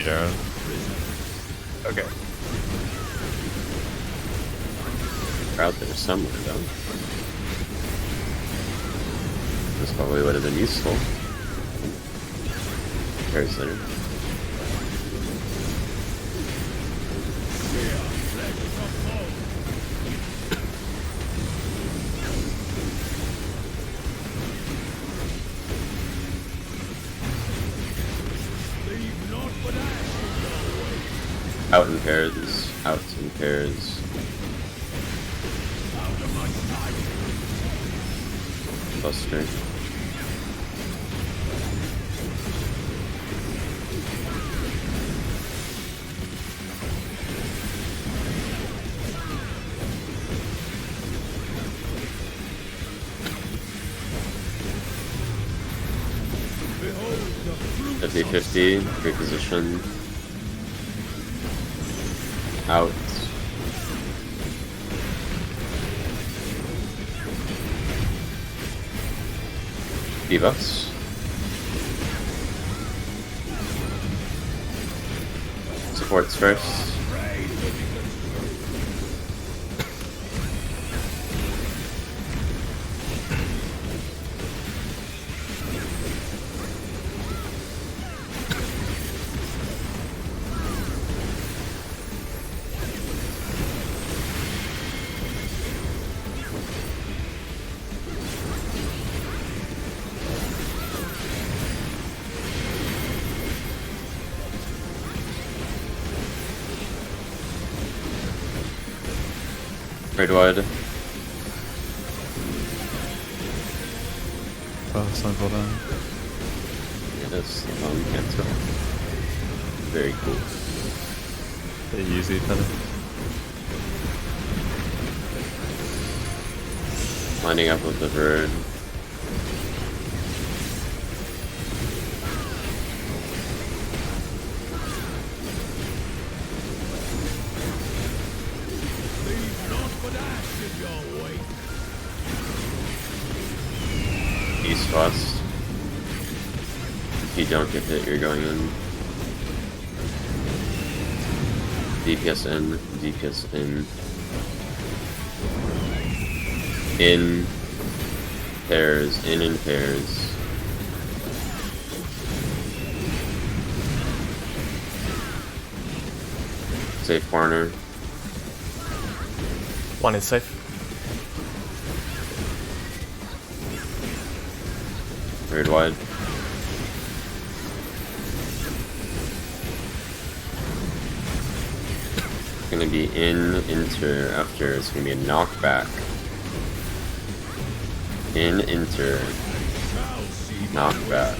Yeah. Okay. They're out there somewhere, though. This probably would have been useful. There's there. Out in pairs, out in pairs. Buster. Behold 50-50, reposition. Out. Debuffs. Supports first. Trade wide. Oh, sun cooldown. Yeah, that's cancel. Very cool. They use each other. Lining up with the bird. East west. If you don't get hit, you're going in. DPS in, DPS in. In pairs, in pairs. Safe corner. One is safe. Third wide. It's gonna be in, enter, after. It's gonna be a knockback. In, enter, knockback.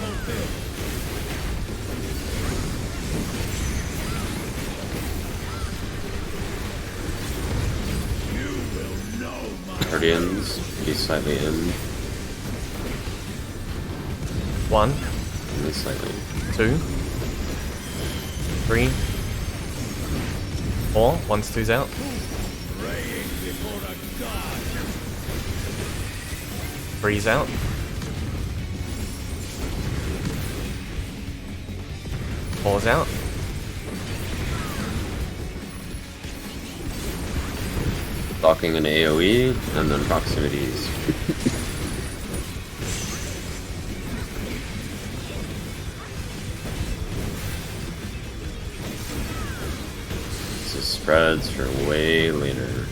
Guardians, be slightly in. One, Only slightly. 2, 3, 4. One's two's out. Three's out. Four's out. Blocking an AoE, and then proximities. This is spreads for way later.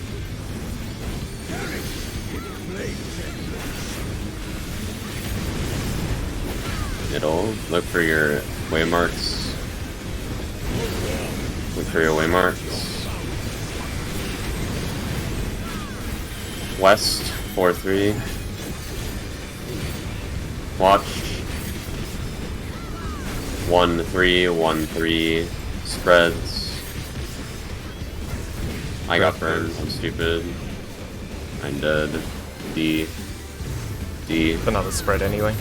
Middle, look for your waymarks. Look for your waymarks. West, 4-3. Watch. 1-3, 1-3. Spreads. I got burned, I'm stupid. I'm dead. D. Another spread anyway.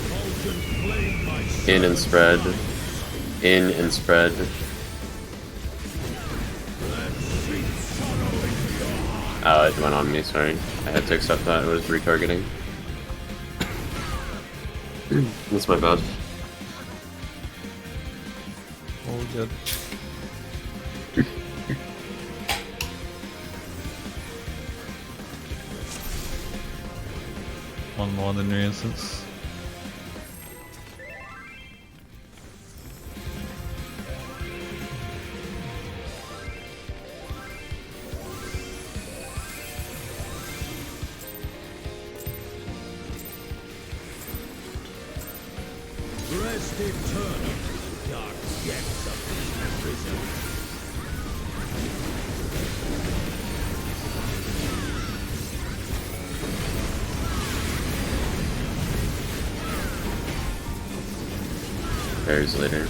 In and spread. In and spread. Oh, it went on me, sorry. I had to accept that, it was retargeting. That's my bad. All good. one more than your instance. Rest eternal, dark depths of this prison. Pairs later.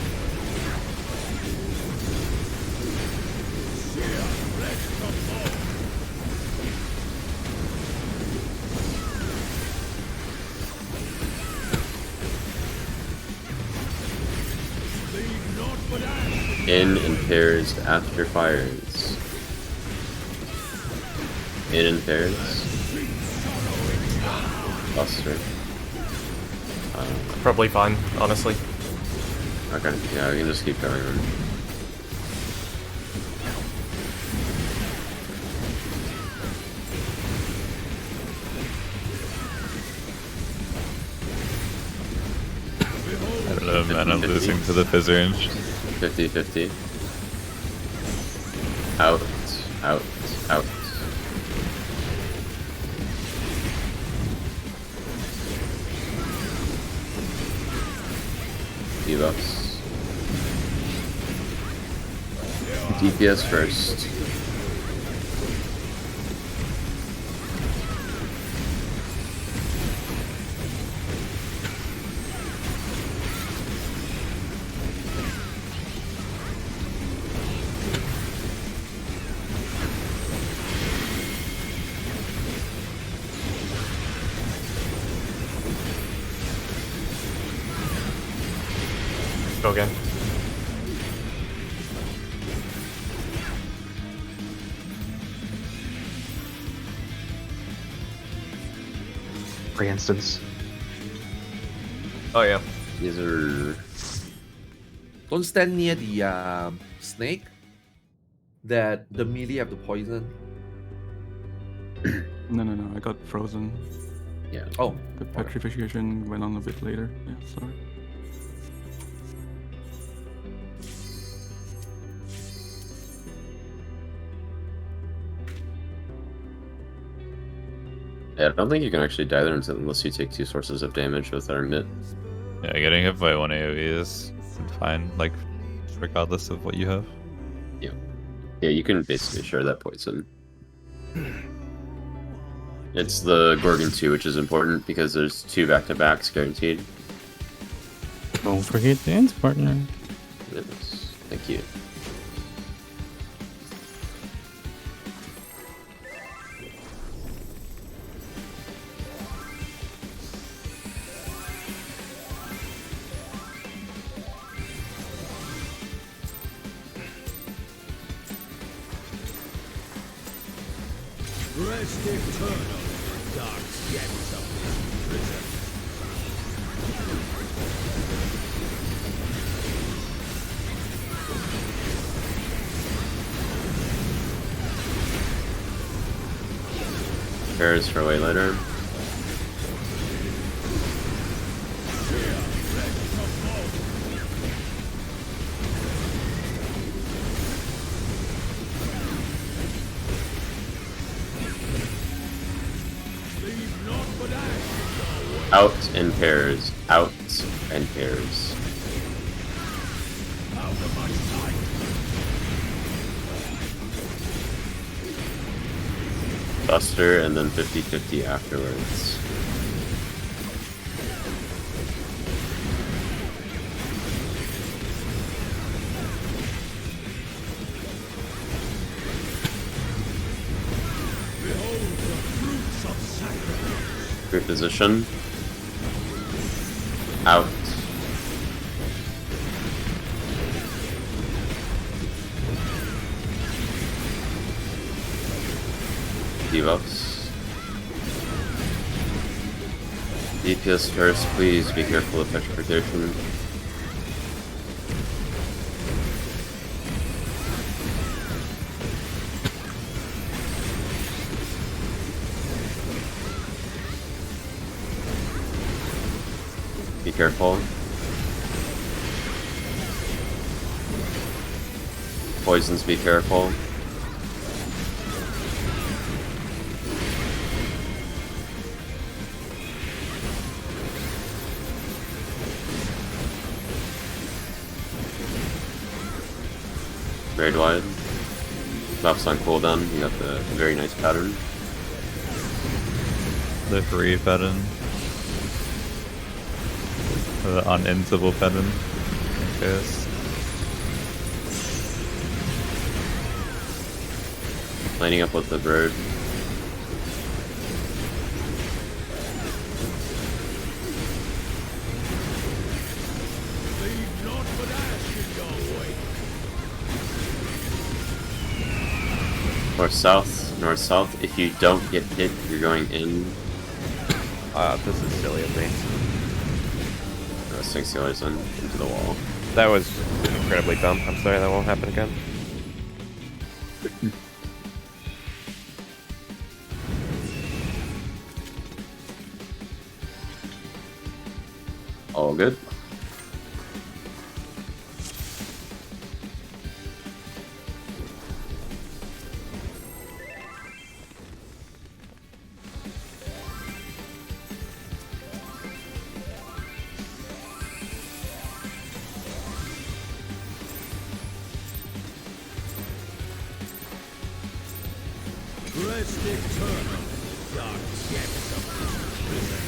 In and pairs after fires. In and pairs. Buster. Probably fine, honestly. Okay, yeah, we can just keep going on. I don't know, man, I'm losing to the fizz range. 50-50. Out, out, out. Debuffs. DPS first. Go again. For instance. Oh yeah. These are... Don't stand near the snake. That the melee have the poison. No, I got frozen. Yeah. Oh, The petrification went on a bit later. Yeah, sorry. Yeah, I don't think you can actually die there unless you take 2 sources of damage with our mitt. Yeah, getting hit by one AoE is fine, like, regardless of what you have. Yeah, you can basically share that poison. It's the Gorgon 2, which is important because there's 2 back-to-backs guaranteed. Don't forget the ends partner. Yes. Thank you. Rest eternal, dark depths of this prison. Pairs for way later. Out and pairs. Out and pairs. Buster and then 50-50 afterwards. Group position. Out. Debuffs. DPS first, please be careful of petrification. careful. Poisons, be careful. Very wide. Buffs on cooldown. You got the very nice pattern. The free pattern. The unintable pattern. I guess. Lining up with the bird. Leave not but ash in your wake. North south. North south. If you don't get hit, you're going in. This is silly of me. Six yards into the wall. That was incredibly dumb. I'm sorry, that won't happen again. All good. Rest eternal, dark depths of this prison.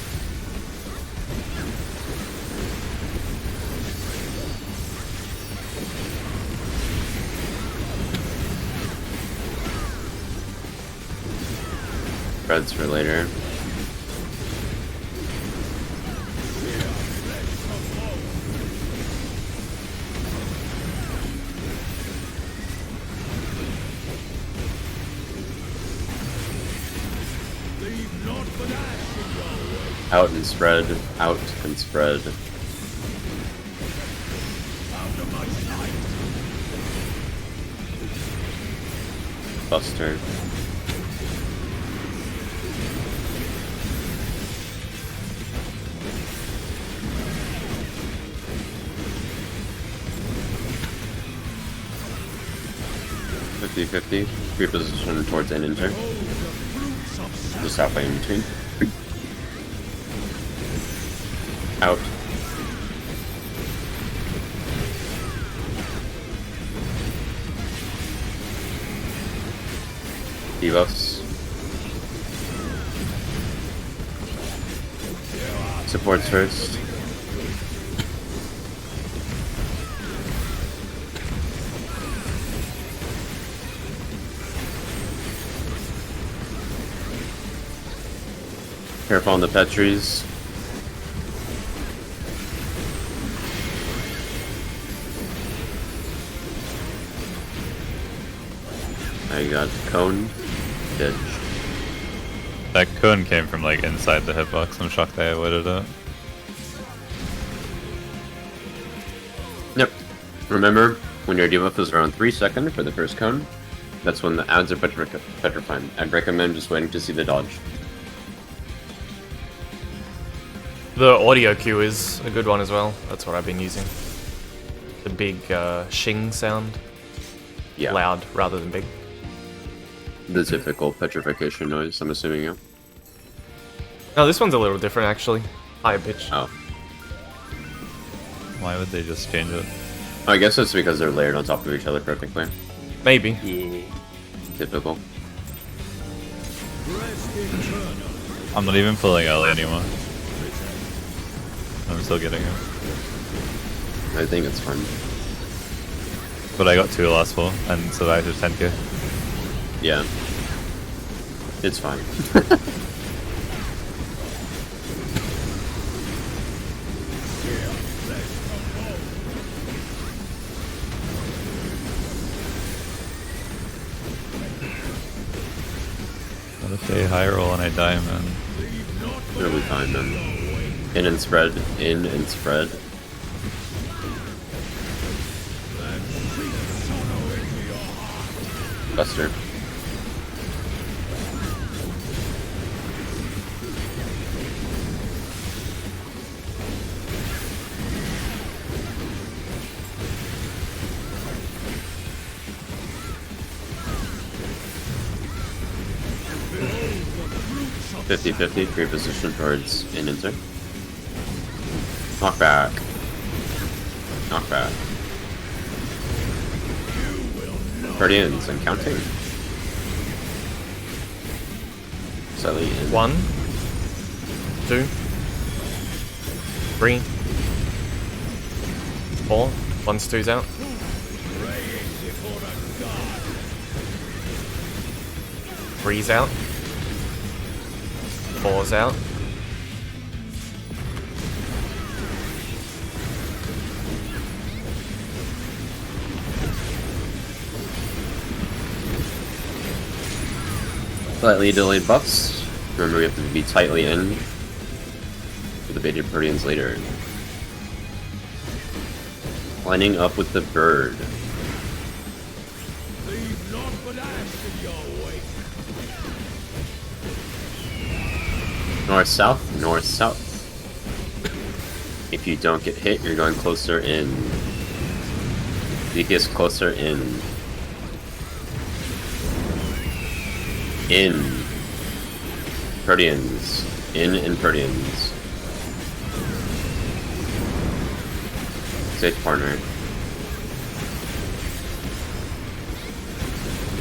Breads for later. Leave not but ash in your wake. Out and spread. Out and spread. Out of my sight. Buster. $50-50. Reposition towards an enter. Just halfway in between. Out. Debuffs. Supports first. Careful on the Petries. I got Cone. Ditch. That cone came from like inside the hitbox. I'm shocked they avoided it. Yep. Remember, when your debuff is around 3 seconds for the first cone, that's when the ads are petrifying. I'd recommend just waiting to see the dodge. The audio cue is a good one as well. That's what I've been using. The big shing sound. Yeah. Loud rather than big. The typical petrification noise, I'm assuming, yeah. No, this one's a little different actually. Higher pitch. Oh. Why would they just change it? I guess it's because they're layered on top of each other perfectly. Maybe. Yeah. Typical. Rest eternal. I'm not even pulling Ellie anymore. I'm still getting him. I think it's fun. But I got 2 last fall and survived with 10k. Yeah. It's fine. What if they high roll and I die, man? It'll be fine, man. In and spread. In and spread. Buster. 50-50, free position towards in enter. Knockback. Knockback. Guardians and counting. Slightly in. 1, 2, 3, 4. 1's 2's out. 3's out. 4's out. Slightly delayed buffs. Remember, we have to be tightly in for the baited Purdians later. Lining up with the bird. Leave none but ash in your wake. North-south, north-south. If you don't get hit, you're going closer in. Vegas closer in. In. Purdians. In and Purdians. Safe partner.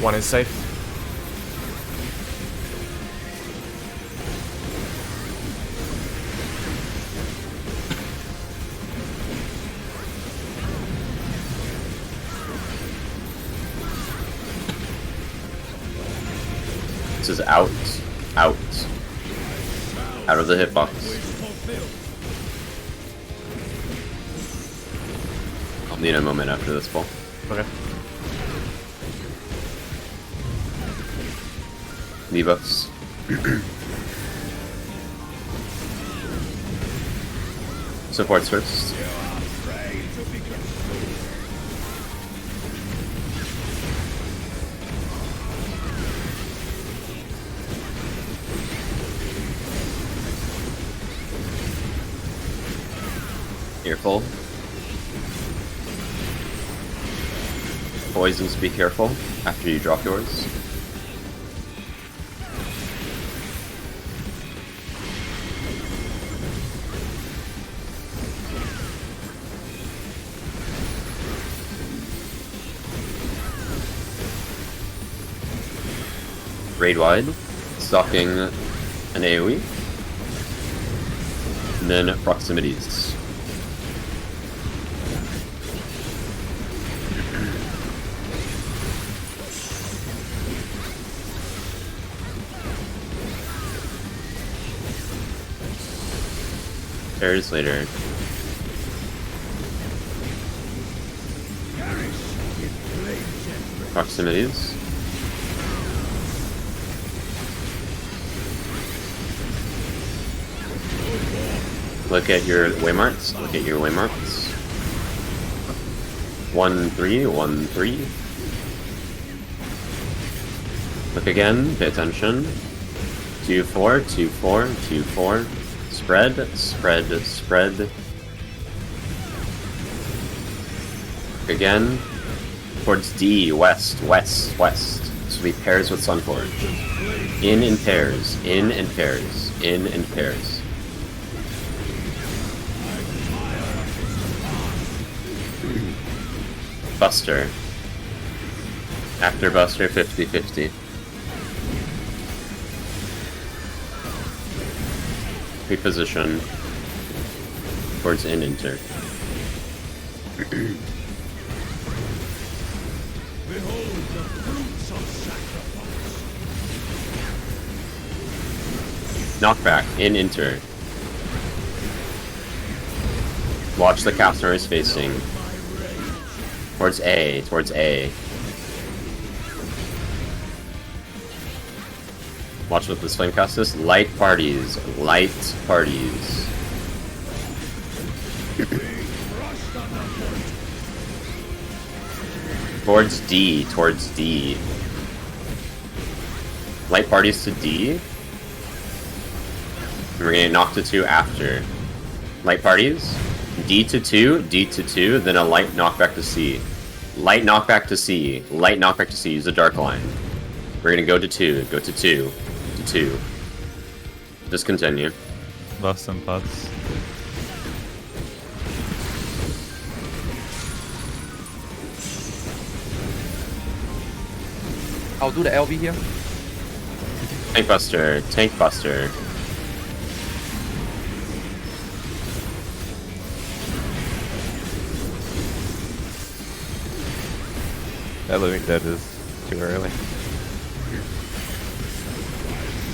1 is safe. This is out. Out. Out of the hitbox. I'll need a moment after this ball. Okay. Debuffs. Supports first. Careful. Poisons, be careful after you drop yours. Raid wide, stalking an AoE, and then proximities. Pairs later. Proximities. Look at your waymarks. Look at your waymarks. 1-3, 1-3. Look again. Pay attention. 2-4, 2-4, 2-4. Spread, spread, spread. Look again. Towards D, west, west, west. So we pairs with Sunforge. In and pairs, in and pairs, in and pairs. Buster. After Buster, 50-50. Reposition towards in enter. Behold the fruits of sacrifice. Knockback, in enter. Watch the caster is facing. Towards A, towards A. Watch what this flame cast is. Light parties, light parties. Towards D, towards D. Light parties to D. And we're gonna knock to 2 after. Light parties. D to 2, D to 2, then a light knockback to C. Light knockback to C. Light knockback to C. Use a dark line. We're gonna go to 2. Go to 2. To 2. Just continue. Lost some pots. I'll do the LB here. Tank buster, tank buster. That Living Dead is too early.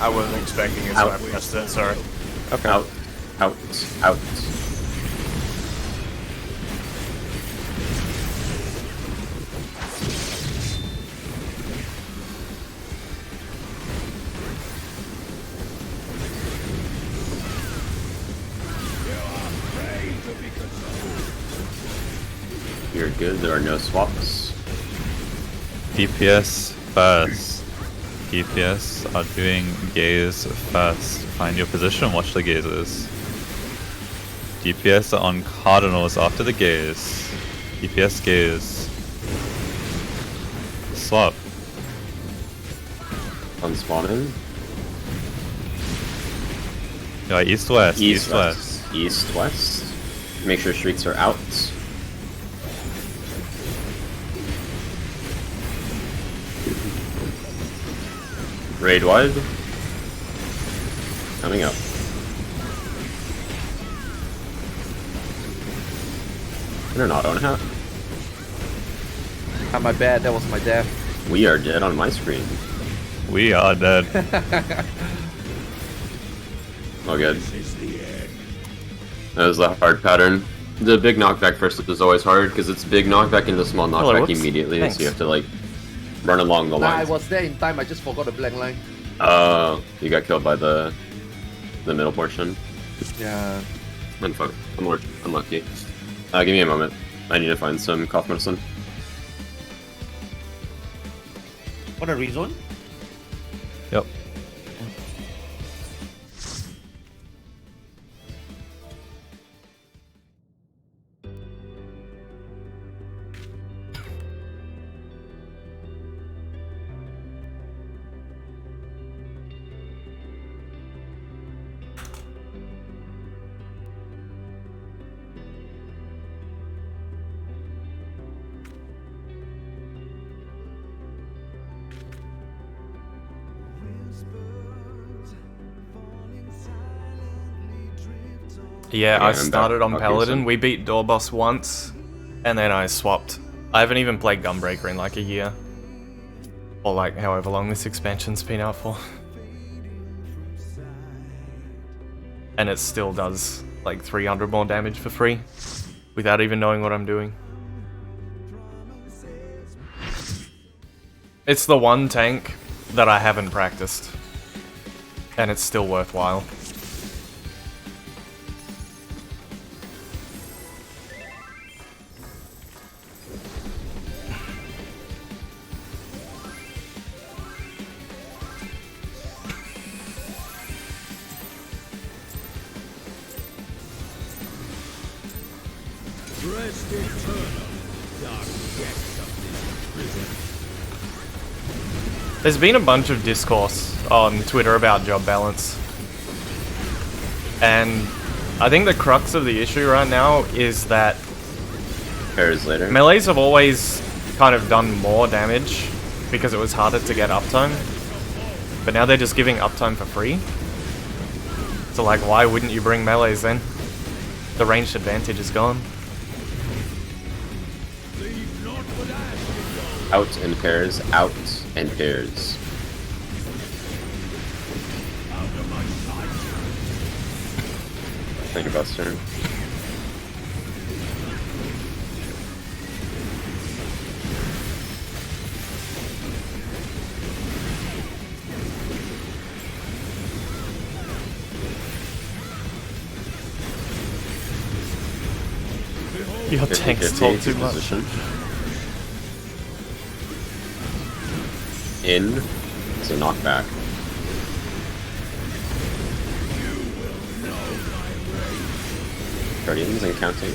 I wasn't expecting it, so I pressed it, sorry. Okay. Out, out, out. You're good, there are no swaps. DPS first. DPS are doing gaze first. Find your position, watch the gazes. DPS are on cardinals after the gaze. DPS gaze. Swap. Unspawning. Yeah, east west. East west. East west. Make sure shrieks are out. Raid wide. Coming up. They're not on hat. Not my bad, that was my death. We are dead on my screen. We are dead. Oh good. That was the hard pattern. The big knockback first is always hard because it's big knockback into small knockback immediately, Thanks. so you have to like run along the Nah, I line. was there in time, I just forgot the black line. You got killed by the middle portion. Yeah. Unlucky. Give me a moment. I need to find some cough medicine. What a rezone? Yep. Yeah, Yeah, I I'm started back. on Okay, Paladin. so- We beat Door Boss once, and then I swapped. I haven't even played Gunbreaker in like a year. Or like however long this expansion's been out for. And it still does like 300 more damage for free, without even knowing what I'm doing. It's the one tank that I haven't practiced. And it's still worthwhile. Rest eternal, dark depths of this prison. There's been a bunch of discourse on Twitter about job balance. And I think the crux of the issue right now is that Pairs later. melees have always kind of done more damage because it was harder to get uptime. But now they're just giving uptime for free. So like, why wouldn't you bring melees then? The ranged advantage is gone. Leave not but ash. Out in pairs, out and pairs. Out of my sight. Think about turn. Your tanks talk too much. Position. In. It's a knockback. Guardians and counting.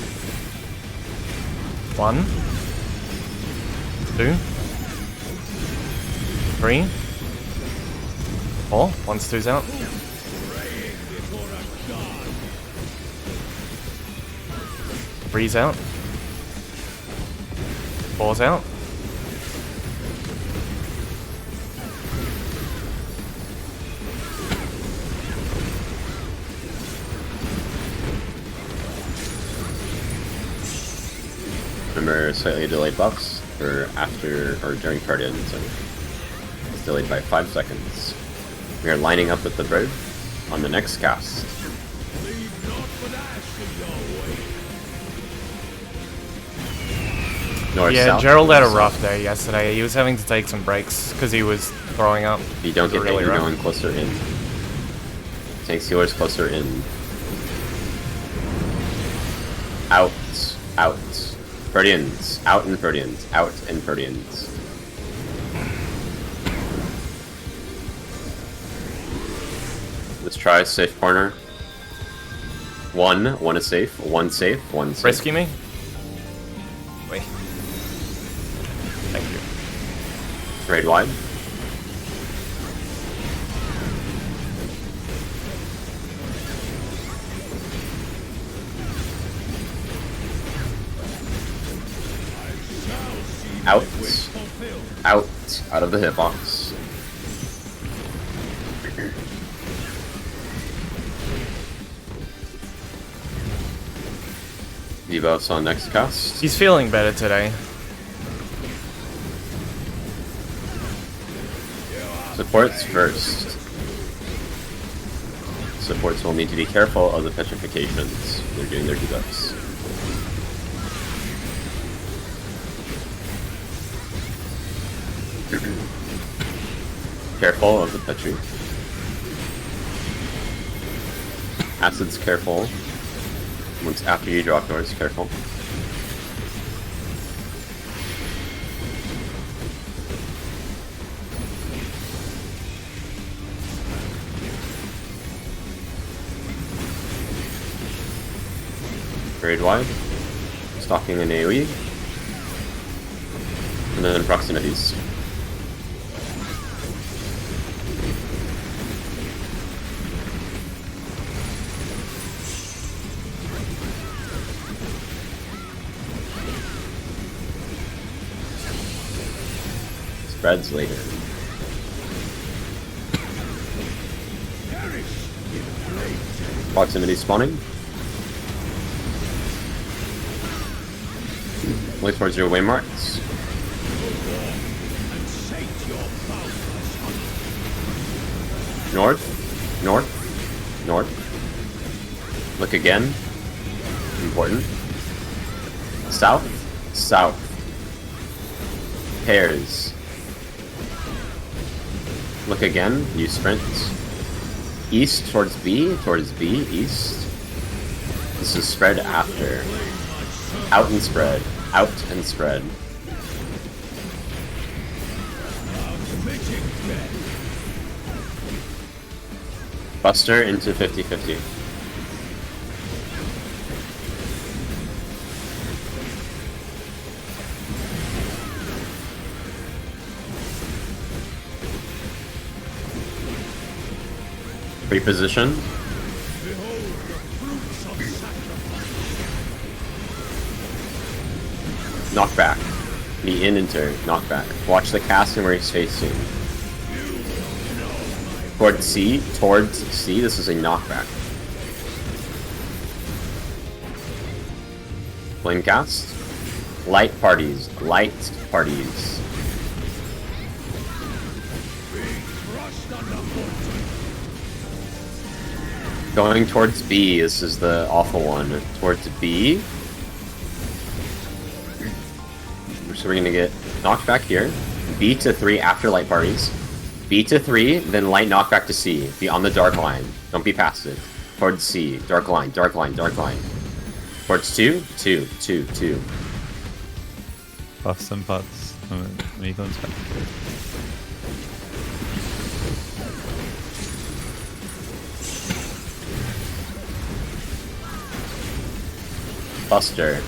1, 2, 3, 4. 1's 2's out. Breeze out. Balls out. Remember slightly delayed buffs for after or during party end, so it's delayed by 5 seconds. We are lining up with the bird on the next cast. North, Yeah, south, Gerald had a north, rough south. day yesterday. He was having to take some breaks because he was throwing up. If you don't get Really hit, you're rough. going closer in. Tank Sealer's closer in. Out. Out. Purdians. Out and Purdians. Out and Purdians. Let's try safe corner. One is safe. One safe. One safe. Rescue me? Wait. Thank you. Raid wide. Out. Out of the hitbox. Debuffs on next cast. He's feeling better today. Supports first. Supports will need to be careful of the petrifications. They're doing their debuffs. Careful of the petri. Acids careful. Once after you drop yours, careful. Grade wide. Stalking an AoE. And then proximities. Spreads later. Proximity spawning. Wait towards your waymarks. North. North. North. Look again. Important. South. South. Pairs. Look again. You sprint. East towards B. Towards B. East. This is spread after. Out and spread. Out and spread. Buster into 50-50. Reposition. Knockback. The in and turn. Knockback. Watch the cast and where he's facing. Towards C. Towards C. This is a knockback. Flame cast. Light parties. Light parties. Going towards B. This is the awful one. Towards B. So we're gonna get knocked back here. B to 3 after light parties. B to 3, then light knockback to C. Be on the dark line. Don't be passive. Towards C. Dark line, dark line, dark line. Towards 2, 2, 2, 2. Buffs and pots. When he comes back. Buster.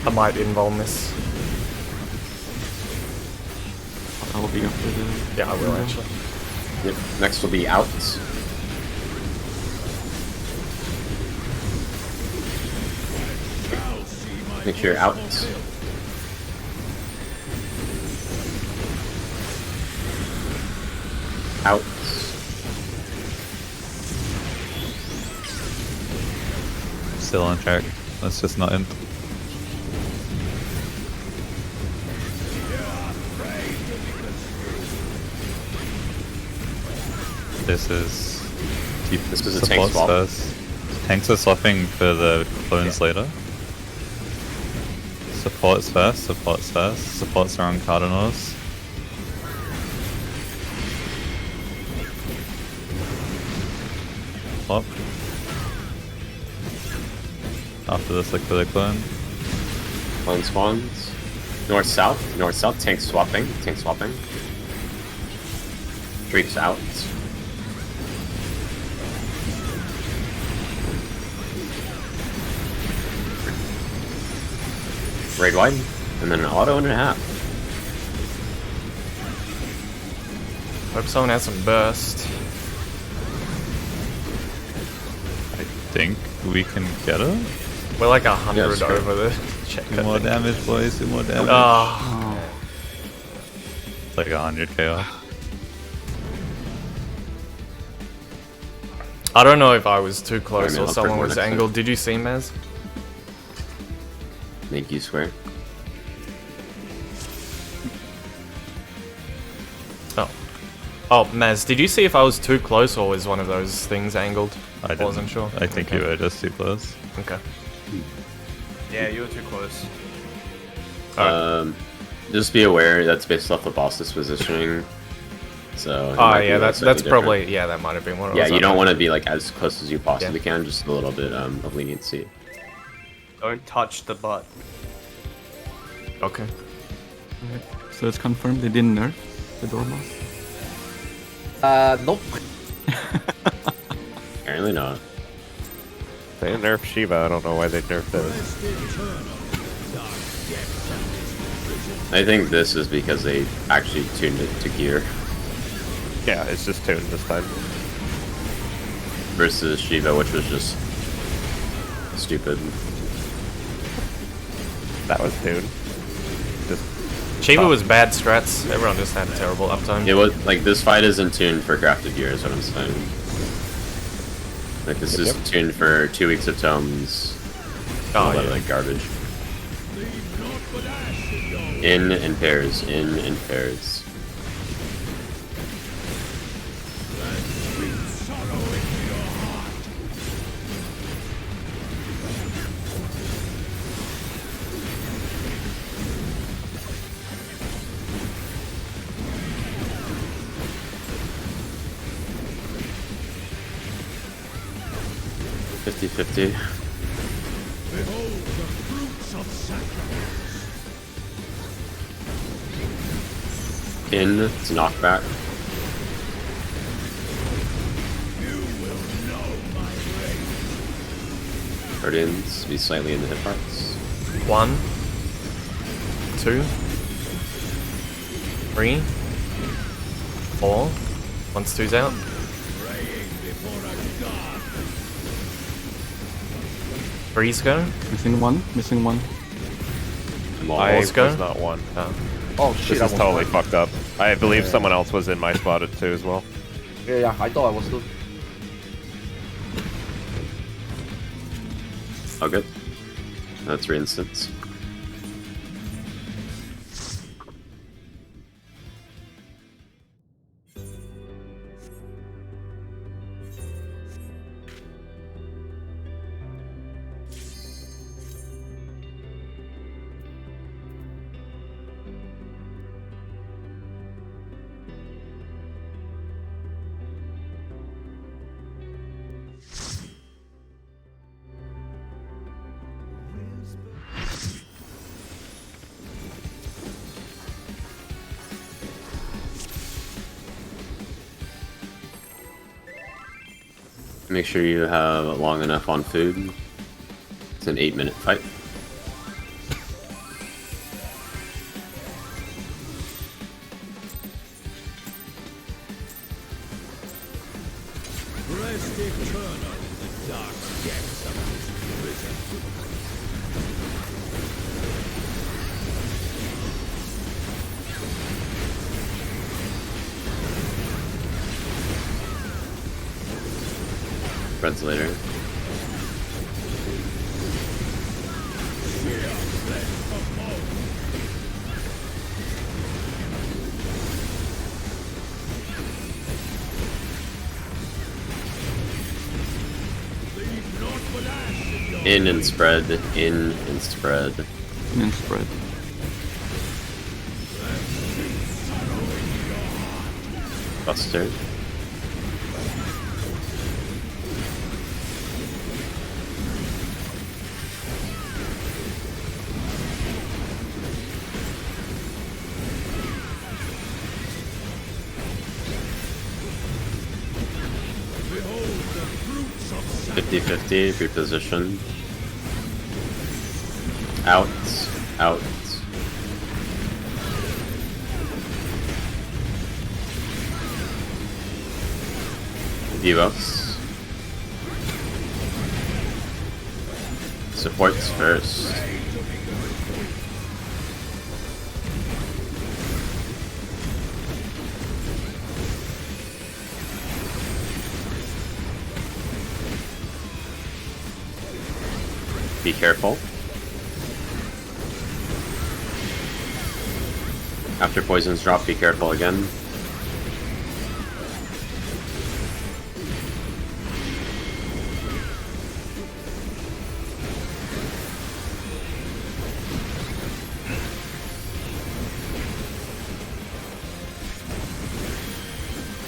I might involve this. I'll be after the... Yeah, I will actually. Yep. Next will be out. Make sure you're out. Out. Still on track. Let's just not end. This is deep This was a tank supports swap. first. Tanks are swapping for the clones later. Supports first, supports first. Supports are on Cardinals. Swap. After this, look for the clone. Clone spawns. North south, tank swapping, Creeps out. Raid wide, and then an auto and a half. Hope someone has some burst. I think we can get it. We're like 100 sure. over the check. Do more damage, boys. Do more damage. Oh, It's like 100k off. I don't know if I was too close Alright, man, or I'll someone put more was next angled. Did you see Mez? Make you swear. Oh. Oh, Maz, did you see if I was too close or was one of those things angled? I wasn't sure. I think Okay. you were just too close. Okay. Yeah, you were too close. Just be aware that's based off the boss's positioning. So. it Oh might be, yeah, like, that's slightly probably different. yeah, that might have been what it Yeah, was. you I don't don't want know. to be like as close as you possibly can. Just a little bit of leniency. Don't touch the butt. Okay. So it's confirmed they didn't nerf the door boss? Nope. Apparently not. They nerfed Shiva. I don't know why they nerfed those. I think this is because they actually tuned it to gear Yeah, it's just tuned this time. versus Shiva, which was just stupid. That was tuned. Just Shiva was bad strats. Everyone just had terrible uptime. It was like this fight isn't tuned for crafted gear, is what I'm saying. Like this is tuned for 2 weeks of tomes. Oh All that yeah. like garbage. In and pairs, in and pairs. $50-50. In, it's knockback. Guardians, be slightly in the hit parts. 1, 2, 3, 4. Once 2's out. Three's go. Missing one. Missing one. I Let's go. was not one. Oh shit! This is totally fucked up. I believe Yeah. someone else was in my spotted too as well. Yeah, I thought I was too. Oh, good. That's for instance. Make sure you have long enough on food. It's an 8-minute fight. Rest eternal in the dark depths of this prison. Spreads later. In and spread, in and spread. And spread. Buster. Behold the fruits of 50-50, reposition. Out, out. Debuffs. Supports first. Be careful. After poisons drop, be careful again.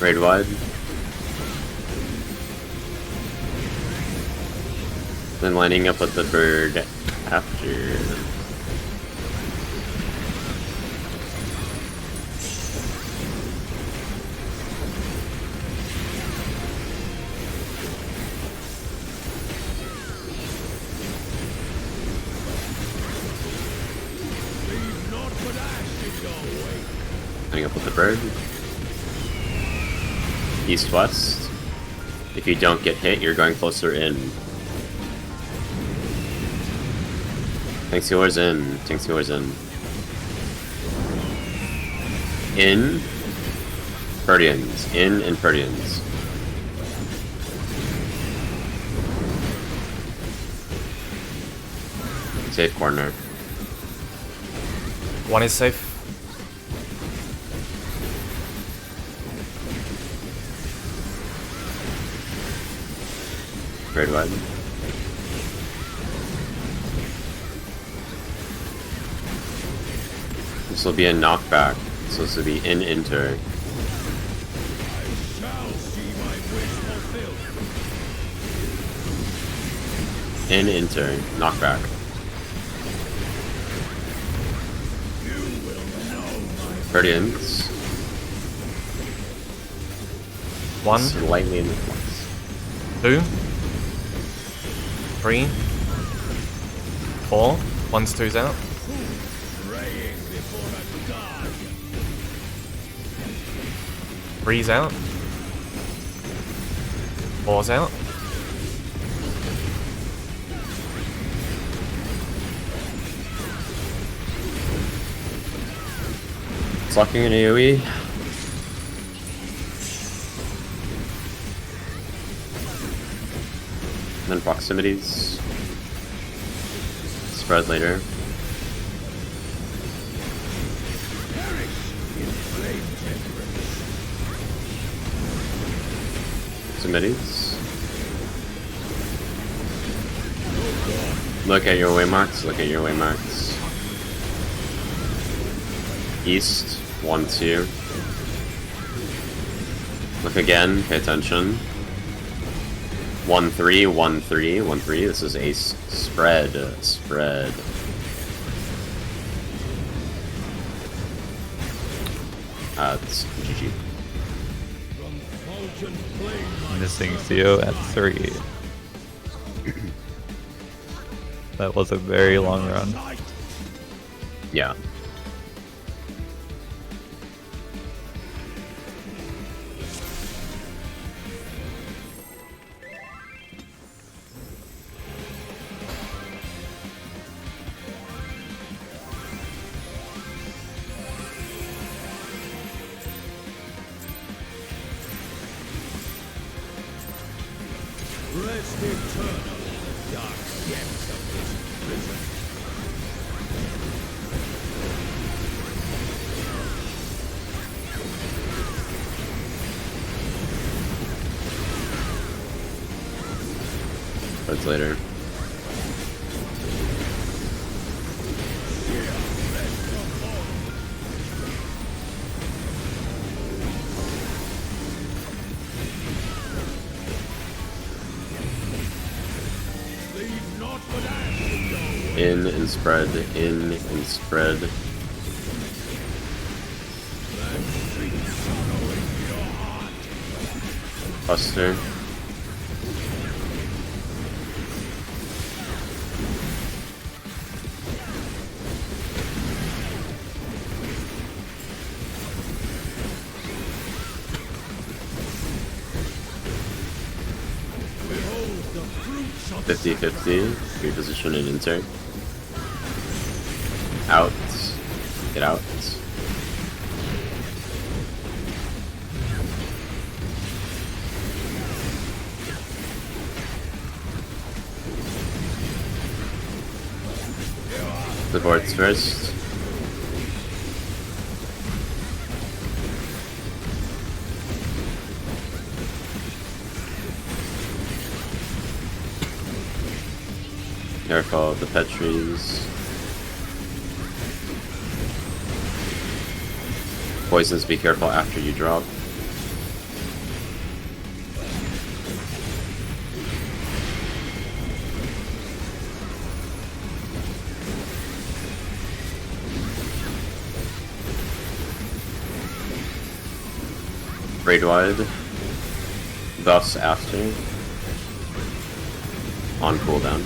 Raid wide. Then lining up with the bird after. leave naught but ash in your way. Lining up with the bird. East-west. If you don't get hit, you're going closer in. ZhephZaeora's in. ZhephZaeora's in. In. Purdians. In and Purdians. Safe corner. One is safe. Raid wide. This will be a knockback, so this will be in enter. Shall see my wish fulfilled. In enter, knockback. You will know my Purdians. One, Slightly in the flux. 2, 3, 4. 1's 2's out. praying before a god. 3's out. 4's out. Sucking an AoE. Then proximities. Spread later. Proximities. Look at your waymarks. Look at your waymarks. East. 1, 2. Look again. Pay attention. 1, 3, 1, 3, 1, 3. This is a spread. Spread. It's GG. From Fulton Plain, Missing Theo at 3. That was a very long run. Yeah. Red Rest eternal in dark depths of this prison. That's later. Leave not but ash in your way. In and spread, in and spread. That sweet sorrow in your heart. Buster. Behold the fruits of 50-50. Reposition and insert. Out. Get out. The board's first. Careful of the pet trees. Poisons, be careful after you drop. Raid wide. Buffs after. On cooldown.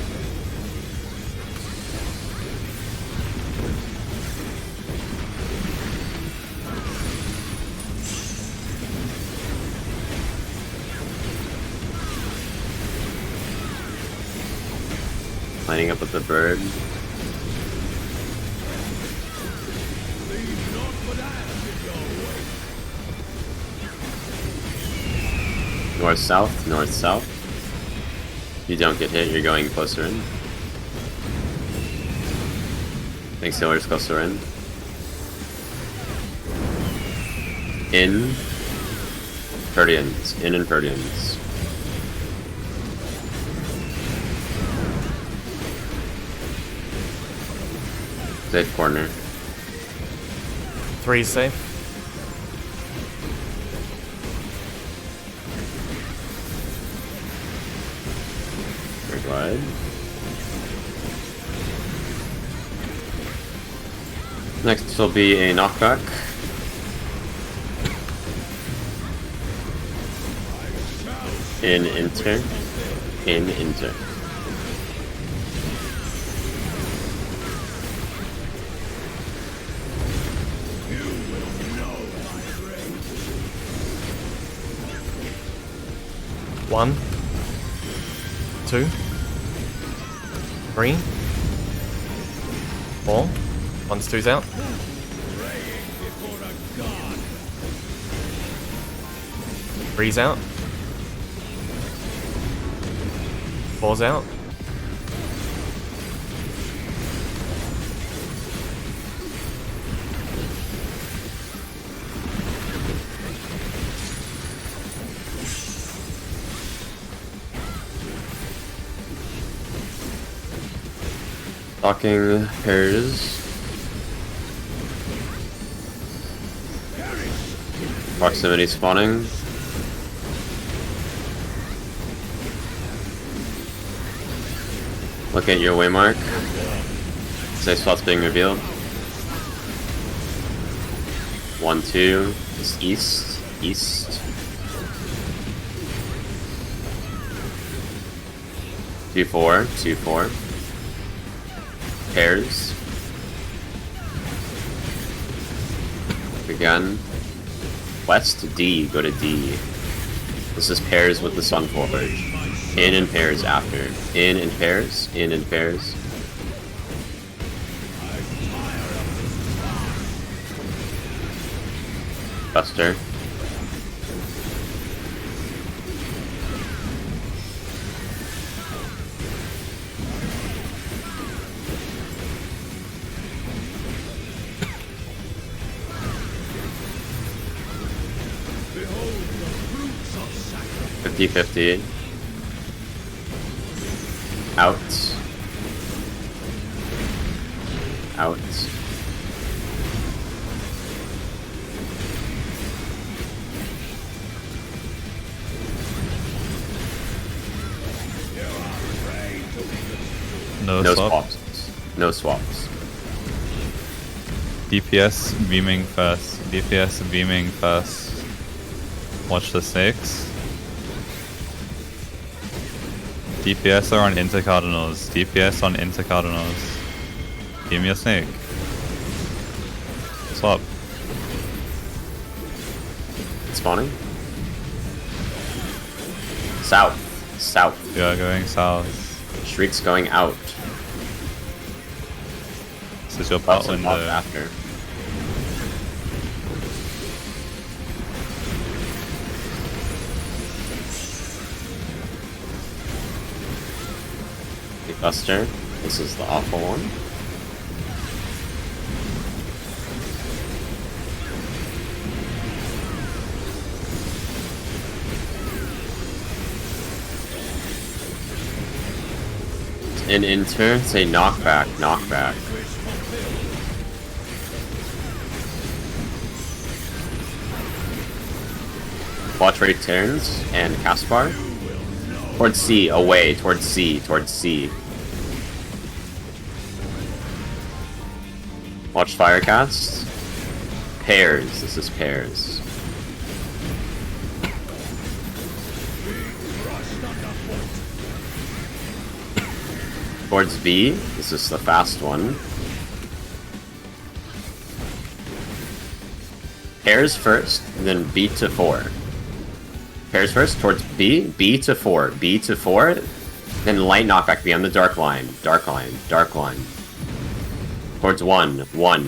Lining up with the bird. leave not but ash in your way. North south, north south. You don't get hit, you're going closer in. Thanks, healers, closer in. In. Perdians. In and Perdians. Safe corner. 3 safe. Very wide. Next will be a knockback. In enter. In enter. One, 2, 3, 4. 1's 2's out. Praying before a god. 3's out. 4's out. Talking pairs. Proximity spawning. Look at your waymark. Safe spot's being revealed. 1, 2. It's east. East. 2, 4. 2, 4. Pairs. Again. West D, go to D. This is pairs with the Sunforge. In and pairs after. In and pairs. In and pairs. Buster. 50-50. Out. Out. No, No swap. swaps. No swaps. DPS beaming first. DPS beaming first. Watch the snakes. DPS are on intercardinals. DPS on intercardinals. Give me a snake. Swap. Spawning. South. South. We are going south. Shriek's going out. This is your pot Buffs and buff window. after. The Buster. This is the awful one. And in turn, say knockback, knockback. Watch where he turns and Caspar. Towards C, away, towards C, towards C. Watch Firecast. Pairs, this is pairs. Towards B, this is the fast one. Pairs first, and then B to 4. Pairs first, towards B, B to 4, B to 4, then light knockback beyond the dark line, dark line, dark line. Towards 1, 1.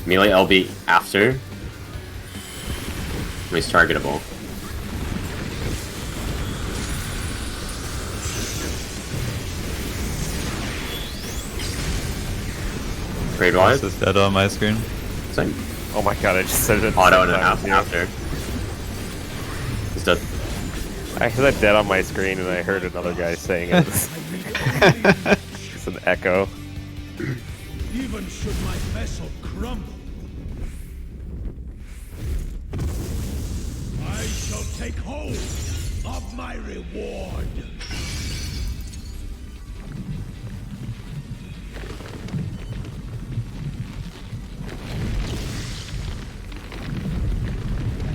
Melee LB after. He's targetable. Trade wise. This is dead on my screen. Same. Oh my god, I just said it. Auto and after. He's dead. I heard that dead on my screen and I heard another guy saying it. It's an echo. Even should my vessel crumble, I shall take hold of my reward.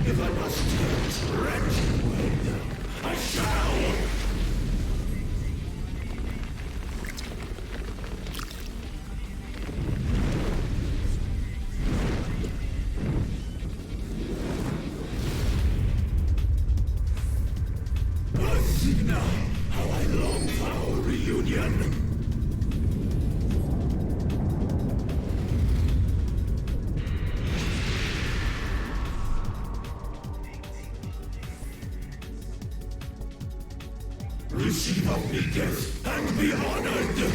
If I must stretch wood, I shall. Now, how I long for our reunion. Receive obedience and be honored.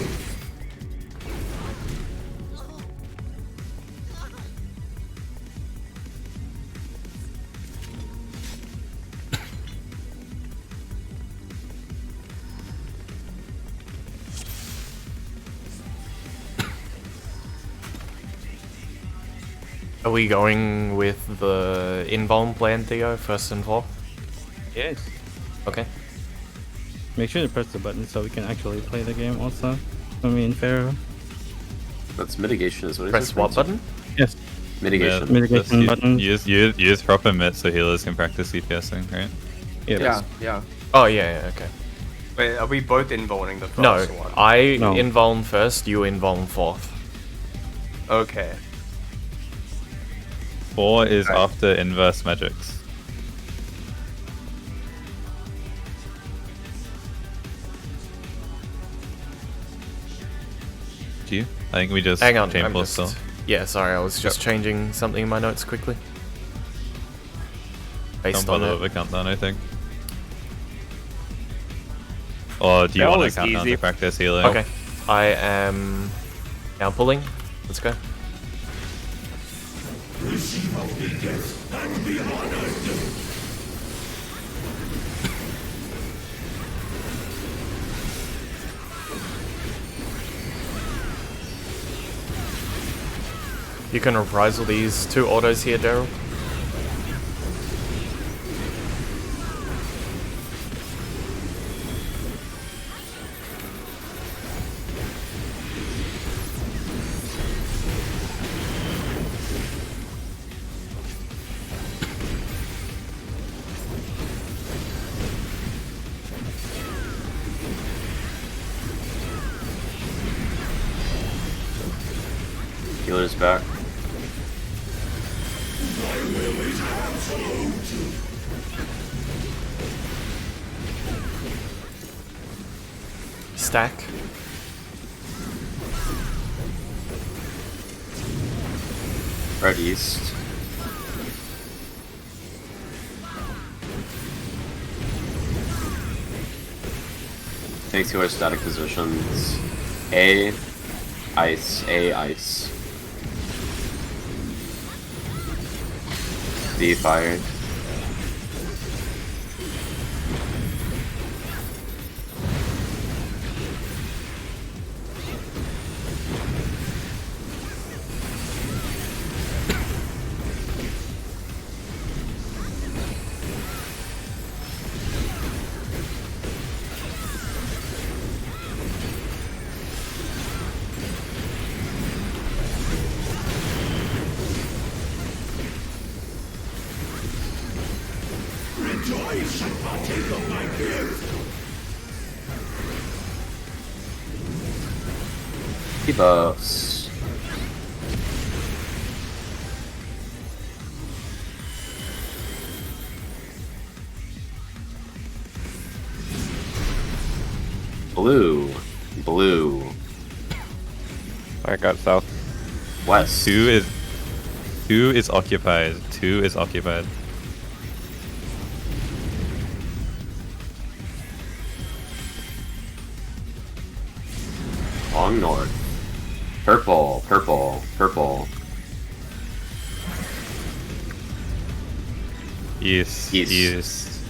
Are we going with the invuln plan, Theo, first and foremost? Yes. Okay. Make sure to press the button so we can actually play the game also. I mean, Pharaoh. That's mitigation is what it is. Press what button? Yes. Mitigation. Yeah, Mitigation button. Use proper mit so healers can practice DPSing, right? Yep. Yeah, yeah. Oh, yeah, okay. Wait, are we both invulning the first No, one? I No. invuln first, you invuln fourth. Okay. 4 is Okay. after inverse magics. Do you? I think we just Hang on, chain I'm pull just... still. Yeah, sorry, I was just changing something in my notes quickly. Don't Based on bother it. with a countdown, I think. Or do you That want to was countdown easy. to practice healing? Okay, I am now pulling. Let's go. Receive obedience and be honored. You can reprisal these 2 autos here, Daryl. Healer's back. Stack. Right east. Takes to our static positions. A, ice, A, ice. B, fired. Rejoice and partake of my gift. Debuffs. Blue. Blue. I got south. West. 2 is occupied. 2 is occupied. Long north. Purple, purple, purple. East. East. East.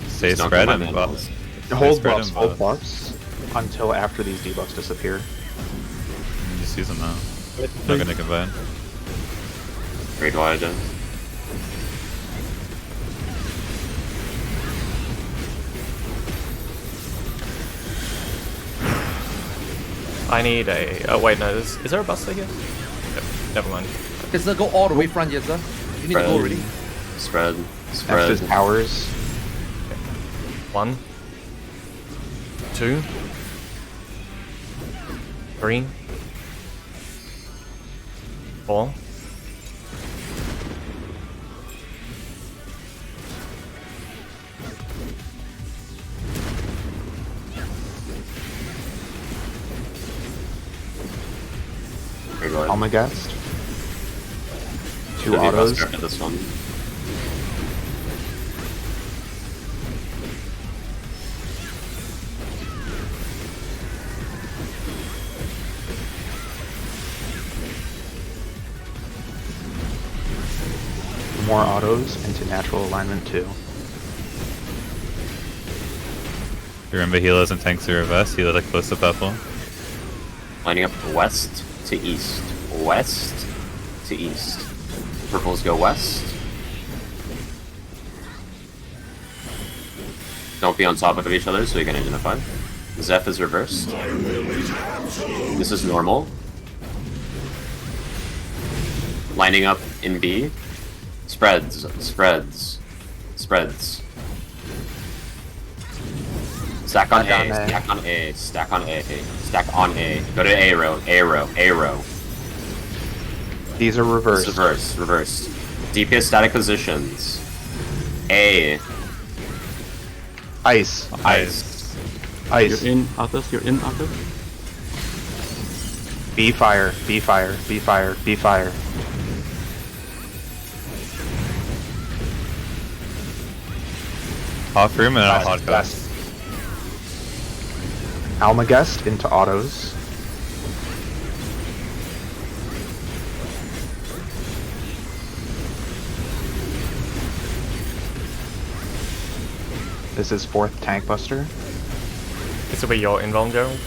Stay Just don't spread go and by buff. Hold spread buffs, and hold buff. buffs until after these debuffs disappear. Just use them now. Not gonna combine. Great wide. I need a... Oh wait, no, is there a buster here? Yep, never mind. Yeza, go all the way front, Yeza. You need to go already. Spread. Next Spread. is towers. 1, 2, 3, 4. Great wide. Almagest. 2 Should be a autos. buster after this one. More autos into natural alignment 2. Remember healers and tanks are reverse. Healers are close to purple. Lining up west to east. West to east. Purples go west. Don't be on top of each other so you can identify. Zeph is reversed. This is normal. Lining up in B. Spreads, spreads, spreads. Stack on A, stack on A, stack on A, stack on A. Go to A row, A row, A row. These are reversed. Reverse, reverse. DPS static positions. A, Ice. ice. Ice. You're in Athos, you're in Athos. B fire. B fire. B fire. B fire. Half room and a West, hard west. cast. Almagest into autos. This is 4th tank buster. This will be your invuln, Gerald.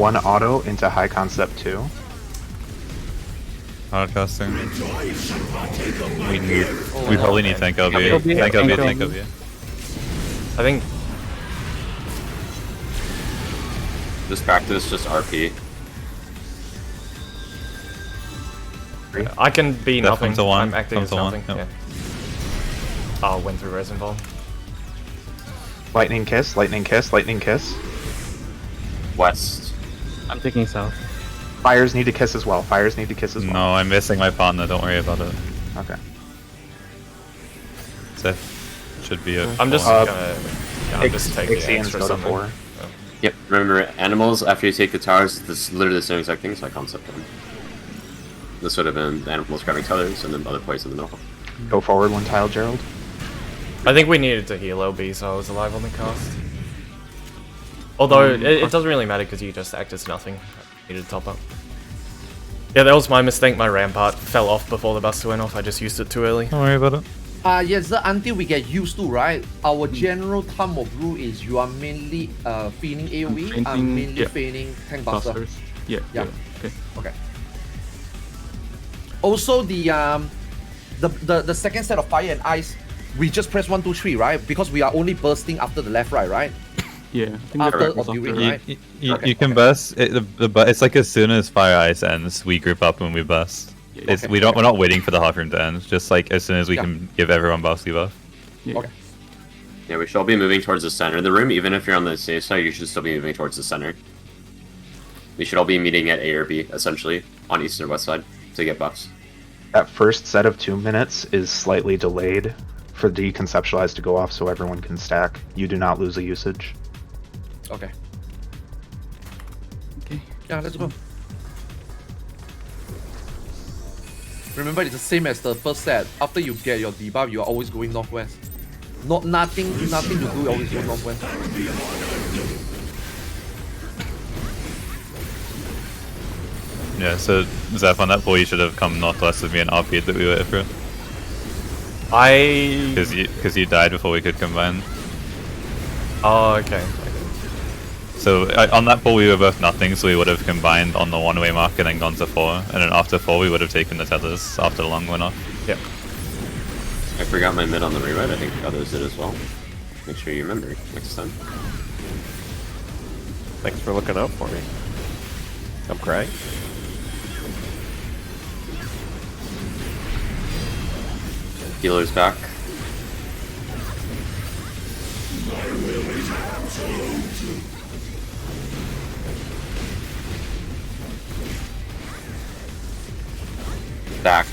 1 auto into high concept 2. Hardcasting. Rejoice and partake of my We need. gift. We probably need tank LB. LB, Tank LB. tank Tank LB. LB. I think This practice just RP. I can be That nothing. comes to 1, I'm acting comes as to 1, nothing. yep. Yeah. Oh, went through resin ball. Lightning kiss, lightning kiss, lightning kiss. West. I'm taking south. Fires need to kiss as well. Fires need to kiss as well. No, I'm missing my partner. Don't worry about it. Okay. Zeph should be a. I'm just Uh, gonna. Yeah, I'm just taking the Ixians extra go to something. 4. Yep, remember, animals, after you take the towers, this is literally the same exact thing, so I concept them. This would have been the animals grabbing tethers, and then other plays in the middle. Go forward 1 tile, Gerald. I think we needed to heal LB, so I was alive on the cast. Although, it doesn't really matter because you just act as nothing. I needed to top up. Yeah, that was my mistake. My rampart fell off before the buster went off. I just used it too early. Don't worry about it. Yes, until we get used to, right? Our general thumb of rule is you are mainly feigning AoE, I'm Feigning, mainly yeah. feigning tank buster. Busters. Yeah. Yeah. Okay. Okay. Also, the second set of fire and ice, we just press 1, 2, 3, right? Because we are only bursting after the left, right? Yeah. I think After that was or during, after- right? You can burst. It's like as soon as Fire Ice ends, we group up and we burst. It's Okay. we're not waiting for the half room to end. Just like as soon as we Yeah. can give everyone buff, we buff. Yeah. Okay. Yeah, we should all be moving towards the center of the room. Even if you're on the safe side, you should still be moving towards the center. We should all be meeting at A or B, essentially, on east or west side, to get buffs. That first set of 2 minutes is slightly delayed for deconceptualize to go off so everyone can stack. You do not lose a usage. Okay. Okay. Yeah, let's go. Remember, it's the same as the first set. After you get your debuff, you are always going northwest. Nothing to do, always go northwest. Yeah. So Zeph, on that pull, you should have come northwest with me and RP'd that we waited for. Because you died before we could combine. Oh, okay. So on that pull we were both nothing, so we would have combined on the 1-way mark and then gone to 4, and then after 4 we would have taken the tethers after the long went off. Yep. I forgot my mid on the rewrite, I think others did as well. Make sure you remember next time. Thanks for looking out for me. I'm crying. Healer's back. Back.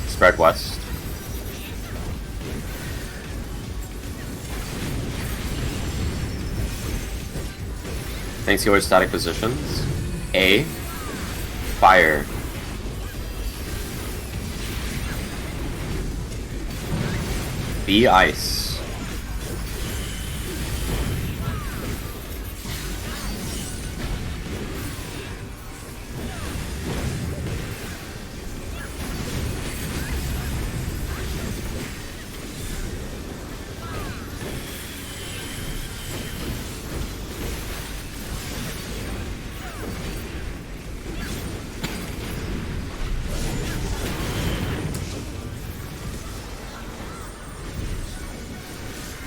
Spread west. Thanks, healer static positions. A. Fire. B. Ice.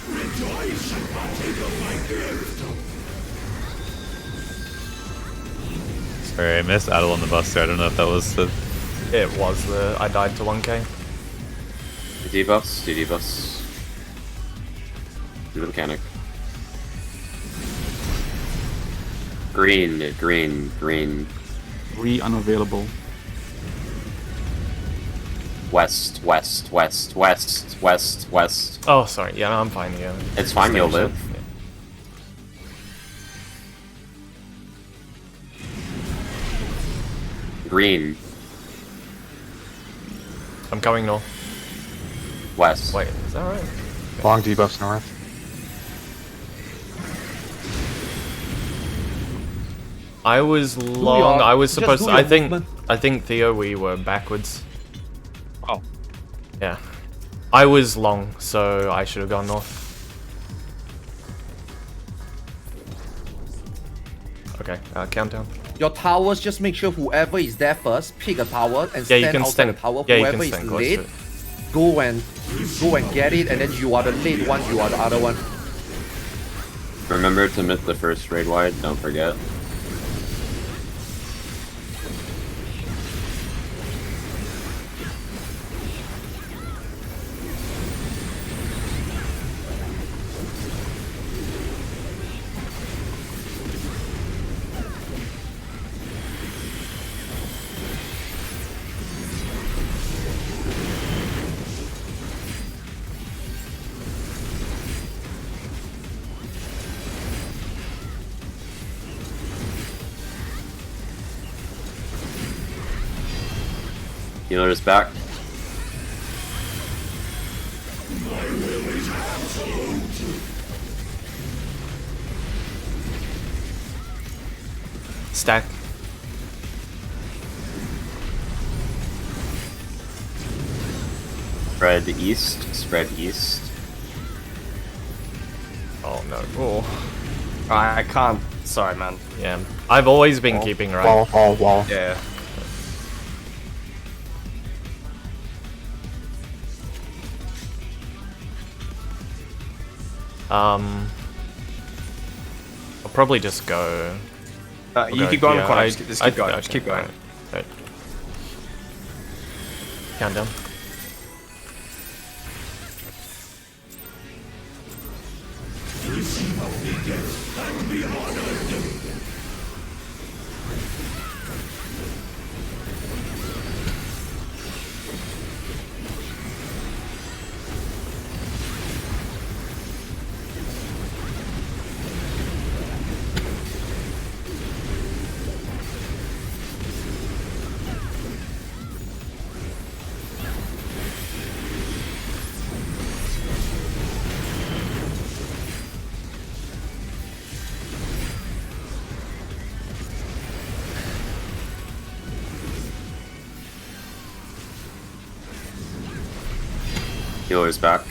Rejoice and partake of my gift. Sorry, I missed Adel on the buster. I don't know if that was the. It was the. I died to 1k. Debuffs, do debuffs. Do the mechanic. Green, green, green. 3 unavailable. West, west, west, west, west, west. Oh, sorry. Yeah, no, I'm fine here. It's fine, you'll live. Yeah. Green, I'm coming north. west. Wait, is that right? Long debuffs north. I was long. your- I was just supposed do to. your I think. movement. I think Theo, we were backwards. Oh. Yeah. I was long, so I should have gone north. Okay, countdown. Your towers, just make sure whoever is there first, pick a tower and Yeah, you stand can outside stand. the tower. Yeah, you Whoever can is stand close late, to it. go and get it, and then you are the late one, you are the other one. Remember to miss the first raid wide, don't forget. Healer is back. Stack. Spread east, spread east. Oh no. Oh. I can't. Sorry, man. Yeah. I've always been keeping right. Wall. Yeah. I'll probably just go. You keep going, Connor. Just keep going. Just keep going. Right. Countdown. Healer is back.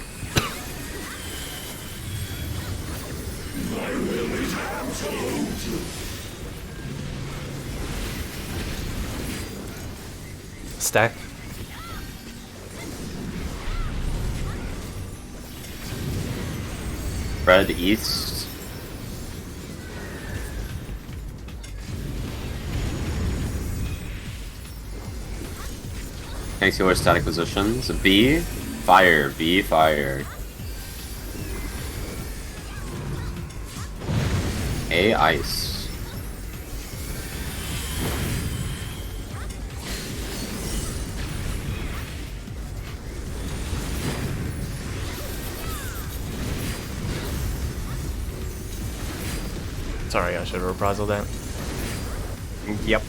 Stack. Spread east. Tanks healer static positions. B, fire. B, fire. A, ice. Sorry, I should have reprisal that. Yep.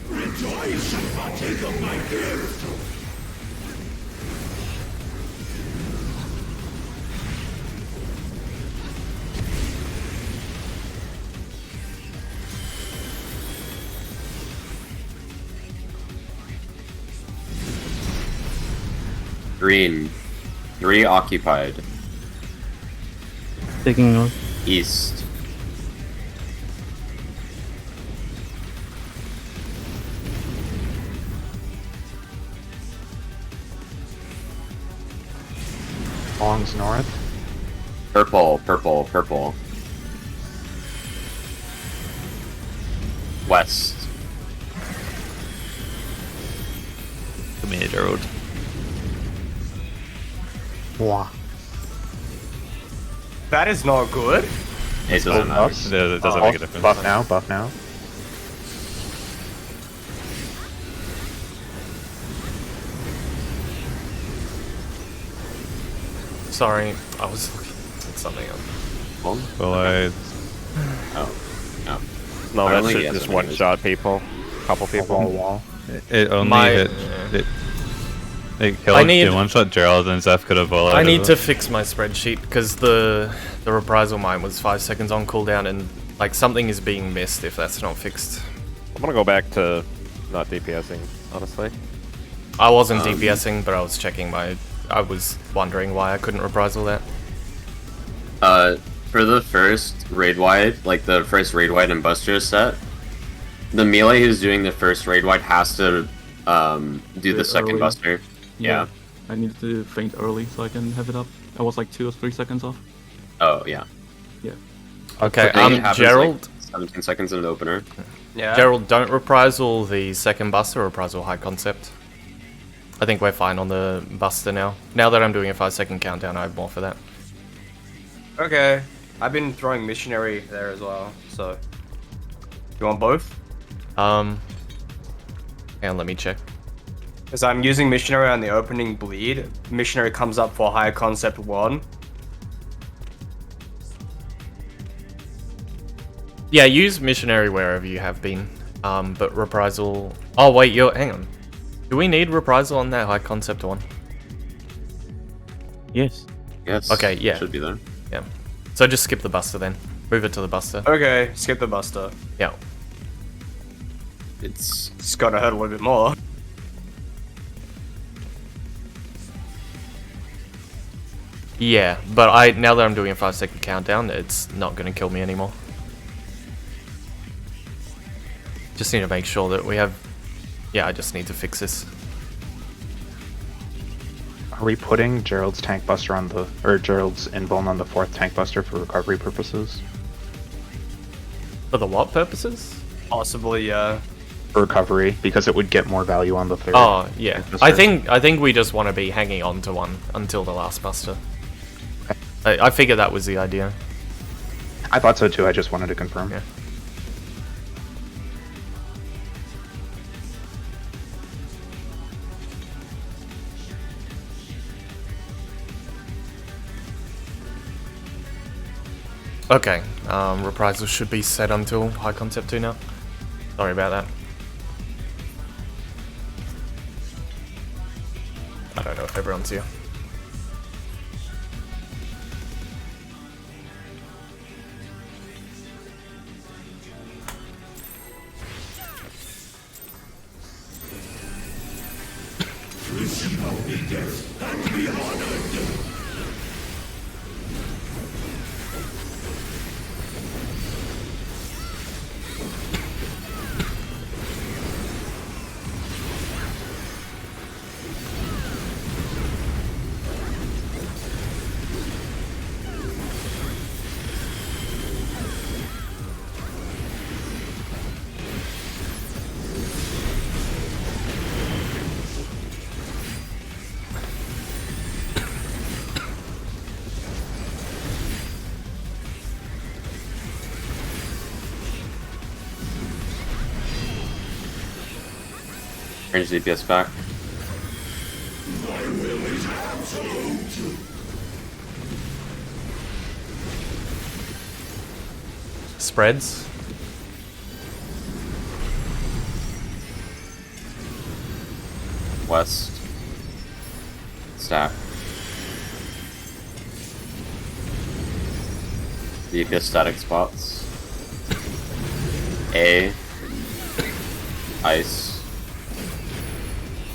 Rejoice and partake of my gift. Green. 3 occupied. Taking north. East. Long's north. Purple, purple, purple. West. Community road. Wah. That is not good. It doesn't matter. Buffs. It doesn't make a difference. Buff now, buff now. Sorry, I was looking at something else. Well, I Oh. No. No, I that only should guess just it one is. shot people. Couple people. Wall. it only My- hit. It killed. I need- one shot Gerald and Zeph could have all. I need to fix my spreadsheet because the reprisal mine was 5 seconds on cooldown and like something is being missed if that's not fixed. I'm gonna go back to not DPSing, honestly. I wasn't DPSing, but I was checking my... I was wondering why I couldn't reprisal that. For the first raid wide, like the first raid wide and buster set, the melee who's doing the first raid wide has to do the second early. buster. Yeah. I needed to faint early so I can have it up. I was like 2 or 3 seconds off. Oh yeah. Yeah. Okay, It happens, Gerald. like, 17 seconds in an opener. Yeah. Gerald, don't reprisal the second buster, reprisal high concept. I think we're fine on the buster now. Now that I'm doing a 5-second countdown, I have more for that. Okay. I've been throwing missionary there as well, so. You want both? And let me check. Because I'm using missionary on the opening bleed. Missionary comes up for higher concept 1. Yeah, use missionary wherever you have been. But reprisal... Oh wait, hang on. Do we need reprisal on that high concept 1? Yes. Yes. Okay, yeah. Should be there. Yeah. So just skip the buster then. Move it to the buster. Okay, skip the buster. Yeah. It's gotta hurt a little bit more. Yeah, but now that I'm doing a 5-second countdown, it's not gonna kill me anymore. Just need to make sure that we have... Yeah, I just need to fix this. Are we putting Gerald's tank buster on the, or Gerald's invuln on the 4th tank buster for recovery purposes? For the what purposes? Possibly, yeah. For recovery, because it would get more value on the 3rd. Oh, yeah. tank I buster. think we just want to be hanging on to one until the last buster. I figured that was the idea. I thought so too, I just wanted to confirm. Yeah. Okay, reprisal should be set until high concept 2 now. Sorry about that. I don't know if everyone's here. Receive obedience and be honored. Range DPS back. My will is absolute. Spreads. West. Stack. DPS static spots. A. Ice.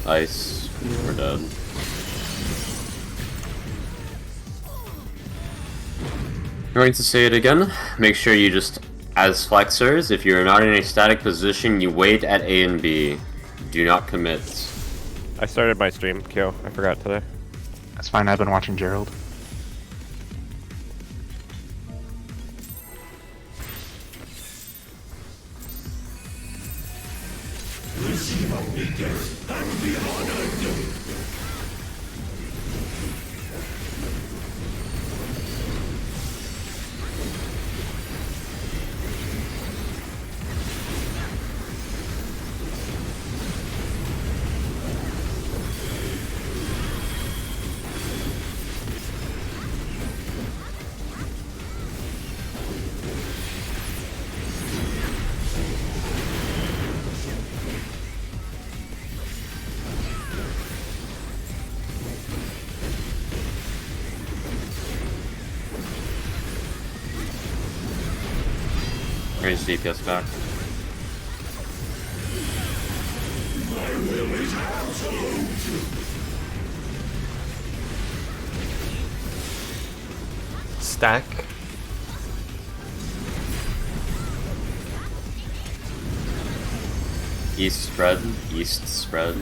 Ice. We're dead. Going to say it again. Make sure you just, as flexers, if you're not in a static position, you wait at A and B. Do not commit. I started my stream, Kyo. I forgot today. That's fine, I've been watching Gerald. Receive obedience and be honored. Range DPS back. Stack. East spread. East spread.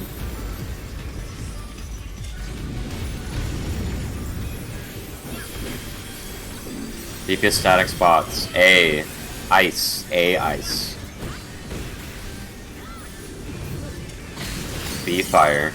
Deepest static spots. A. Ice. A. Ice. B. Fire.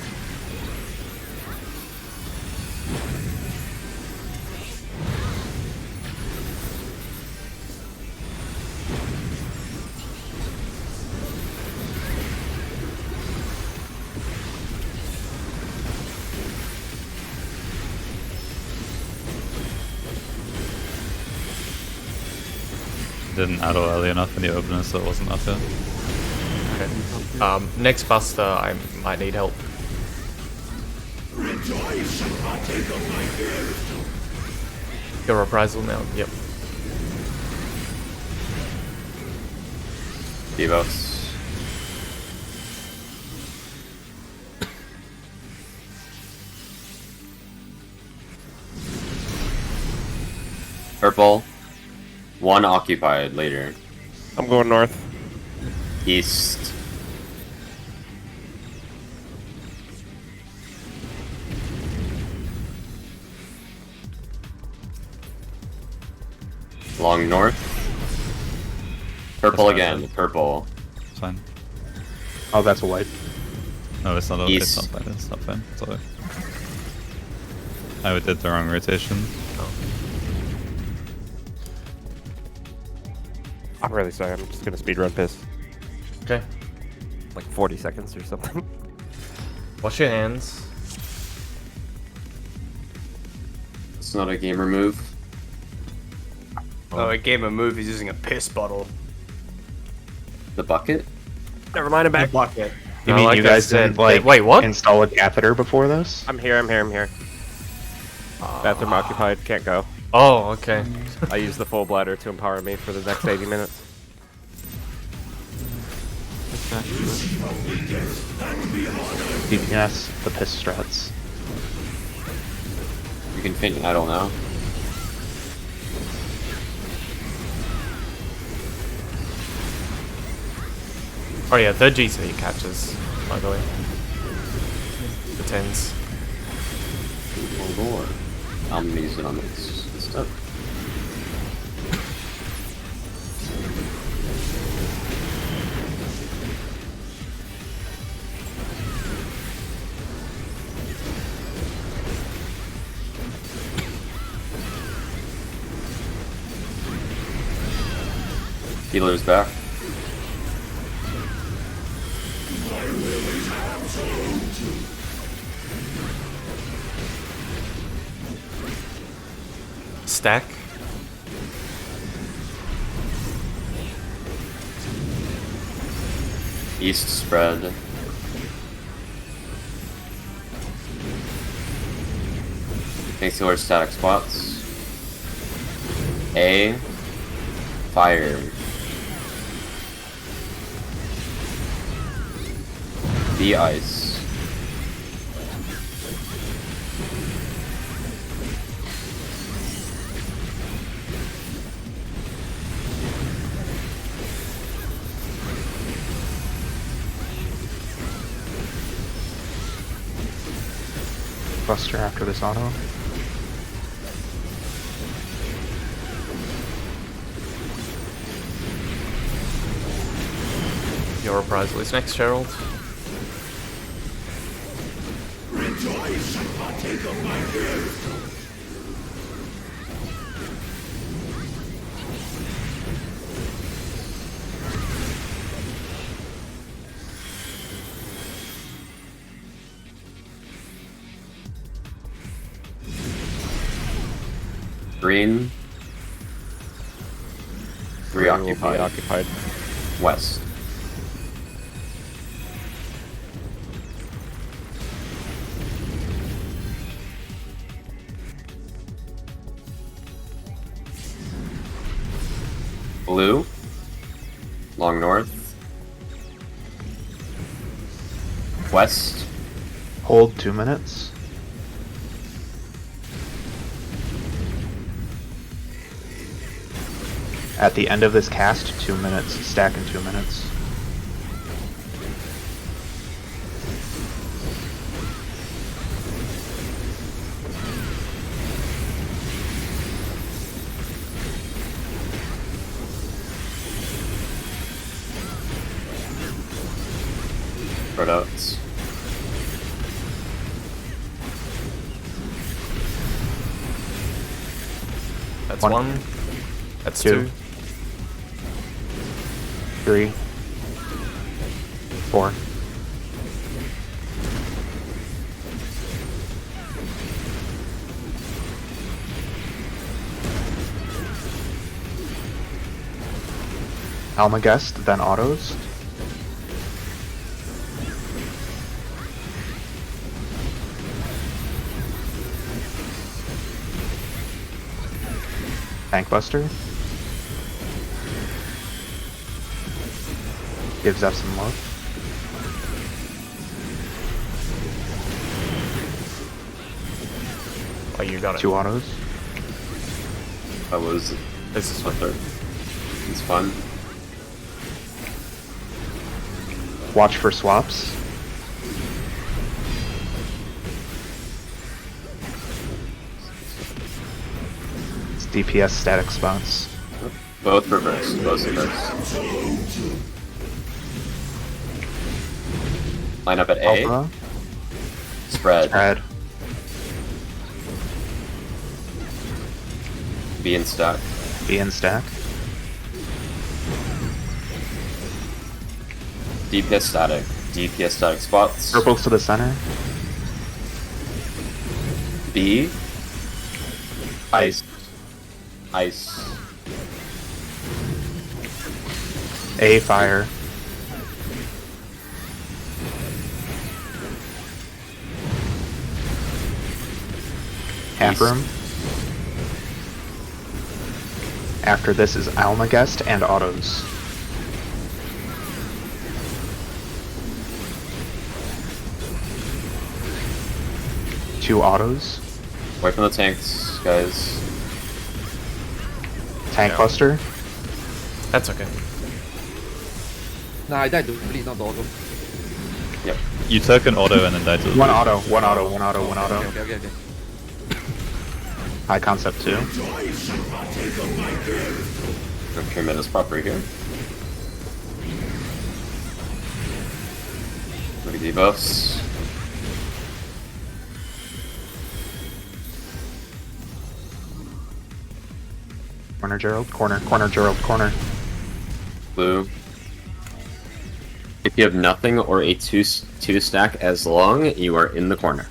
Didn't add early enough in the opener, so it wasn't up yet. Okay. Next Buster, I might need help. Your reprisal now. Yep. Devos. Purple. 1 occupied later. I'm going north. East. Long north. Purple again. Purple. It's fine. Oh, that's a white. No, it's not. East. It's not fine. It's not fine. Sorry. I did the wrong rotation. I'm really sorry. I'm just gonna speedrun piss. Okay. Like 40 seconds or something. Wash your hands. It's not a gamer move. Oh, a gamer move is using a piss bottle. The bucket? Never mind. I'm back. Bucket. You No, mean like you I guys said- didn't like wait, what? install a catheter before this? I'm here. Bathroom occupied. Can't go. Oh, okay. I use the full bladder to empower me for the next 80 minutes. Yes, the piss strats. You can feint idle now. Oh yeah, third GC catches, by the way. The 10s. Oh lord. I'm gonna use it on this stuff. Healer's back. Stack. East spread. Thanks to our static spots. A. Fire. B. Ice. Buster after this auto. Your reprisal is next, Gerald. Green. 3 Will be occupied. occupied. West. Blue. Long north. West. Hold 2 minutes. At the end of this cast, 2 minutes. Stack in 2 minutes. Products. That's One. one. That's Two. two. 3, 4. Almagest, then autos. Tankbuster. Give Zeph some love. Oh, you got it. 2 autos. That was This is my third. It's fun. Watch for swaps. It's DPS static spots. Both reversed. Both reversed. Line up at A. Alpha. Spread. Spread. B and stack. B in stack. DPS static. DPS static spots. Circles to the center. B. Ice. Ice. A fire. Camp room. After this is Almagest and autos. Two autos. Away from the tanks, guys. Tank buster. That's okay. Nah, I died to bleed, not the auto. Yep. You took an auto and then died to the One loop. auto, one auto, one auto, one auto. Okay. High concept 2. Procurement is proper here. Look at debuffs. Corner Gerald, corner Gerald, corner. Blue. If you have nothing or a two stack as long, you are in the corner.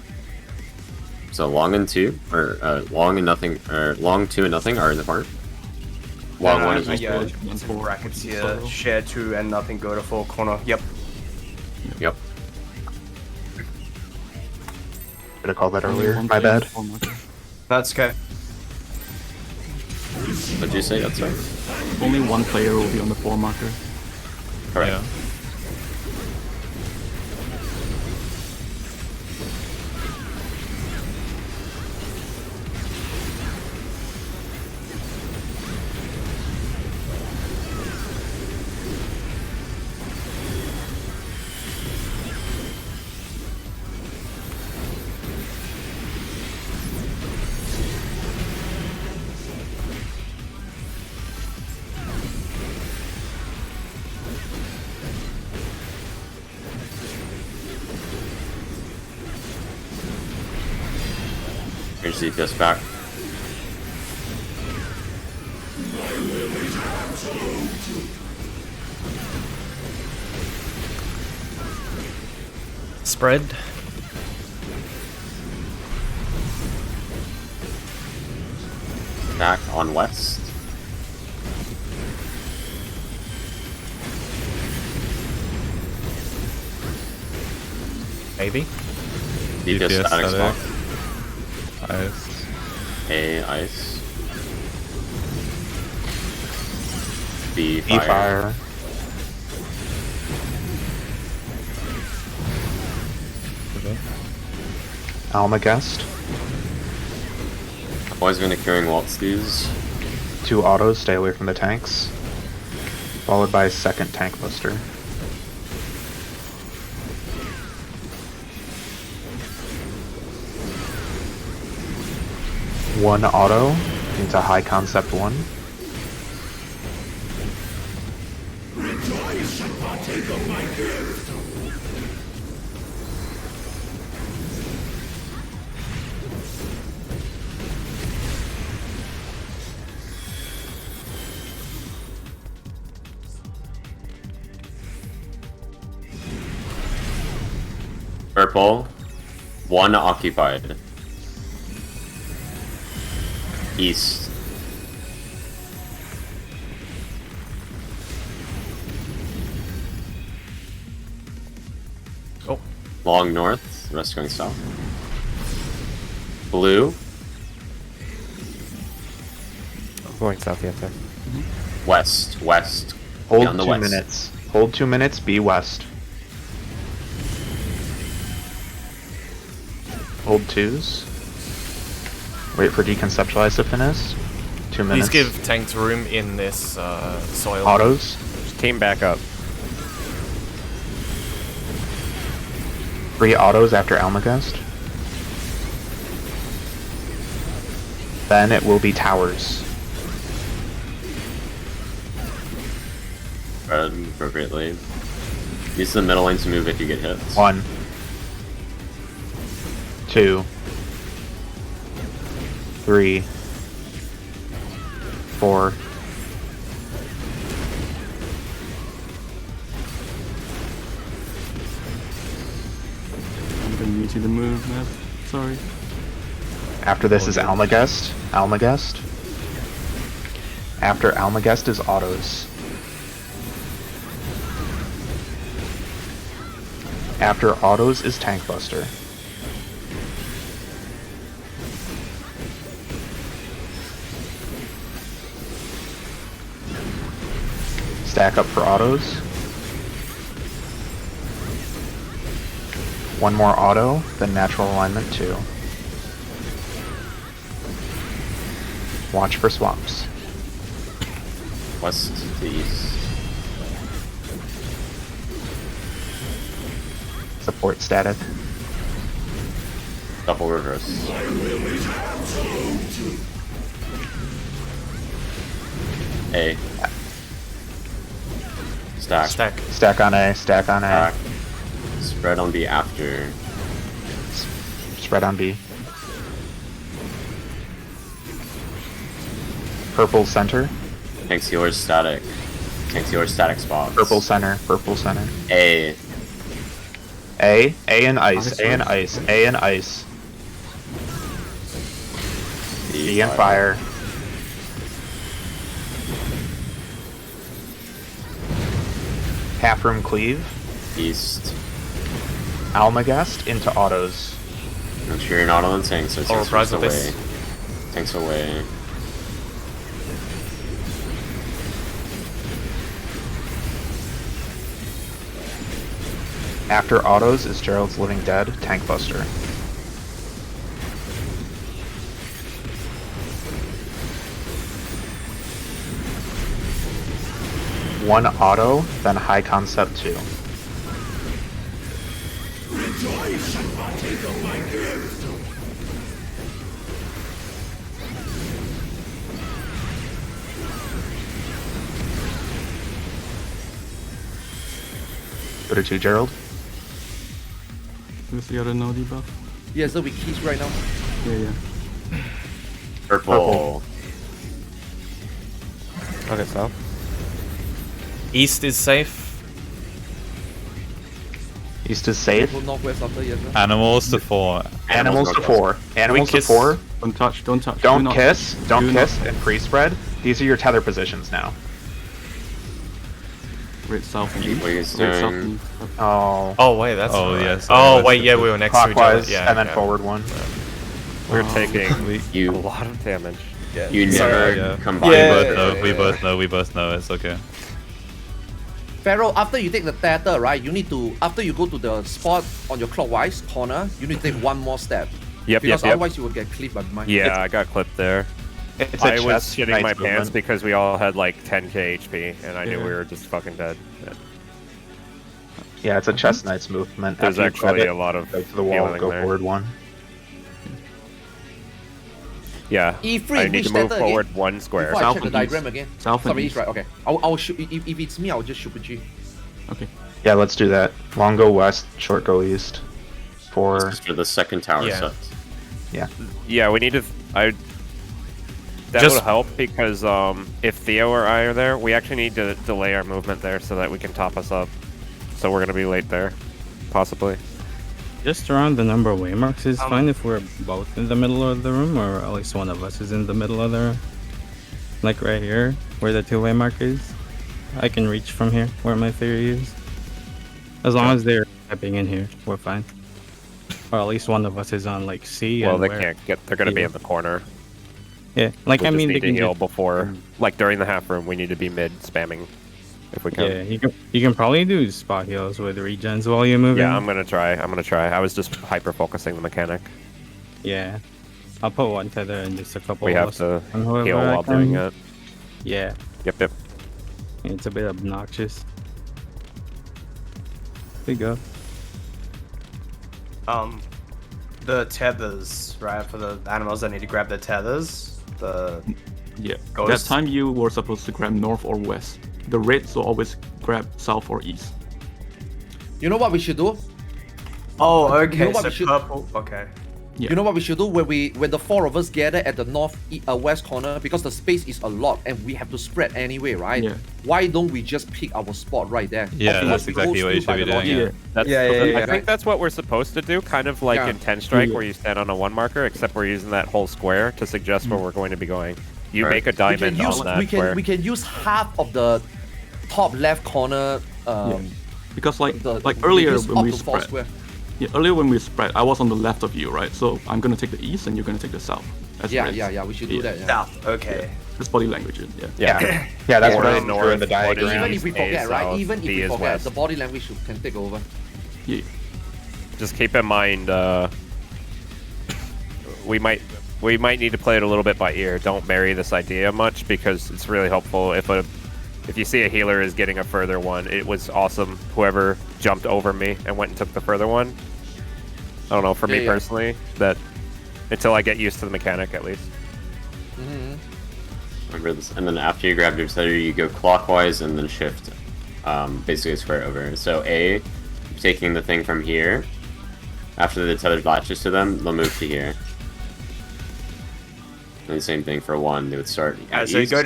So long and 2, or long and nothing, or long 2 and nothing are in the corner. Long 1 is yeah, just it's in brackets here. Share 2 and nothing go to 4 corner. Yep. Yep. Should have called that Only earlier. one My player bad. is full marker. That's okay. What'd you say? That's right. Only one player will be on the 4 marker. Correct. Yeah. Here's DPS back. Spread. Back on west. Maybe. DPS DPS static static. spot. Ice. A ice. B E fire. fire. Almagest. Always been a curing waltz these. 2 autos, stay away from the tanks. Followed by second tank buster. One auto into high concept 1. Rejoice and partake of my gift. Purple. 1 occupied. East. Oh. Long north, the rest going south. Blue. I'm going south yet there. West. West. Hold Beyond the 2 west. minutes. Hold 2 minutes, be west. Hold 2s. Wait for deconceptualize to finish. 2 minutes. Please give tanks room in this soil. Autos. Just team back up. 3 autos after Almagest. Then it will be towers. Spread appropriately. Use the middle lane to move if you get hit. 1, 2, 3, 4. I'm gonna need you to move, man. Sorry. After this is Almagest. Almagest. After Almagest is autos. After autos is Tank Buster. Stack up for autos. 1 more auto, then natural alignment 2. Watch for swaps. West to east. Support static. Double reverse. A. Stack. Stack. Stack on A, stack on A. Stack. Spread on B after. Spread on B. Purple center. Tanks yours static. Tanks yours static spots. Purple center. Purple center. A. A and ice. A and ice. A and ice. B and fire. Half room cleave. East. Almagest into autos. Make sure you're not on the tanks, so Oh, tanks reprise away. of this. Tanks away. After autos is Gerald's Living Dead, Tank Buster. One auto, then High Concept 2. Rejoice and partake of my gift. Go to 2, Gerald. Who's the other no debuff? Yeah, so we keys right now. Yeah. Purple. Okay, south. East is safe. East is safe. Go northwest after, yes, sir. Animals to 4. Animals to 4. Animals to kiss. 4. Don't touch, don't touch. Don't Do not kiss. touch. Don't Do kiss. not- And free spread. These are your tether positions now. Red south and What east. are you guys Red south doing? and east. Oh. Oh wait, that's. Oh, right. yes, Oh that's wait, yeah, the- we were next to each other. Clockwise, Yeah. and then yeah. forward 1. We're taking You- a lot of damage. Yeah. You Yeah, never yeah. combine. Yeah. We both know. We both know. We both know. It's okay. Pharaoh, after you take the tether, right, you need to, after you go to the spot on your clockwise corner, you need to take 1 more step. Yep, Because yep. otherwise you will get clipped by mine. Yeah, I got clipped there. It's a I was chest shitting knight's my pants movement. because we all had like 10k HP, and I knew Yeah. we were just fucking dead. Yeah. Yeah, it's a chest knight's movement. There's After you grab actually it, a lot of go to the wall, healing go there. forward 1. Yeah, E3, I need which to move letter forward again? 1 square. Before I South check the and diagram east. again. South and Sorry, east. east, right? Okay. I'll shoot. If it's me, I'll just shoot G. Okay. Yeah, let's do that. Long go west, short go east. For This is for the second tower Yeah. set. Yeah, we need to. That Just- would help because if Theo or I are there, we actually need to delay our movement there so that we can top us up. So we're gonna be late there, possibly. Just around the number of waymarks is fine if we're both in the middle of the room, or at least one of us is in the middle of the room. Like right here, where the 2 waymark is. I can reach from here, where my theory is. As long as they're stepping in here, we're fine. Or at least one of us is on like C. Well, and they where- can't get. They're gonna be Yeah. in the corner. Yeah, like We I just mean, need they to can heal just, before, like during the half room. We need to be mid spamming if we can. yeah, you can probably do spot heals with regens while you're moving. Yeah, I'm gonna try. I was just hyper focusing the mechanic. Yeah, I'll put 1 tether and just a couple. We have of to on whoever heal I while can. doing it. Yeah, Yep. it's a bit obnoxious. There you go. The tethers, right? For the animals that need to grab the tethers. The Yeah. Ghost? That time you were supposed to grab north or west. The reds will always grab south or east. You know what we should do? oh, okay. You know what So we should- purple. Okay. Yeah. You know what we should do when the 4 of us gather at the west corner, because the space is a lot and we have to spread anyway, right? Yeah. Why don't we just pick our spot right there? Yeah, Of course, that's we exactly go what you still by should be the doing. logic. Yeah. That's, Yeah. I think that's what we're supposed to do, kind of like Yeah. in 10 strike, Yeah. where you stand on a 1 marker, except we're using that whole square to suggest where we're going to be going. You Right. make a We can diamond use on that square. we can use half of the top left corner. Because like The, like we earlier use when up we to 4 spread, square. yeah, earlier when we spread, I was on the left of you, right? So I'm gonna take the east and you're gonna take the south. As Yeah, reds. we should do Yeah. that. Yeah. South. Okay. That's body language. Yeah. Yeah. yeah, that's Or what I north, drew in the what is diagram. Even if we A forget, is right? south, Even if B we is forget, west. the body language can take over. Yeah. Just keep in mind, we might need to play it a little bit by ear. Don't bury this idea much because it's really helpful if you see a healer is getting a further one. It was awesome. Whoever jumped over me and went and took the further one. I don't know, for me Yeah. personally, that until I get used to the mechanic at least. Remember this. And then after you grab your tether, you go clockwise and then shift, basically a square over. So A, taking the thing from here. After the tether latches to them, they'll move to here. And the same thing for 1, they would start at So you east. go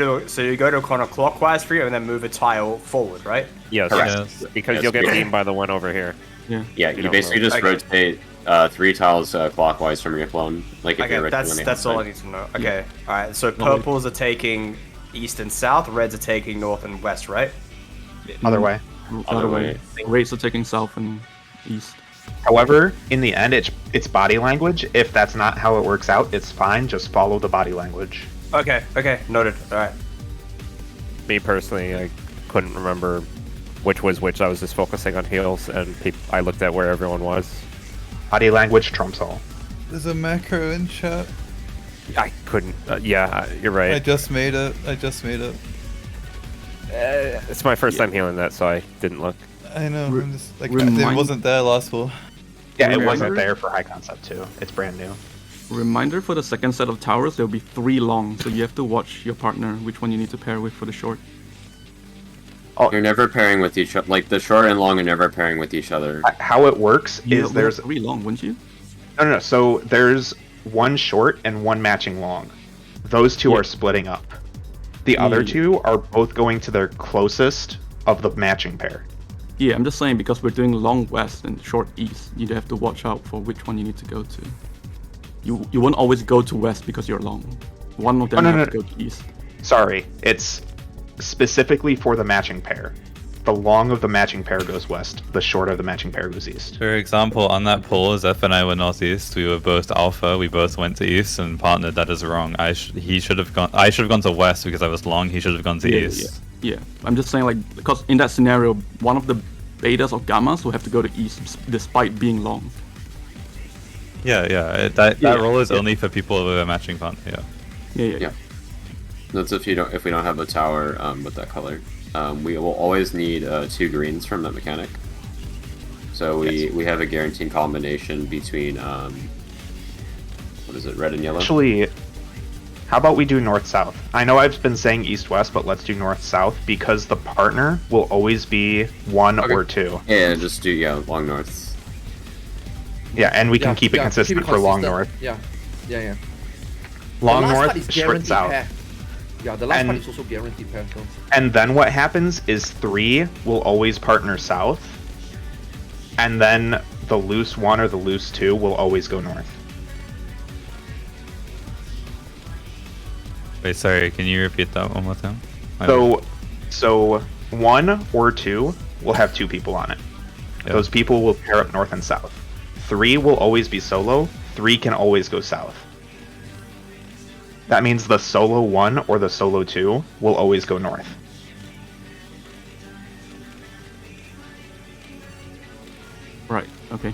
to a corner clockwise for you, and then move a tile forward, right? Yes, Correct. Yes. because Yes, you'll get yeah. beamed by the one over here. Yeah. Yeah, You you don't basically move. just Okay. rotate 3 tiles clockwise from your clone. Like if Okay, you're that's all I need to know. Okay, all right. So purples are taking east and south, reds are taking north and west, right? Other way. Other way. Reds are taking south and east. However, in the end, it's body language. If that's not how it works out, it's fine. Just follow the body language. Okay, noted. All right. Me personally, I couldn't remember which was which. I was just focusing on heals, and I looked at where everyone was. Body language trumps all. There's a macro in chat. I couldn't. Yeah, you're I right. just made it. It's my first time healing that, so I didn't look. I know. I'm just like it remind- wasn't there last fall. Yeah, it Remember? wasn't there for high concept too. It's brand new. Reminder for the second set of towers, there'll be 3 long, so you have to watch your partner, which one you need to pair with for the short. You're never pairing with each other. Like the short and long are never pairing with each other. How it works You is have there's 3 long, wouldn't you? no. So there's 1 short and 1 matching long. Those 2 are splitting up. The other 2 are both going to their closest of the matching pair. Yeah, I'm just saying because we're doing long west and short east, you have to watch out for which one you need to go to. You won't always go to west because you're long. One of them no, have no. to go to east. Sorry, it's specifically for the matching pair. The long of the matching pair goes west. The short of the matching pair goes east. For example, on that poll, Zeph and I were northeast. We were both alpha. We both went to east and partnered. That is wrong. I should have gone to west because I was long. He should have gone to east. Yeah. I'm just saying, like, because in that scenario, one of the betas or gammas will have to go to east despite being long. Yeah. That Yeah, role is yeah. only for people with a matching font. Yeah. Yeah. That's if we don't have a tower with that color. We will always need 2 greens from that mechanic. So we have a guaranteed combination between what is it, red and yellow? Actually, how about we do north-south? I know I've been saying east-west, but let's do north-south because the partner will always be 1 or 2. Yeah, just do long north. Yeah, and we can keep it consistent for long north. Yeah. Long the last north, part is short guaranteed south. pair. Yeah, the last And- part is also guaranteed pair. So. And then what happens is 3 will always partner south, and then the loose 1 or the loose 2 will always go north. Wait, sorry. Can you repeat that one more time? So 1 or 2 will have 2 people on it. Yeah. Those people will pair up north and south. 3 will always be solo. 3 can always go south. That means the solo 1 or the solo 2 will always go north. Right. Okay.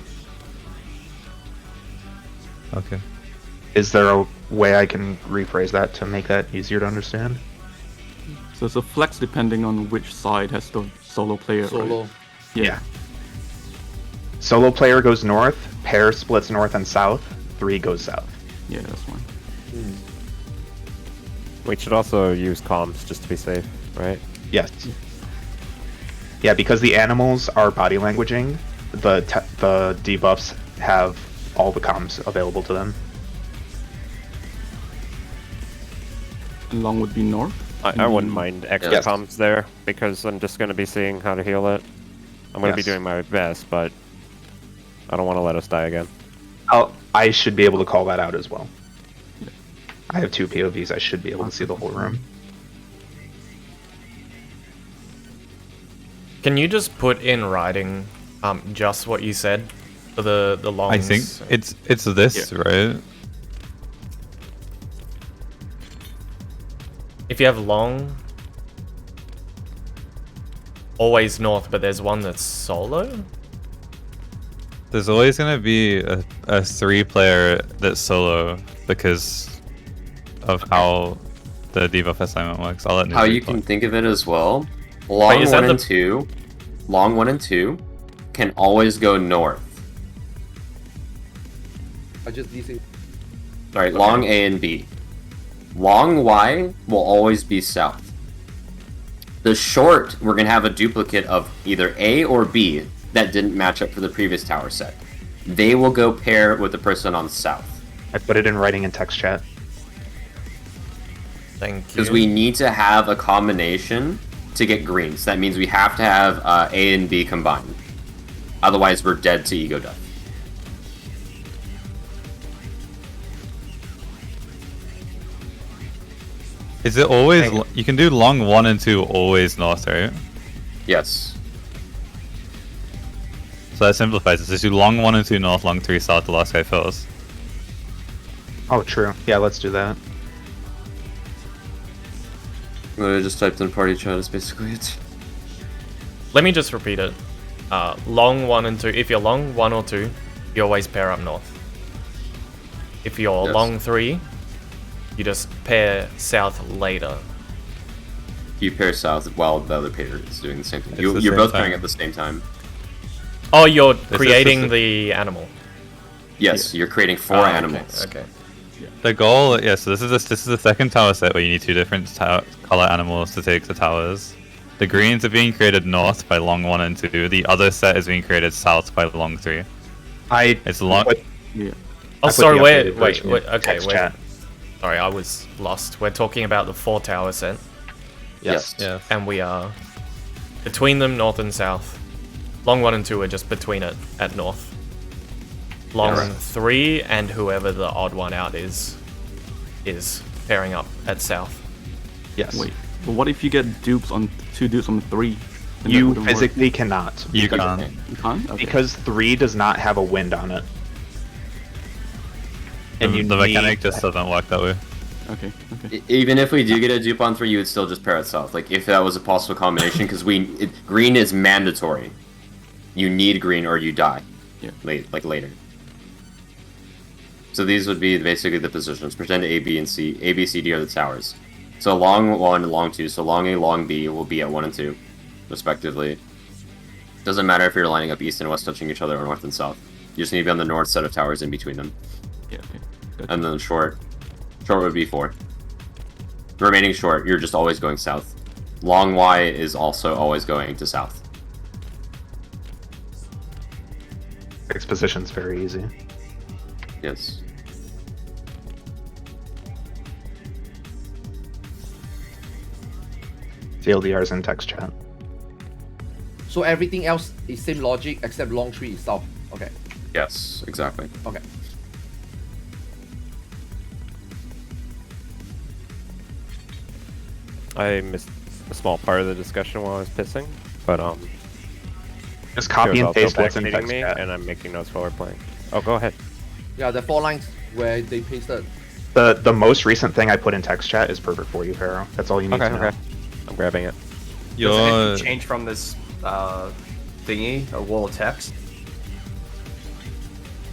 Okay. Is there a way I can rephrase that to make that easier to understand? So it's a flex depending on which side has the solo player. Solo. Right? Yeah. Solo player goes north, pair splits north and south, 3 goes south. Yeah, that's fine. We should also use comms just to be safe, right? Yes. Yeah, because the animals are body languaging, the debuffs have all the comms available to them. And long would be north. I wouldn't mind extra Yes. comms there, because I'm just going to be seeing how to heal it. I'm going to be Yes. doing my best, but I don't want to let us die again. I should be able to call that out as well. I have 2 POVs, I should be able to see the whole room. Can you just put in writing just what you said for the longs? I think it's this, right? If you have long, always north, but there's one that's solo? There's always gonna be a 3-player that's solo because of how the debuff assignment works. I'll let How Newbie you talk. can think of it as well. Long is that 1 and the- 2, long 1 and 2 can always go north. I just DC. Sorry, long A and B. Long Y will always be south. The short, we're gonna have a duplicate of either A or B that didn't match up for the previous tower set. They will go pair with the person on south. I put it in writing in text chat. Thank you. Because we need to have a combination to get greens. That means we have to have A and B combined. Otherwise, we're dead to ego death. Is it always? You can do long 1 and 2 always north, right? Yes. So that simplifies it. Just do long 1 and 2 north, long 3 south. The last guy fills. Oh, true. Yeah, let's do that. I just typed in party chat, is basically it. Let me just repeat it. Long 1 and 2. If you're long 1 or 2, you always pair up north. If you're Yes. long 3, you just pair south later. You pair south while the other pair is doing the same thing. It's You're the same both time. pairing at the same time. Oh, you're is creating the- the animal. Yes, you're creating 4 Ah, animals. Okay. The goal, yeah. So this is the second tower set where you need 2 different color animals to take the towers. The greens are being created north by long 1 and 2. The other set is being created south by long 3. It's long. Yeah. Oh, I put sorry. the Wait. updated Wait. version Wait. in Okay. text Wait. chat. Sorry, I was lost. We're talking about the 4 tower set, Yes. Yeah. and we are between them, north and south. Long 1 and 2 are just between it at north. Long Yes. 3 and whoever the odd one out is pairing up at south. Yes. Wait. But what if you get dupes on 2 dupes on 3? Then that You wouldn't work. physically cannot. You because- can't. You can't? Okay. Because 3 does not have a wind on it. And you The mechanic need- just doesn't work that way. Okay. Okay. Even if we do get a dupe on 3, you would still just pair it south. Like, if that was a possible combination, because green is mandatory. You need green or you die. Yeah. Later. So these would be basically the positions. Pretend A, B, and C. A, B, C, D are the towers. So long 1 and long 2. So long A, long B will be at 1 and 2, respectively. Doesn't matter if you're lining up east and west touching each other or north and south. You just need to be on the north set of towers in between them. Yeah, okay. Gotcha. And then short would be 4. The remaining short, you're just always going south. Long Y is also always going to south. Fixed position's very easy. Yes. TLDR's in text chat. So everything else is same logic except long 3 is south. Okay. Yes, exactly. Okay. I missed a small part of the discussion while I was pissing, but Just copy and paste what's in backseating text me, chat. and I'm making notes while we're playing. Oh, go ahead. Yeah, the 4 lines where they pasted. The most recent thing I put in text chat is perfect for you, Pharaoh. That's all you need Okay, to know. okay. I'm grabbing it. Does anything change from this thingy, a wall of text?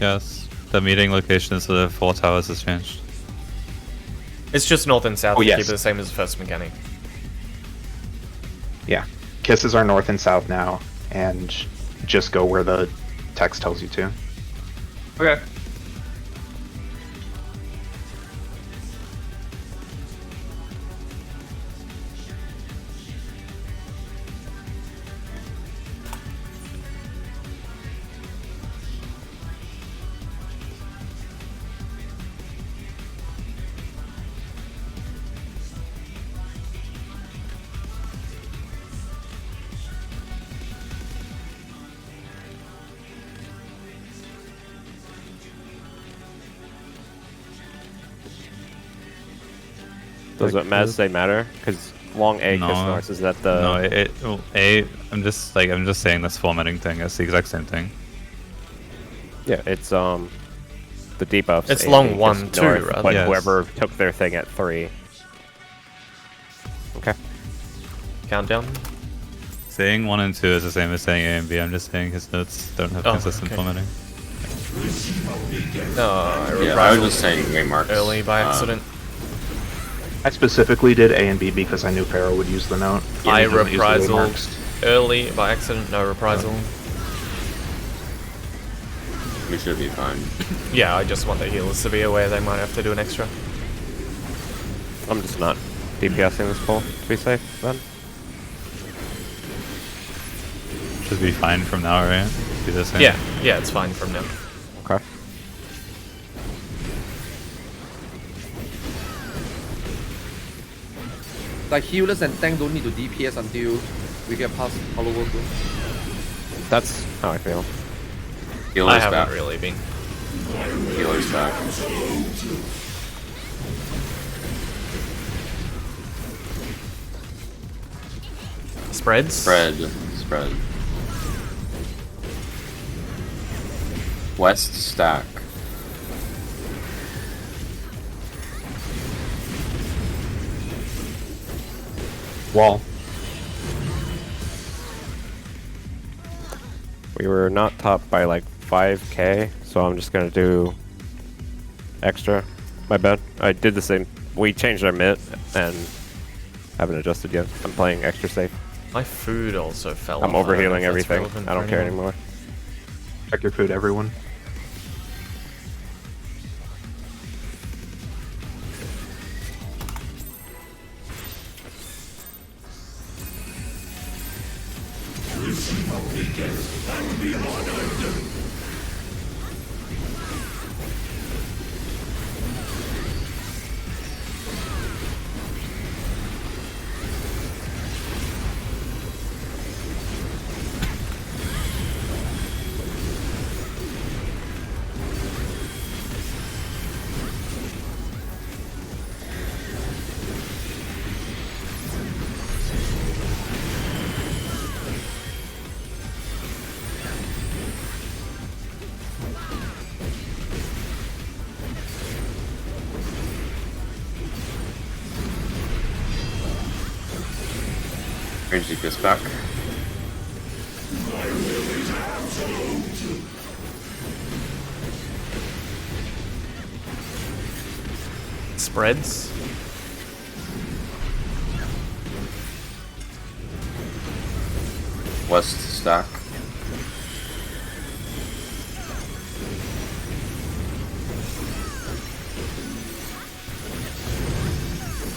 Yes. The meeting locations of the 4 towers has changed. It's just north and south. Oh, to yes. Keep it the same as the first mechanic. Yeah. Kisses are north and south now, and just go where the text tells you to. Okay. Does what Maz say matter? Because long A kiss north, is that the... No, I'm just saying this formatting thing. It's the exact same thing. Yeah, it's the debuffs. It's A, long B, 1, kiss 2, north, rather. but Yes. whoever took their thing at 3. Okay. Countdown. Saying 1 and 2 is the same as saying A and B. I'm just saying his notes don't have consistent okay. formatting. No, I Yeah, I was reprisal just saying gray marks. early by accident. I specifically did A and B because I knew Pharaoh would use the note. I He doesn't use the way reprisal marks. early by accident, no reprisal. We should be fine. Yeah, I just want the healers to be aware they might have to do an extra. I'm just not DPSing this pull to be safe, then. Should be fine from now, right? Be the same. Yeah, it's fine from now. Okay. Like healers and tank don't need to DPS until we get past Hollow World. That's how I feel. Healer's I haven't back. really been. Healer's back. Spreads? Spread. West stack. Wall. We were not top by like 5k, so I'm just gonna do extra. My bad. I did the same. We changed our mitt and haven't adjusted yet. I'm playing extra safe. My food also fell I'm off. I don't know overhealing if that's everything. relevant I don't for care anyone. anymore. Check your food, everyone. Range DPS back. spreads. West stack.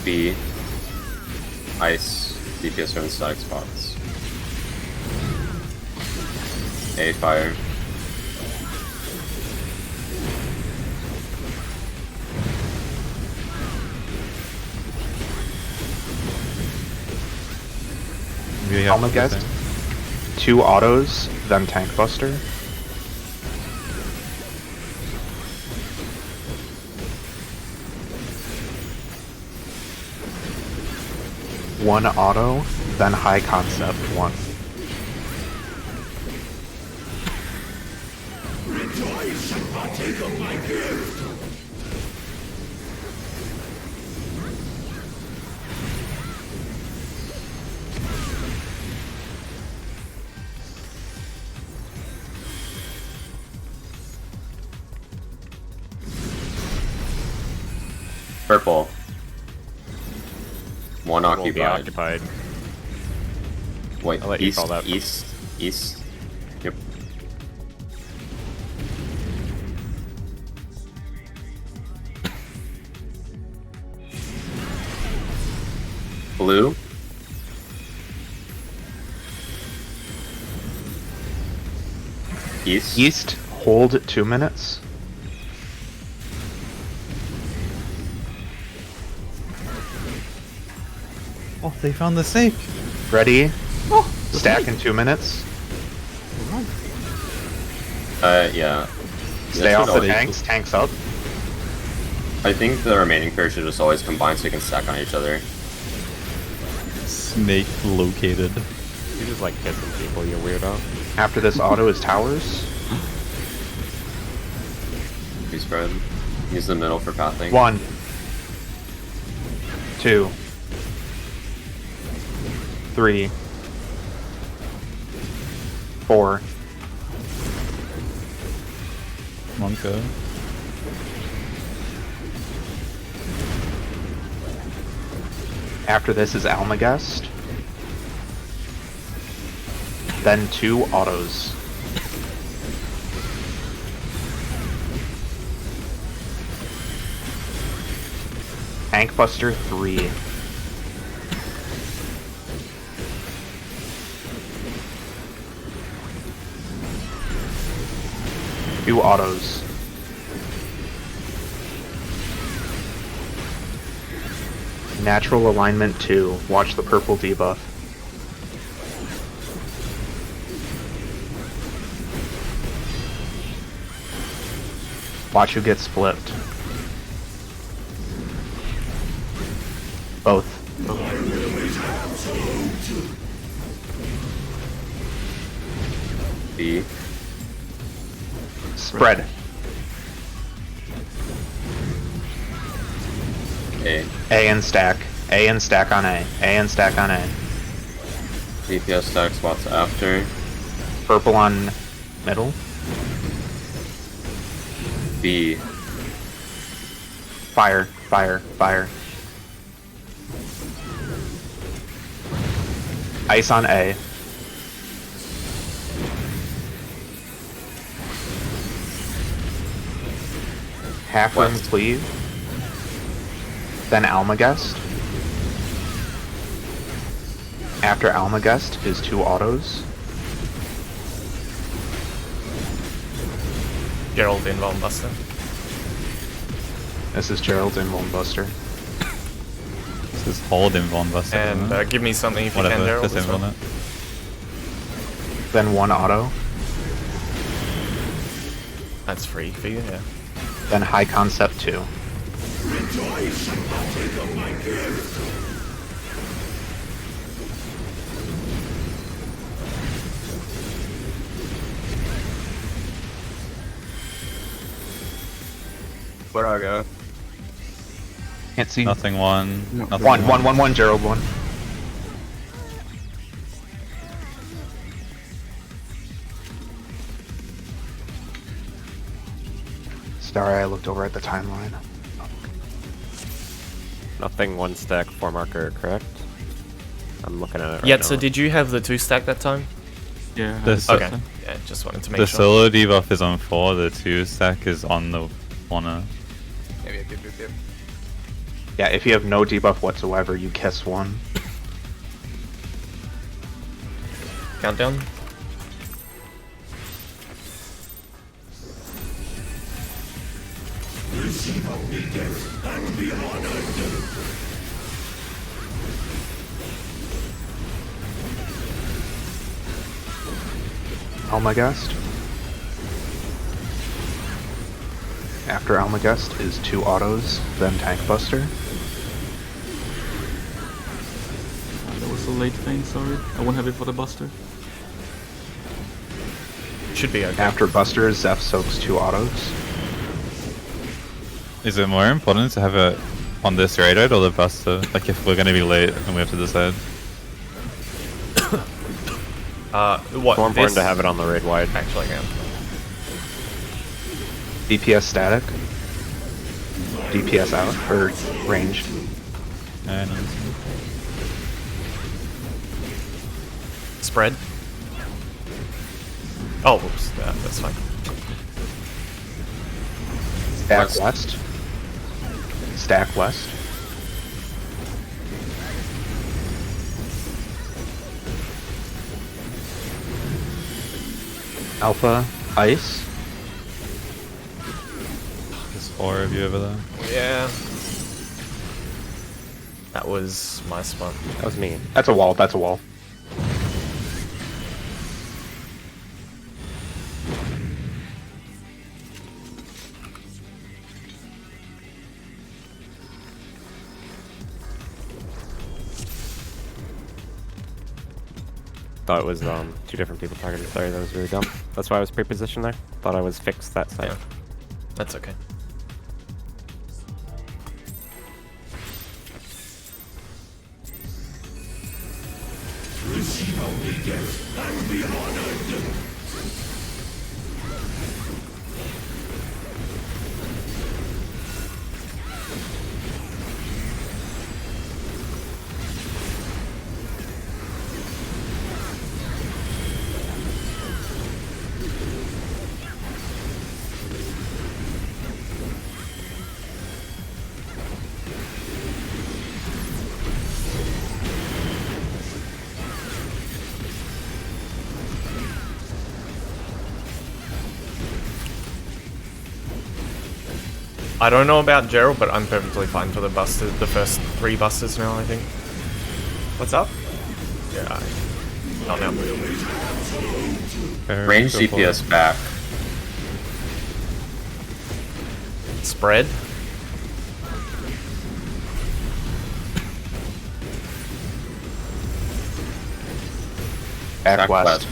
B. Ice. DPS are in static spots. A. Fire. We have Alma guest. everything. 2 autos, then Tank Buster. One auto, then High Concept 1. Rejoice and partake of my gift. Purple. One Won't be occupied. occupied. Wait, I'll let you east, call that. east, east. Yep. Blue. East. East, hold 2 minutes. Oh, they found the safe. Ready? Stack in 2 minutes. Yeah. Stay This off should the always- tanks. Tanks up. I think the remaining pairs should just always combine so you can stack on each other. Snake located. You just like kissing people, you weirdo. After this auto is towers. B spread. Use the middle for pathing. 1, 2, 3, 4. Monka. After this is Almagest. Then 2 autos. Tank Buster 3. Two autos. Natural alignment 2. Watch the purple debuff. Watch who gets flipped. Both. B. Spread. A. A and stack. A and stack on A. A and stack on A. DPS stack spots after. Purple on middle. B. Fire. Fire. Fire. Ice on A. Half room West. cleave. Then Almagest. After Almagest is 2 autos. Gerald Invuln Buster. This is Gerald's Invuln Buster. This is hold Invuln Buster. And give me something if you whatever, can, Gerald. just as well. Invuln it. Then 1 auto. That's free for you, yeah. Then High Concept 2. Rejoice and partake of my gift. Where do I go? Can't see. Nothing 1. Nothing 1, Gerald 1. Sorry, I looked over at the timeline. Nothing 1 stack 4 marker, correct? I'm looking at it right Yeah, now. so did you have the 2 stack that time? Yeah. Okay. Yeah, just wanted to make The sure. solo debuff is on 4, the 2 stack is on the 1. Maybe a good dip. Yeah, if you have no debuff whatsoever, you kiss 1. Countdown. Receive obedience and be honored. Almagest. After Almagest is 2 autos, then Tank Buster. That was a late thing, sorry. I won't have it for the Buster. Should be okay. After Buster, Zeph soaks 2 autos. Is it more important to have it on this radar or the Buster? Like if we're gonna be late and we have to decide. What? More important to have it on the raid wide. Actually, yeah. DPS static. DPS out, or ranged. Spread. Oh, whoops. That's fine. Stack west. Stack west. Alpha, ice. There's 4 of you over there. Yeah. That was my spot. That was me. That's a wall, that's a wall. Thought it was 2 different people targeted. Sorry, that was really dumb. That's why I was pre-positioned there. Thought I was fixed that side. Yeah. That's okay. Receive obedience and be honored. I don't know about Gerald, but I'm perfectly fine for the busters. The first 3 busters now, I think. What's up? Yeah. Not now. Range DPS back. Spread. Back west.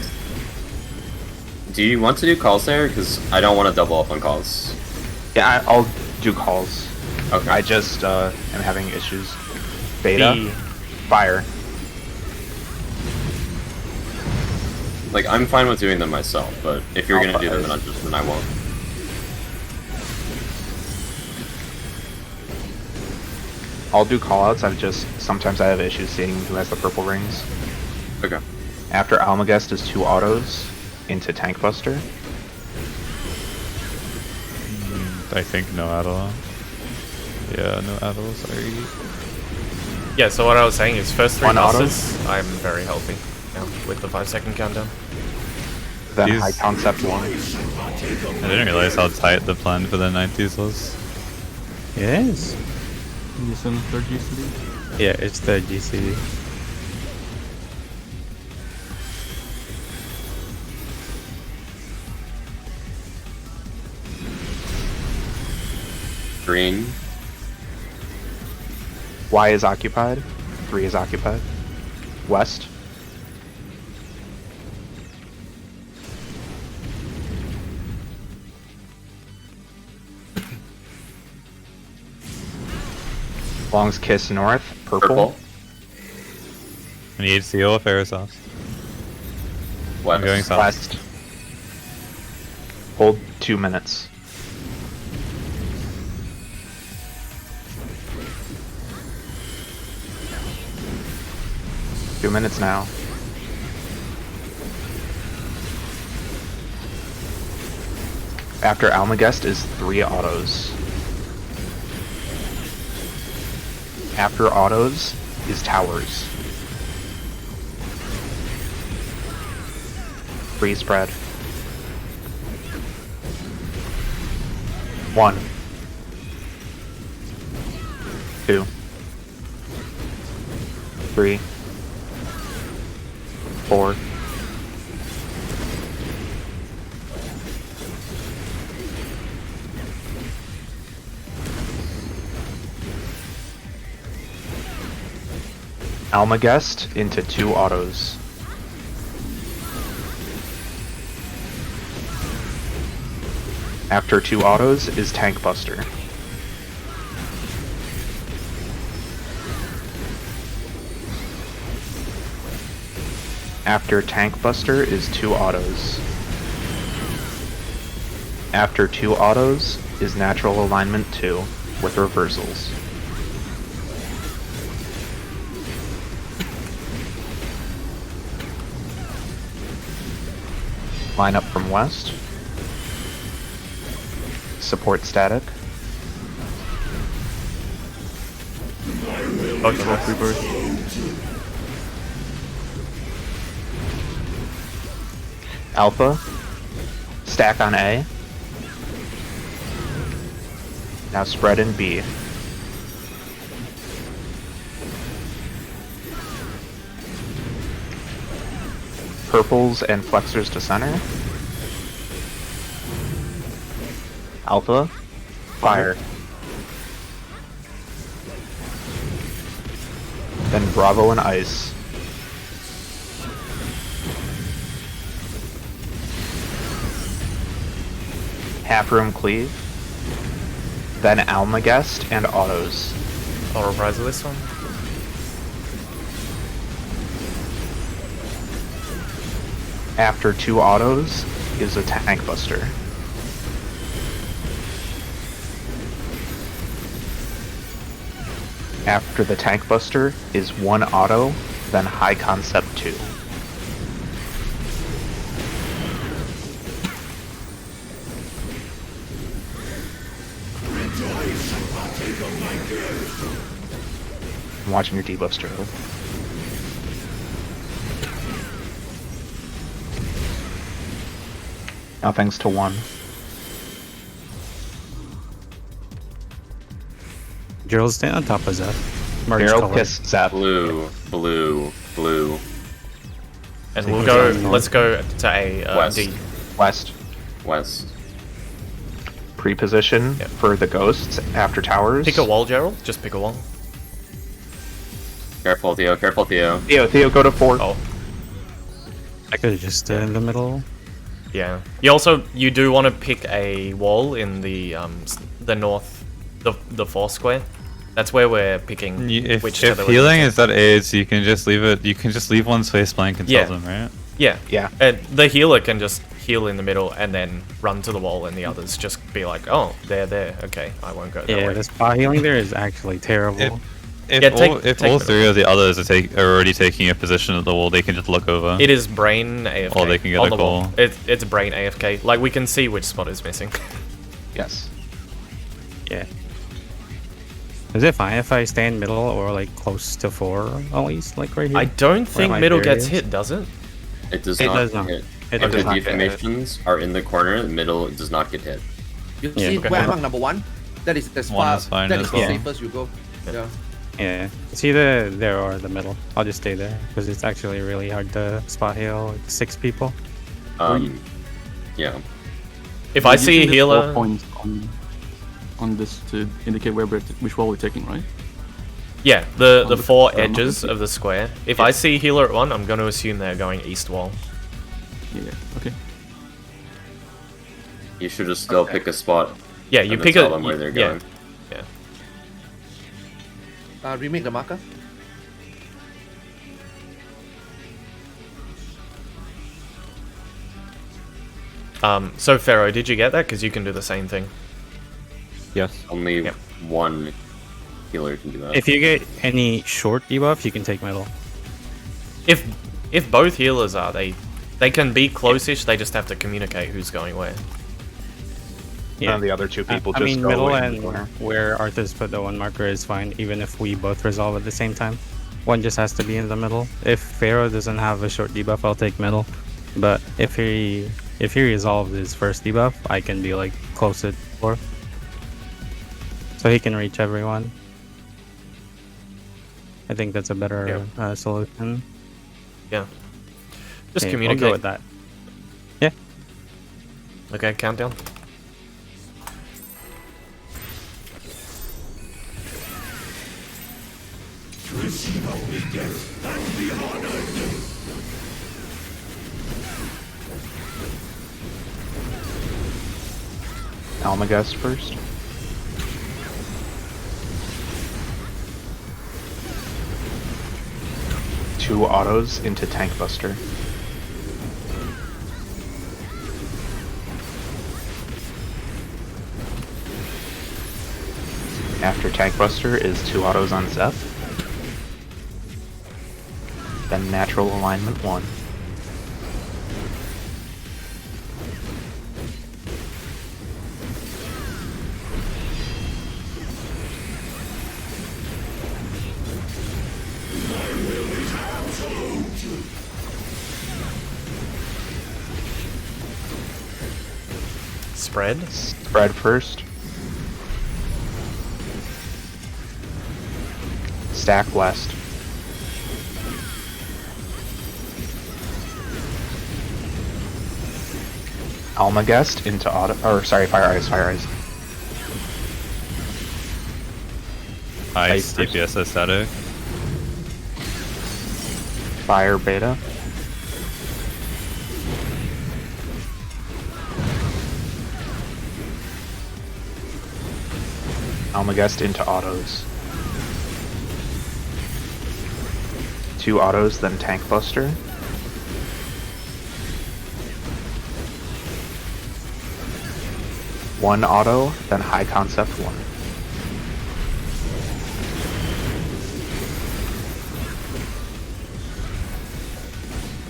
Do you want to do calls there? Because I don't want to double up on calls. Yeah, I'll do calls. Okay. I just am having issues. Beta. B. Fire. Like, I'm fine with doing them myself, but if you're gonna do them, then I won't. I'll do callouts. Sometimes I have issues seeing who has the purple rings. Okay. After Almagest is 2 autos into Tank Buster. I think no Adela. Yeah, no Adela, sorry. Yeah, so what I was saying is first 3 1 auto. busters, I'm very healthy now with the 5-second countdown. Then These- High Concept 1. I didn't realize how tight the plan for the 90s was. Yes. Is this in the 3rd GCD? Yeah, it's the GCD. Green. Y is occupied. 3 is occupied. West. Long's Kiss north. Purple. I need CO or Ferrosoft. West. I'm going south. West. Hold 2 minutes. 2 minutes now. After Almagest is 3 autos. After autos is towers. Free spread. 1. 2. 3. 4. Almagest into 2 autos. After 2 autos is Tank Buster. After Tank Buster is 2 autos. After 2 autos is Natural Alignment 2 with reversals. Line up from west. Support static. Alpha. Stack on A. Now spread in B. Purples and flexors to center. Alpha. Fire. Then Bravo and Ice. Half room cleave. Then Almagest and autos. I'll reprise this one. After 2 autos is a Tank Buster. After the Tank Buster is 1 auto, then High Concept 2. I'm watching your debuff struggle. Now thanks to 1. Gerald, stay on top of Zeph. Merge Gerald color. kiss Zap. Blue, blue, blue. And we'll go. Let's go to A. West. D. West. West. Pre-position for the ghosts after towers. Pick a wall, Gerald. Just pick a wall. Careful, Theo. Careful, Theo. Theo, go to 4. Oh. I could have just stood in the middle. Yeah. You do want to pick a wall in the north, the 4 square. That's where we're picking. If which tether we're healing using. is that aids, you can just leave it. You can just leave one space blank and Yeah. tell them, right? Yeah. Yeah. And the healer can just heal in the middle and then run to the wall, and the others just be like, "Oh, they're there. Okay, I won't go that Yeah, way." the spot healing there is actually terrible. If Yeah, all, take all middle. 3 of the others are already taking a position at the wall, they can just look over. It is brain AFK. Or they can get on a the wall. call. It's brain AFK. Like, we can see which spot is missing. Yes. Yeah. Is it fine if I stay in middle or like close to 4 at least, like right here? I don't think my middle barrier gets is? hit, does it? It does It not does not. hit. It If does the not get hit. deformations are in the corner, the middle does not get hit. You Yeah, see okay. where among number 1? That is as One far. is fine That as is the well. safest you go. Yeah. Yeah, it's either there or the middle. I'll just stay there because it's actually really hard to spot heal like 6 people. Yeah. If I see a Using the 4 healer, points on this to indicate which wall we're taking, right? yeah, the on the 4 corner. edges of the square. If I see healer at 1, I'm going to assume they're going east wall. Yeah. Okay. You should just still pick a spot. Yeah, you and then pick tell a them where they're yeah, going. yeah. Remake the marker. So Pharaoh, did you get that? Because you can do the same thing. Yes. Only Yep. one healer can do that. If you get any short debuff, you can take middle. if both healers are, they can be close-ish. They just have to communicate who's going where. And the other two people I just mean, go middle in the and corner. where Arthur's put the one marker is fine, even if we both resolve at the same time. One just has to be in the middle. If Pharaoh doesn't have a short debuff, I'll take middle. But if he resolves his first debuff, I can be like close at 4. So he can reach everyone. I think that's a better solution. Yeah. Just Okay, communicate. I'll go with that. Yeah. Okay, countdown. To receive obedience and be honored. Almagest first. Two autos into Tank Buster. After Tank Buster is 2 autos on Zeph. Then Natural Alignment 1. Spread. Spread first. Stack west. Almagest into auto, or sorry, Fire Eyes, Fire Eyes. Ice, DPS aesthetic. Fire Beta. Almagest into autos. 2 autos, then Tank Buster. One auto, then High Concept 1.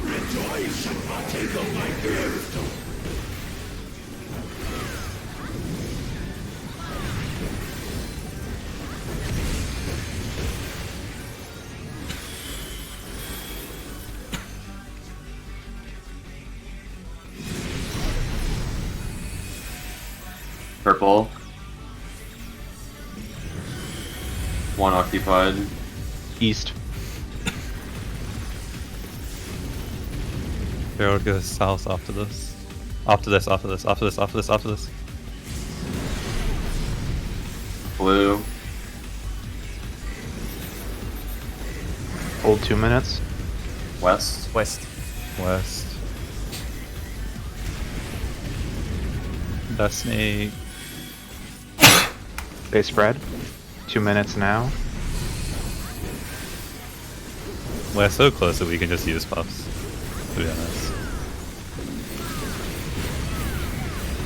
Rejoice and partake of my gift. Purple. 1 occupied. East. Pharaoh goes south after this. After this, after this, after this, after this, after this. Blue. Hold 2 minutes. West. West. West. Destiny. They spread. 2 minutes now. We're so close that we can just use buffs, to be honest.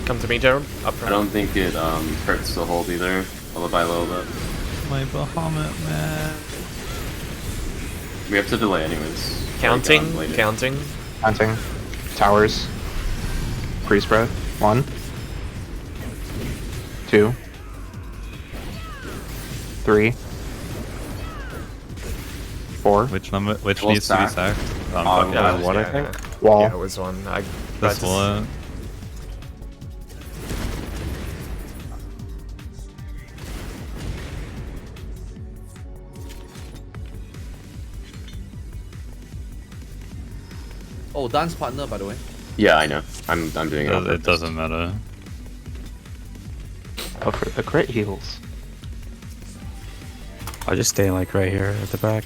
Come to me, Jared. Up I front. don't think it hurts to hold either. A little by a little bit. My Bahamut, man. We have to delay anyways. Counting. Later. Counting. Hunting. Towers. Pre-spread. 1. 2. 3. 4. Which number? Which We'll needs to be stack. sacked? Yeah, fucking one, I yeah, think. Wall. Yeah, it was one. I this tried to- one. Oh, dance partner, by the way. Yeah, I know. I'm doing it. on It purpose. doesn't matter. Oh, for the crit heals. I'll just stay like right here at the back.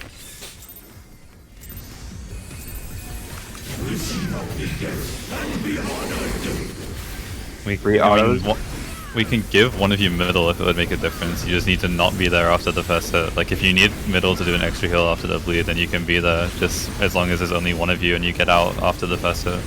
We, Three I mean, autos. we can give one of you middle if it would make a difference. You just need to not be there after the first hit. Like if you need middle to do an extra heal after the bleed, then you can be there. Just as long as there's only one of you and you get out after the first hit.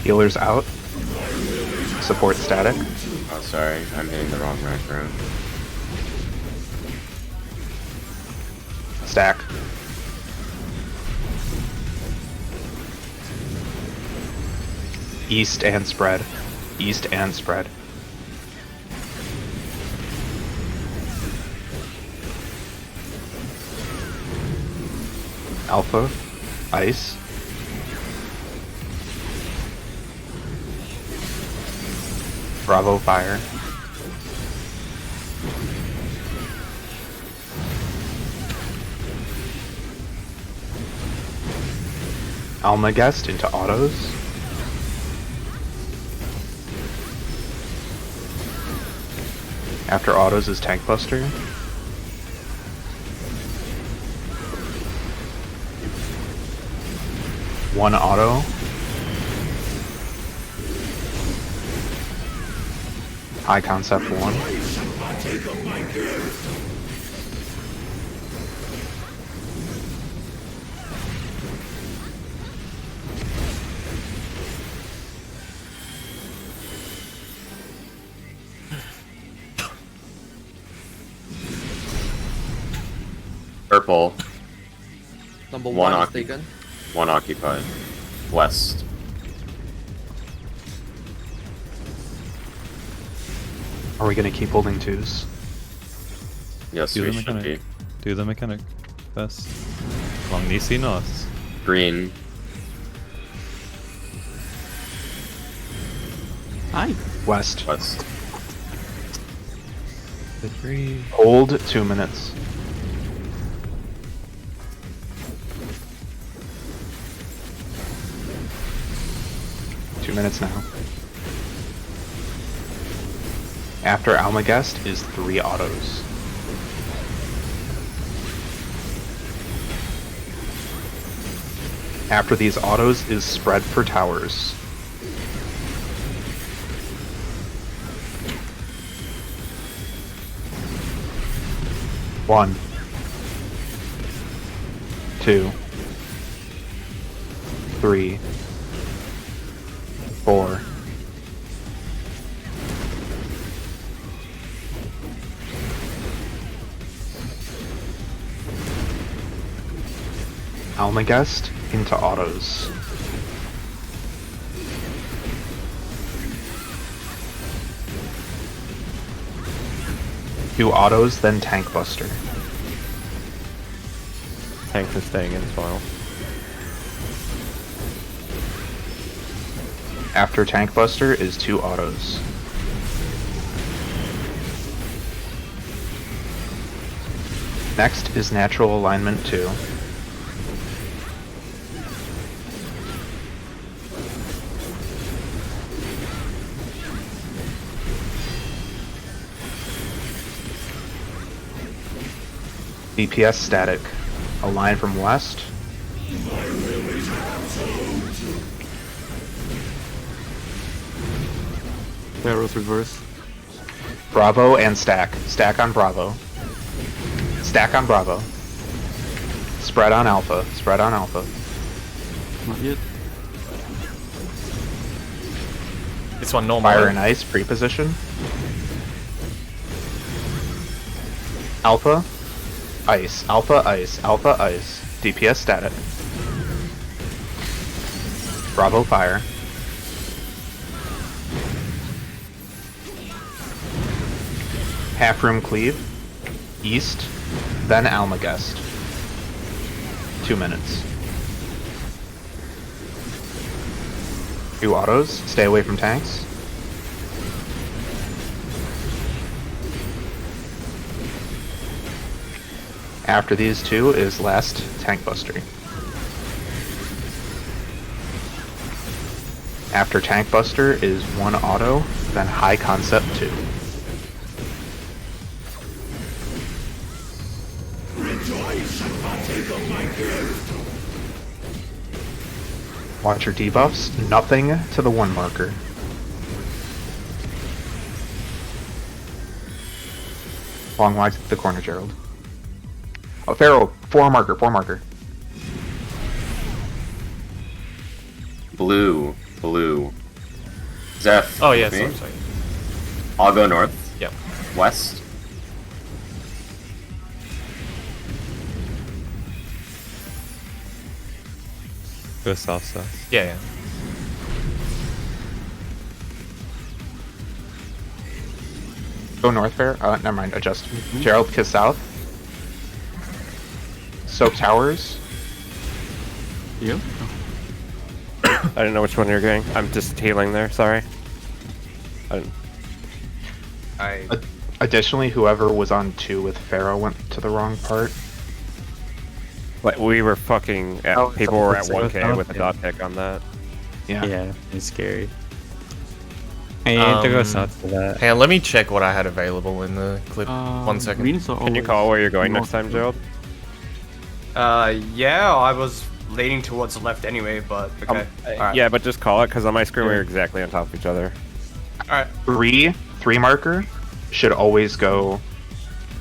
Healers out. Support static. Oh, sorry. I'm hitting the wrong macro. Stack. East and spread. East and spread. Alpha. Ice. Bravo fire. Almagest into autos. After autos is Tank Buster. One auto. High concept one. Purple. Number One one is occup- taken. One occupied. West. Are we gonna keep holding twos? Yes, Do we the should mechanic. be. Do the mechanic. First. Long Nisi North. Green. Hi. West. West. The 3. Hold 2 minutes. Minutes now. After Almagest is 3 autos. After these autos is spread for towers. One. 2. 3. 4. Almagest into autos. Do autos, then Tank Buster. Tank is staying in as well. After Tank Buster is 2 autos. Next is Natural Alignment 2. DPS static. Align from west. Pharaoh's reverse. Bravo and stack. Stack on Bravo. Stack on Bravo. Spread on Alpha. Spread on Alpha. Not yet. This one normal. Fire and Ice pre-position. Alpha. Ice. Alpha Ice. Alpha Ice. DPS static. Bravo fire. Half room cleave. East. Then Almagest. 2 minutes. 2 autos. Stay away from tanks. After these 2 is last Tank Buster. After Tank Buster is 1 auto, then High Concept 2. Watch your debuffs. Nothing to the 1 marker. Long wide to the corner, Gerald. Oh, Pharaoh, 4 marker, 4 marker. Blue. Blue. Zeph. Oh, yeah, with me. sorry. I'll go north. Yep. West. Go south. Yeah. Go north fair. Never mind. Adjust. Gerald, kiss south. Soak towers. Yeah. I didn't know which one you're getting. I'm just healing there. Sorry. Additionally, whoever was on 2 with Pharaoh went to the wrong part. Like we were fucking. Oh, People were at it's like 1k with a yeah. dot pick on that. Yeah. Yeah, it's scary. I need to go south for that. Hang on, let me check what I had available in the clip. 1 second. Greens are Can you always call where you're going north next time, of- Gerald? Yeah, I was leaning towards the left anyway, but okay. Alright. Yeah, but just call it because on my screen Yeah. we're exactly on top of each other. Alright. 3 marker should always go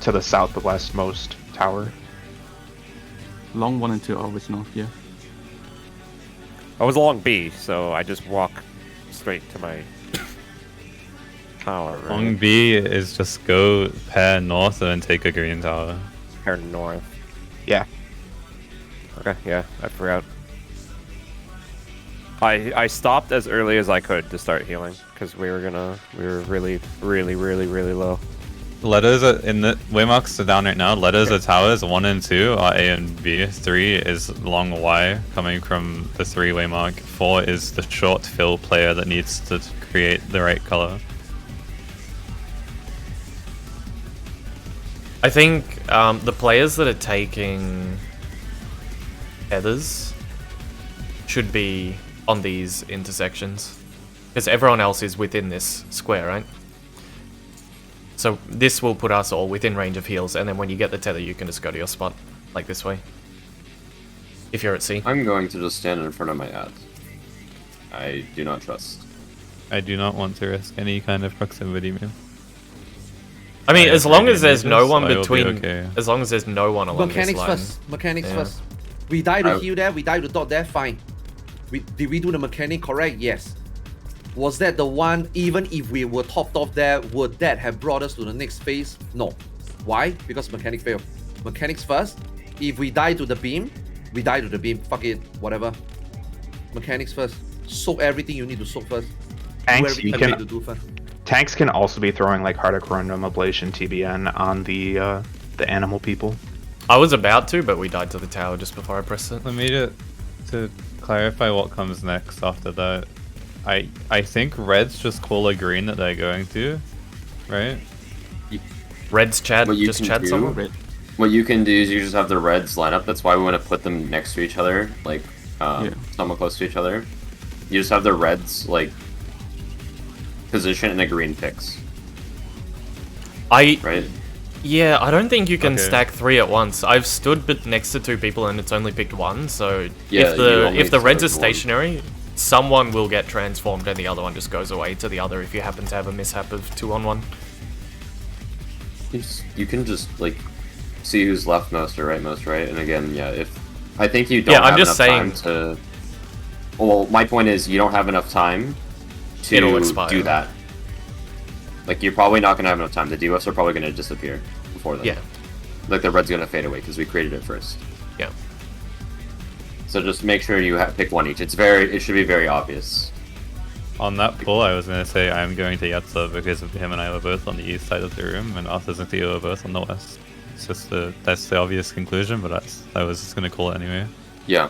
to the southwestmost tower. Long 1 and 2 are always north, yeah. I was along B, so I just walk straight to my tower. Right? Long B is just go pair north and then take a green tower. Pair north. Yeah. Okay, yeah, I forgot. I stopped as early as I could to start healing because we were really low. Letters are in the waymarks are down right now. Letters are towers. 1 and 2 are A and B. 3 is long Y coming from the 3 waymark. 4 is the short fill player that needs to create the right color. I think the players that are taking feathers should be on these intersections because everyone else is within this square, right? So this will put us all within range of heals, and then when you get the tether, you can just go to your spot, like this way. If you're at C. I'm going to just stand in front of my ad. I do not trust. I do not want to risk any kind of proximity move. I mean, I as have long many as there's no mages, one I will be between, okay. as long as there's no one along Mechanics this line. first. Mechanics Yeah. first. We die to heal there. We die to dot there. Fine. Did we do the mechanic correct? Yes. Was that the one? Even if we were topped off there, would that have brought us to the next phase? No. Why? Because mechanic failed. Mechanics first. If we die to the beam, we die to the beam. Fuck it. Whatever. Mechanics first. Soak everything you need to soak first. Tanks, do you everything can- to do first. Tanks can also be throwing like Heart of Corundum Ablation TBN on the animal people. I was about to, but we died to the tower just before I pressed it. Let me to clarify what comes next after that. I think reds just call a green that they're going to, right? Reds Chad, What you just can Chad do- someone? What you can do is you just have the reds line up. That's why we want to put them next to each other, like somewhat close to each other. You just have the reds like position and the green picks, right? Yeah, I don't think you can Okay. stack 3 at once. I've stood next to 2 people and it's only picked 1, so Yeah, if the reds are started one. stationary, someone will get transformed and the other one just goes away to the other if you happen to have a mishap of 2-on-1. You can just like see who's leftmost or rightmost, right? And again, yeah, if I think you don't Yeah, I'm have just enough time to. Well, my point is you don't have enough time It'll to expire. do that. Like you're probably not gonna have enough time. The debuffs are probably gonna disappear before then. Yeah. Like the red's gonna fade away because we created it first. Yeah. So just make sure you pick one each. It should be very obvious. On that pull, I was going to say I'm going to Yatza because him and I were both on the east side of the room, and Arthur and Theo were both on the west. It's just that's the obvious conclusion, but I was just going to call it anyway. Yeah.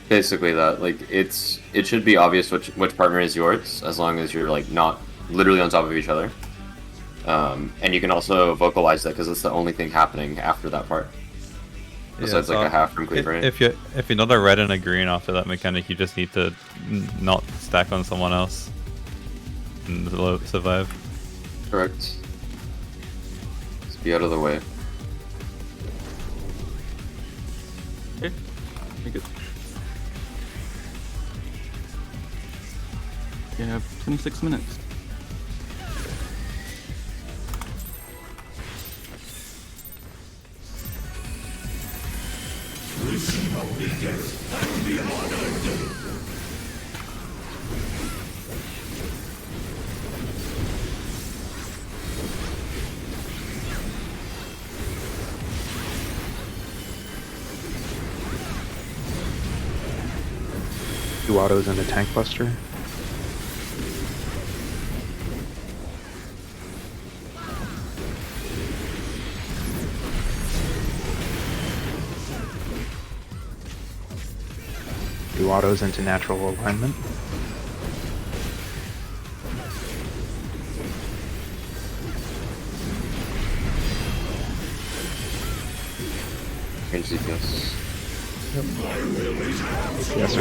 Basically that. Like it should be obvious which partner is yours, as long as you're like not literally on top of each other. And you can also vocalize that because it's the only thing happening after that part. Besides Yeah, like so a half from cleave, right? If you're not a red and a green after that mechanic, you just need to not stack on someone else and survive. Correct. Just be out of the way. Okay. Very good. You have 26 minutes. Receive our biggest and be honored. autos into Tank Buster. Two autos into natural alignment. Range DPS. Yes,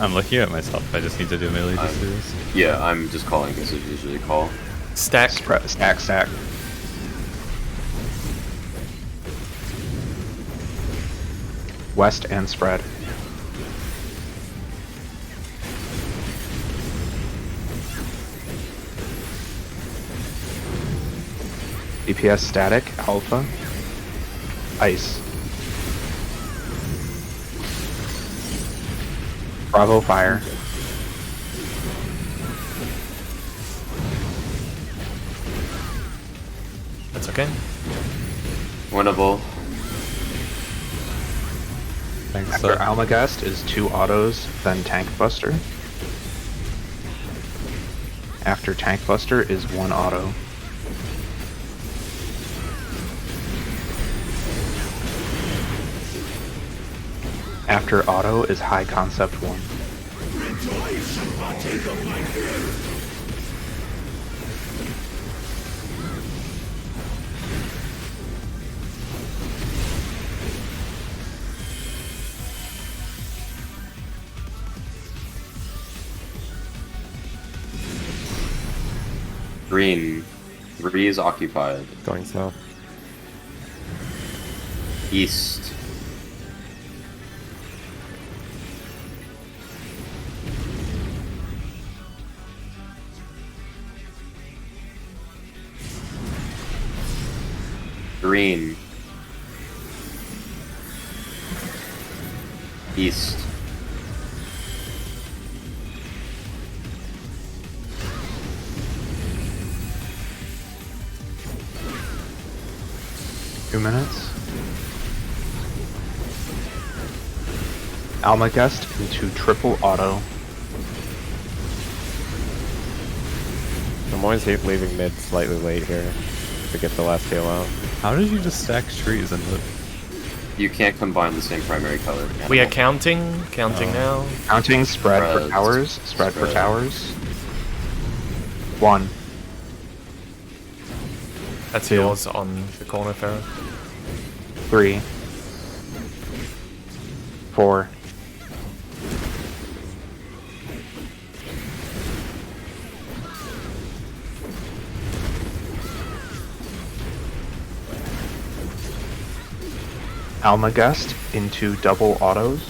I'm looking at myself. I just need to do melee DCs. Yeah, I'm just calling because I usually call. Stack. Stack. West and spread. DPS static, alpha. Ice. Bravo fire. That's okay. Winnable. Thanks. After Almagest is 2 autos, then Tank Buster. After Tank Buster is 1 auto. After auto is High Concept 1. Rejoice and partake of my gift. Green. 3 is occupied. Going south. East. Green. East. Two minutes. Almagest into triple auto. I'm always leaving mid slightly late here to get the last heal out. How did you just stack trees and live? You can't combine the same primary color. We are counting now. Counting spread for Spreads. towers. Spread for Spread. towers. 1. That's 2. yours on the corner, Pharaoh. 3. 4. 'Almagest into double autos.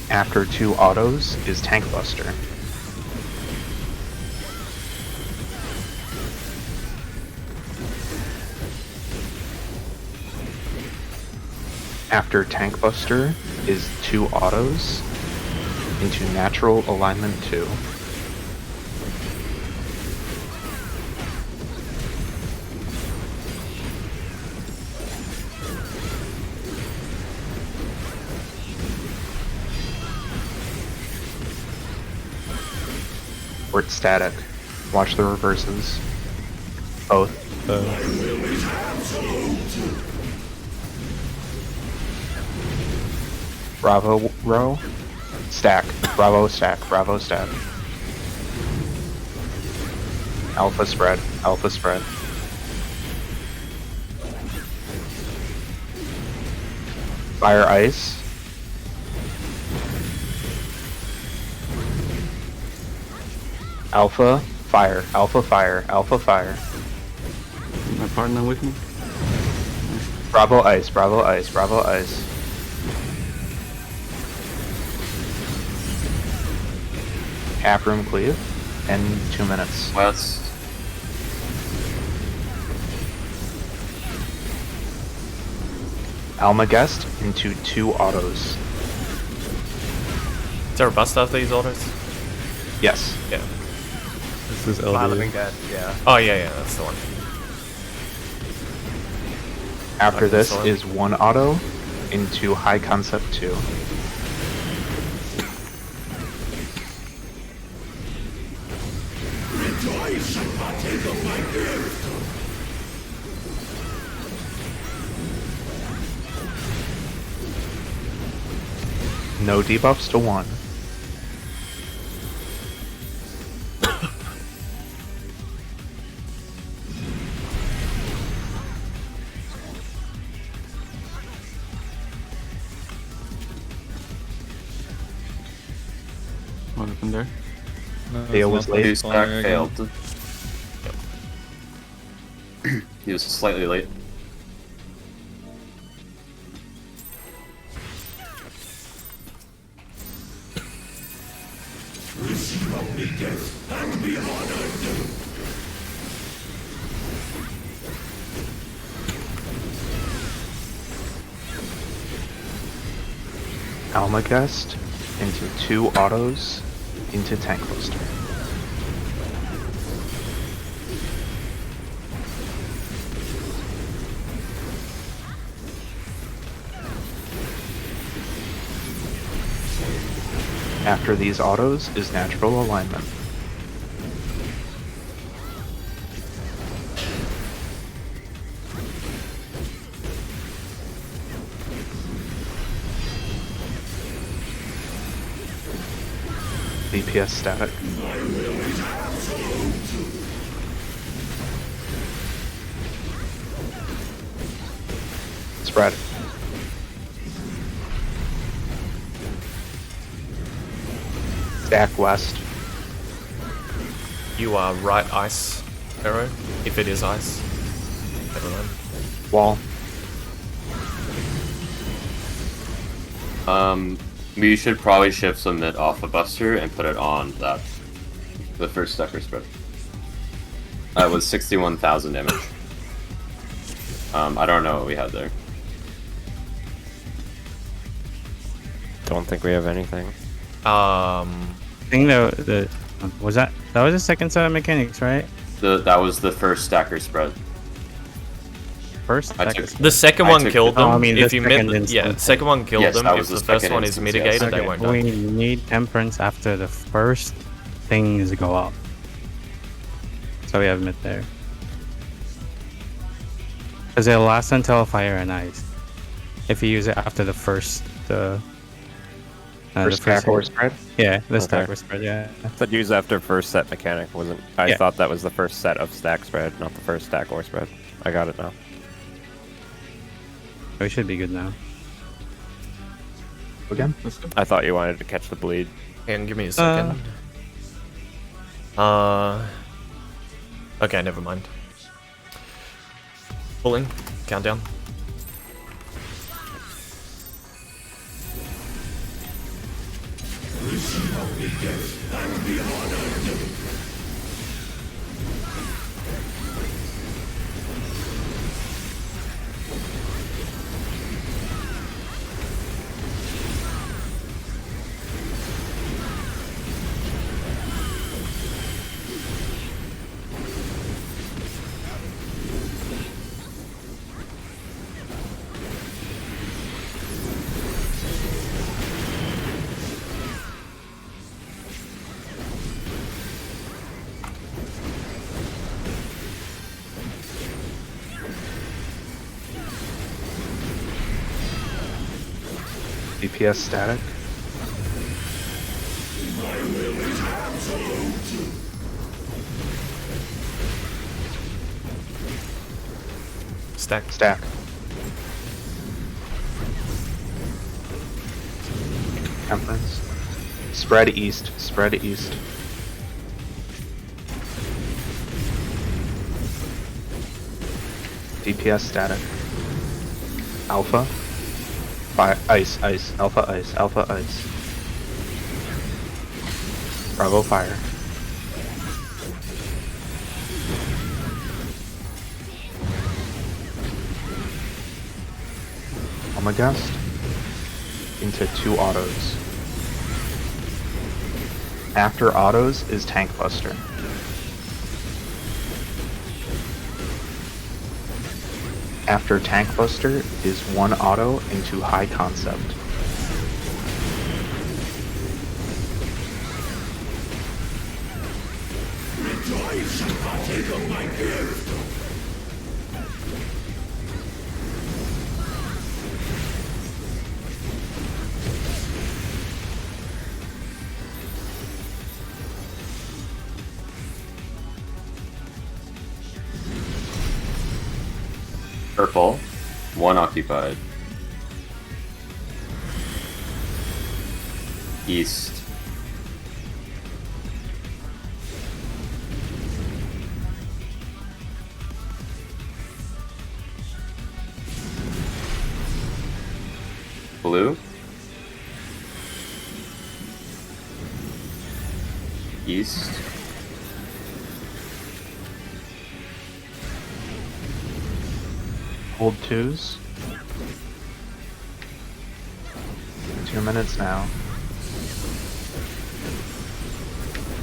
After 2 autos is Tank Buster. After Tank Buster is 2 autos into Natural Alignment 2. Fort static. Watch the reverses. Both. Bravo row. Stack. Bravo stack. Bravo stack. Alpha spread. Alpha spread. Fire ice. Alpha fire. Alpha fire. Alpha fire. My partner with me. Bravo ice. Bravo ice. Bravo ice. Half room cleave. And 2 minutes. West. Almagest into 2 autos. Is there a bust after these orders? Yes. Yeah. This is My LD. living dead, yeah. Oh yeah, that's the one. After Okay, this sorry. is 1 auto into High Concept 2. No debuffs to 1. What happened there? Theo was late. His back failed. He was slightly late. Receive only death and be honored. Almagest into 2 autos into Tank Buster. After these autos is natural alignment. DPS static. Spread. Stack west. You are right ice, Arrow, if it is ice. Never mind. Wall. We should probably shift some mid off of Buster and put it on that. The first stacker spread. With 61,000 damage. I don't know what we had there. Don't think we have anything. I think the was that was the second set of mechanics, right? That was the first stacker spread. First, the second one killed them. I mean, if the you second mid, yeah, instance. second one killed Yes, them. that If was the the first second one is instance, mitigated, yes. they Okay, won't we die. need temperance after the first things go up. So we have mid there. Because it'll last until fire and ice. If you use it after the first First stack or spread? Yeah, the Okay. stack or spread, yeah. But use after first set mechanic wasn't. I Yeah. thought that was the first set of stack spread, not the first stack or spread. I got it now. We should be good now. Again? Let's go. I thought you wanted to catch the bleed. And give me a second. Okay, never mind. Pulling. Countdown. Receive only death and be honored. DPS static. Stack. Stack. Temperance. Spread east. Spread east. DPS static. Alpha. Ice. Alpha ice. Alpha ice. Bravo fire. Almagest into 2 autos. After autos is Tank Buster. After Tank Buster is 1 auto into High Concept. Rejoice and partake of my gift. Purple. 1 occupied. East. Blue. East. Hold 2s. 2 minutes now.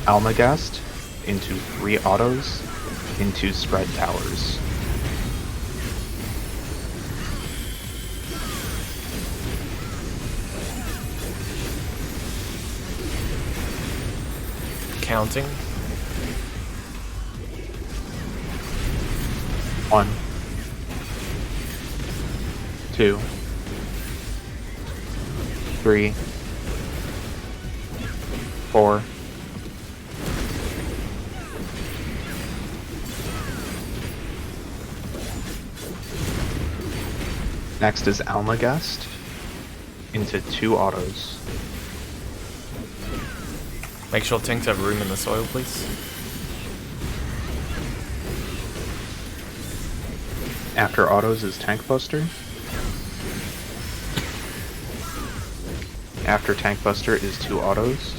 Almagest into 3 autos into spread towers. Counting. 1, 2, 3, 4. Next is Almagest into 2 autos. Make sure tanks have room in the soil, please. After autos is Tank Buster. After Tank Buster is 2 autos.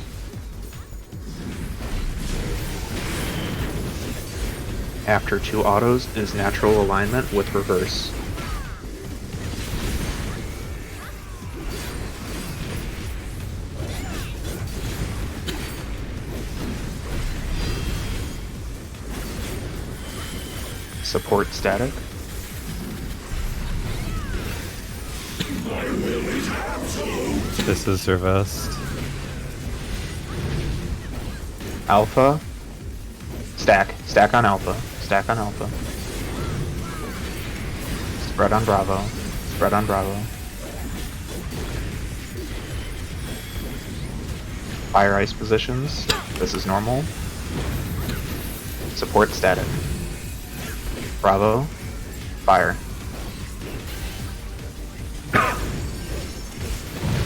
After 2 autos is Natural Alignment with reverse. Support static. This is your vest. Alpha. Stack. Stack on Alpha. Stack on Alpha. Spread on Bravo. Spread on Bravo. Fire ice positions. This is normal. Support static. Bravo. Fire.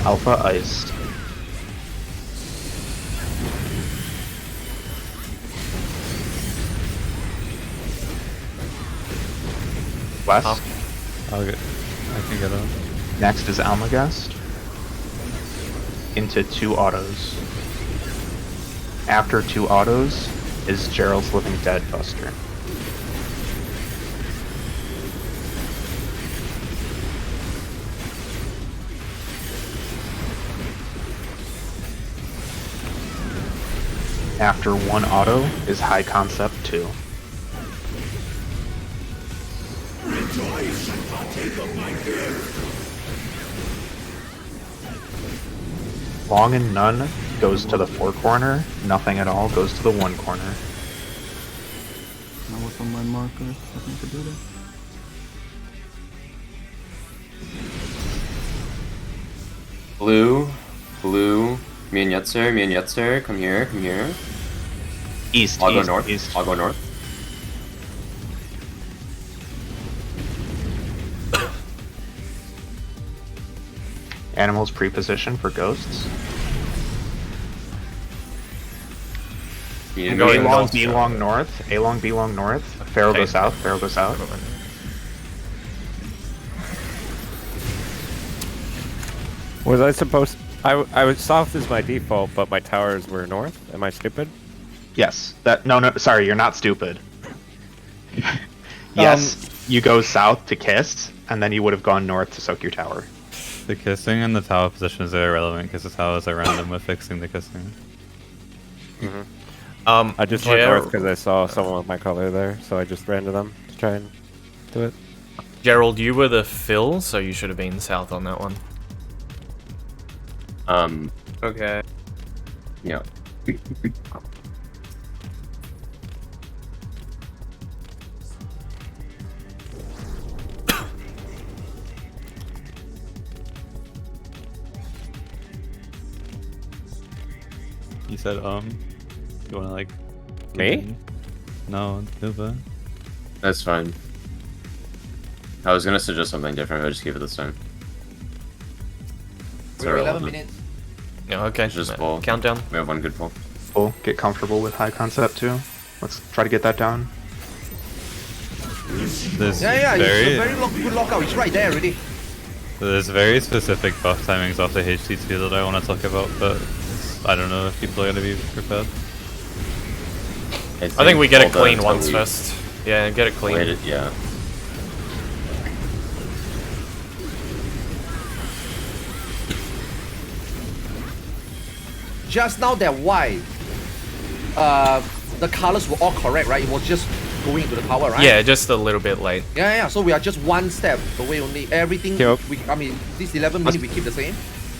Alpha iced. West. I can get up. Next is Almagest. Into 2 autos. After 2 autos is Gerald's Living Dead Buster. After 1 auto is High Concept 2. Rejoice and partake of my gift. Long and none goes to the 4 corner. Nothing at all goes to the 1 corner. Now what's on my marker? Nothing to do there. Blue. Blue. Me and Yetzer, come here, come here. East, I'll east, go north. east. I'll go north. Animals pre-position for ghosts. You A know, long, B long north. A long, B long north. Pharaoh Okay. goes south. Pharaoh goes south. Was I supposed? I was south as my default, but my towers were north. Am I stupid? Yes. That no. Sorry, you're not stupid. Yes, you go south to kiss, and then you would have gone north to soak your tower. The kissing and the tower positions are irrelevant because the towers are random with fixing the kissing. I just went north Ger- because I saw someone with my color there, so I just ran to them to try and do it. Gerald, you were the fill, so you should have been south on that one. Okay. Yeah. You said, you wanna like... Me? continue? No, Nuva. That's fine. I was gonna suggest something different, but I just keep it this time. It's We're 11 irrelevant. minutes. Yeah, okay. Just pull. Countdown. We have one good pull. Full. Get comfortable with high concept too. Let's try to get that down. There's Yeah, it's a very, very good lockout. It's right there already. there's very specific buff timings off the HT2 that I want to talk about, but I don't know if people are going to be prepared. I think we get it all the clean once we first. Yeah, get it clean. waited, yeah. Just now that white, the colors were all correct, right? It was just going to the tower, right? Yeah, just a little bit late. Yeah. So we are just one step away only. Everything. Yep. I mean, this 11 minutes we keep the same.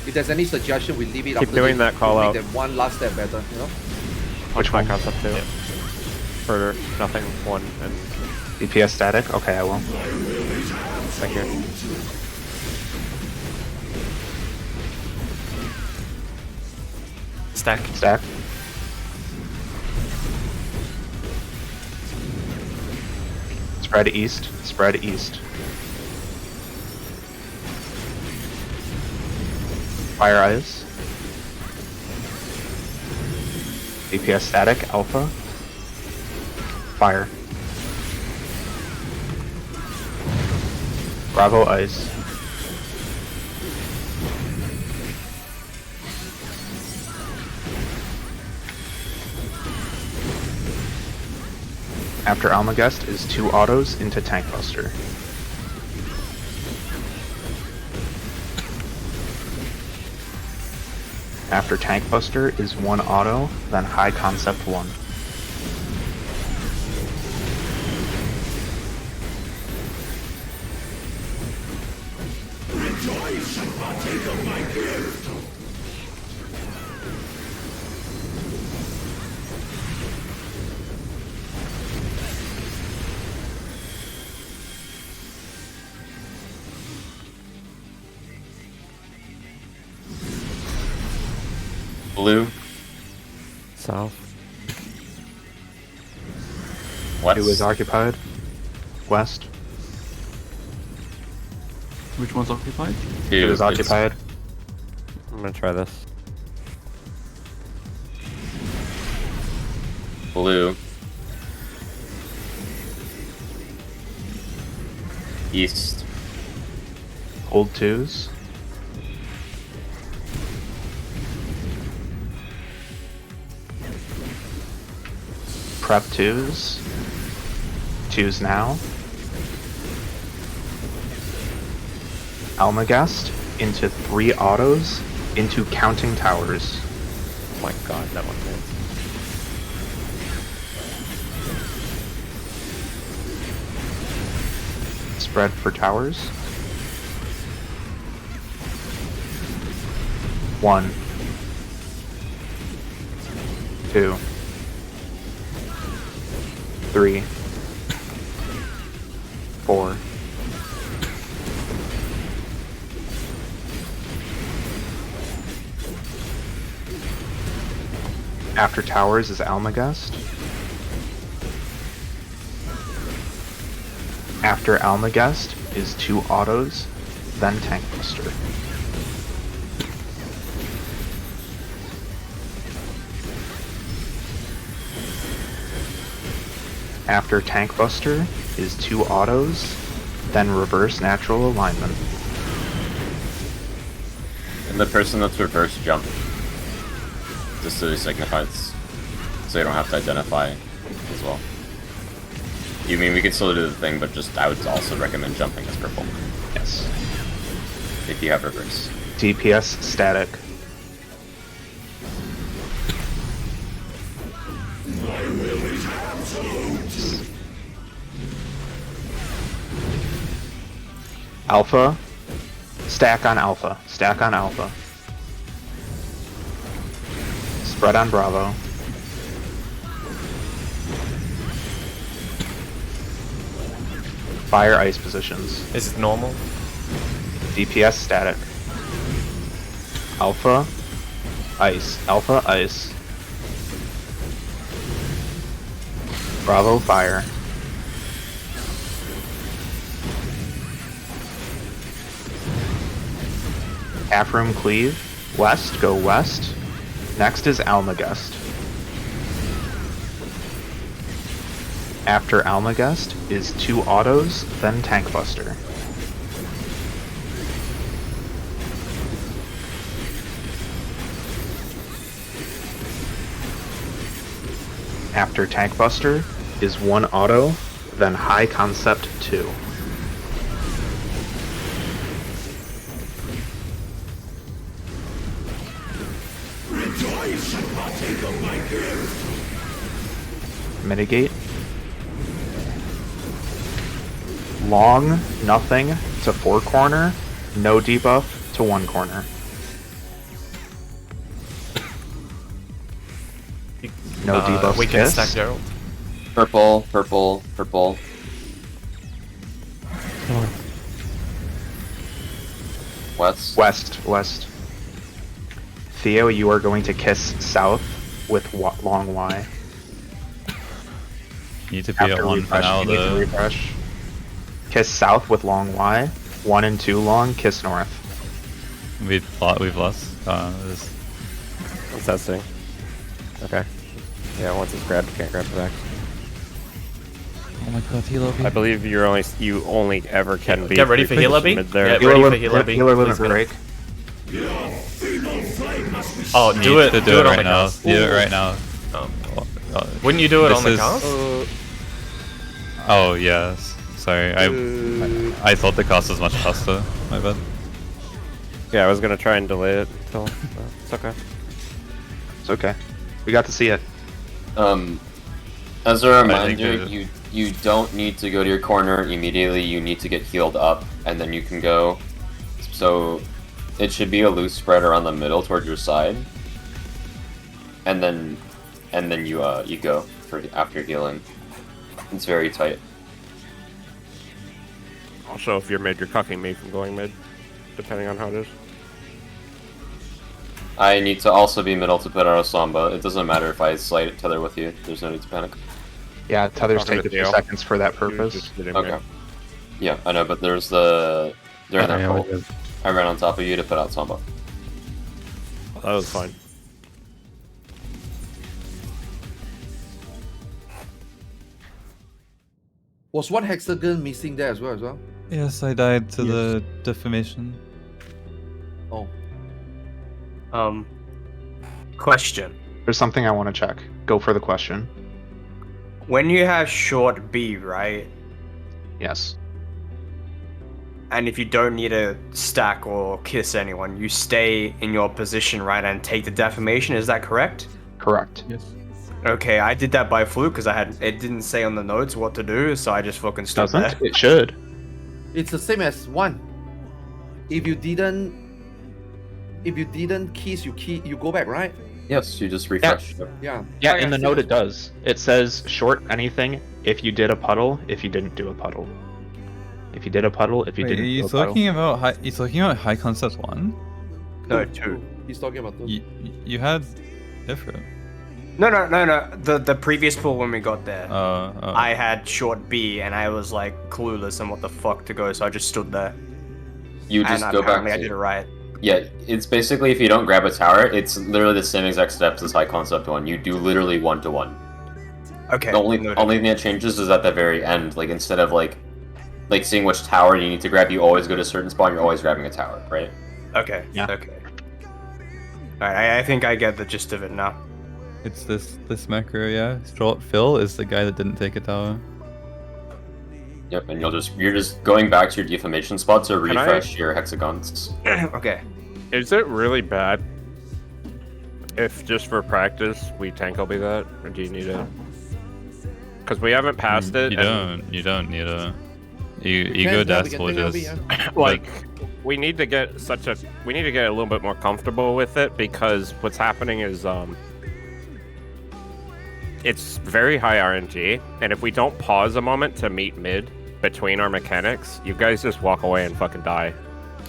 If there's any suggestion, we leave it. Keep after doing this that call to out. Make that one last step better, you know. Which one? Concept too. Yeah. For nothing, one, and DPS static? Okay, I will. thank you. Stack. Stack. Spread east. Spread east. Fire eyes. DPS static. Alpha. Fire. Bravo ice. After Almagest is 2 autos into Tank Buster. After Tank Buster is 1 auto, then High Concept 1. Rejoice and partake of my gift. Blue. South. West. 2 is occupied. West. Which one's occupied? 2 is It's occupied. I'm gonna try this. Blue. East. Hold 2s. Prep 2s. 2s now. Almagest into 3 autos into counting towers. Oh my god, that one hits. Spread for towers. 1. 2. 3. 4. After towers is Almagest. After Almagest is 2 autos, then Tank Buster. After Tank Buster is 2 autos, then reverse natural alignment. And the person that's reverse jump. Just so it signifies, so you don't have to identify as well. You mean we could still do the thing, but just I would also recommend jumping as purple. Yes. If you have reverse. DPS static. My will is absolute. Alpha. Stack on Alpha. Stack on Alpha. Spread on Bravo. Fire ice positions. Is it normal? DPS static. Alpha. Ice. Alpha ice. Bravo fire. Half room cleave. West, go west. Next is Almagest. After Almagest is 2 autos, then Tank Buster. After Tank Buster is 1 auto, then High Concept 2. Rejoice and partake of my gift. Mitigate. Long, nothing to 4 corner, no debuff to 1 corner. No debuffs We can kiss. stack Gerald. Purple, purple, purple. West. West. Theo, you are going to kiss south with long Y. Need to be at 1 for now, you need to though. refresh. Kiss south with long Y. 1 and 2 long, kiss north. We've lost. This. What's that thing? Okay. Yeah, once it's grabbed, you can't grab it back. Oh my god, heal I believe you only ever can be. Get ready for healer B. mid there. Get ready for healer B. Healer Please limit go. break. Your feeble flame must be Oh, Need do it. to Do it on right the now. cast. Do it right now. Oh. Oh, Wouldn't you do it this on the is- cast? Oh yes. Sorry, I thought the cost was much faster. My bad. Yeah, I was gonna try and delay it until. It's okay. It's okay. We got to see it. As a reminder, that- you don't need to go to your corner immediately. You need to get healed up, and then you can go. So it should be a loose spread around the middle towards your side, and then you go for after healing. It's very tight. Also, if you're mid, you're cucking me from going mid, depending on how it is. I need to also be middle to put out a Samba. It doesn't matter if I slide tether with you. There's no need to panic. Yeah, tethers Talking take to a few Theo. seconds for that purpose. Okay. Yeah, I know, but there's during that Yeah, call, we did. I ran on top of you to put out Samba. That was fine. Was one hexagon missing there as well? Yes, I died to the deformation. Oh. Question. There's something I want to check. Go for the question. When you have short B, right? Yes. And if you don't need to stack or kiss anyone, you stay in your position, right, and take the deformation. Is that correct? Correct. Yes. Okay, I did that by fluke because it didn't say on the notes what to do, so I just fucking stood there. Doesn't? It should. It's the same as 1. If you didn't kiss, you go back, right? Yes, you just refresh. Yeah. Yeah, in the note it does. It says short anything if you did a puddle, if you didn't do a puddle. If you did a puddle, if you Wait, didn't do a he's puddle. talking about high concept 1. No, 2. He's talking about 2. You had different. No. The previous pool when we got there, Oh. I had short B and I was like clueless on what the fuck to go, so I just stood there. You just and go back apparently to... I did it right. Yeah, it's basically if you don't grab a tower, it's literally the same exact steps as high concept 1. You do literally 1-to-1. Okay. The only noted. thing that changes is at the very end. Like instead of like seeing which tower you need to grab, you always go to a certain spot and you're always grabbing a tower, right? Okay. Yeah. Okay. Alright, I think I get the gist of it now. It's this macro, yeah. Short Phil is the guy that didn't take a tower. Yep, and you're just going back to your defamation spot to Can I- refresh your hexagons. Okay. Is it really bad if just for practice we tank LB that, or do you need it? Because we haven't passed it. You and, don't need a. You can, go yeah, we death can will take LB, just yeah. like we need to get a little bit more comfortable with it, because what's happening is it's very high RNG, and if we don't pause a moment to meet mid between our mechanics, you guys just walk away and fucking die.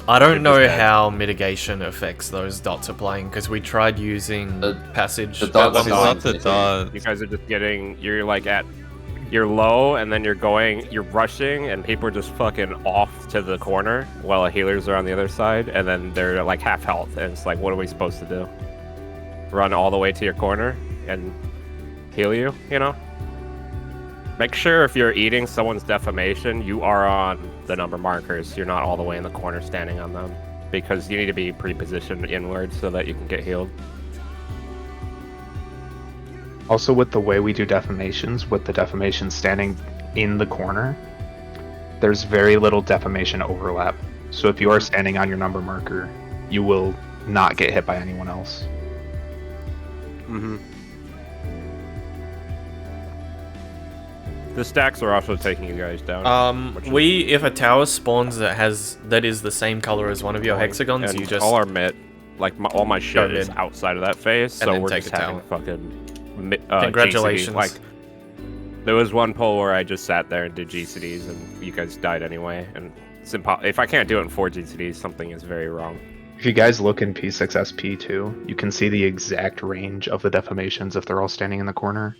I don't You're know just dead. how mitigation affects those dots are playing because we tried using The- passage. the dots that is wasn't- not Not the dot. You guys are just getting, you're like at you're low, and then you're rushing, and people are just fucking off to the corner while the healers are on the other side, and then they're like half health, and it's like, what are we supposed to do? Run all the way to your corner and heal you, you know? Make sure if you're eating someone's defamation, you are on the number markers. You're not all the way in the corner standing on them, because you need to be pre-positioned inwards so that you can get healed. Also, with the way we do defamations, with the defamation standing in the corner, there's very little defamation overlap. So if you are standing on your number marker, you will not get hit by anyone else. Mm-hmm. The stacks are also taking you guys down. If a tower spawns that is the same color as one of your hexagons, and you just all our mid, like all my shit is outside of that phase, And so then we're take just a having tower. fucking Congratulations. GCDs. Like, there was one pull where I just sat there and did GCDs, and you guys died anyway. And it's if I can't do it in 4 GCDs, something is very wrong. If you guys look in P6SP too, you can see the exact range of the defamations if they're all standing in the corner.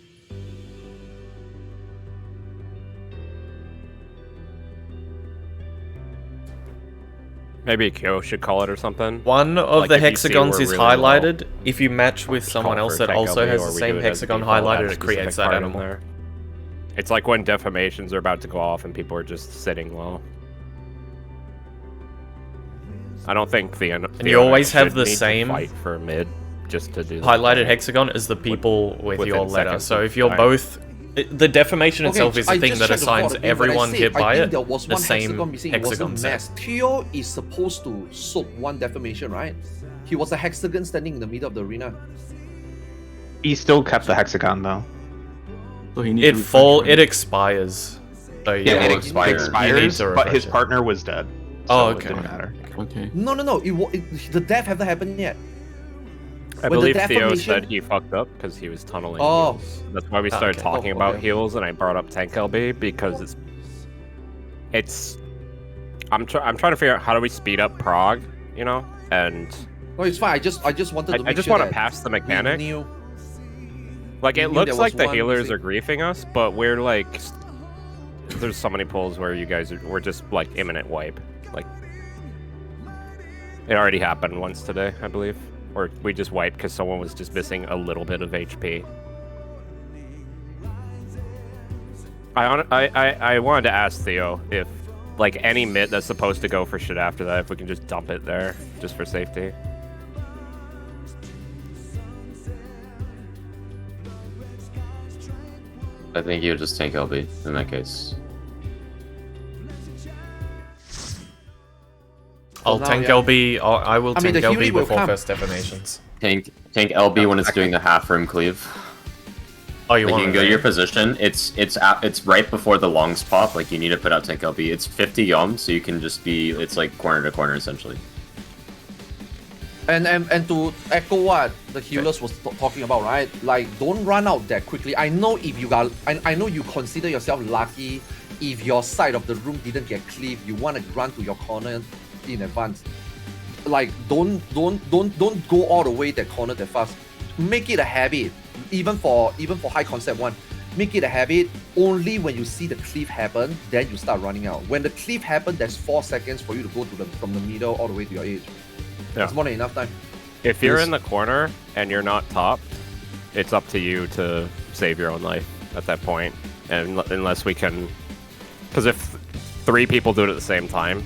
Maybe Kyo should call it or something. One of Like, the if you see hexagons we're is really low, highlighted. If you match with someone call else for that tank also LB, has or the we same do it as hexagon default, highlighted, have it specific creates that card in animal. there. It's like when defamations are about to go off and people are just sitting low. I don't think the And you always have the need to same fight for mid just to do that. highlighted hexagon as the people with within your letter. seconds So of if you're dying. both... The defamation itself is the I thing just that checked the assigns board again, but I everyone said hit by I think it there was the one same hexagon missing. It hexagon wasn't set. mass. Theo is supposed to soak one defamation, right? He was a hexagon standing in the middle of the arena. He still kept the hexagon though. So he needs It expires. So Yeah, you it need expires, to but his refresh it. partner was dead. Oh, so okay. It didn't matter. Okay. No. The death hasn't happened yet. I When the believe Theo defamation- said he fucked up because he was tunneling Oh. heals. That's why we started Okay. talking Oh, about okay. heals, and I brought up tank LB because I'm trying to figure out how do we speed up Prague, you know, and No, it's fine. I just wanted to I make just sure want to that pass the we mechanic. knew- Like, we it knew looks there like was the one healers missing. are griefing us, but we're like, there's so many pulls where you guys we're just like imminent wipe. Like, it already happened once today, I believe, or we just wiped because someone was just missing a little bit of HP. I wanted to ask Theo if, like, any mid that's supposed to go for shit after that, if we can just dump it there, just for safety. I think you just tank LB in that case. I'll now, tank yeah. LB. I will I mean, tank the LB Huey will before come. first defamations. Tank LB when it's doing the half room cleave. Oh, you Like, want you can it, go to right? your position. It's right before the longs pop. Like, you need to put out tank LB. It's 50 yom, so you can just be. It's like corner to corner essentially. And to echo what the healers was talking about, right? Like, don't run out that quickly. I know if you got, I know you consider yourself lucky if your side of the room didn't get cleaved. You want to run to your corner in advance. Like, don't go all the way that corner that fast. Make it a habit, even for high concept one. Make it a habit. Only when you see the cleave happen, then you start running out. When the cleave happen, there's 4 seconds for you to go to from the middle all the way to your edge. Yeah. It's more than enough time. If you're Yes. in the corner and you're not topped, it's up to you to save your own life at that point. And unless we can, because if 3 people do it at the same time,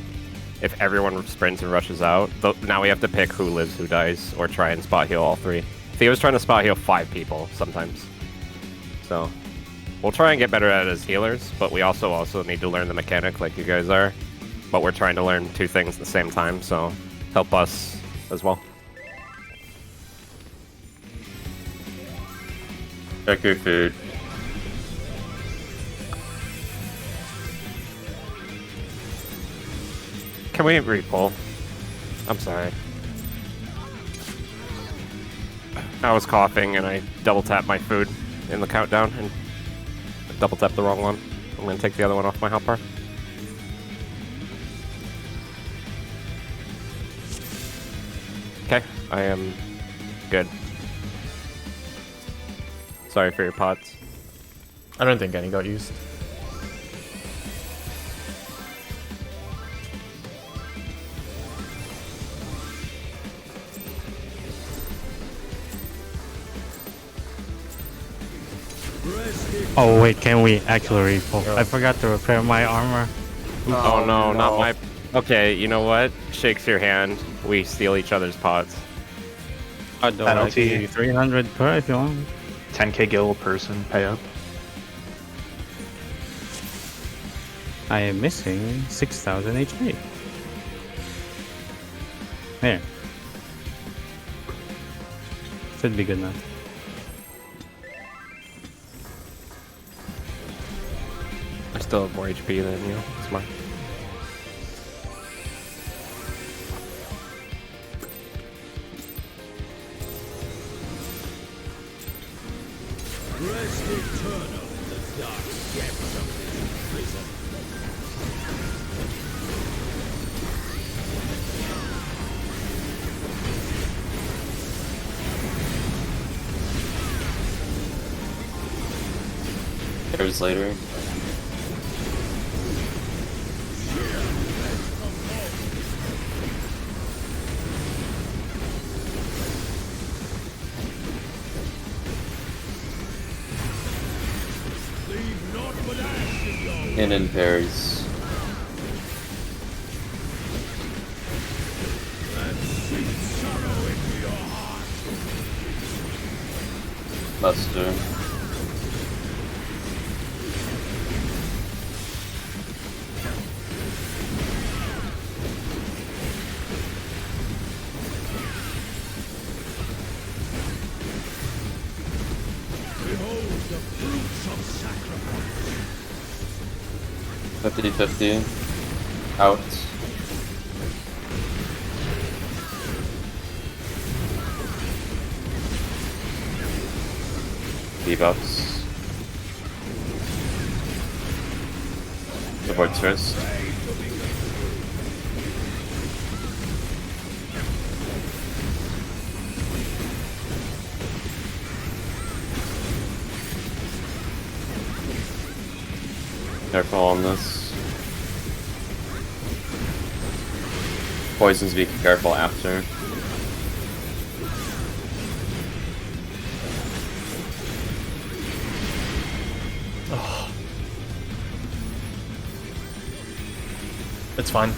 if everyone sprints and rushes out, now we have to pick who lives, who dies, or try and spot heal all 3. Theo's trying to spot heal 5 people sometimes, so we'll try and get better at it as healers. But we also need to learn the mechanic like you guys are. But we're trying to learn 2 things at the same time, so help us as well. Check your food. Can we repull? I'm sorry. I was coughing and I double tapped my food in the countdown and double tapped the wrong one. I'm gonna take the other one off my hotbar. Okay, I am good. Sorry for your pots. I don't think any got used. Oh wait, can we actually repo? I forgot to repair my armor. Oh no, not my... Okay, you know what? Shakes your hand. We steal each other's pods. I don't like Penalty. 300 per if you want. 10k gil person pay up. I am missing 6,000 HP. There. Should be good now. I still have more HP than you. It's mine. Rest eternal in the dark depths of this prison. Hours later. Leave naught but ash in your way. And in pairs. And sink sorrow into your heart. Buster. Behold the fruits of sacrifice. 50-50. Out. Debuffs. Supports first. Careful on this. Poisons, be careful after. It's fine.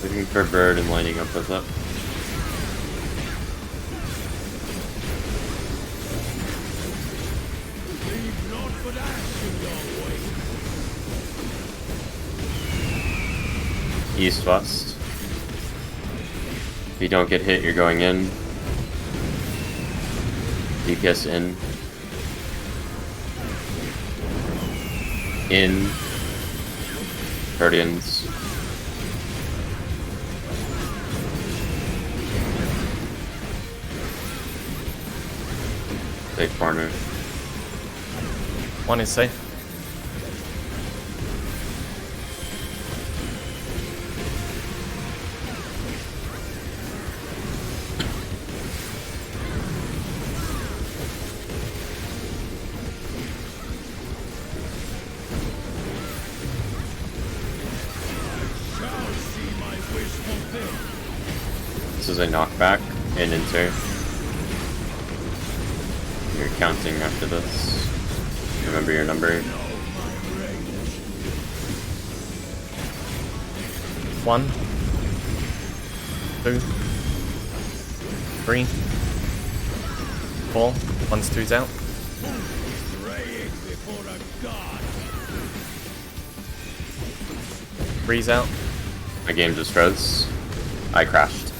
Looking for bird and lining up with it. Leave naught but ash in your way. East west. If you don't get hit, you're going in. DPS in. In. Guardians. Big corner. One is safe. Shall see my wish fulfilled. This is a knockback and enter. You're counting after this. Remember your number. 1, 2, 3, 4. 1's 2's out. Praying before a god. 3's out. My game just froze. I crashed.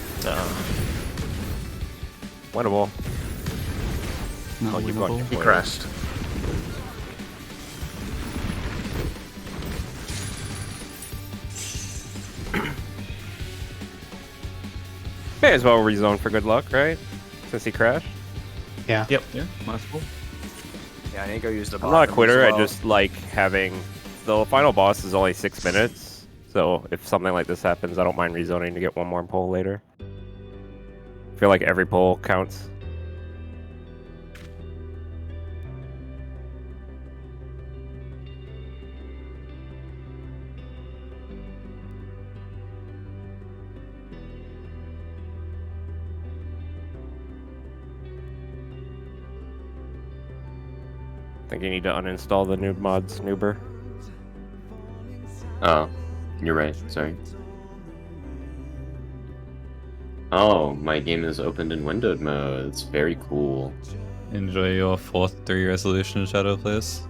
Winnable. No, Oh, you got winnable. He crashed. May as well rezone for good luck, right? Since he crashed. Yeah. Yep. Yeah, might as well. Yeah, I need to go use the I'm not a bathroom quitter. as well. I just like having the final boss is only 6 minutes, so if something like this happens, I don't mind rezoning to get one more pull later. I feel like every pull counts. I think you need to uninstall the noob mods, noober. Oh, you're right. Sorry. Oh, my game is opened in windowed mode. It's very cool. Enjoy your 4th 3 resolution, Shadow, please.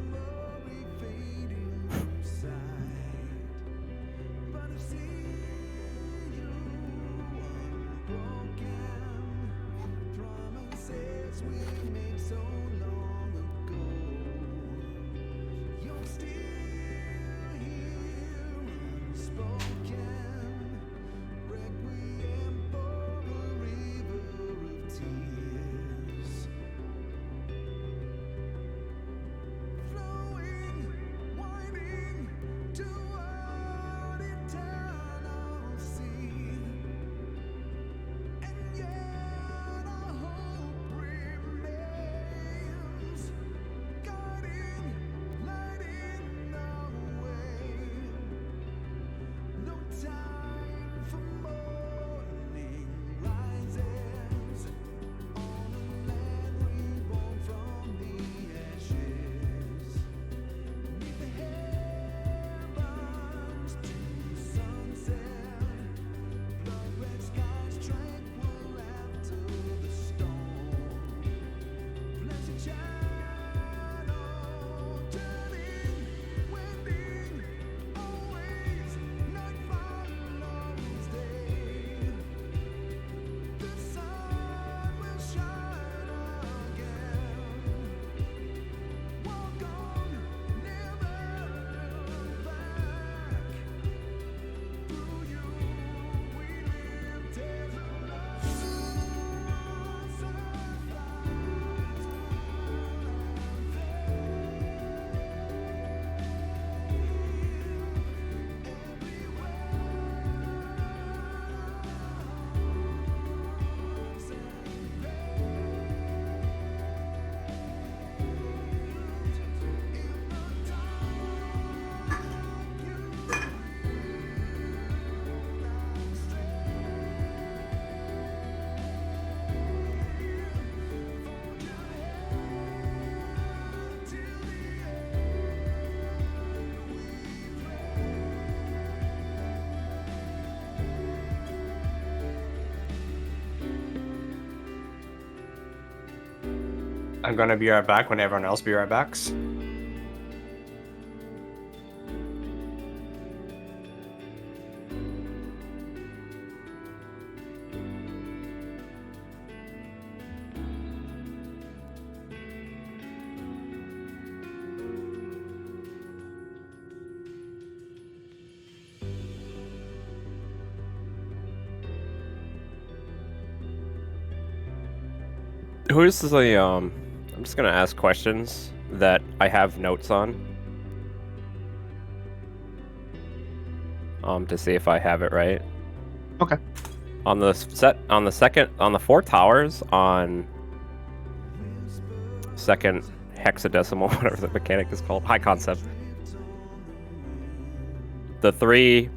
I'm gonna be right back when everyone else be right backs. Who's the I'm just gonna ask questions that I have notes on. To see if I have it right. Okay. On the on the 4 towers on second hexadecimal, whatever the mechanic is called, high concept. The 3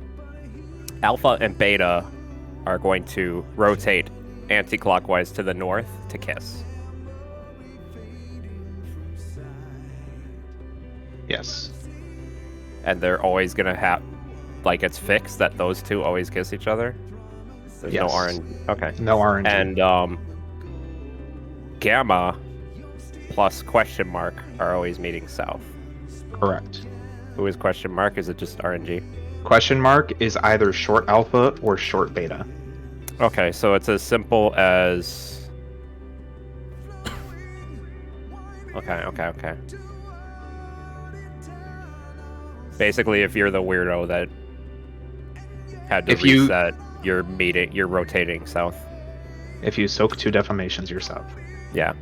alpha and beta are going to rotate anti-clockwise to the north to kiss. Yes. And they're always gonna have, like, it's fixed that those 2 always kiss each other. There's no Yes. RNG. Okay. No RNG. And gamma plus question mark are always meeting south. Correct. Who is question mark? Is it just RNG? Question mark is either short alpha or short beta. Okay, so it's as simple as. Okay. Basically, if you're the weirdo that had to reset, you're rotating south. If you soak 2 defamations, you're sub. Yeah,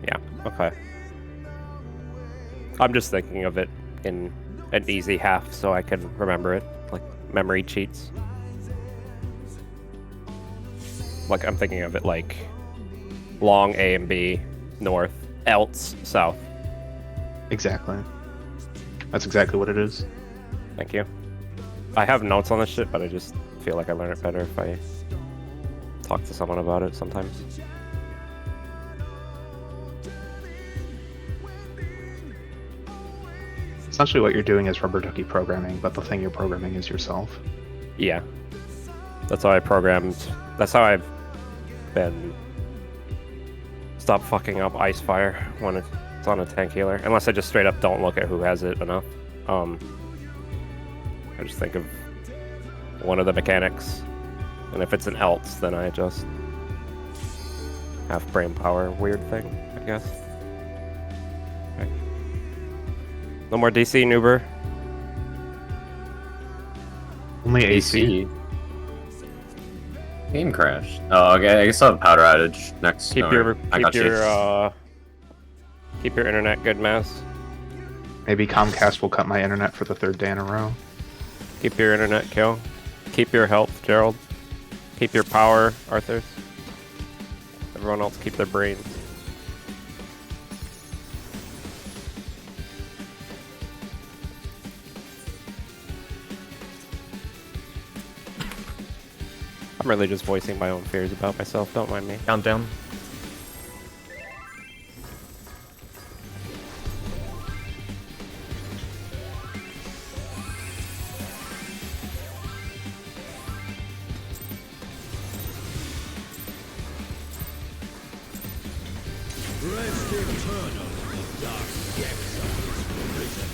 okay. I'm just thinking of it in an easy half so I can remember it, like memory cheats. Like I'm thinking of it like long A and B, north, else, south. Exactly. That's exactly what it is. Thank you. I have notes on this shit, but I just feel like I learn it better if I talk to someone about it sometimes. Essentially what you're doing is rubber ducky programming, but the thing you're programming is yourself. Yeah. That's how I programmed. That's how I've been. Stop fucking up ice fire when it's on a tank healer. Unless I just straight up don't look at who has it enough. I just think of one of the mechanics. And if it's an else, then I just have brain power weird thing, I guess. Okay. No more DC, Noober. Only AC. Game crash. Oh, okay. I guess I'll have power outage next. Keep your internet good, Mass. Maybe Comcast will cut my internet for the 3rd day in a row. Keep your internet, Kill. Keep your health, Gerald. Keep your power, Arthur. Everyone else keep their brains. I'm really just voicing my own fears about myself, don't mind me. Countdown. Rest eternal in the dark depths of this prison.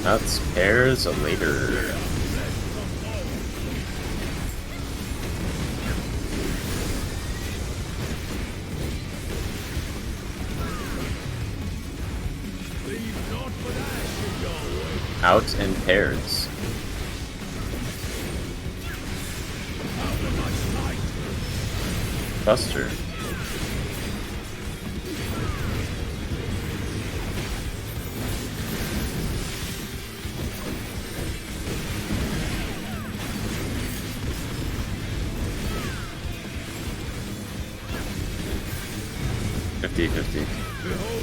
That's pairs later. Out in pairs. Buster.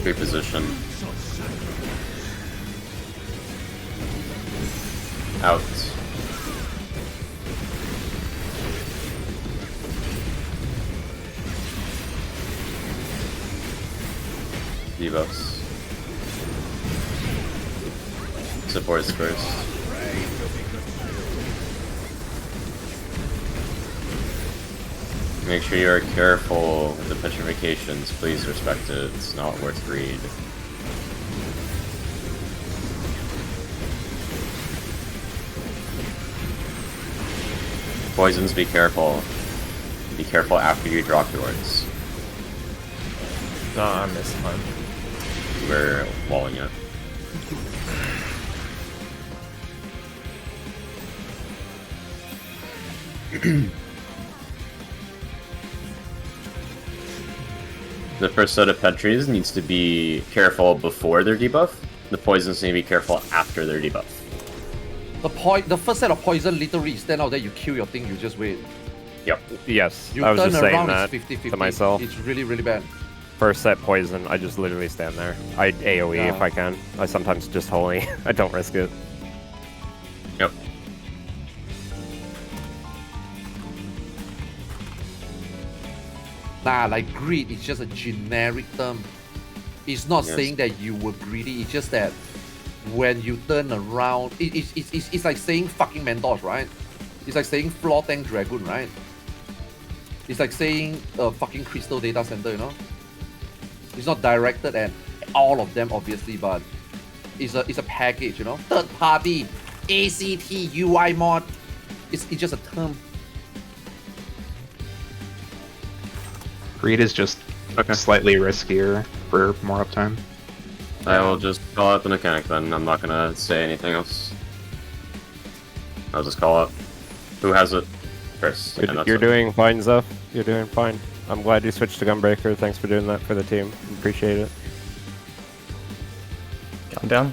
Great position. Out. Debuffs. Supports first. Make sure you are careful with the petrifications. Please respect it. It's not worth greed. Poisons, be careful. Be careful after you drop yours. No, I missed one. We're walling it. The first set of Petries needs to be careful before their debuff. The poisons need to be careful after their debuff. The first set of poison literally stand out there, you kill your thing, you just wait. Yep. Yes, You I was turn just saying around, that it's 50-50. to myself. It's really, really bad. First set poison, I just literally stand there. I AoE Yeah. if I can. I sometimes just holy. I don't risk it. Yep. Nah, like greed is just a generic term. It's not Yes. saying that you were greedy, it's just that when you turn around, it's like saying fucking Mentos, right? It's like saying floor tank dragoon, right? It's like saying a fucking crystal data center, you know? It's not directed at all of them, obviously, but it's a package, you know? Third party, ACT, UI mod. It's just a term. Greed is just Okay. slightly riskier for more uptime. I will just call out the mechanic then. I'm not gonna say anything else. I'll just call out. Who has it first? You're doing fine, Zeph. You're doing fine. I'm glad you switched to Gunbreaker. Thanks for doing that for the team. Appreciate it. Calm down.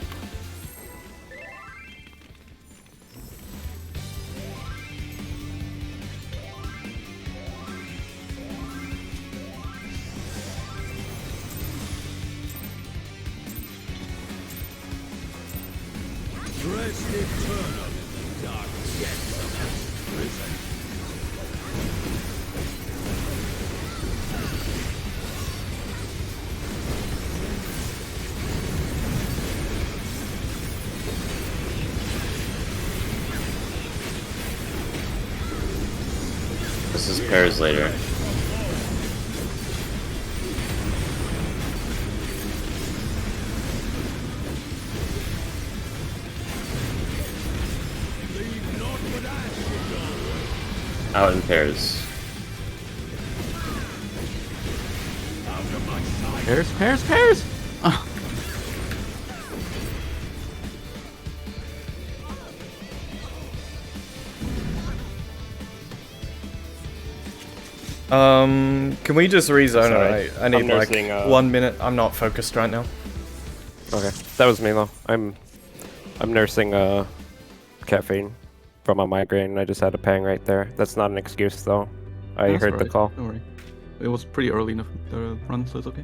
Rest eternal in the dark depths of hell's prison. This is pairs later. Out in pairs. Pairs! Ah. Can we just rezone Sorry. it? I need I'm like nursing, 1 minute. I'm not focused right now. Okay, that was me though. I'm nursing caffeine from a migraine. I just had a pang right there. That's not an excuse though. I That's heard the alright, call. Don't worry. It was pretty early in the run, so it's okay.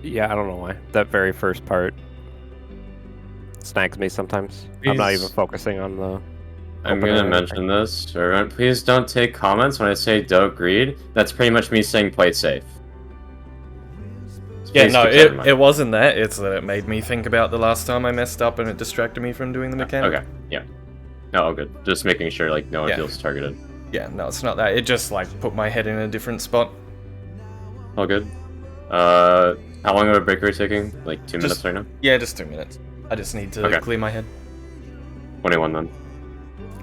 Yeah, I don't know why. That very first part snags me sometimes. I'm not even focusing on the. I'm gonna mention this. Everyone, please don't take comments when I say don't greed. That's pretty much me saying play it safe. Yeah, Please no, keep that in mind. it wasn't that. It's that it made me think about the last time I messed up and it distracted me from doing the mechanic. Okay, yeah. No, all good. Just making sure like no one Yeah. feels targeted. Yeah, no, it's not that. It just like put my head in a different spot. All good. How long of a break are we taking? Like 2 minutes Just- right now? Yeah, just 2 minutes. I just need to Okay. clear my head. 21 then.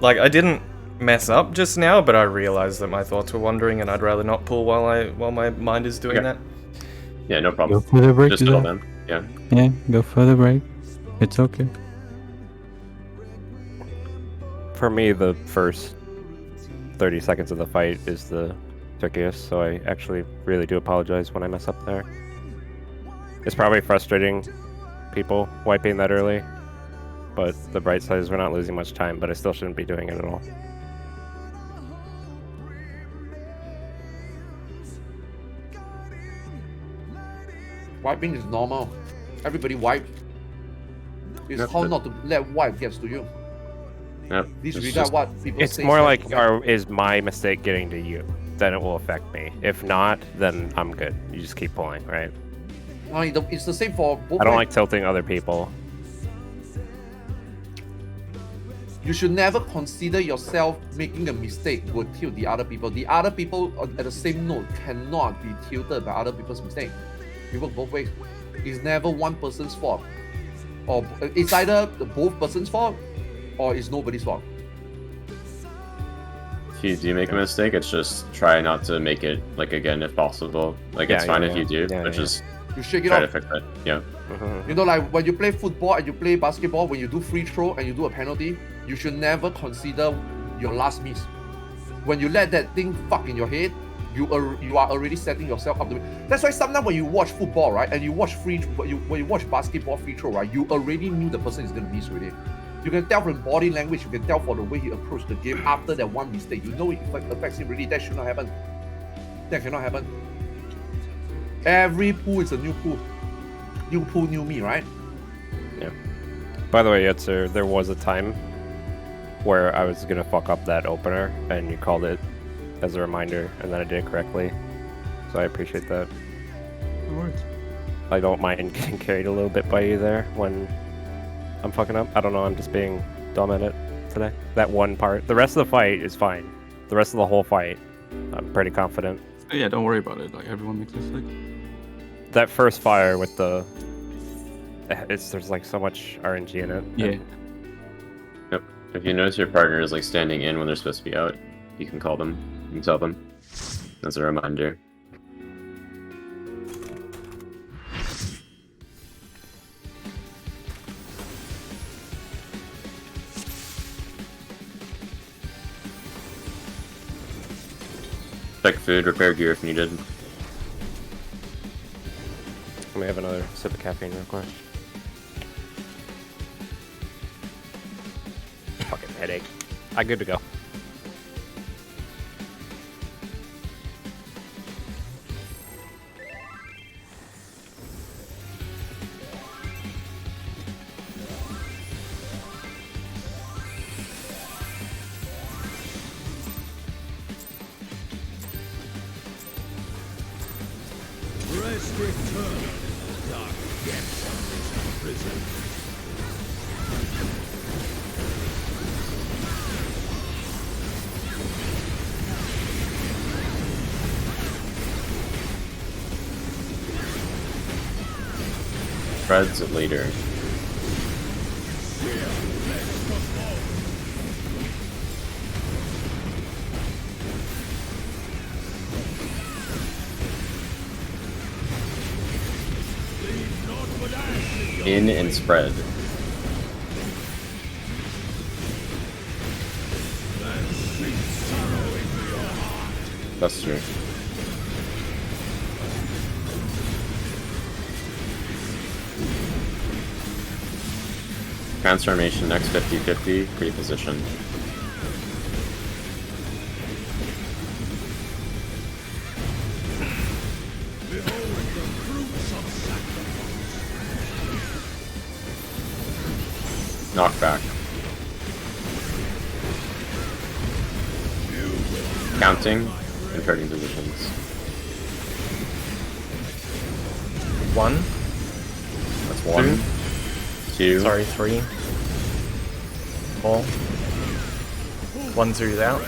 Like, I didn't mess up just now, but I realized that my thoughts were wandering and I'd rather not pull while my mind is doing Okay. that. Yeah, no Go problem. for the break. Just settle Zeph. down. Yeah. Yeah, go for the break. It's okay. For me, the first 30 seconds of the fight is the trickiest, so I actually really do apologize when I mess up there. It's probably frustrating people wiping that early, but the bright side is we're not losing much time, but I still shouldn't be doing it at all. Wiping is normal. Everybody wipe. It's Yep, how but- not to let wipe gets to you. Yep. Disregard just- what people It's say. more so like, correct. is my mistake getting to you? Then it will affect me. If not, then I'm good. You just keep pulling, right? It's the same for both. I don't ways. like tilting other people. You should never consider yourself making a mistake will tilt the other people. The other people at the same note cannot be tilted by other people's mistake. We work both ways. It's never one person's fault. Or it's either the both person's fault or it's nobody's fault. If you do make a mistake, it's just try not to make it like again if possible. Like it's Yeah, fine yeah, if you do, yeah, but yeah. just You shake it try to off. fix it. Yeah. You know, like when you play football and you play basketball, when you do free throw and you do a penalty, you should never consider your last miss. When you let that thing fuck in your head, you are already setting yourself up to. That's why sometimes when you watch football, right, and you watch when you watch basketball free throw, right, you already knew the person is gonna miss already. You can tell from body language, you can tell from the way he approached the game after that one mistake. You know it affects him really. That should not happen. That cannot happen. Every pool is a new pool. New pool, new me, right? Yeah. By the way, Yetzer, there was a time where I was gonna fuck up that opener, and you called it as a reminder, and then I did it correctly. So I appreciate that. No worries. I don't mind getting carried a little bit by you there when I'm fucking up. I don't know, I'm just being dumb at it today. That one part. The rest of the fight is fine. The rest of the whole fight, I'm pretty confident. Yeah, don't worry about it. Like everyone makes mistakes. That first fire with the... there's like so much RNG in it. Yeah. Yep. If you notice your partner is like standing in when they're supposed to be out, you can call them. You can tell them. As a reminder. Check food, repair gear if needed. Let me have another sip of caffeine real quick. Fucking headache. I'm good to go. Rest eternal in the dark depths of this prison. Threads later. In and spread. That's true. Transformation next 50-50, pre-position. Knockback. Counting, converting positions. 1. That's 1. 2. Sorry, 3. 4. 1, 2's out.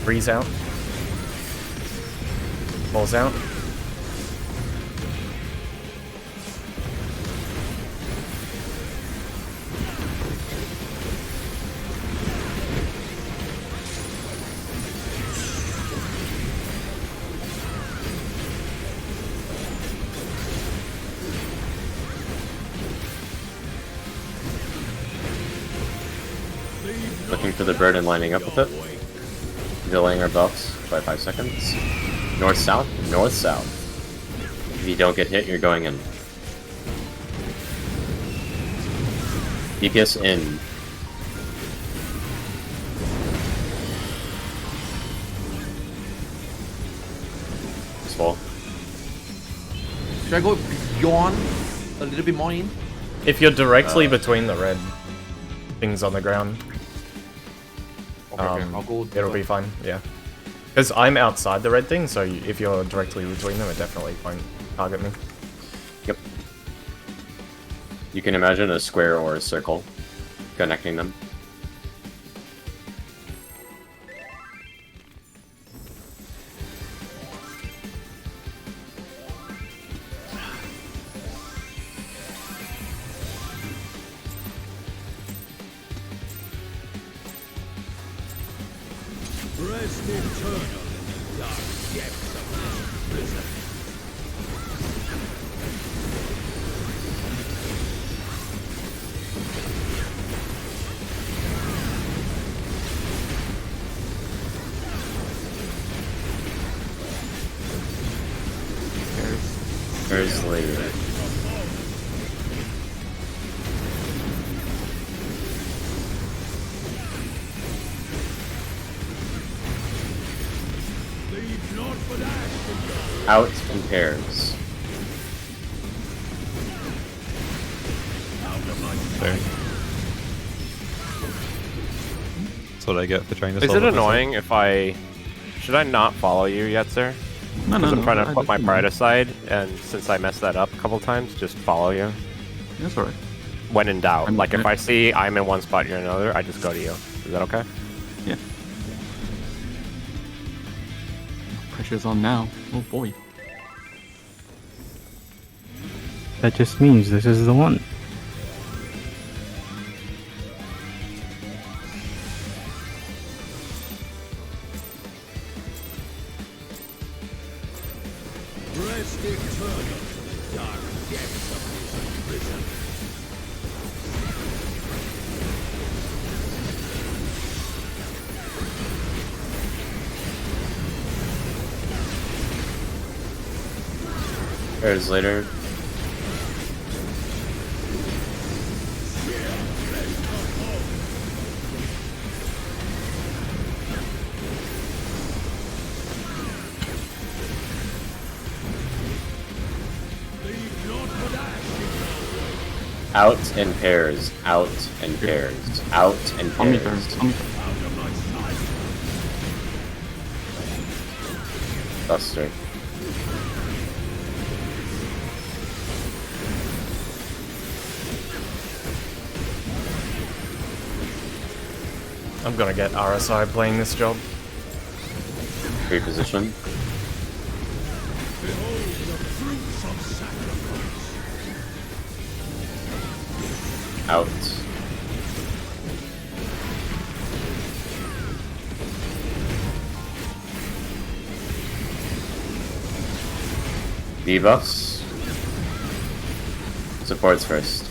3's out. 4's out. Looking for the bird and lining up with it. Delaying our buffs by 5 seconds. North-south, north-south. If you don't get hit, you're going in. DPS in. Swole. Should I go beyond a little bit more in? If you're directly between the red things on the ground, Okay, I'll go. it'll be fine, yeah. Because I'm outside the red thing, so if you're directly between them, it definitely won't target me. Yep. You can imagine a square or a circle connecting them. Rest eternal in the dark depths of this prison. There's later. Leave naught but ash. Out in pairs. There. That's what I get for trying to Is solve it it myself. annoying if I... Should I not follow you yet, sir? No, Because no, I'm trying no, to put my don't pride mind. aside, and since I messed that up a couple times, just follow you. That's alright. When in doubt. I'm- Like, if I see I'm in one spot, you're in another, I just go to you. Is that okay? Yeah. Pressure's on now. Oh boy. That just means this is the one. Rest eternal in the dark depths of this prison. Pairs later. Out in pairs, out in pairs, out in On me pairs. turn. On me turn. Buster. I'm gonna get RSI playing this job. Reposition. Out. Debuffs. Supports first.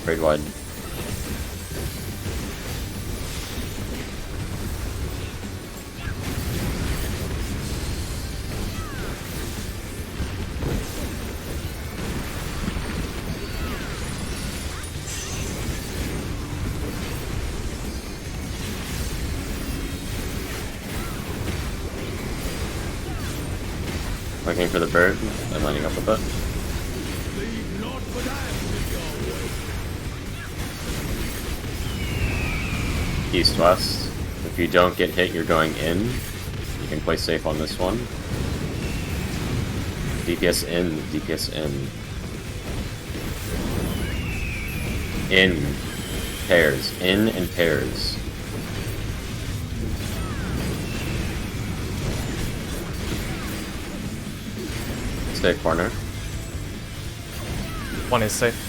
Grade 1. Looking for the bird and lining up with it. East-west. If you don't get hit, you're going in. You can play safe on this one. DPS in, DPS in. In pairs, in and pairs. Stay corner. One is safe.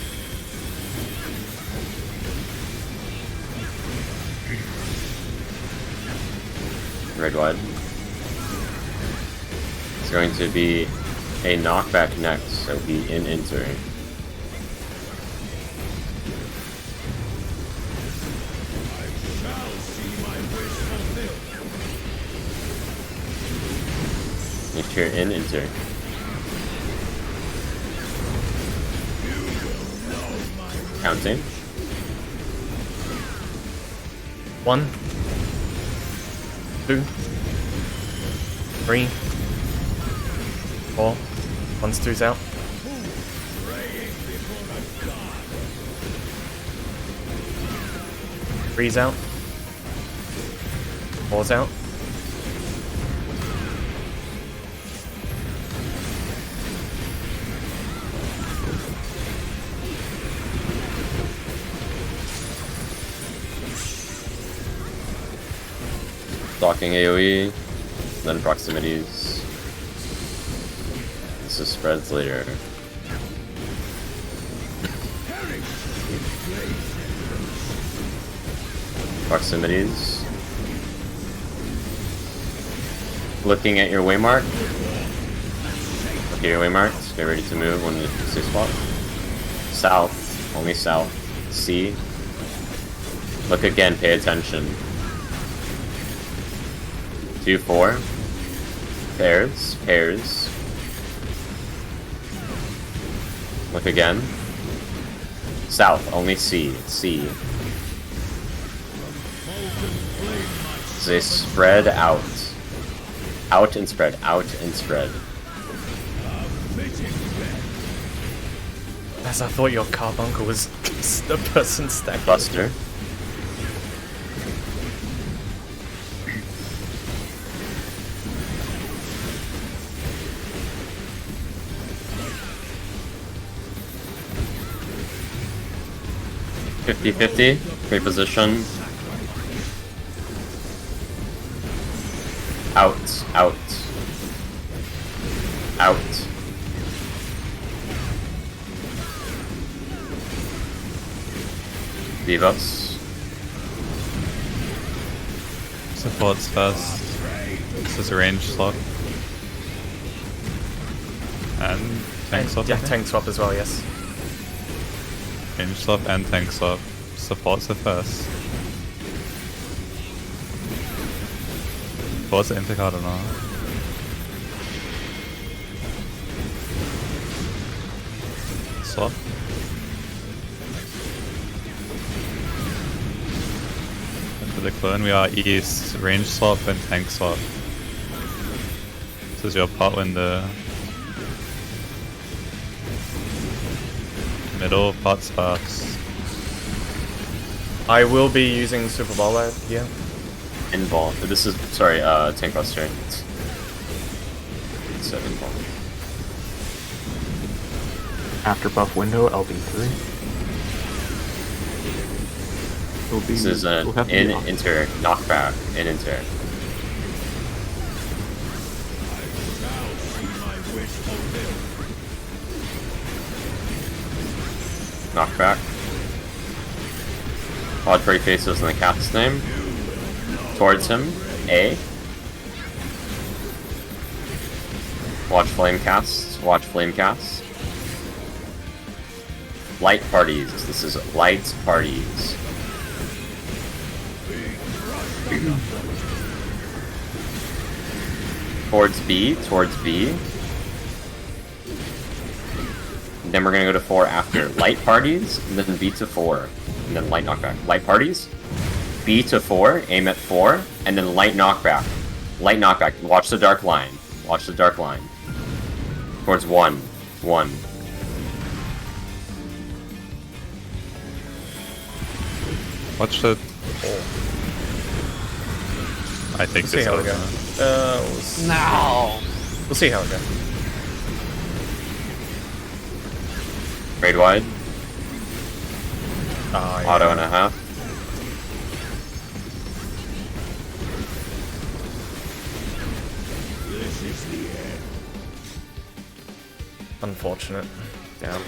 Red wide. It's going to be a knockback next, so be in enter. Make sure in enter. Counting. 1, 2, 3, 4. 1's 2's out. 3's out. 4's out. Blocking AoE, then proximities. This is spreads later. Proximities. Looking at your waymark. Look at your waymarks. Get ready to move when you see spot. South. Only south. C. Look again. Pay attention. 2, 4. Pairs. Pairs. Look again. South. Only C. C. They spread out. Out and spread. Out and spread. As I thought your carbuncle was the person stacking. Buster. Reposition. Out. Out. Vivos. Supports first. This is a range swap. And tank swap. I Yeah, think? tank swap as well, yes. Range swap and tank swap. Supports the first. Supports the intercardinal. Swap. Into the clone, we are east. Range swap and tank swap. This is your pot window. Middle, pots fast. I will be using Super Bowler here. In ball. This is, sorry, tank buster. So in ball. After buff window, LB3. It'll be, This is it'll have an to be in on. inter knockback. In inter. Knockback. Pod furry faces in the cat's name. Towards him. A. Watch flame casts. Watch flame casts. Light parties. This is light parties. Towards B. Towards B. Then we're gonna go to 4 after. Light parties, and then B to 4. And then light knockback. Light parties, B to 4, aim at 4, and then light knockback. Light knockback. Watch the dark line. Watch the dark line. Towards 1. 1. Watch the. I think We'll see this how it over. goes. Now! We'll see how it goes. Raid wide. Oh, yeah. Auto and a half. This is the end. Unfortunate. Down.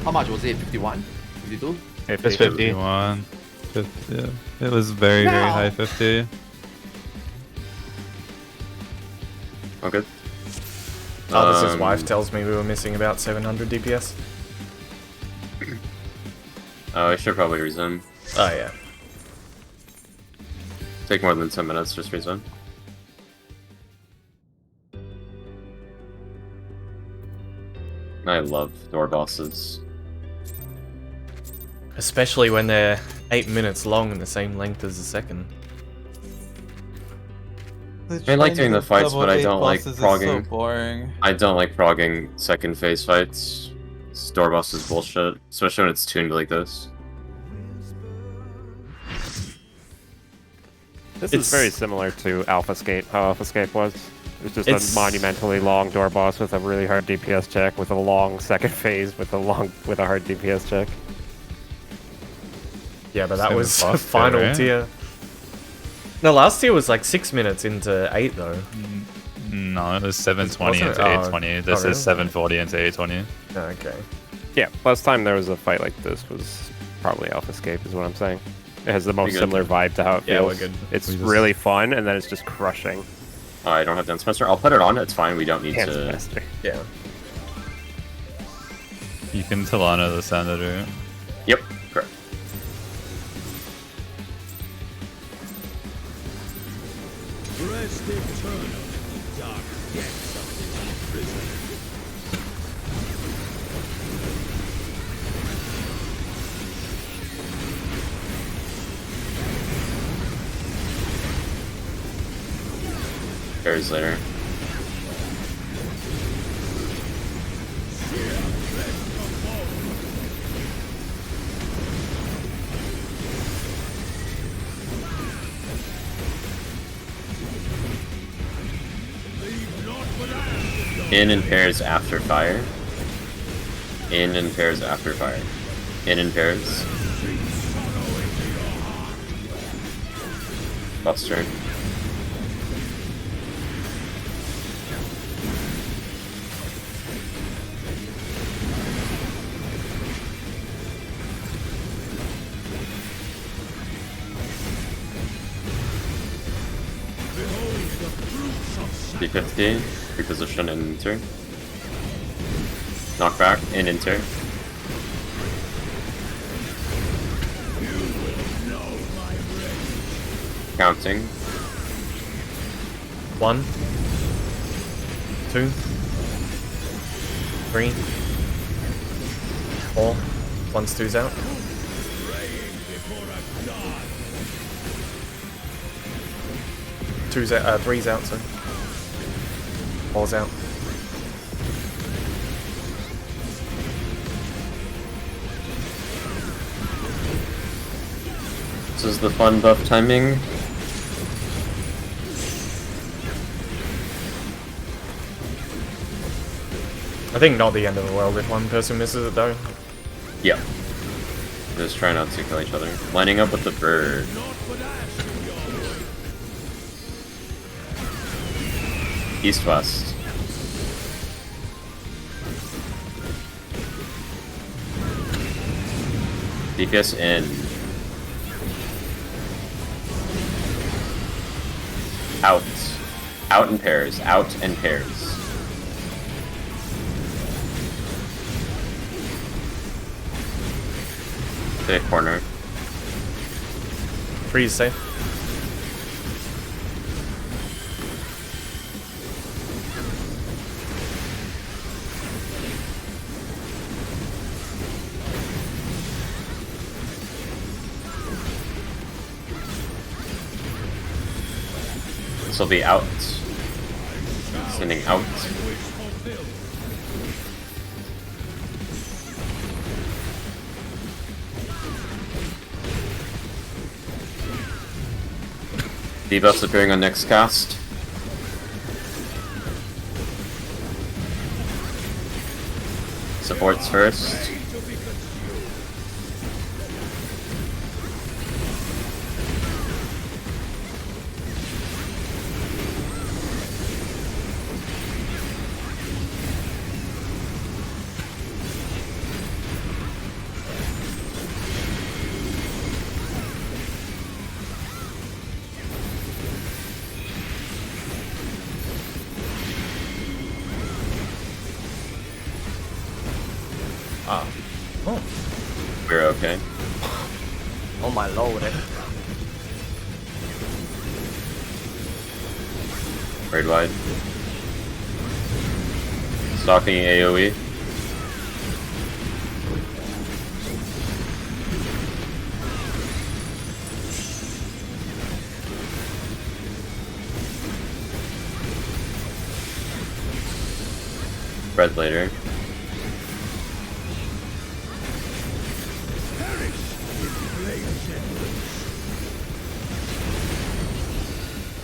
How much was it? 51? 52? It's 50. 51. 50. Yeah. It was very, very No. high 50. Oh, good. Oh, this his wife tells me we were missing about 700 DPS. Oh, I should probably resume. Oh, yeah. Take more than 10 minutes, just resume. I love door bosses. Especially when they're 8 minutes long and the same length as a second. I like doing the fights, but I don't like progging. So boring. I don't like progging second phase fights. This door boss is bullshit, especially when it's tuned like this. This It's- is very similar to Alphascape, how Alphascape was. It was just It's- a monumentally long door boss with a really hard DPS check, with a long second phase with a hard DPS check. Yeah, but that Same was as last tier, final right? tier. No, last tier was like 6 minutes into 8 though. No, it was 720 Wasn't into it? Oh. 820. This really? is 740 into 820. Oh, okay. Yeah, last time there was a fight like this was probably Alphascape, is what I'm saying. It has the most good. similar vibe to how it Yeah, feels. we're good. It's We just- really fun, and then it's just crushing. I don't have Dance Master. I'll put it on. It's fine. We don't need Dance to. Master. Yeah. You can Talana the standard route. Yep. Correct. Rest eternal, dark depths of this prison. Pairs later. In and pairs after fire. In and pairs after fire. In and pairs. Buster. D50, reposition and enter. Knockback and enter. Counting. 1, 2, 3, 4. 1's 2's out. 2's out, 3's out, sorry. 4's out. This is the fun buff timing. I think not the end of the world if one person misses it though. Yeah. Just try not to kill each other. Lining up with the bird. East-west. DPS in. Out. Out in pairs. Out and pairs. Stay corner. 3 is safe. This will be out. Sending out. Debuffs appearing on next cast. Supports first. Oh. We're okay. Oh my lord. Raid wide. Stalking AoE. Spread later.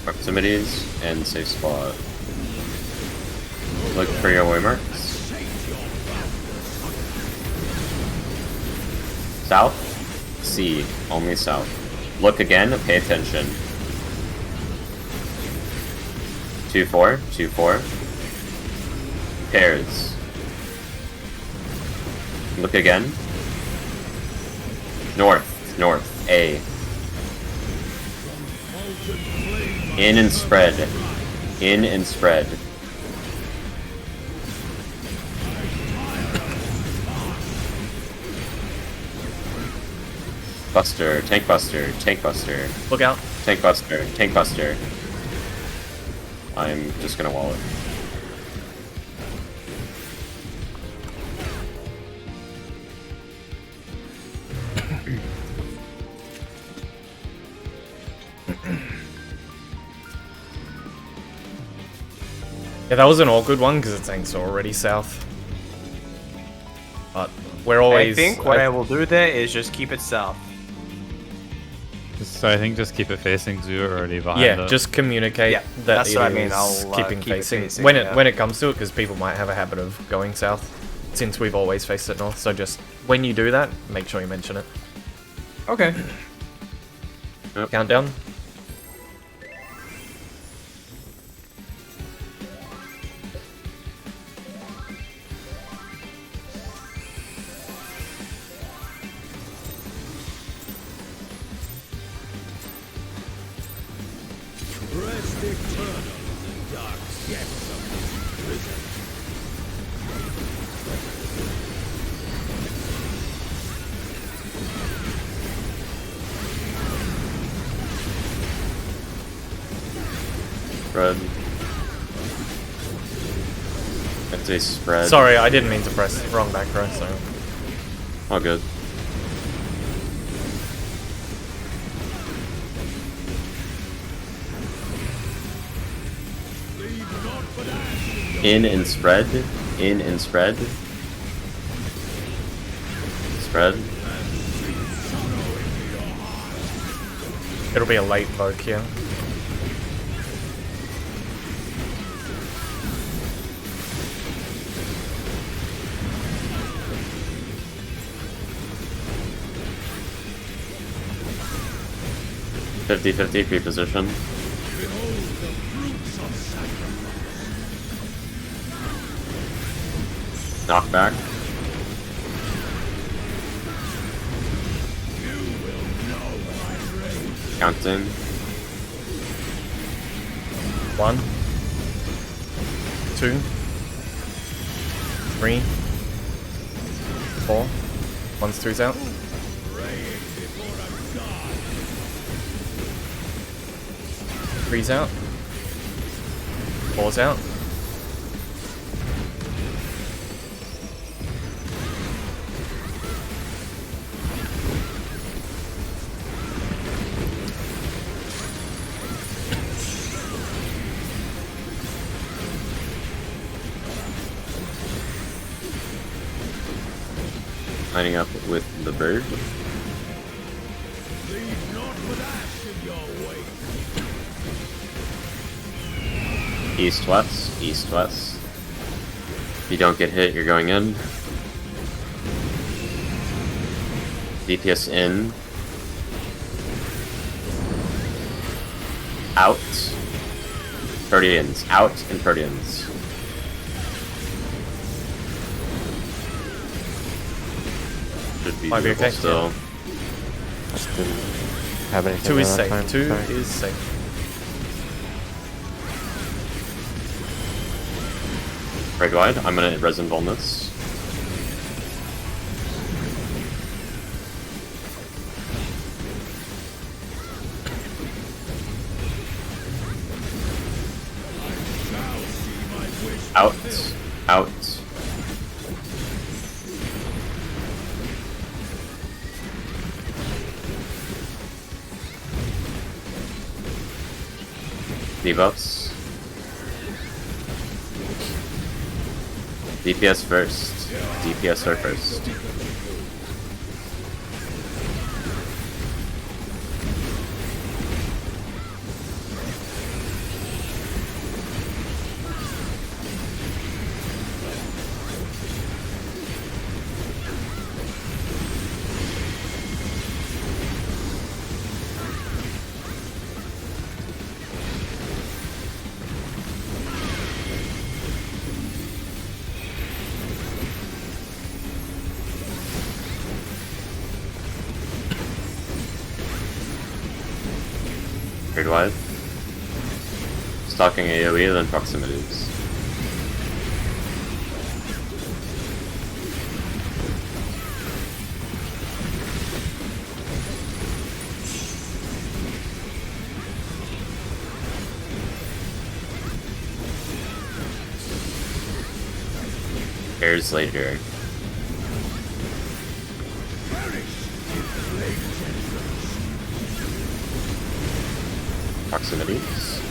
Proximities and safe spot. Look for your waymarks. South? C. Only south. Look again, pay attention. 2-4, 2-4. Pairs. Look again. North, north, A. In and spread. In and spread. Buster, tank buster, tank buster. Look out. Tank buster, tank buster. I'm just gonna wall it. Yeah, that was an awkward one because the tanks are already south. But we're always. I think what I will do there is just keep it south. So I think just keep it facing Zoo already behind Yeah, it. just communicate Yeah, that that's it what I mean, is I'll, keeping keep it facing facing, when yeah. it comes to it, because people might have a habit of going south, since we've always faced it north. So just when you do that, make sure you mention it. Okay. Yep. Countdown. Rest eternal in the dark sea. Spread. It's a spread. Sorry, I didn't mean to press wrong back row, sorry. All good. In and spread. In and spread. Spread. It'll be a late poke here. $50-50 free position. Knockback. Counting. 1, 2, 3, 4. 1's 2's out. 3's out. 4's out. Lining up with the bird. East-west, east-west. If you don't get hit, you're going in. DPS in. Out. Proteans. Out and Proteans. Should be Might be okay. still. Just didn't have anything. 2 is that safe. time. 2 Sorry. is safe. Right wide. I'm gonna resin bomb this. Out. Out. Debuffs. DPS first. DPS are first. Grade wide. Stalking AoE, then proximities. Airs later. Proximities.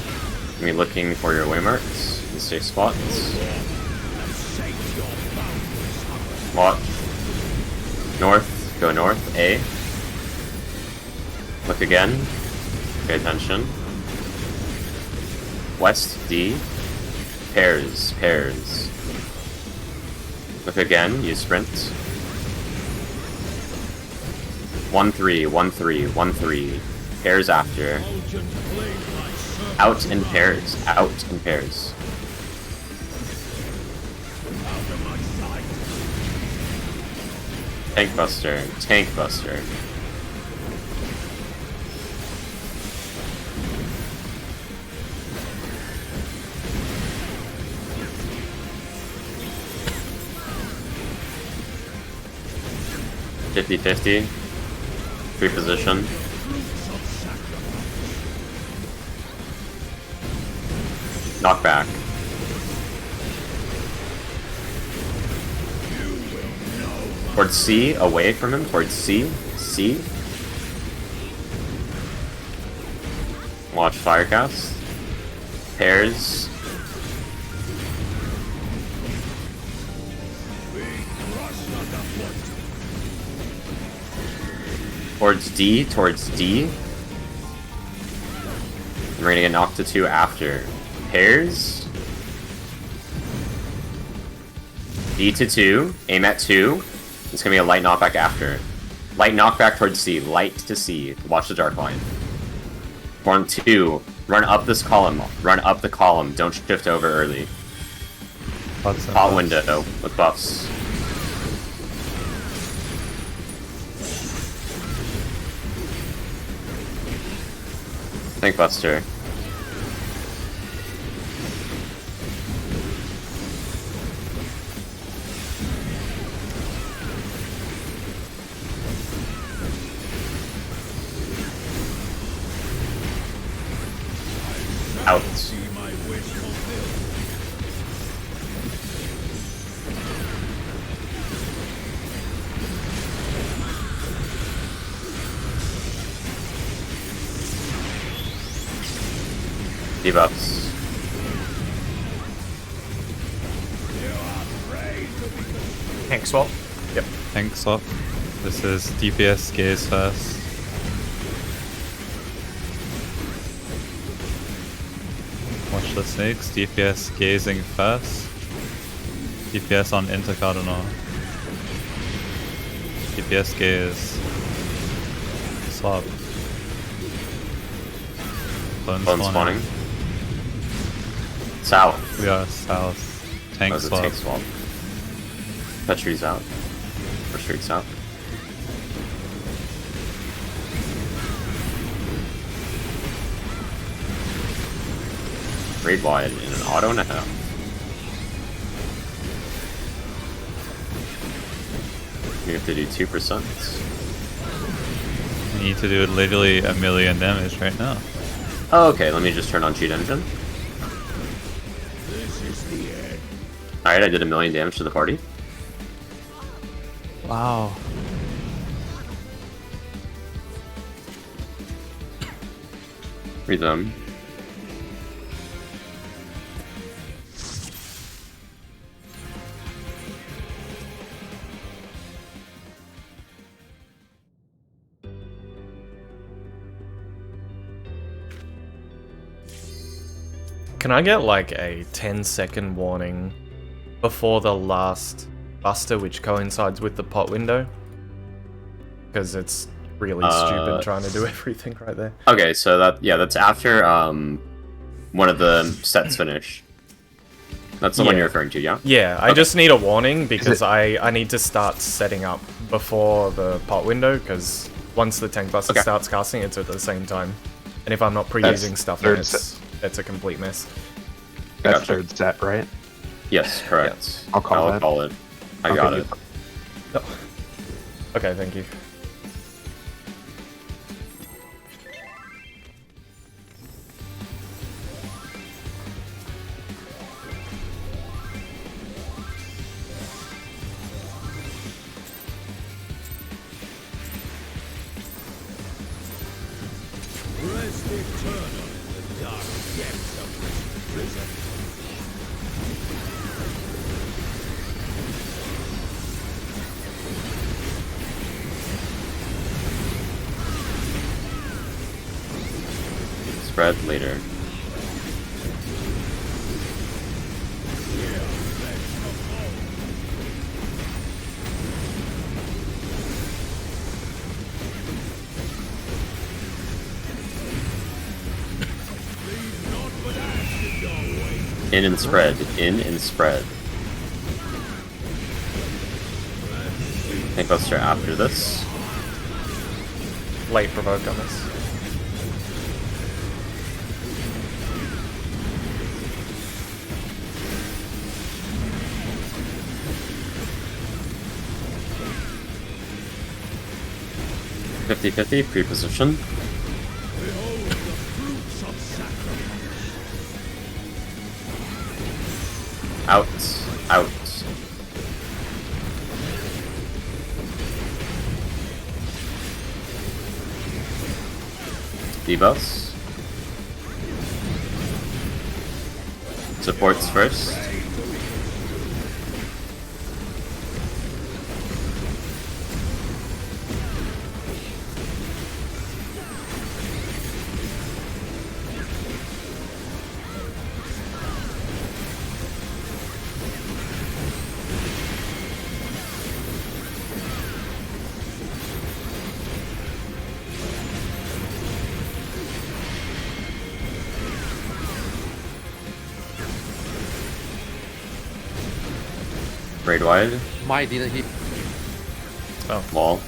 Be looking for your waymarks in safe spots. Watch. North, go north, A. Look again. Pay attention. West, D. Pairs, pairs. Look again, you sprint. 1-3, 1-3, 1-3. Pairs after. Out in pairs. Out in pairs. Tank Buster. Tank Buster. $50-50. Free position. Knock back. Towards C, away from him, towards C. C. Watch Firecast. Pairs. Towards D, towards D. And we're gonna get knocked to 2 after. Pairs. D to 2, aim at 2. It's gonna be a light knockback after. Light knockback towards C, light to C. Watch the dark line. Form 2, run up this column. Run up the column, don't shift over early. Hot window with buffs. Think Buster. Out. Debuffs. Tank swap. Yep. Tank swap. This is DPS gaze first. Watch the snakes. DPS gazing first. DPS on intercardinal. DPS gaze. Swap. Clone spawning. South. We are south. Tank swap. Tank swap. That tree's out. Or street's out. Raid wide in an auto and a half. You have to do 2%. You need to do literally 1,000,000 damage right now. Oh, okay, let me just turn on cheat engine. Alright, I did 1,000,000 damage to the party. Wow. Read them. Can I get like a 10-second warning before the last buster, which coincides with the pot window? Because it's really stupid trying to do everything right there. Okay, so that's after one of the sets finish. That's the one you're referring to, yeah? Yeah, I Okay. just need a warning because I need to start setting up before the pot window, because once the tank buster starts casting, it's at the same time. And if I'm not pre-using stuff, then it's a complete mess. That's Gotcha. third set, right? Yes, correct. I'll call that. Call it. I got it. Okay, thank you. Rest eternal in the dark depths of this prison. Spread later. In and spread. In and spread. I think let's start after this. Late provoke on this. $50-50 pre-position. Behold the fruits of sacrifice. Out. Out. Debuffs. Supports first. Raid wide. Mine didn't hit. Wall.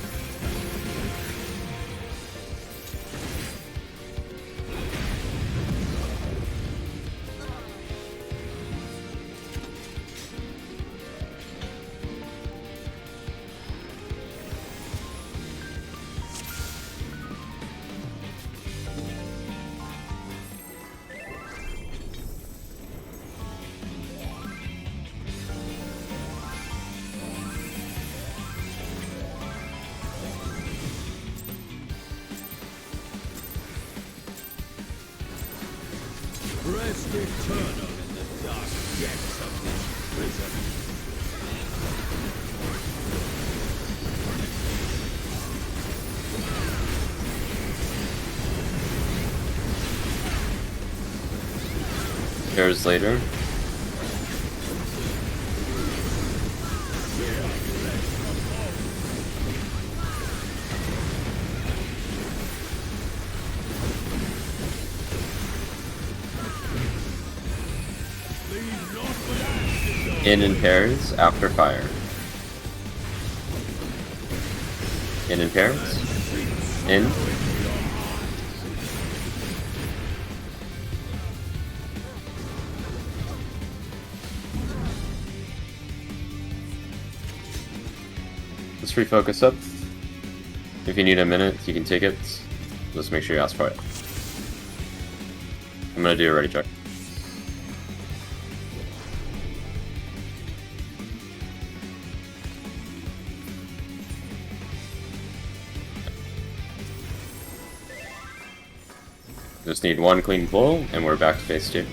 Rest eternal in the dark depths of this prison. Years later. In pairs after fire. In pairs. In. Let's refocus up. If you need a minute, you can take it. Just make sure you ask for it. I'm gonna do a ready check. Just need one clean pull, and we're back to phase 2.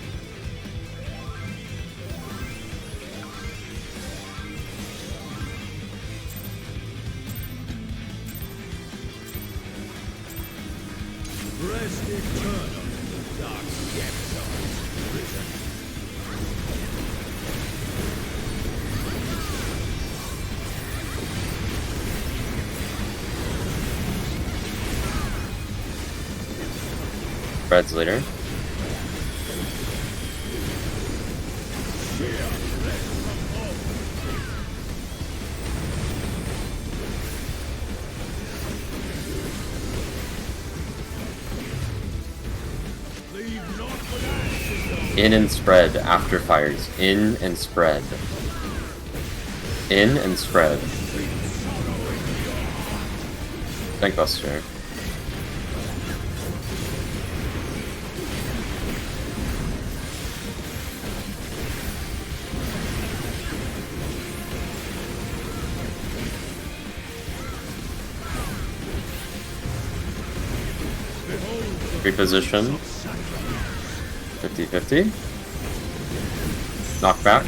Rest eternal in the dark depths of this prison. Red's later. In and spread after fires. In and spread. In and spread. Thank Buster. Reposition. 50-50. Knockback.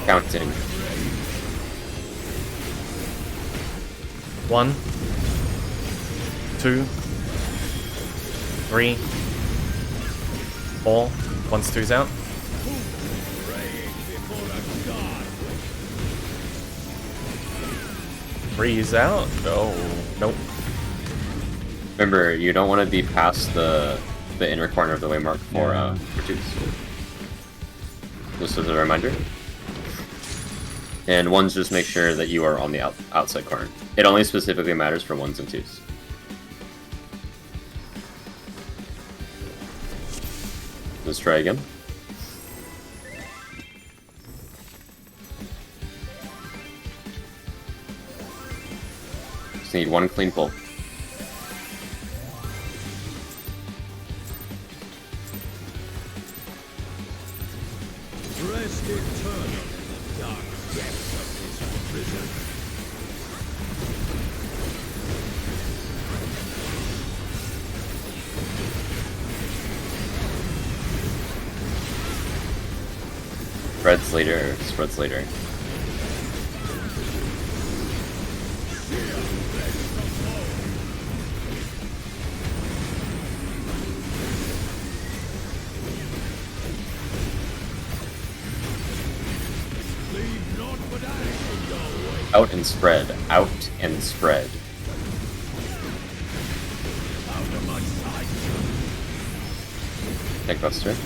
Counting. 1, 2, 3, 4. Once 2's out. Three's out. Oh, nope. Remember, you don't want to be past the inner corner of the waymark for twos. Just as a reminder. And ones, just make sure that you are on the outside corner. It only specifically matters for ones and twos. Let's try again. Just need one clean pull. prison. Spreads later. Spreads later. Leave not but ash your way. Out and spread. Out and spread. Out of my sight. Deck Buster.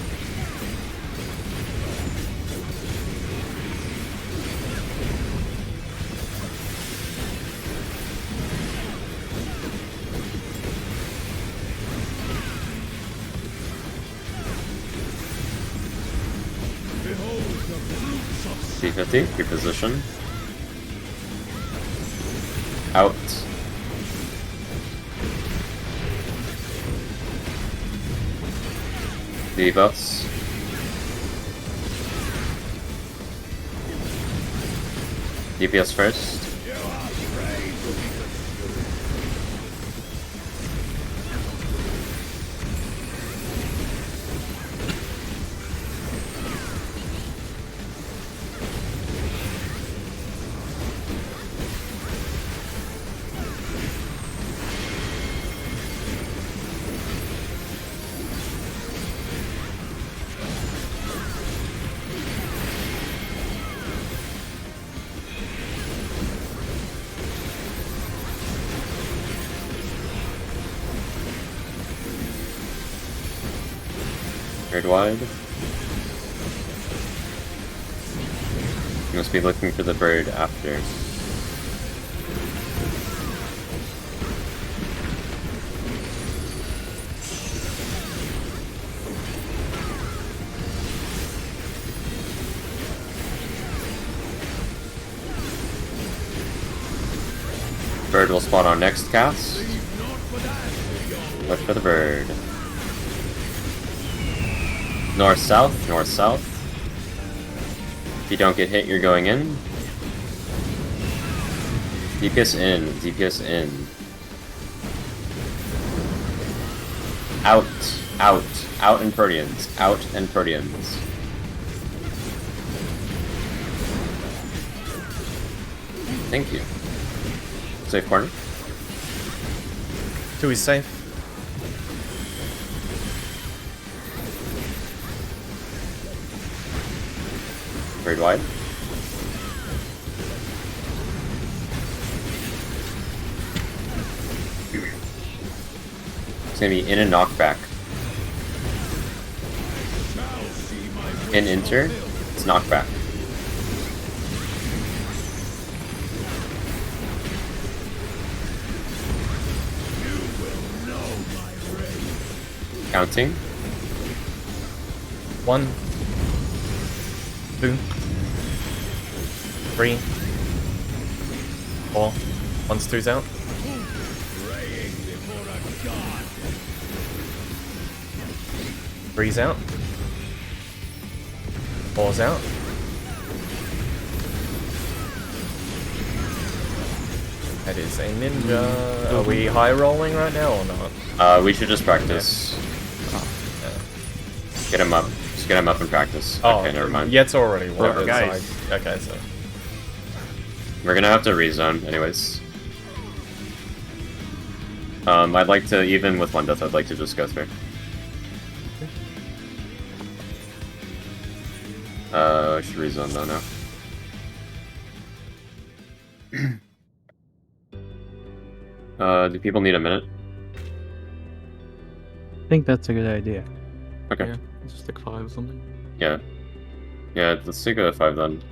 Behold the fruits of D50, reposition. Out. Debuffs. DPS first. you are afraid to be Third wide. You must be looking for the bird after. Bird will spawn on next cast. Look for the bird. North south, north south. If you don't get hit, you're going in. DPS in, DPS in. Out, out, out and Proteans, out and Proteans. Thank you. Safe corner. 2 is safe. Very wide. It's gonna be in and knockback. In enter, it's knockback. Counting. 1, 2, 3, 4. 1's 2's out. praying before a god. 3's out. 4's out. That is a ninja. Are we high rolling right now or not? We should just practice. Get him up. Just get him up and practice. Oh, okay, never mind. Yet's already worked. guys. So okay, so. We're gonna have to rezone, anyways. I'd like to, even with one death, I'd like to just go through. I should rezone though now. Do people need a minute? I think that's a good idea. Okay. Yeah, just take 5 or something. Yeah. Yeah, let's take a 5 then.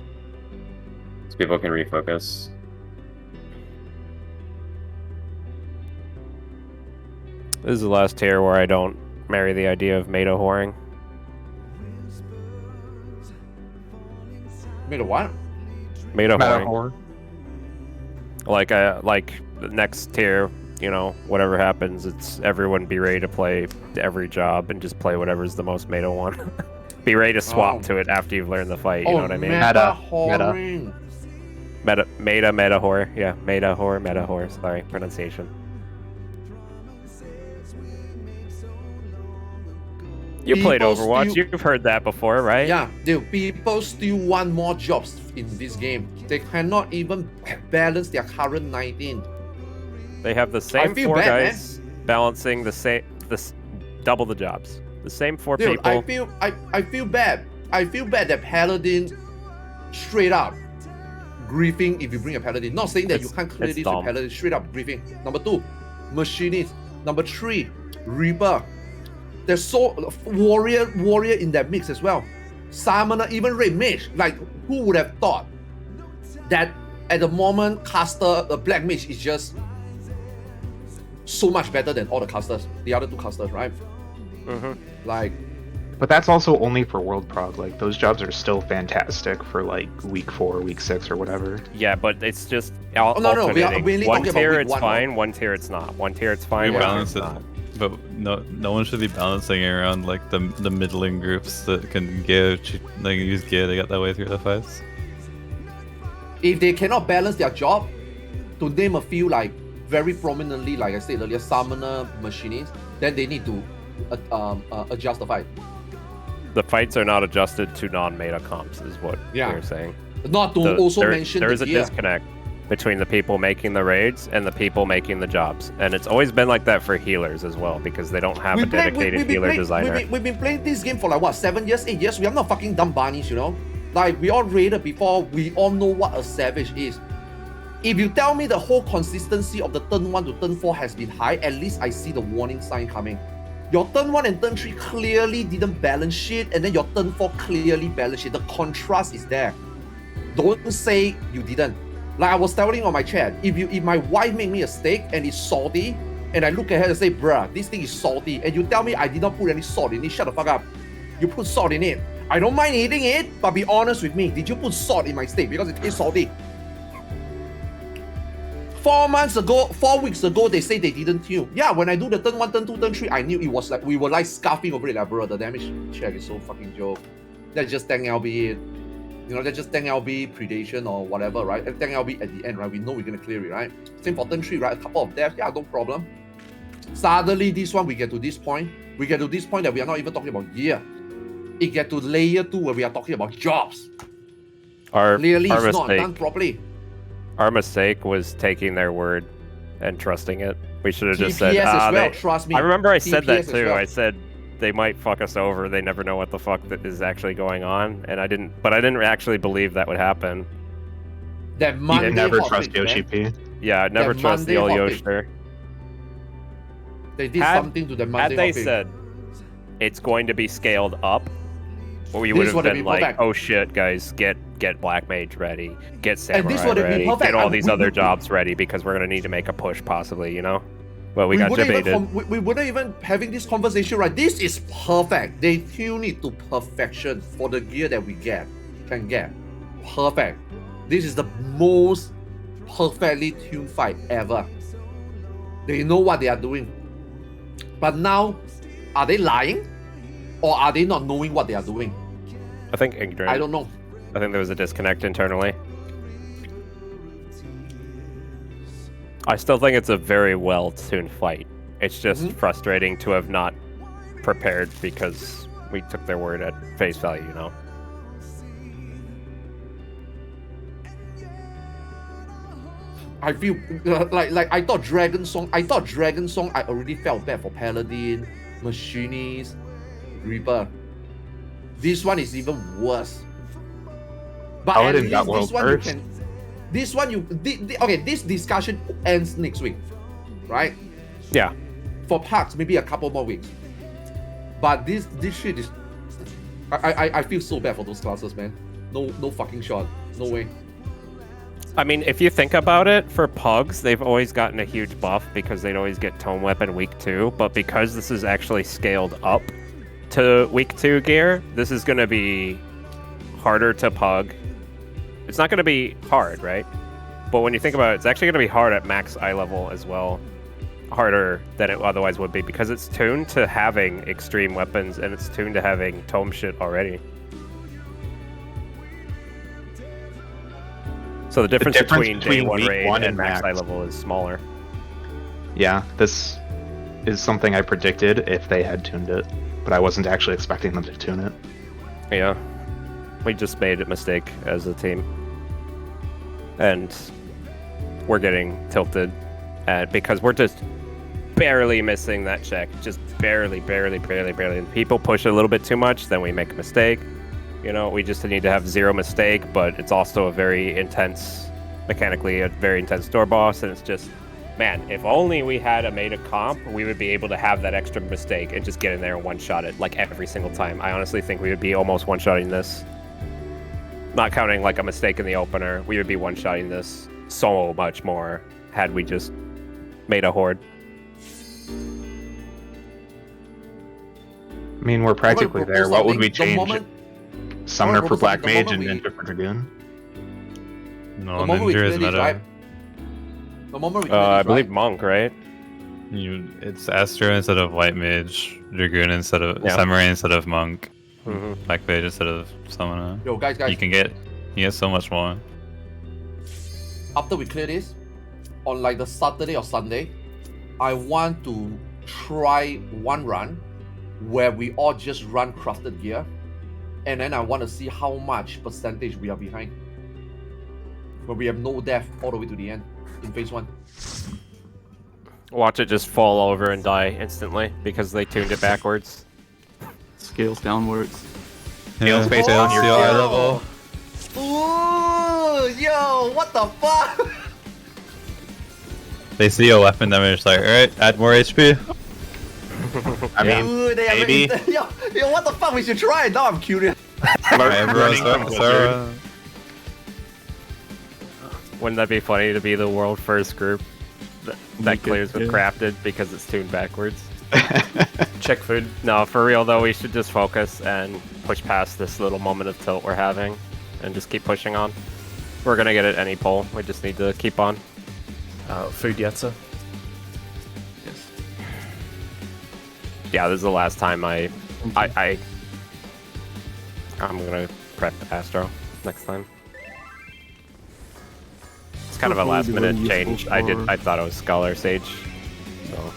So people can refocus. This is the last tier where I don't marry the idea of Mato whoring. Made a what? Mato Meta whoring. whore. Like the next tier, you know, whatever happens, it's everyone be ready to play every job and just play whatever's the most Mato one. Be ready to swap Oh. to it after you've learned the fight, you know what I mean? Meta Meta. whoring. Meta whore. Yeah, meta whore. Sorry, pronunciation. You played People Overwatch. still- You've heard that before, right? Yeah, dude, people still want more jobs in this game. They cannot even balance their current 19. They have the same feel 4 bad, man. guys balancing double the jobs. The same 4 Dude, people. I feel bad. I feel bad that Paladin straight up griefing if you bring a Paladin. Not saying that you can't clear it's this with dumb. Paladin, straight up griefing. Number 2, Machinist. Number 3, Reaper. There's so warrior in that mix as well. Summoner, even Red Mage. Like, who would have thought that at the moment caster, the Black Mage is just so much better than all the casters, the other 2 casters, right? Like, But that's also only for World Prog. Like, those jobs are still fantastic for, like, week 4, week 6, or whatever. Yeah, but it's just no, we are alternating. mainly One talking about tier week it's 1, fine, one tier it's not. One tier it's fine, We one tier balance it's it, not. but no one should be balancing around like the middling groups that can use gear to get their way through the fights. if they cannot balance their job, to name a few, like very prominently, like I said earlier, Summoner, Machinist, then they need to adjust the fight. The fights are not adjusted to non-meta comps, is what Yeah. you're saying. Not to also mention there the is a gear. disconnect between the people making the raids and the people making the jobs, and it's always been like that for healers as well because they don't have a dedicated healer designer. We've been playing this game for like what, 7 years, 8 years. We are not fucking dumb bunnies, you know. Like, we all raided before. We all know what a savage is. If you tell me the whole consistency of the turn 1 to turn 4 has been high, at least I see the warning sign coming. Your turn 1 and turn 3 clearly didn't balance shit, and then your turn 4 clearly balanced shit. The contrast is there. Don't say you didn't. Like I was telling on my chat, if my wife make me a steak and it's salty, and I look at her and say, bruh, this thing is salty, and you tell me I did not put any salt in it, shut the fuck up. You put salt in it. I don't mind eating it, but be honest with me, did you put salt in my steak because it tastes salty? 4 weeks ago, they say they didn't tune. Yeah, when I do the turn 1, turn 2, turn 3, I knew it was like, we were like scarfing over it, like, bro, the damage check is so fucking joke. That's just 10 LB. You know, that's just 10 LB predation or whatever, right? 10 LB at the end, right? We know we're gonna clear it, right? Same for turn 3, right? A couple of deaths, yeah, no problem. Suddenly, this one, we get to this point. We get to this point that we are not even talking about gear. It get to layer 2 where we are talking about jobs. Clearly, it's not done properly. Our mistake was taking their word and trusting it. We should have just TPS said, as well, trust me. I remember I said that TPS as too. well. I said they might fuck us over. They never know what the fuck that is actually going on, and I didn't actually believe that would happen. That Monday You never hot trust fix, Yoshi man. P. Yeah, I never That trust the old Monday hot fix. Yoshter. They did Had- something to the Monday Had they hot fix. said it's going to be scaled up, we This would have would've been been like, perfect. "Oh shit, guys, get Black Mage ready, get And Samurai this would've been ready, perfect. get all I- these we- other we- jobs ready because we're gonna need to make a push, possibly, you know." But we got wouldn't even debated. we wouldn't even having this conversation, right? This is perfect. They tune it to perfection for the gear that we can get. Perfect. This is the most perfectly tuned fight ever. They know what they are doing. But now, are they lying? Or are they not knowing what they are doing? I think ignorant. I don't know. I think there was a disconnect internally. I still think it's a very well-tuned fight. It's just frustrating to have not prepared because we took their word at face value, you know? I feel like I thought Dragon Song. I already felt bad for Paladin, Machinist, Reaper. This one is even worse. But Paladin at got least world first. okay. This discussion ends next week, right? Yeah. For parts, maybe a couple more weeks. But this shit is. I feel so bad for those classes, man. No fucking shot. No way. I mean, if you think about it, for Pugs, they've always gotten a huge buff because they'd always get Tome Weapon week 2, but because this is actually scaled up to week 2 gear, this is going to be harder to Pug. It's not going to be hard, right? But when you think about it, it's actually going to be hard at max eye level as well. Harder than it otherwise would be because it's tuned to having extreme weapons and it's tuned to having Tome shit already. So the difference, between day between one week raid one and and max high max. level is smaller. Yeah, this is something I predicted if they had tuned it, but I wasn't actually expecting them to tune it. Yeah. We just made a mistake as a team. And we're getting tilted because we're just barely missing that check. Just barely. And people push it a little bit too much, then we make a mistake. You know, we just need to have zero mistake, but it's also a very intense, mechanically, a very intense door boss, and it's just, man, if only we had made a comp, we would be able to have that extra mistake and just get in there and one-shot it, like, every single time. I honestly think we would be almost one-shotting this. Not counting, like, a mistake in the opener, we would be one-shotting this so much more had we just made a horde. I mean, we're practically there. What would we change? Moment, Summoner for Black the Mage moment and we- Ninja for Dragoon? No, the moment we Ninja clear is this, meta. right? The moment we clear I this, believe right? Monk, right? It's Astro instead of White Mage, Dragoon instead of Yeah. Samurai instead of Monk, Mm-hmm. Black Mage instead of Summoner. Yo, guys, You can get so much more. after we clear this, on like the Saturday or Sunday, I want to try one run where we all just run crafted gear, and then I want to see how much percentage we are behind. Where we have no death all the way to the end in phase 1. Watch it just fall over and die instantly because they tuned it backwards. Scales downwards. Scales based Seal- on your seal gear. eye level. Ooh, yo, what the fuck? They see your weapon damage, like, alright, add more HP. I mean, Ooh, they have maybe. yo, what the fuck? We should try it. Now I'm curious. Everyone's running from Zora. Wouldn't that be funny to be the world first group that Make it, clears with yeah. crafted because it's tuned backwards? Check food. No, for real though, we should just focus and push past this little moment of tilt we're having and just keep pushing on. We're gonna get it any pull. We just need to keep on. Food Yetza. Yes. Yeah, this is the last time I'm gonna prep Astro next time. It's kind of a Probably last be minute really change. useful I for- thought it was Scholar Sage, so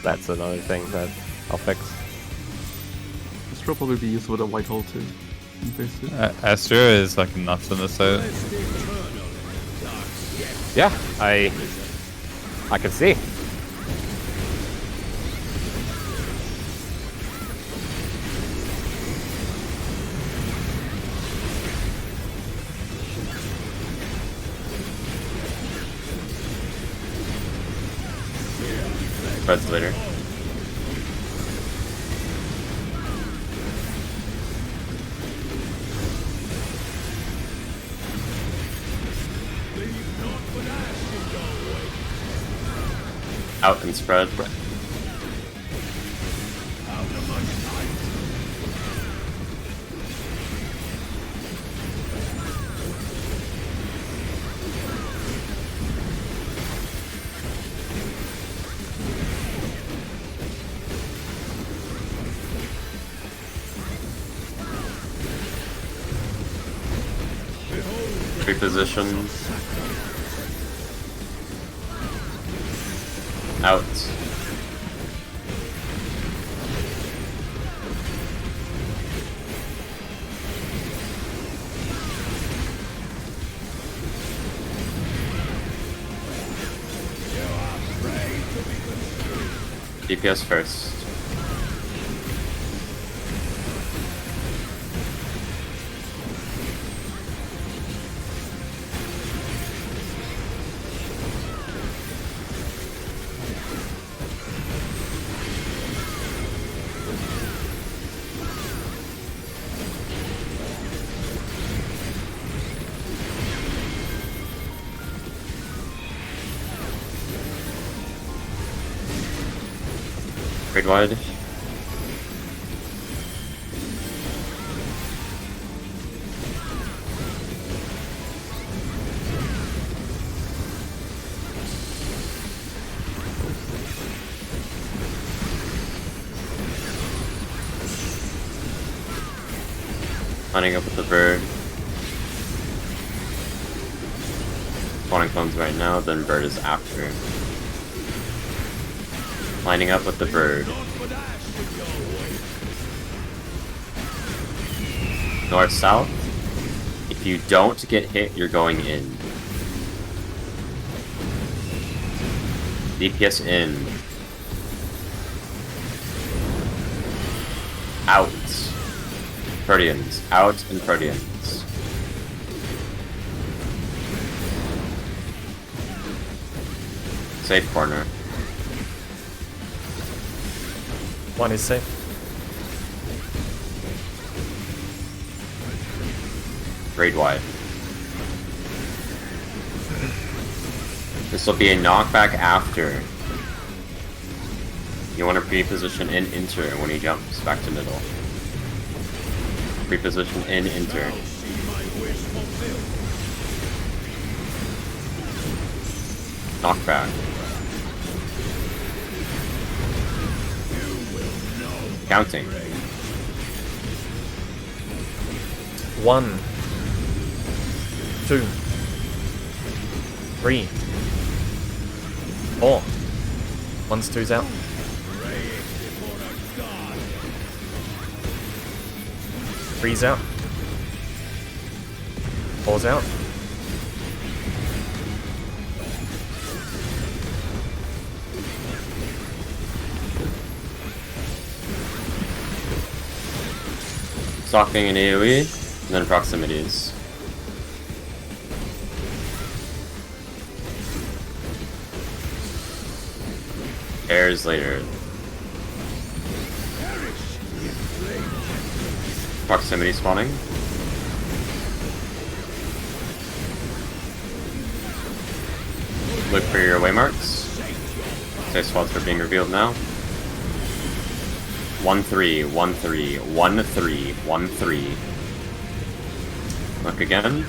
that's another thing that I'll fix. This will probably be used with a white hole too. In phase 2. Astro is like nuts in the site. Yeah, I can see. Red's later. Out and spread. Tree positions. Out. DPS first. Grade wide. Lining up with the bird. Spawning clones right now, then bird is after. Lining up with the bird. North, south. If you don't get hit, you're going in. DPS in. Out. Proteans. Out and Proteans. Safe corner. One is safe. Grade wide. This will be a knockback after. You want to pre-position in enter when he jumps back to middle. Pre-position in enter. Knockback. Counting. 1, 2, 3, 4. 1's 2's out. 3's out. 4's out. Stalking and AoE, and then proximities. Airs later. Proximity spawning. Look for your waymarks. Safe spots are being revealed now. 1-3, 1-3, 1-3, 1-3. Look again.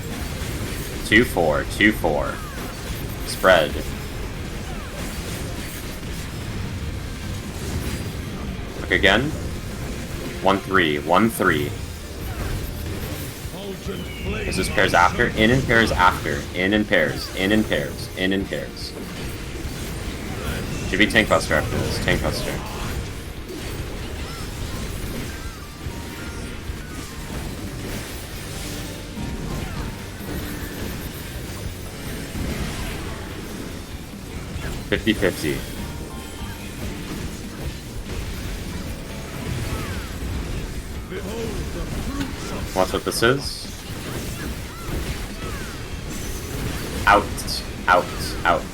2-4, 2-4. Spread. Look again. 1-3, 1-3. This is pairs after, in and pairs after, in and pairs, in and pairs, in and pairs. Should be Tank Buster after this, Tank Buster. $50-50. Watch what this is. Out, out, out.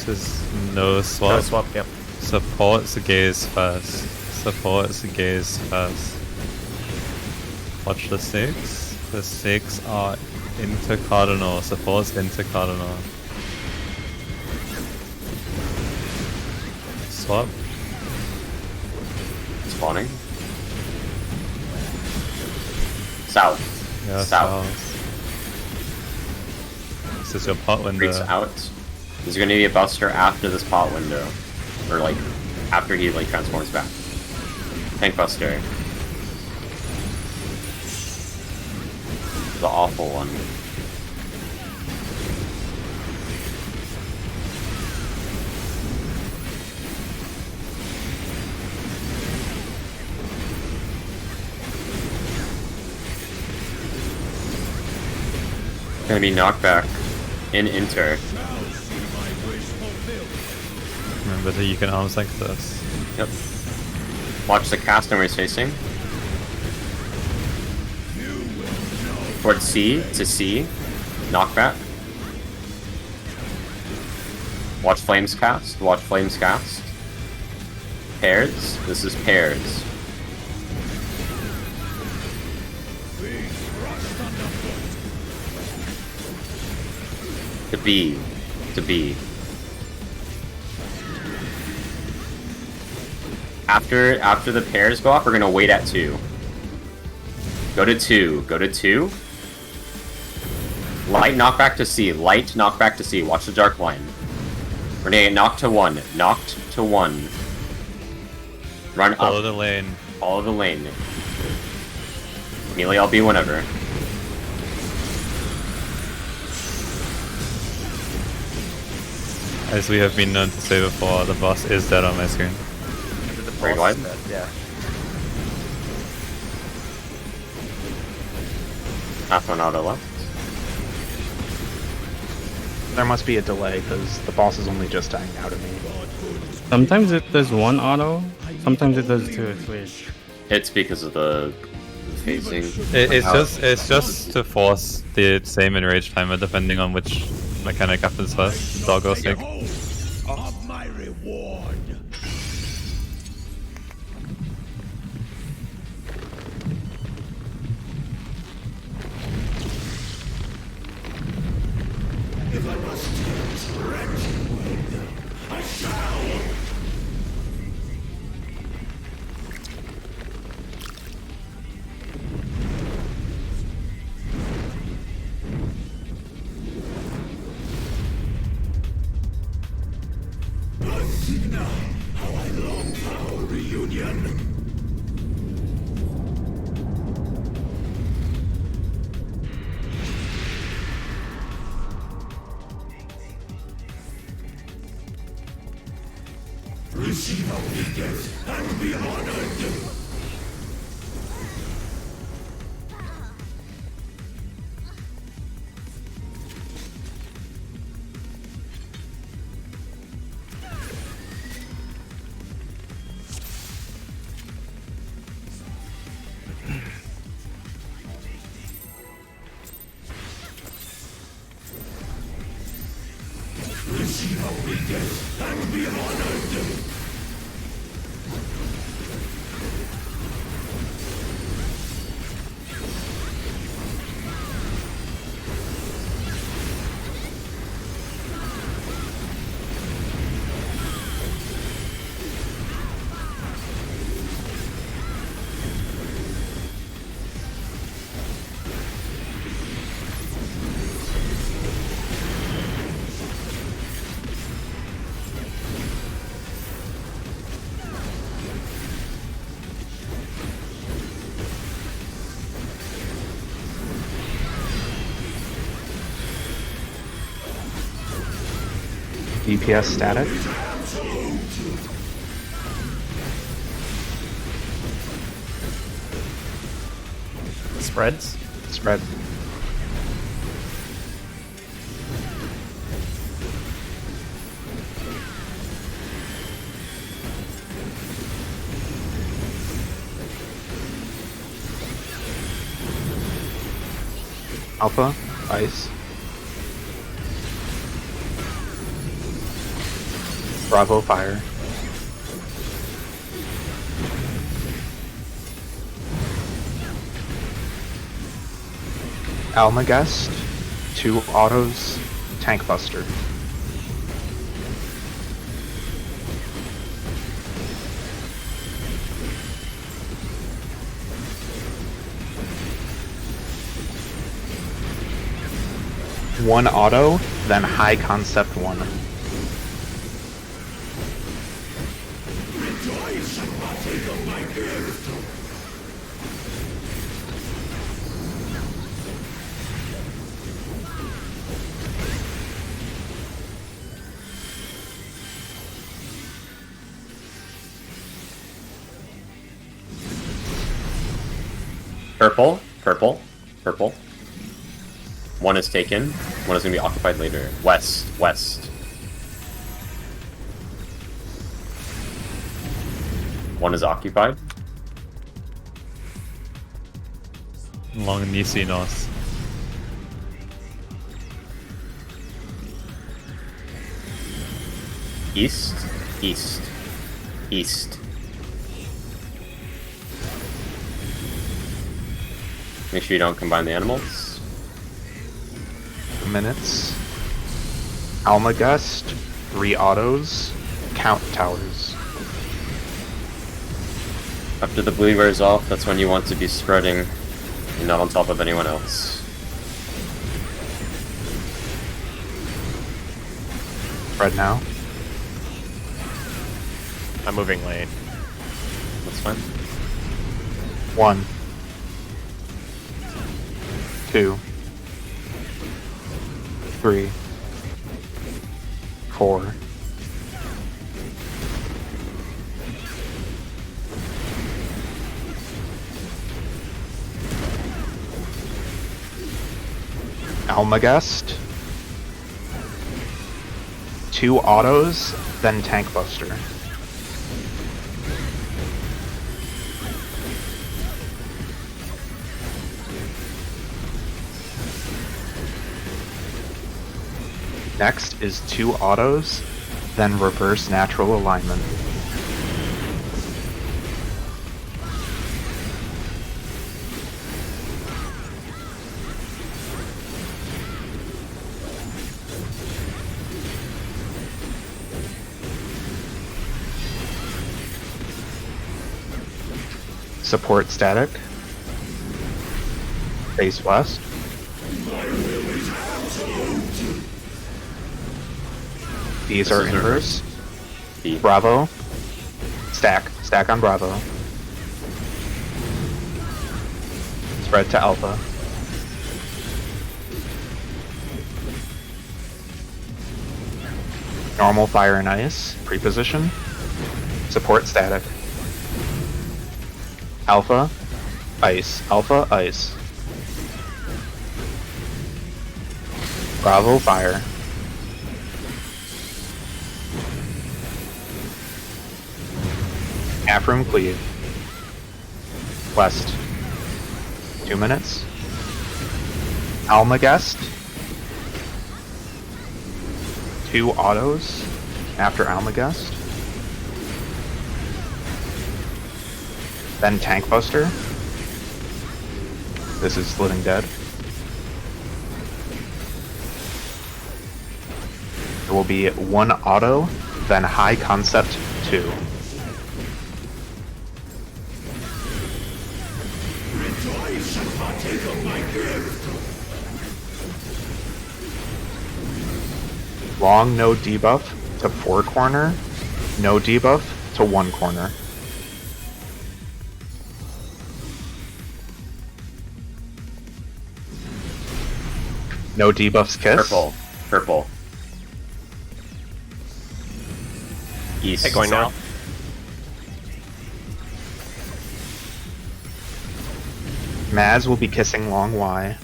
This is no swap. No swap, yep. Supports gaze first. Supports gaze first. Watch the 6. The 6 are into Cardinal. Supports into Cardinal. Swap. Spawning. South. Yeah, South. This is your pot window. Freaks out. There's gonna be a Buster after this pot window. Or like, after he like transforms back. Tank Buster. The awful one. Gonna be knockback in enter. Remember that you can arms like this. Yep. Watch the cast and where he's facing. Towards C to C. Knockback. Watch Flames cast. Watch Flames cast. Pairs. This is pairs. To B. To B. After the pairs go off, we're gonna wait at 2. Go to 2. Go to 2. Light knockback to C. Light knockback to C. Watch the dark line. We're gonna get knocked to 1. Knocked to 1. Run up. Follow the lane. Follow the lane. Melee LB whenever. As we have been known to say before, the boss is dead on my screen. Very wide. Yeah. Half one auto left. There must be a delay because the boss is only just dying now to me. Sometimes it does 1 auto, sometimes it does 2. It's weird. It's because of the phasing. It's just to force the same enrage timer depending on which mechanic happens first. Doggo sake. Of my reward. If I must stretch, I shall. How I long for our reunion. Receive obedience and be honored. Receive obedience and be honored. DPS static. Spreads. Spread. Alpha. Ice. Bravo fire. Almagest, 2 autos, Tank Buster. One auto, then high concept 1. Rejoice and partake of my gift. Purple, purple, purple. 1 is taken. 1 is gonna be occupied later. West, west. 1 is occupied. Long Nisi North. East, east, east. Make sure you don't combine the animals. Minutes. Almagest, 3 autos, count towers. After the blue wears off, that's when you want to be spreading and not on top of anyone else. Spread now. I'm moving lane. That's fine. 1, 2, 3, 4. Almagest. 2 autos, then Tank Buster. Next is 2 autos, then reverse natural alignment. Support static. Face west. These are inverse. Bravo. Stack. Stack on Bravo. Spread to Alpha. Normal fire and ice. Pre-position. Support static. Alpha. Ice. Alpha. Ice. Bravo. Fire. Half room cleave. West. 2 minutes. Almagest. 2 autos after Almagest. Then Tank Buster. This is Living Dead. There will be 1 auto, then High Concept 2. Long no debuff to 4 corner, no debuff to 1 corner. No debuffs kiss. Purple. Purple. East. Hey, going now. Maz will be kissing long Y.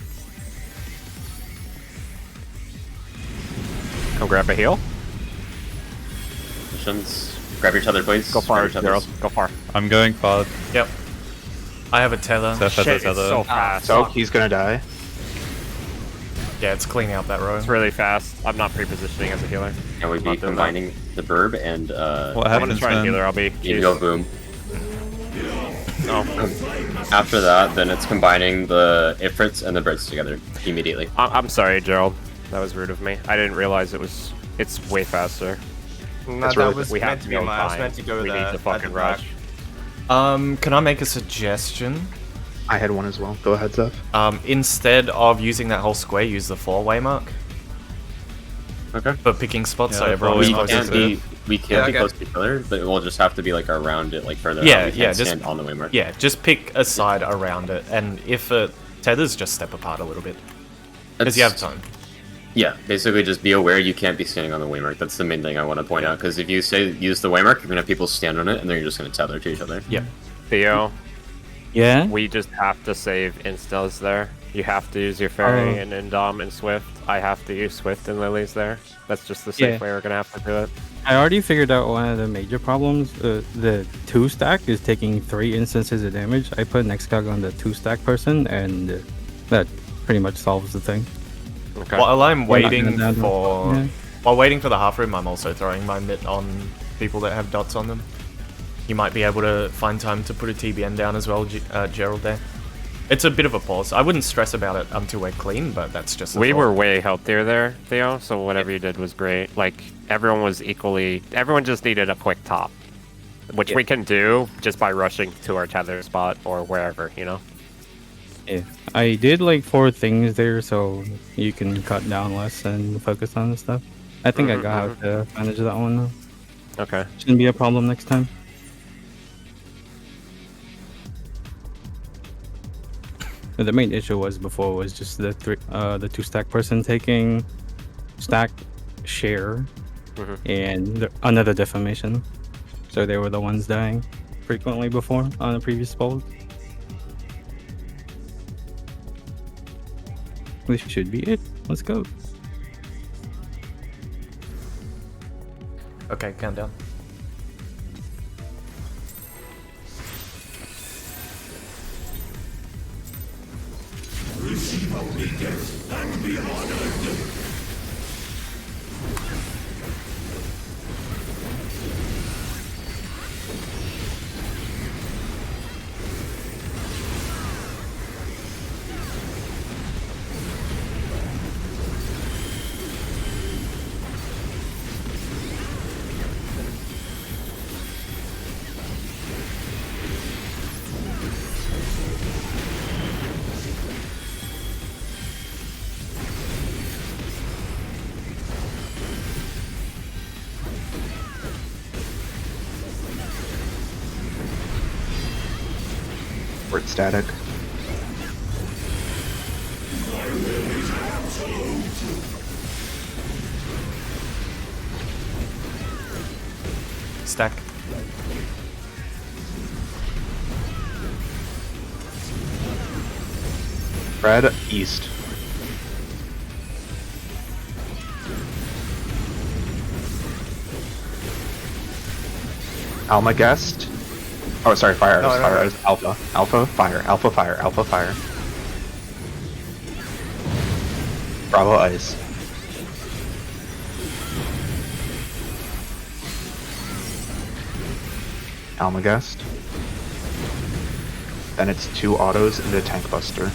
Go grab a heal. Positions. Grab your tether, please. Go far, Grab your Zero. tethers. Go far. I'm going far. Yep. I have a tether. Zeph has a Shit, it's tether. so fast. So he's gonna die. Yeah, it's cleaning out that row. It's really fast. I'm not pre-positioning as a healer. And we'd be Not doing combining the burb and What I'm gonna happens try and then? healer. I'll be. Indigo Boom. No. After that, then it's combining the Ifrits and the birds together immediately. I'm sorry, Gerald. That was rude of me. I didn't realize it's way faster. No, That's that really- was We have meant to to be go my. I was fine. meant to go We there. need to at fucking the back. rush. Can I make a suggestion? I had one as well. Go ahead, Zeph. Instead of using that whole square, use the 4-way mark Okay. for picking spots so Yeah, everyone always is We close close can't to to it. be close to each other, but we'll just have to be like around it, like further Yeah, out. We can't yeah, just- stand on the waymark. Yeah, just pick a side around it, and if it tethers, just step apart a little bit. Because you have time. Yeah, basically just be aware you can't be standing on the waymark. That's the main thing I want to point out, because if you say use the waymark, you're gonna have people stand on it, and then you're just gonna tether to each other. Yep. Theo, Yeah? we just have to save instas there. You have to use your fairy and Indom and Swift. I have to use Swift and Lilies there. That's just the safe Yeah. way we're gonna have to do it. I already figured out one of the major problems. The 2 stack is taking 3 instances of damage. I put an X-Cog on the 2 stack person, and that pretty much solves the thing. Okay. While I'm We're not waiting gonna down- for, yeah. while waiting for the half room, I'm also throwing my mitt on people that have dots on them. You might be able to find time to put a TBN down as well, Gerald. There, it's a bit of a pause. I wouldn't stress about it until we're clean, but that's just. We were way healthier there, Theo, so whatever you did was great. Like, everyone was equally... Everyone just needed a quick top. Which we can do just by rushing to our tether spot or wherever, you know? Yeah. I did like 4 things there, so you can cut down less and focus on the stuff. I think I got how to manage that one now. Okay. Shouldn't be a problem next time. But the main issue was before was just the the 2-stack person taking stack share and another defamation. So they were the ones dying frequently before on the previous poll. This should be it. Let's go. Okay, countdown. Receive obedience and be honored. Word static. Stack. Red east. Alma guest. Oh, sorry, fire. No, no, Fire no. is alpha. Alpha, fire. Alpha, fire. Alpha, fire. Bravo, ice. Alma guest. Then it's 2 autos into tank buster.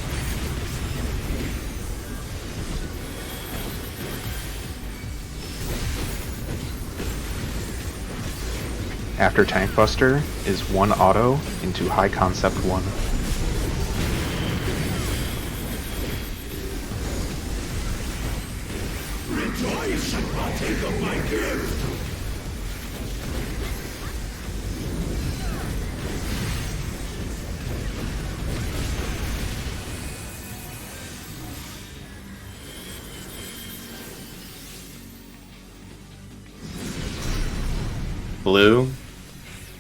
After tank buster is 1 auto into high concept 1. Rejoice and partake of my gift.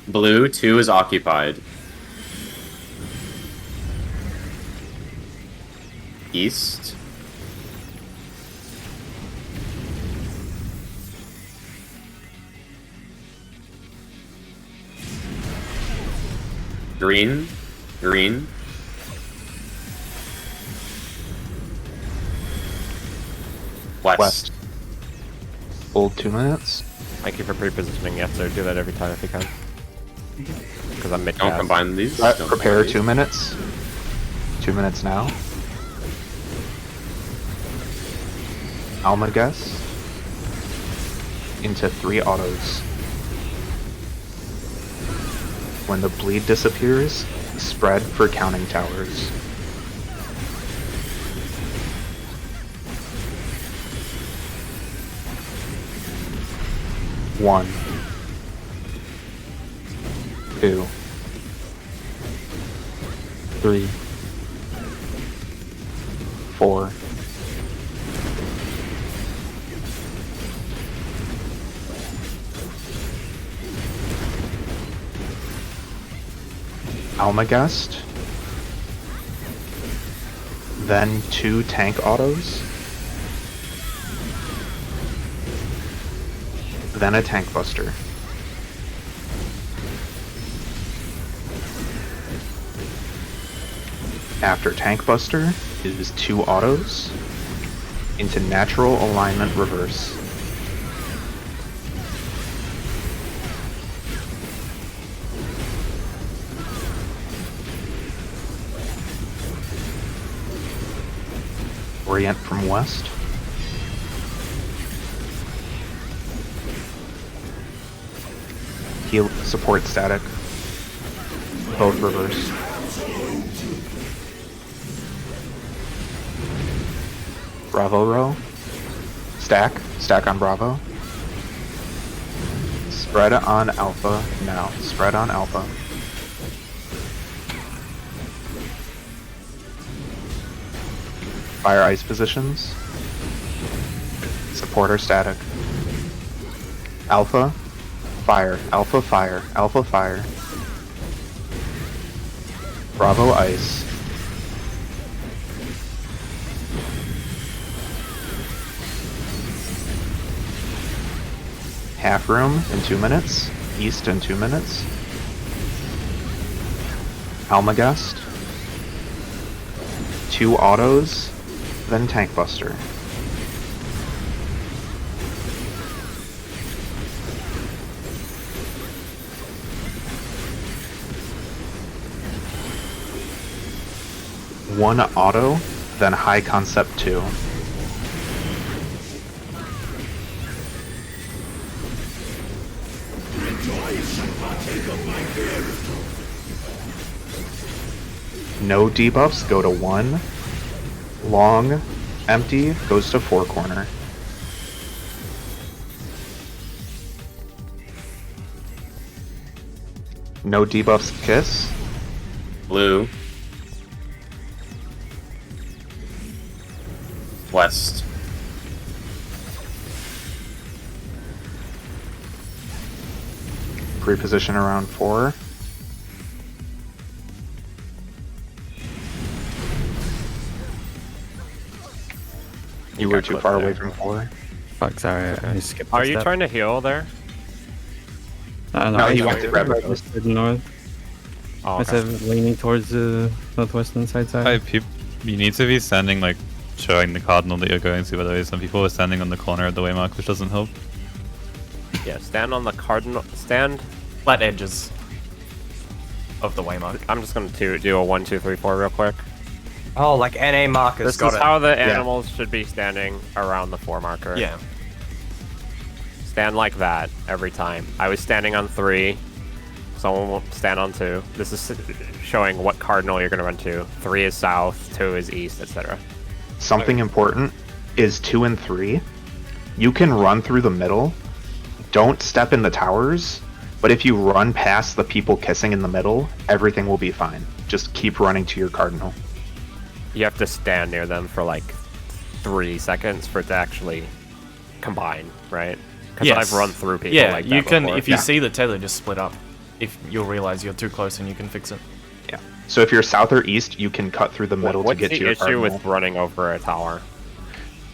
Blue 2 is occupied. East. Green. West. Hold 2 minutes. Thank you for pre-positioning. Yes, sir. Do that every time if you can. Because I'm mid. Don't combine these. Don't Prepare combine 2 minutes. 2 minutes now. Alma guess. Into 3 autos. When the bleed disappears, spread for counting towers. One, 2, 3, 4. Almagast. Then 2 tank autos. Then a tank buster. After tank buster is 2 autos into natural alignment reverse. Orient from west. Heal support static. Both reverse. Bravo row. Stack on Bravo. Spread on Alpha now. Spread on Alpha. Fire ice positions. Supporter static. Alpha. Fire. Alpha fire. Alpha fire. Bravo ice. Half room in 2 minutes. East in 2 minutes. Almagest. 2 autos, then Tank Buster. One auto, then High Concept 2. No debuffs go to 1. Long, empty, goes to 4 corner. No debuffs kiss. Blue. West. Pre-position around 4. You were too far away from 4. Fuck, sorry, I skipped. Are you trying to heal there? No, he went to grab it. Just to the north. Oh, I said leaning towards the northwestern side. Hi, you need to be standing like showing the cardinal that you're going to. By the way, some people are standing on the corner of the waymark, which doesn't help. Yeah, stand on the cardinal. Stand. Flat edges of the waymark. I'm just going to do a 1, 2, 3, 4 real quick. Oh, like NA markers. This Got is it. how the animals should be standing around the 4 marker. Yeah. Stand like that every time. I was standing on 3. Someone will stand on 2. This is showing what cardinal you're going to run to. 3 is south, 2 is east, etc. Something important is 2 and 3. You can run through the middle. Don't step in the towers. But if you run past the people kissing in the middle, everything will be fine. Just keep running to your cardinal. You have to stand near them for like 3 seconds for it to actually combine, right? Because Yes. I've run through people Yeah, like that you can. before. If you see the tether, just split up. If you'll realize you're too close and you can fix it. Yeah. So if you're south or east, you can cut through the middle to What's get to the your issue cardinal. with running over a tower?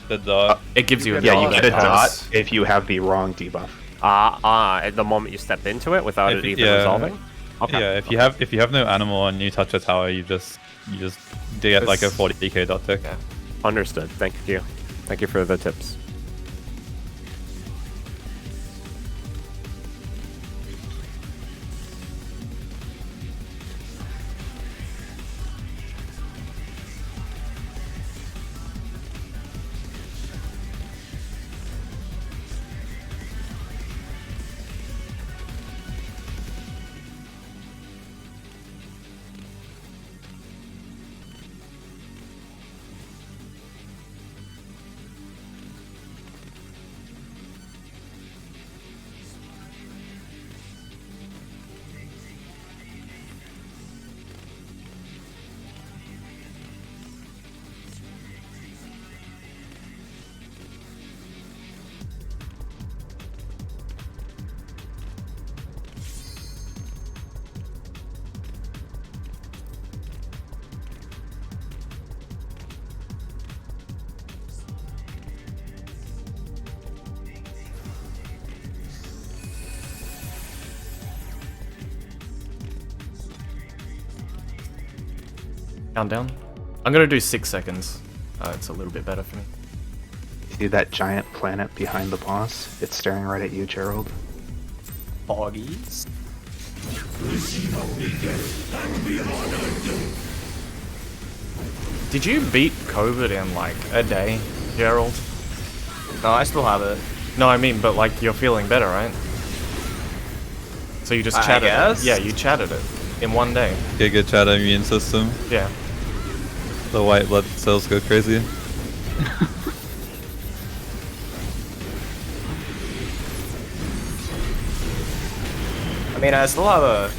The dot. It gives you a Yeah, dot. you get a that dot does- if you have the wrong debuff. At the moment you step into it without it even resolving? Okay. Yeah, if you have no animal and you touch a tower, you just get like a 40k dot tick. Yeah. Understood. Thank you. Thank you for the tips. Countdown. I'm gonna do 6 seconds. It's a little bit better for me. See that giant planet behind the boss? It's staring right at you, Gerald. Boggies. Did you beat COVID in like a day, Gerald? No, I still have it. No, I mean, but like you're feeling better, right? So you just I chatted guess. it. Yeah, you chatted it in 1 day. Giga chat immune system. Yeah. The white blood cells go crazy. mean, I still have a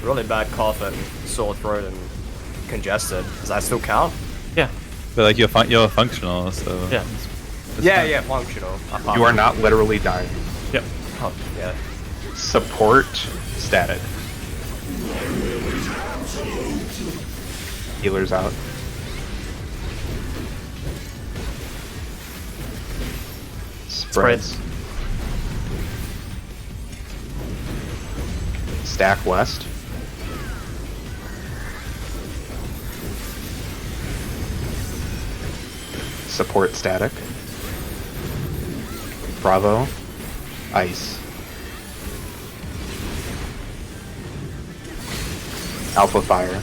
really bad cough and sore throat and congested. Does that still count? Yeah. But like you're functional, so Yeah. Yeah, functional. You are not literally dying. Yep. Oh, yeah. Support static. Healers out. Spreads. Stack west. Support static. Bravo. Ice. Alpha fire.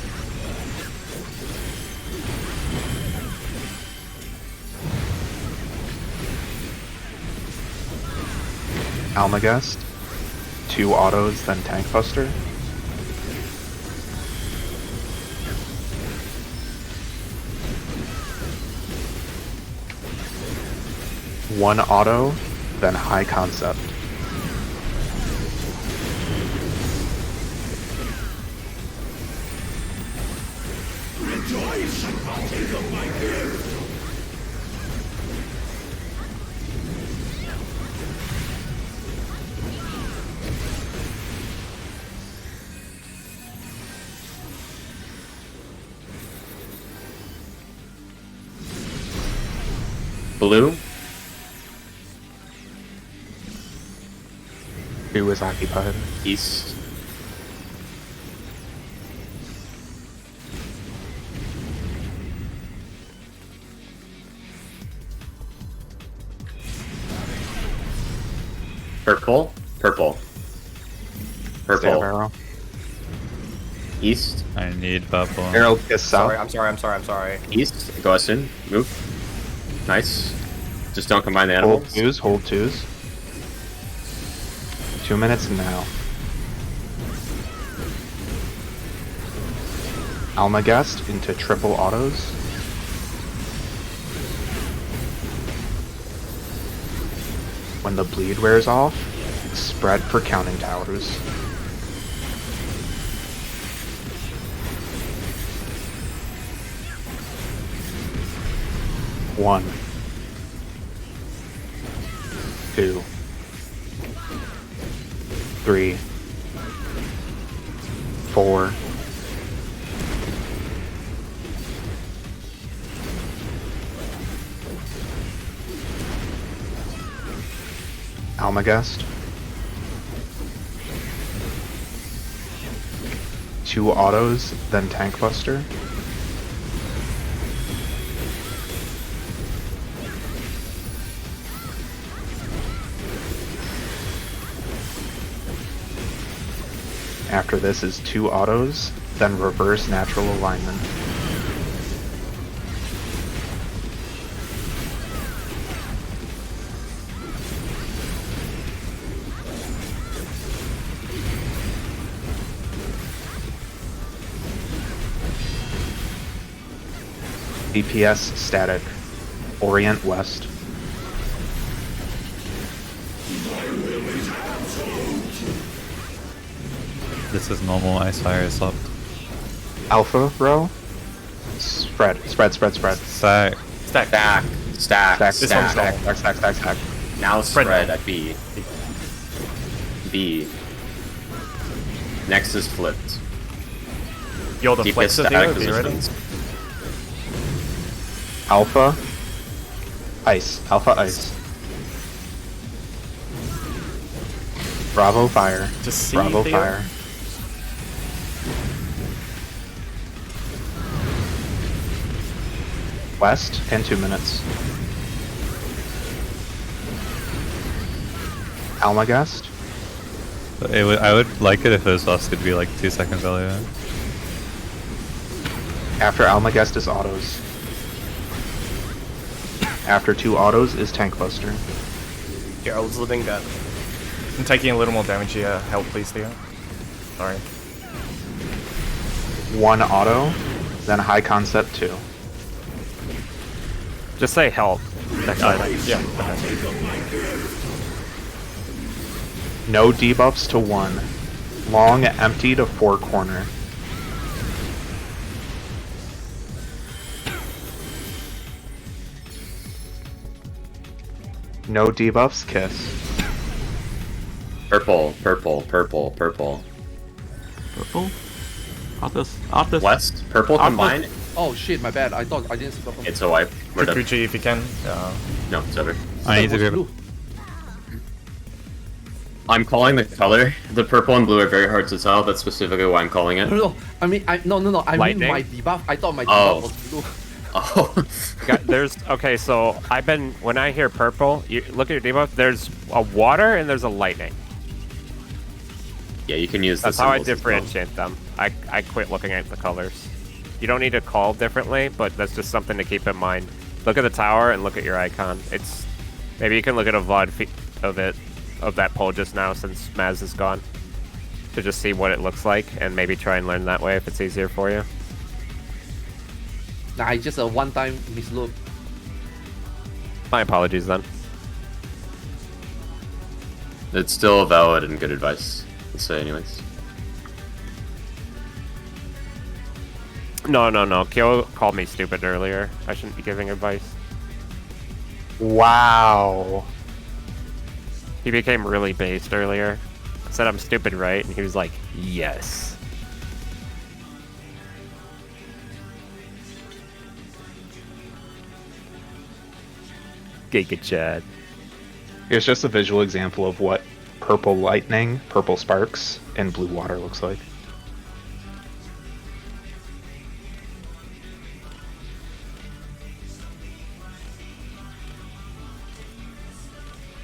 Almagest. 2 autos, then Tank Buster. One auto, then High Concept. Blue. 2 is occupied. East. Purple. Purple. Stab Purple. arrow. East. I need purple. Arrow kiss south. I'm sorry. East. Go us in. Move. Nice. Just don't combine the Hold animals. 2s, hold 2s. 2 minutes now. Almagest into triple autos. When the bleed wears off, spread for counting towers. One. 2. 3. 4. 2 autos, then Tank Buster. After this is 2 autos, then reverse natural alignment. DPS static. Orient west. This is normal ice fire swapped. Alpha row. Spread. Stack. Stack. Stack. Stack. Stack. Stack. Now Spread spread now. at B. B. Next is flipped. You're the DPS flexor static there, be ready? positions. Alpha. Ice. Alpha ice. Bravo fire. To see Bravo Theo? fire. West and 2 minutes. Almagest. I would like it if it was us. Could be like 2 seconds earlier. After Almagest is autos. After 2 autos is Tank Buster. Gerald's living dead. I'm taking a little more damage here. Help, please, Theo. Sorry. 1 auto, then High Concept 2. Just say help. Next item. Yeah. No debuffs to 1. Long empty to 4 corner. No debuffs, kiss. Purple, purple, purple, purple. Purple? Arthas. West, purple Arthas. combined. Oh shit, my bad. I thought I didn't see purple. It's a wipe. We're Quick done. Gucci if you can. No, it's over. I need to What's be. blue? I'm calling the color. The purple and blue are very hard to tell. That's specifically why I'm calling it. No, I mean, no. I Lightning? mean my debuff. I thought my Oh. debuff was blue. Oh. There's okay. So when I hear purple, you look at your debuff. There's a water and there's a lightning. Yeah, you can use That's the how I symbols as well. differentiate them. I quit looking at the colors. You don't need to call differently, but that's just something to keep in mind. Look at the tower and look at your icon. It's maybe you can look at a VOD of that poll just now since Maz is gone to just see what it looks like and maybe try and learn that way if it's easier for you. Nah, it's just a one-time mislook. My apologies then. It's still valid and good advice. Let's say, anyways. No. Kyo called me stupid earlier. I shouldn't be giving advice. Wow. He became really based earlier. I said I'm stupid, right? And he was like, yes. Giga Chad. Here's just a visual example of what purple lightning, purple sparks, and blue water looks like.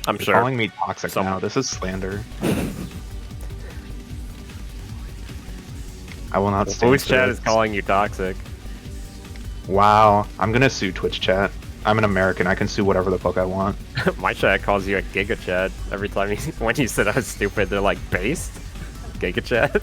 I'm You're sure. calling me toxic Some- now. This is slander. I will not stand Whose for chat this. is calling you toxic? Wow, I'm gonna sue Twitch chat. I'm an American. I can sue whatever the fuck I want. My chat calls you a Giga Chad every time when you said I was stupid. They're like, based? Giga Chad?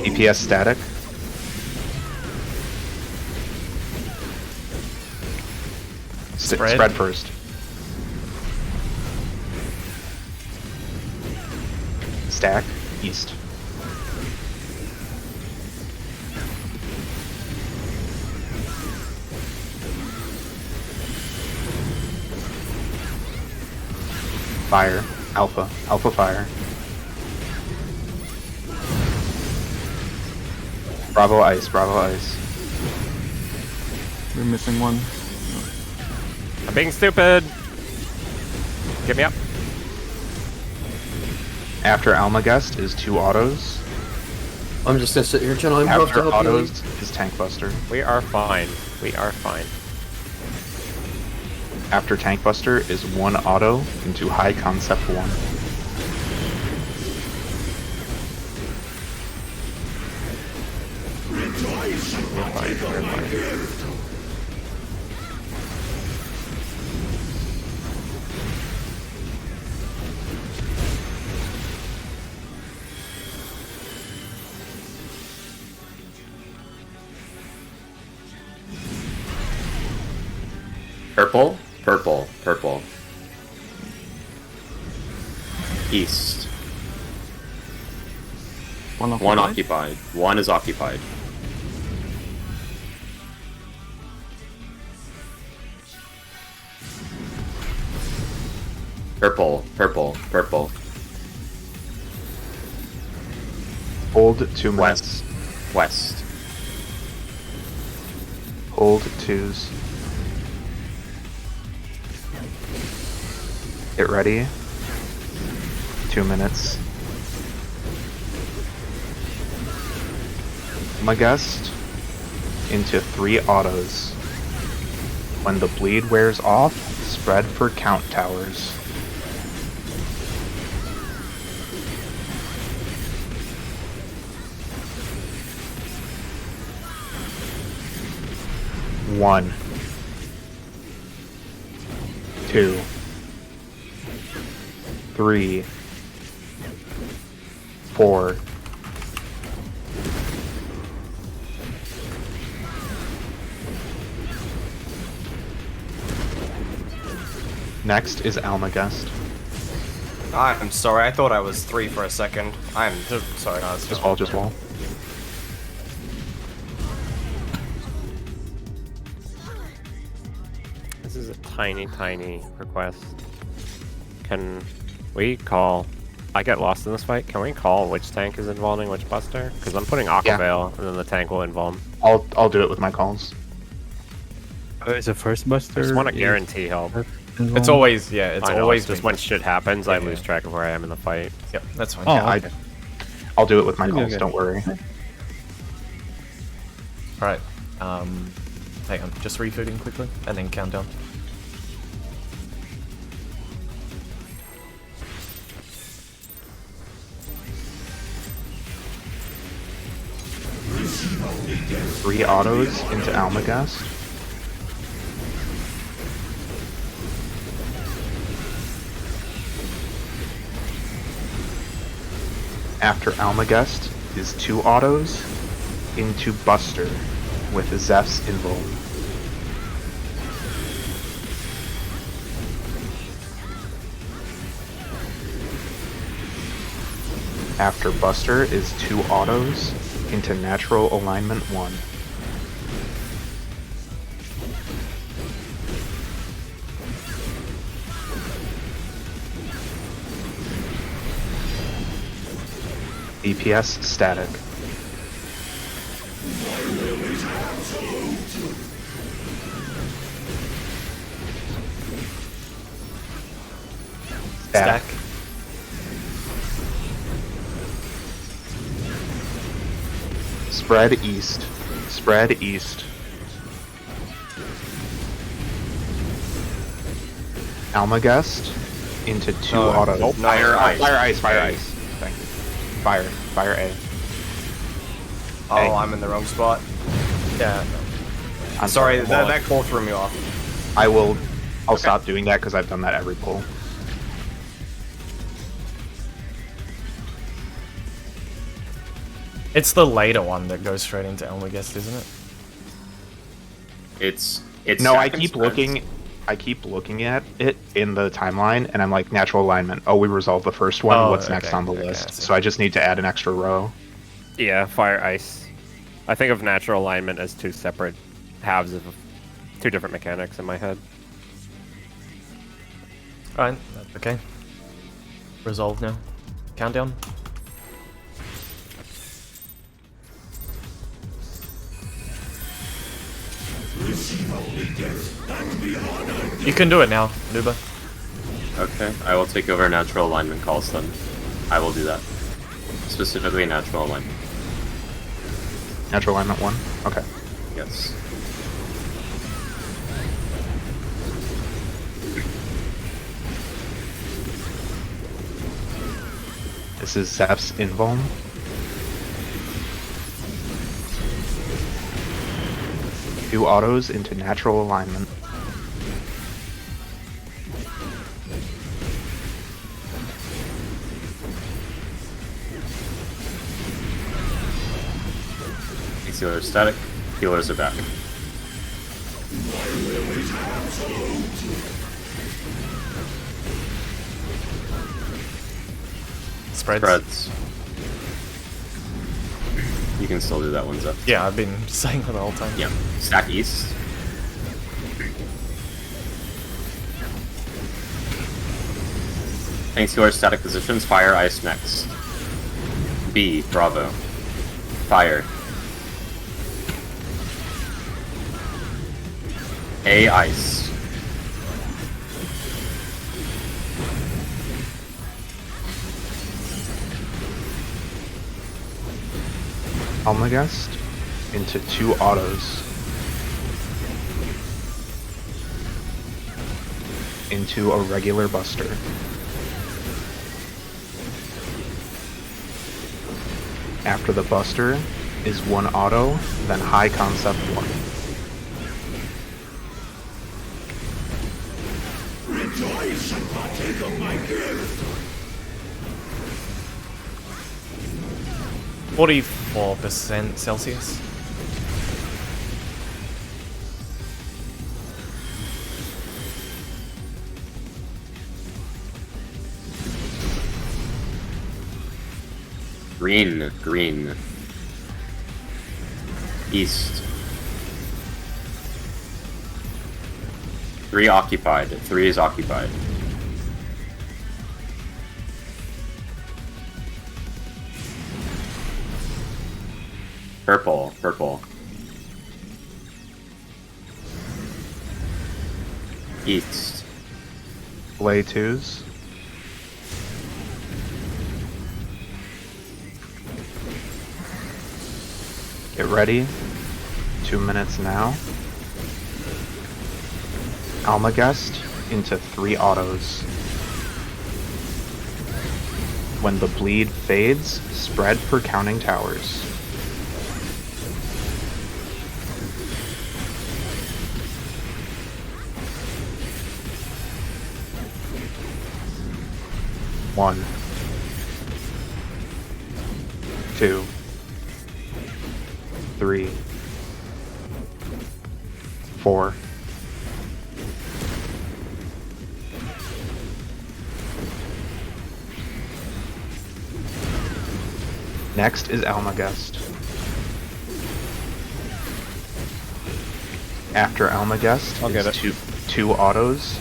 DPS static. Spread first. Stack east. Fire. Alpha. Alpha fire. Bravo ice. Bravo ice. We're missing one. I'm being stupid. Get me up. After Almagest is 2 autos. I'm just gonna sit here channeling buff to After help you. autos is Tank Buster. We are fine. We are fine. After Tank Buster is 1 auto into High Concept 1. We're fine. Purple, purple, purple. East. One One occupied. One is occupied. Purple, purple, purple. Hold 2 minutes. West. Hold 2s. Get ready. 2 minutes. My guest into 3 autos. When the bleed wears off, spread for count towers. One, 2, 3, 4. Next is Almagest. I'm sorry, I thought I was 3 for a second. I'm sorry. No, it's Just wall, just wall. This is a tiny, tiny request. Can we call... I get lost in this fight. Can we call which tank is involving which buster? Because I'm putting Aqua Yeah. Veil, and then the tank will involve. I'll do it with my calls. Oh, it's a first buster. I just want to is guarantee help. It's always, yeah, it's I know, always just been- when shit happens, I Yeah, lose yeah. track of where I am in the fight. Yep, that's fine. Oh, Yeah, okay. I'll do it with my Okay, calls, okay. don't worry. Alright, hang on, just refooting quickly, and then countdown. Three autos into Almagest. After Almagest is 2 autos into Buster with Zeph's Invuln. After Buster is 2 autos into Natural Alignment 1. DPS static. Stack. Spread east. Spread east. Almagest into 2 No, autos. nope. Fire ice. Fire ice, fire A. ice. Thank you. Fire A. Oh, Hey. I'm in the wrong spot. Yeah, no. I'm Sorry, well, that call threw me off. I'll stop doing that because I've done that every pull. It's the later one that goes straight into Elmagest, isn't it? It's No, I stack and keep spreads. looking. I keep looking at it in the timeline, and I'm like, natural alignment. Oh, we resolved the first one. Oh, What's next okay, on the okay, I list? see. So I just need to add an extra row. Yeah, Fire Ice. I think of natural alignment as 2 separate halves of 2 different mechanics in my head. Alright, that's okay. Resolved now. Countdown. You can do it now, Nuba. Okay, I will take over natural alignment calls then. I will do that. Specifically natural alignment. Natural alignment 1. Okay. Yes. This is Zeph's Invuln. Two autos into natural alignment. Healers are static. Healers are back. Spreads. Spreads. You can still do that one, Zeph. Yeah, I've been saying it the whole time. Yeah. Stack east. Thanks to our static positions, fire ice next. B, bravo. fire. A, ice. Almagest into 2 autos. Into a regular buster. After the buster is 1 auto, then high concept 1. Rejoice and partake of my gift. 44% Celsius. Green, green. East. 3 occupied. 3 is occupied. Purple, purple. East. Play 2s. Get ready. 2 minutes now. Almagest into 3 autos. When the bleed fades, spread for counting towers. One, 2, 3, 4. Next is Almagest. After Almagest I'll get is it. two autos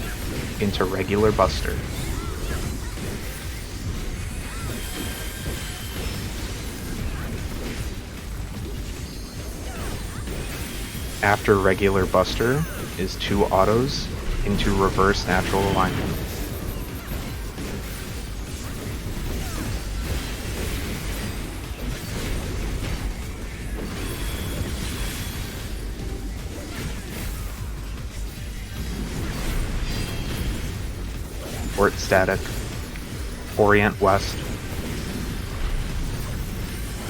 into regular buster. After regular buster is 2 autos into reverse natural alignment. Port static. Orient west.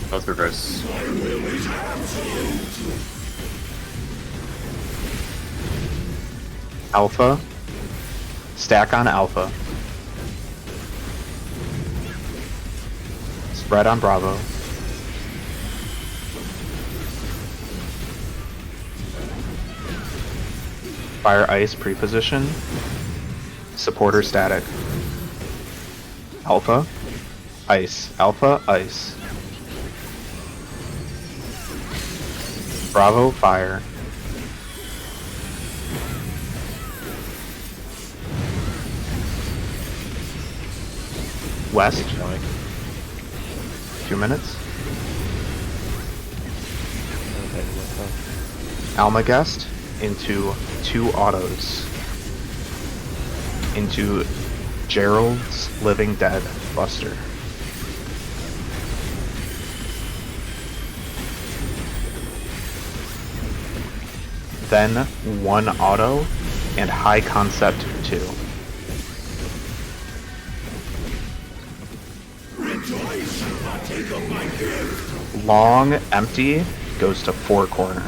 Both reverse. Alpha. Stack on Alpha. Spread on Bravo. Fire ice pre-position. Supporter static. Alpha. Ice. Alpha. Ice. Bravo. Fire. West. 2 minutes. Almagest into 2 autos. Into Gerald's Living Dead Buster. Then 1 auto and high concept 2. Rejoice and partake of my gift. Long empty goes to 4 corner.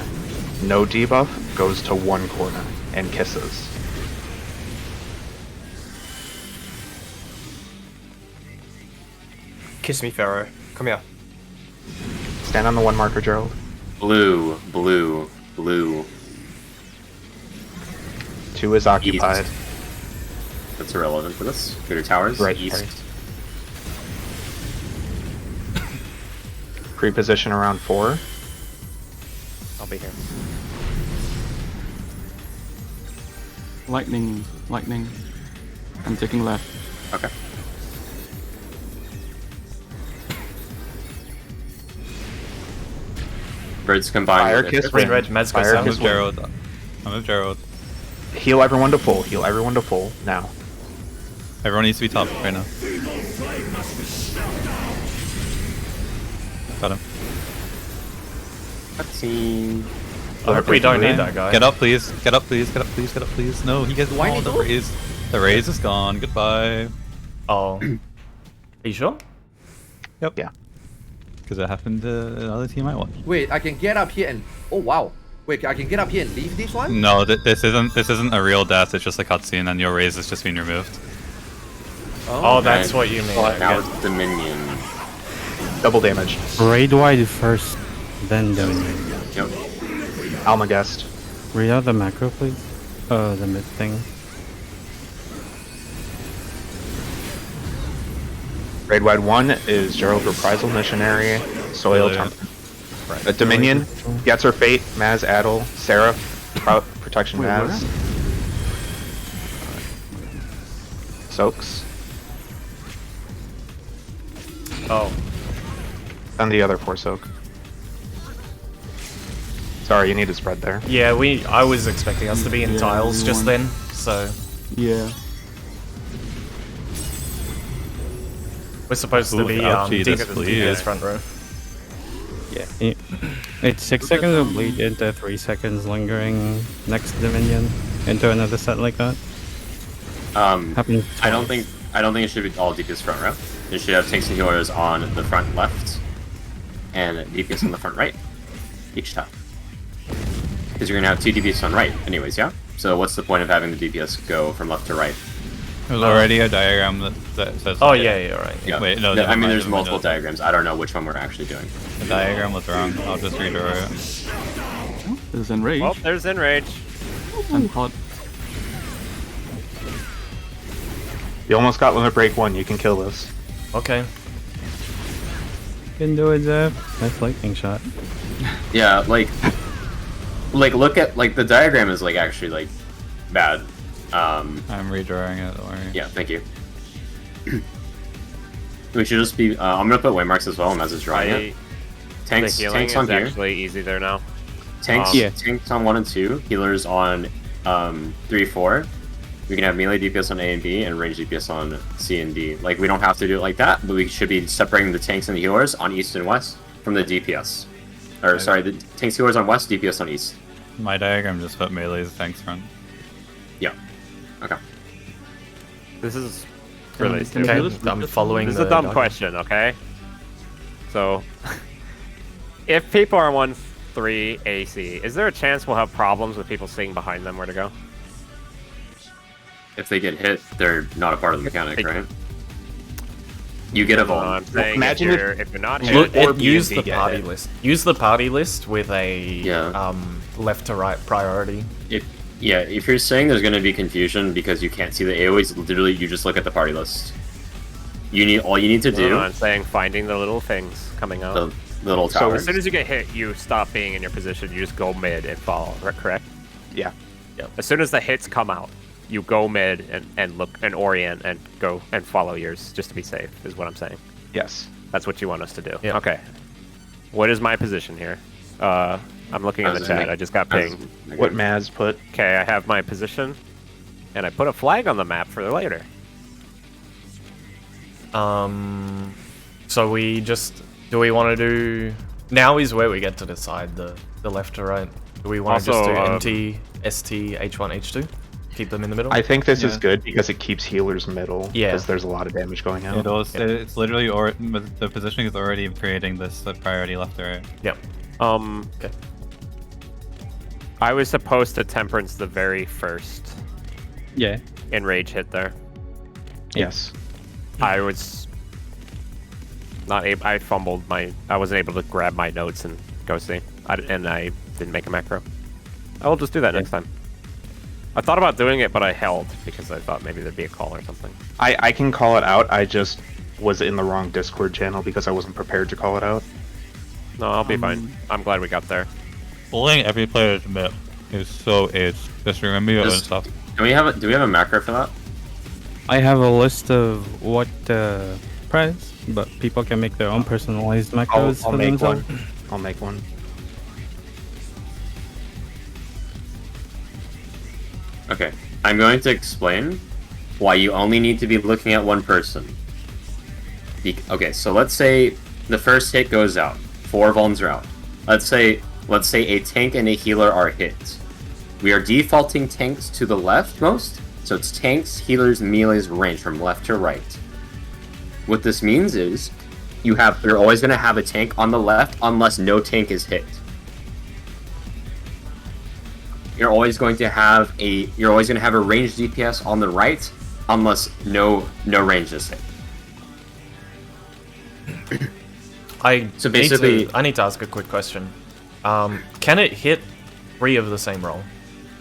No debuff goes to 1 corner and kisses. Kiss me, Pharaoh. Come here. Stand on the 1 marker, Gerald. Blue, blue, blue. 2 is occupied. East. That's irrelevant for this. Go to towers. Right, East. right. Pre-position around 4. I'll be here. Lightning, lightning. I'm taking left. Okay. Birds combined. Fire with kiss. it. Red, red, Meds go Fire I'm kiss with south. Gerald. I'm with Gerald. Heal everyone to full. Heal everyone to full now. Everyone needs to be top right now. Got him. Cutscene. I hope we don't need that guy. Get up, please. Get up, please. Get up, please. Get up, please. No, he gets Do I oh, need the to? raise. The raise is gone. Goodbye. Oh. Are you sure? Yep. Yeah. Because it happened to another team I watched. Wait, I can get up here and oh wow. Wait, I can get up here and leave this one? No, this isn't a real death. It's just a cutscene, and your raise has just been removed. Oh, that's what you mean. Well, now Okay. it's Dominion. Double damage. Raid wide first, then Dominion. Yep. Almagest. Read out the macro, please. The mid thing. Raid wide 1 is Gerald Reprisal Missionary. Soil Yeah. Temp. Dominion gets her fate. Maz Adel. Seraph. Protection Wait, Maz. Soaks. Oh. And the other 4 soak. Sorry, you need to spread there. Yeah, I was expecting us to be in Yeah, tiles we just want- then, so Yeah. we're supposed to Ooh, be ouchie, deep this at the bleed. DPS front row. Yeah. It's 6 seconds of bleed into 3 seconds lingering next Dominion into another set like that. Happens I don't think it should be all DPS front row. It should have tanks and healers on the front left, and DPS on the front right, each time. Because you're gonna have 2 DPS on right, anyways, yeah. So what's the point of having the DPS go from left to right? There's already a diagram that says. Oh yeah, yeah, right. Yeah. Wait, no. I never mean, mind, there's never mind, multiple no. diagrams. I don't know which one we're actually doing. The diagram was wrong. I'll just redraw it. This is Enrage. Well, there's Enrage. I'm hot. You almost got Limit Break 1. You can kill this. Okay. You can do it, Zeph. Nice lightning shot. Yeah, like look at the diagram is actually bad. I'm redrawing it. Don't worry. Yeah, thank you. We should just be. I'm gonna put waymarks as well, as it's drawing it. Tanks, the healing tanks is on gear. actually easy there now. Tanks, Yeah. tanks on 1 and 2. Healers on 3, 4. We can have melee DPS on A and B, and range DPS on C and D. We don't have to do it like that, but we should be separating the tanks and the healers on east and west from the DPS. Or sorry, the tanks healers on west, DPS on east. My diagram just put melee's tanks front. Yeah. Okay. This is really Can stupid. you Okay, do this? I'm following This is the a dumb diagram. question, okay? So, if people are 1-3 AC, is there a chance we'll have problems with people seeing behind them where to go? If they get hit, they're not a part of the mechanic, They- right? You get a No, vuln. I'm saying imagine if you're not hit, Look, Or use B&T the get party hit. list. Use the party list with a Yeah. left to right priority. If you're saying there's going to be confusion because you can't see the AoEs, literally you just look at the party list. All you need to do, I'm saying finding the little things coming out. the little So- towers. As soon as you get hit, you stop being in your position. You just go mid and follow. Correct? Yeah. As soon as the hits come out, you go mid and look and orient and go and follow yours just to be safe. Is what I'm saying. Yes. That's what you want us to do. Yeah. Okay. What is my position here? I'm looking in the As chat. in- I just got as- pinged. What Maz put. Okay, I have my position, and I put a flag on the map for later. So we just do we want to do now is where we get to decide the left to right. Do we want to just do Also, MT, ST, H1, H2? Keep them in the middle. I think this is Yeah. good because it keeps healers middle. Yeah. Because there's a lot of damage going out. It's literally the positioning is already creating this priority left to right. Yep. Okay. I was supposed to temperance the very first Yeah. enrage hit there. Yes. I was not able. I fumbled I wasn't able to grab my notes and go see. And I didn't make a macro. I will just do that next time. I thought about doing it, but I held because I thought maybe there'd be a call or something. I can call it out. I just was in the wrong Discord channel because I wasn't prepared to call it out. No, I'll be fine. I'm glad we got there. Bullying every player to mid is so AIDS. Just remember your own Just- stuff. Do we have a macro for that? I have a list of what price, but people can make their own personalized macros I'll for make themselves. one. I'll make one. Okay, I'm going to explain why you only need to be looking at one person. Okay, so let's say the first hit goes out. 4 vulns are out. Let's say a tank and a healer are hit. We are defaulting tanks to the leftmost, so it's tanks, healers, melees, range from left to right. What this means is you're always going to have a tank on the left unless no tank is hit. You're always going to have a ranged DPS on the right unless no range is hit. I So basically- need to ask a quick question. Can it hit 3 of the same roll?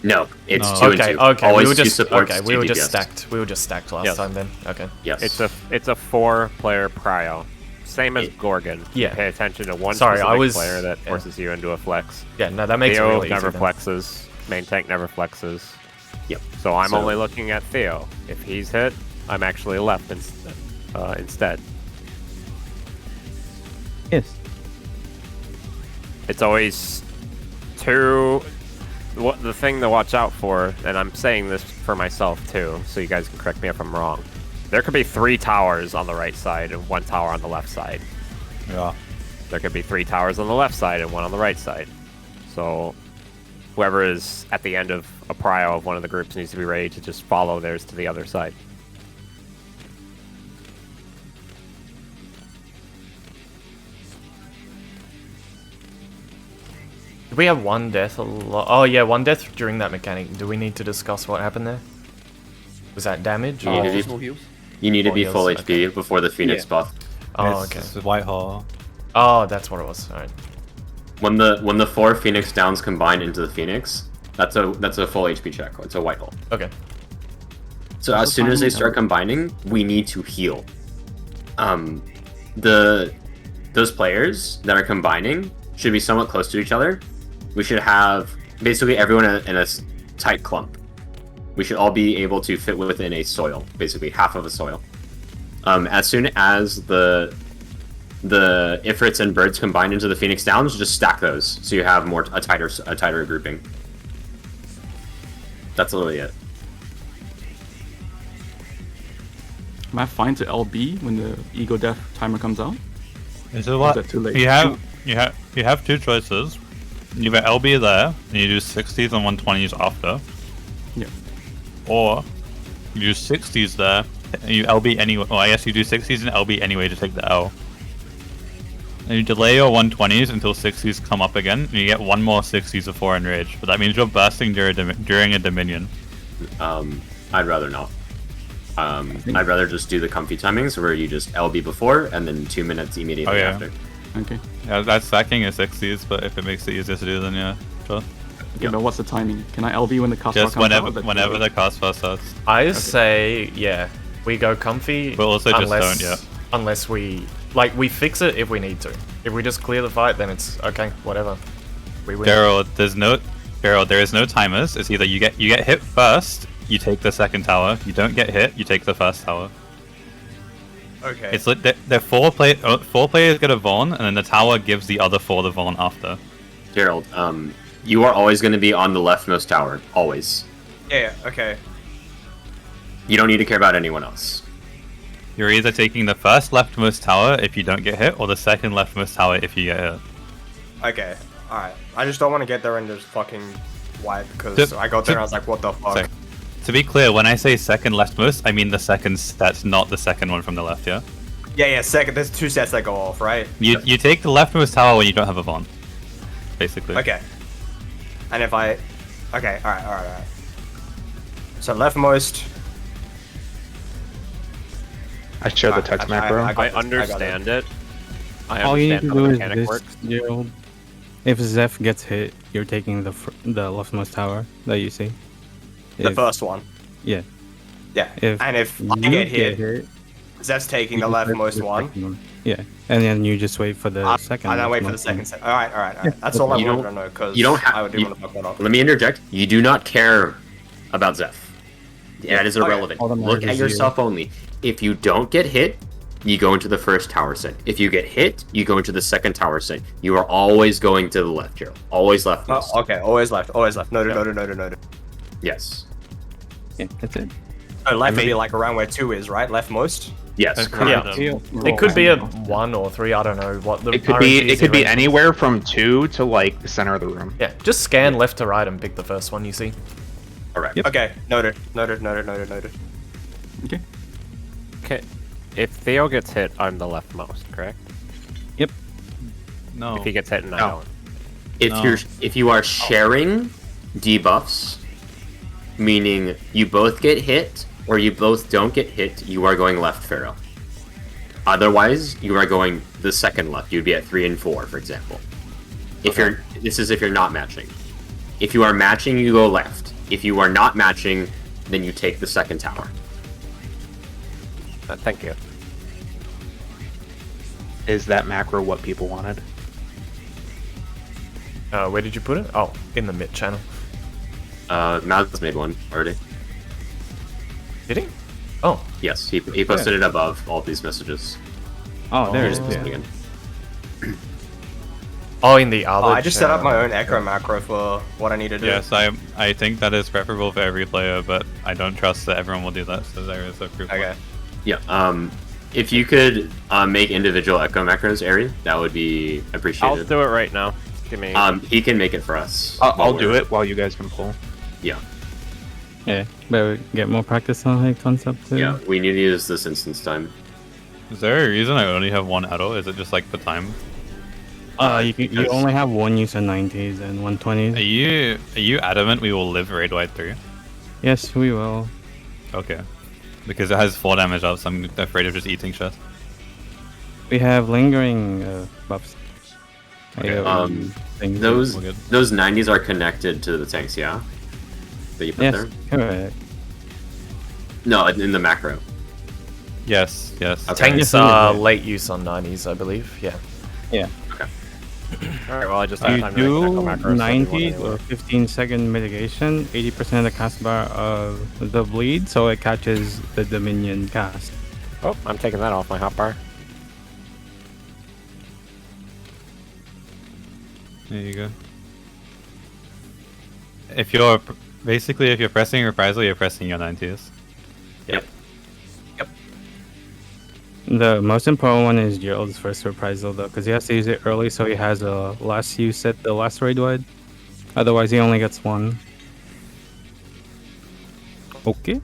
No, it's No. 2 and 2. Okay. Always We were 2 just supports, 2 We were just DPS. stacked. We were just stacked last Yes. time then. Okay. Yes. It's a 4-player prio. Same as Gorgon. Yeah. You pay attention to one Sorry, specific I was- player that yeah. forces you into a flex. Yeah. No, that makes it Theo really never easy then. flexes. Main tank never flexes. Yep. So I'm So- only looking at Theo. If he's hit, I'm actually left instead. Yes. It's always the thing to watch out for, and I'm saying this for myself too, so you guys can correct me if I'm wrong. There could be 3 towers on the right side and 1 tower on the left side. Yeah. There could be 3 towers on the left side and 1 on the right side. So whoever is at the end of a prio of one of the groups needs to be ready to just follow theirs to the other side. Did we have 1 death a lot? Oh yeah, 1 death during that mechanic. Do we need to discuss what happened there? Was that damage? You need to be- No heals. You need to be Full full heals, HP before the Phoenix buff. Oh, okay. It's Whitehall. Oh, that's what it was. Alright. When the 4 Phoenix downs combine into the Phoenix, that's a full HP check. It's a white hole. Okay. So as soon as they start combining, we need to heal. Those players that are combining should be somewhat close to each other. We should have basically everyone in a tight clump. We should all be able to fit within a soil, basically half of a soil. As soon as the Ifrits and Birds combine into the Phoenix Downs, just stack those so you have a tighter grouping. That's literally it. Am I fine to LB when the ego death timer comes out? This is what that too late? you have 2 choices. You have LB there, and you do 60s and 120s after. Yeah. Or you do 60s there, and you LB anyway. Well, I guess you do 60s and LB anyway to take the L. And you delay your 120s until 60s come up again, and you get 1 more 60s before Enrage. But that means you're bursting during a Dominion. I'd rather not. I'd rather just do the comfy timings where you just LB before and then 2 minutes immediately after. Okay. Yeah, that's stacking is 60s, but if it makes it easier to do, then yeah, sure. Okay, but what's the timing? Can I LB when the cast Just comes out? whenever the cast first starts. I say, yeah, we go comfy. But also just unless, don't, yeah. Unless we fix it if we need to. If we just clear the fight, then it's okay, whatever. We win. Daryl, there is no timers. It's either you get hit first, you take the second tower. You don't get hit, you take the first tower. Okay. It's like they're 4 players get a Vaughn, and then the tower gives the other 4 the Vaughn after. Gerald, you are always going to be on the leftmost tower. Always. Yeah, okay. You don't need to care about anyone else. You're either taking the first leftmost tower if you don't get hit, or the second leftmost tower if you get hit. Okay. Alright. I just don't want to get there and just fucking wipe because I got there and I was like, what the fuck? So, to be clear, when I say second leftmost, I mean the second set, not the second one from the left, yeah? Yeah, second. There's 2 sets that go off, right? You take the leftmost tower when you don't have a Vaughn, basically. Okay. And if I... Okay, alright. So leftmost... I share the text macro. I understand it. I All you need understand to how the do is mechanic this, works. Gerald. If Zeph gets hit, you're taking the leftmost tower that you see. The first one. Yeah. Yeah. And if I you get hit, Zeph's taking the you just leftmost the one. second Yeah. And then you just wait for the second. I don't wait for the leftmost second one. set. Alright. That's all I You wanted don't- to know because you don't have- I do you- want to fuck that up. Let me interject. You do not care about Zeph. That is irrelevant. All that Look matters at is yourself only. If you don't get hit, you go into the first tower set. If you get hit, you go into the second tower set. You are always going to the left, Gerald. Always leftmost. Okay, always left. Noted. Yes. Yeah, that's it. Oh, left would be like around where 2 is, right? Leftmost? Yes, correct. Yeah. It could be a 1 or 3. I don't know what the. It could be. RNGs It could be arrangement is. anywhere from 2 to like the center of the room. Yeah, just scan left to right and pick the first one you see. Correct. Yep. Okay, noted. Noted. Okay. Okay. If Theo gets hit, I'm the leftmost, correct? No. If he gets hit and I No. don't. If you are sharing debuffs, meaning you both get hit or you both don't get hit, you are going left, Pharaoh. Otherwise, you are going the second left. You'd be at 3 and 4, for example. If this is if you're not matching. If you are matching, you go left. If you are not matching, then you take the second tower. Thank you. Is that macro what people wanted? Where did you put it? Oh, in the mid channel. Maz made one already. Did he? Oh, Yes, he posted it above all these messages. Oh, there it is. Just posted it Yeah. again. oh, in the other. Oh, I just set up my channel. own echo macro for what I need to do. Yes, I think that is preferable for every player, but I don't trust that everyone will do that, so there is a proof. Okay. Yeah. If you could make individual echo macros, Ari, that would be I'll appreciated. do it right now. Give me. He can make it for us. I'll do it while you guys can pull. Yeah. Yeah, but we get more practice on high concept too. Yeah. We need to use this instance time. Is there a reason I only have one adult? Is it just like the time? You only have one use of 90s and 120s. Are you adamant we will live raid wide 3? Yes, we will. Okay. Because it has 4 damage up, so I'm afraid of just eating shit. We have lingering buffs. Okay, things Those We're good. 90s are connected to the tanks, yeah? That you put Yes, there? correct. No, in the macro. Yes, yes. Okay. Tanks are late use on 90s, I believe. Yeah. Yeah. Alright, well, I just have You time to make an echo do macro, so do one 90 anyway. or 15-second mitigation, 80% of the cast bar of the bleed, so it catches the Dominion cast. Oh, I'm taking that off my hotbar. There you go. If you're basically if you're pressing reprisal, you're pressing your 90s. Yep. The most important one is Gerald's first reprisal though, because he has to use it early so he has a last use at the last raid wide. Otherwise he only gets one. Okay.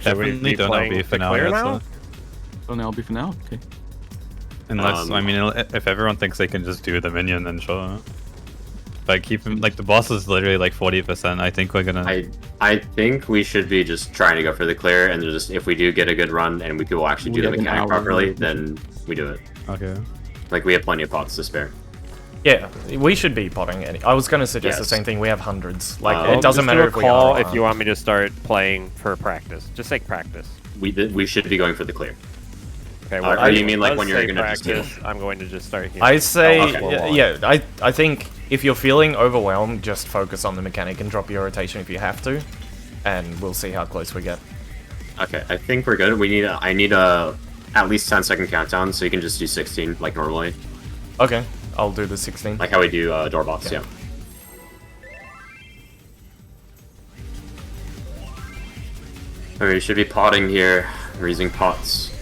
Should we Definitely be don't playing LB for the now. clear Yes, now? So now I'll be for now. Okay. unless I mean, if everyone thinks they can just do the minion, then sure. But keep him like the boss is literally like 40%. I think we're gonna. I think we should be just trying to go for the clear, and then just if we do get a good run and we will actually do the We have an mechanic hour. properly, then we do it. Okay. Like we have plenty of pots to spare. Yeah, we should be potting any. I was going to suggest the Yes. same thing. We have hundreds. Like, Well, it doesn't Just matter do a if we call are. if you want me to start playing for practice. Just say practice. We should be going for the clear. Okay. Or you mean like let's when you're say gonna just heal? practice? I'm going to just start healing. I say, okay. yeah, I think if you're feeling overwhelmed, just focus on the mechanic and drop your rotation if you have to, and we'll see how close we get. Okay, I think we're good. I need a at least 10-second countdown, so you can just do 16 like normally, Okay, I'll do the 16. like how we do doorbots. Yeah. Alright, we should be potting here. We're using pots.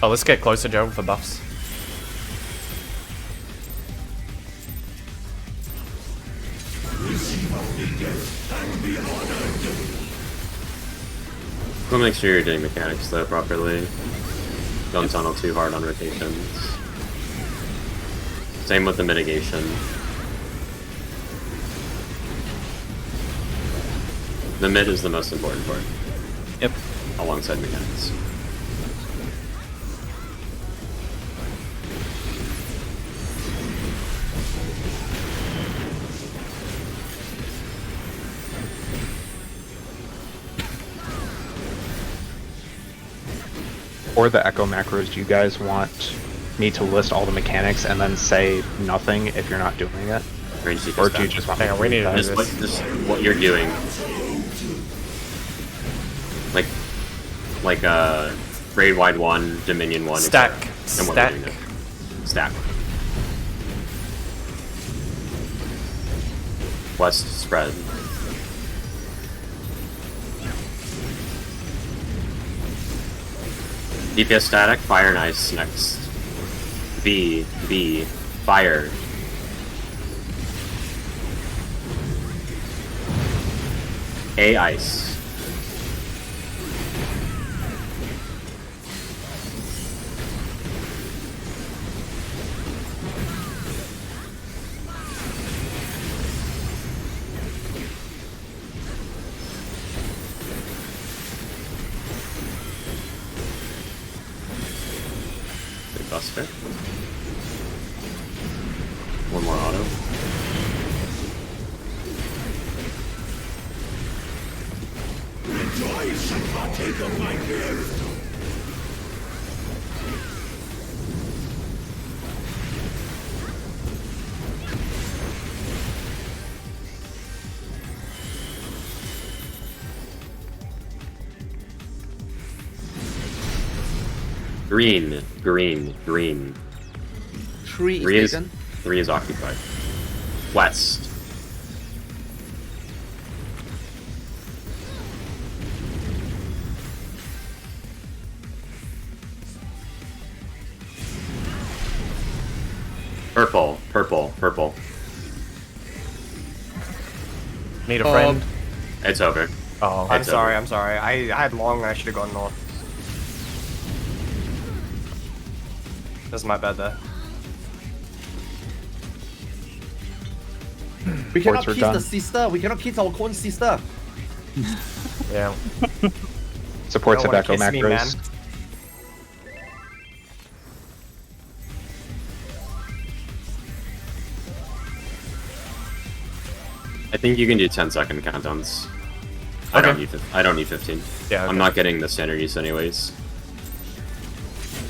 Oh, let's get closer, Joe, for buffs. We'll make sure you're doing mechanics though properly. Don't tunnel too hard on rotations. Same with the mitigation. The mid is the most important part. Yep. Alongside mechanics. For the echo macros, do you guys want me to list all the mechanics and then say nothing if you're not doing it? Range seekers Or do you back. just want me Hang on, to we leave need to that? do Just this. what you're doing. Like raid wide 1, Dominion 1, Stack. etc. And what we're doing now. Stack. West spread. DPS static, fire and ice next. B, fire. A, ice. Buster. One more auto. Rejoice and partake of my gift. Green. 3 3 is is taken. 3 is occupied. West. Purple. Need a friend. It's over. Oh, I'm It's sorry, over. I'm sorry. I had long, I should have gone north. That's my bad there. We cannot Ports are kiss done. the sister. We cannot kiss our own sister. yeah. Supports Don't wanna Echo kiss me, man. macros. I think you can do 10-second countdowns. I don't need 15. Yeah, okay. I'm not getting the standard use anyways.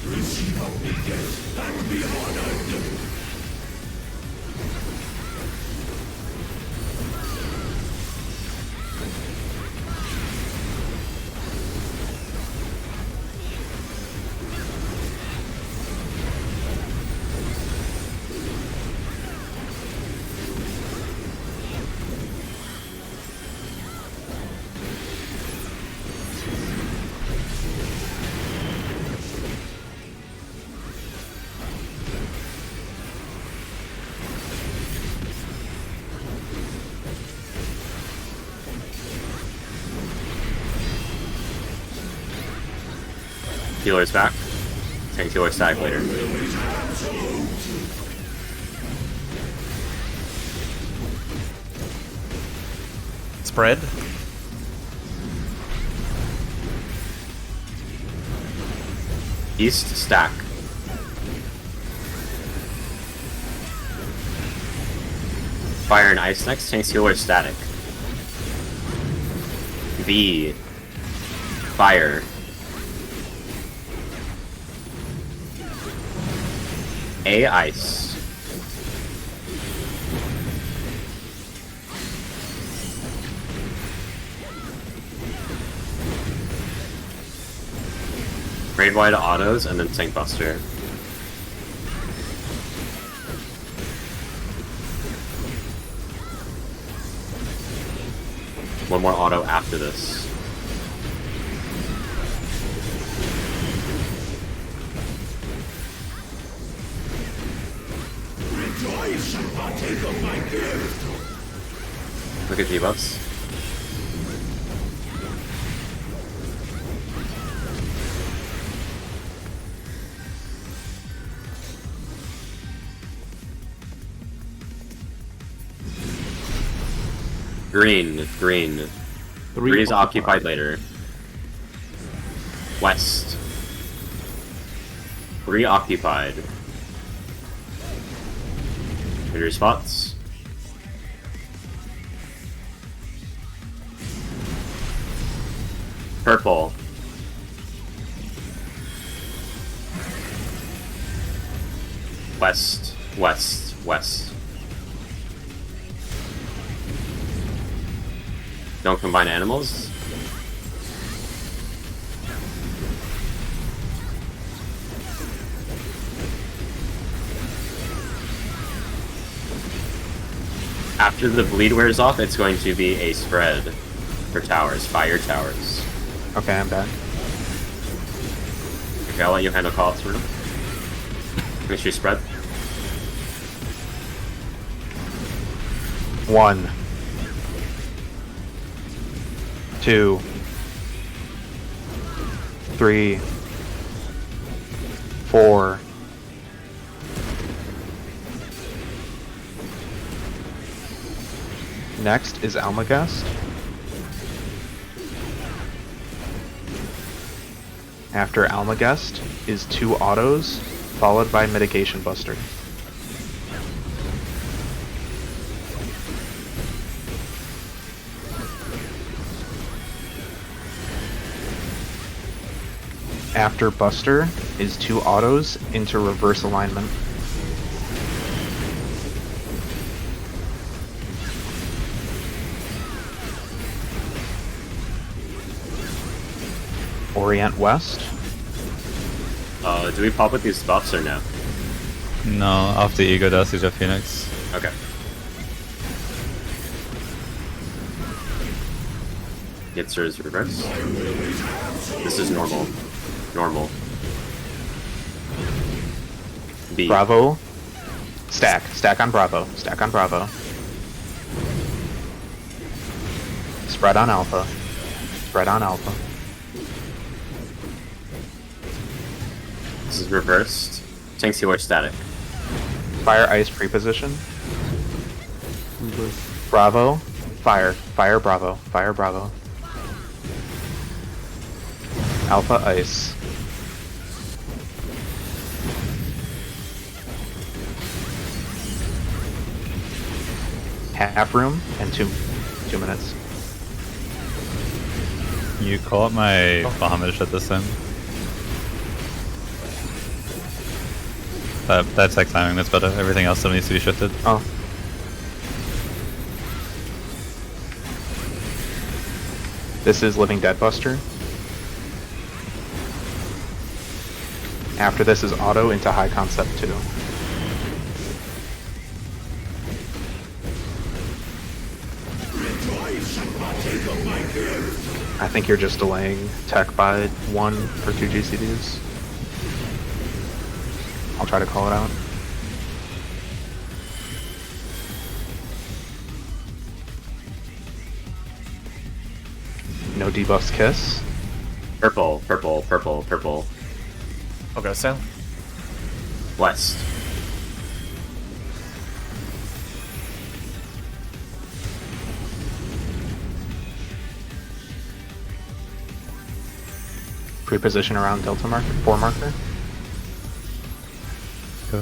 Receive obedience and be honored. Healer's back. Tank healer stack later. Spread. East stack. Fire and ice next. Tank healer static. B. Fire. A, ice. Grade wide autos and then tank buster. One more auto after this. Rejoice and partake of my gift. Look at debuffs. Green. 3 is occupied later. West. 3 occupied. Hit your spots. Purple. West. Don't combine animals. After the bleed wears off, it's going to be a spread for towers, fire towers. Okay, I'm back. Okay, I'll let you handle call-ups for now. Make sure you spread. 1, 2, 3, 4. Next is Almagest. After Almagest is 2 autos, followed by Mitigation Buster. After Buster is 2 autos into reverse alignment. Orient West. Do we pop with these buffs or no? No, after Ego does is Phoenix. Okay. Gitzer is reverse. This is normal. Normal. B. Bravo. Stack. Stack on Bravo. Stack on Bravo. Spread on Alpha. Spread on Alpha. This is reversed. Tank Sealer static. Fire Ice pre-position. Bravo. Fire. Fire Bravo. Fire Bravo. Alpha Ice. Half room and 2 minutes. You caught my Bahamut at this time. That tech timing, that's better. Everything else still needs to be shifted. Oh. This is Living Dead Buster. After this is auto into High Concept 2. I think you're just delaying tech by 1 or 2 GCDs. I'll try to call it out. No debuffs kiss. Purple, purple, purple, purple. I'll go south. West. Pre-position around Delta marker, 4 marker. Go.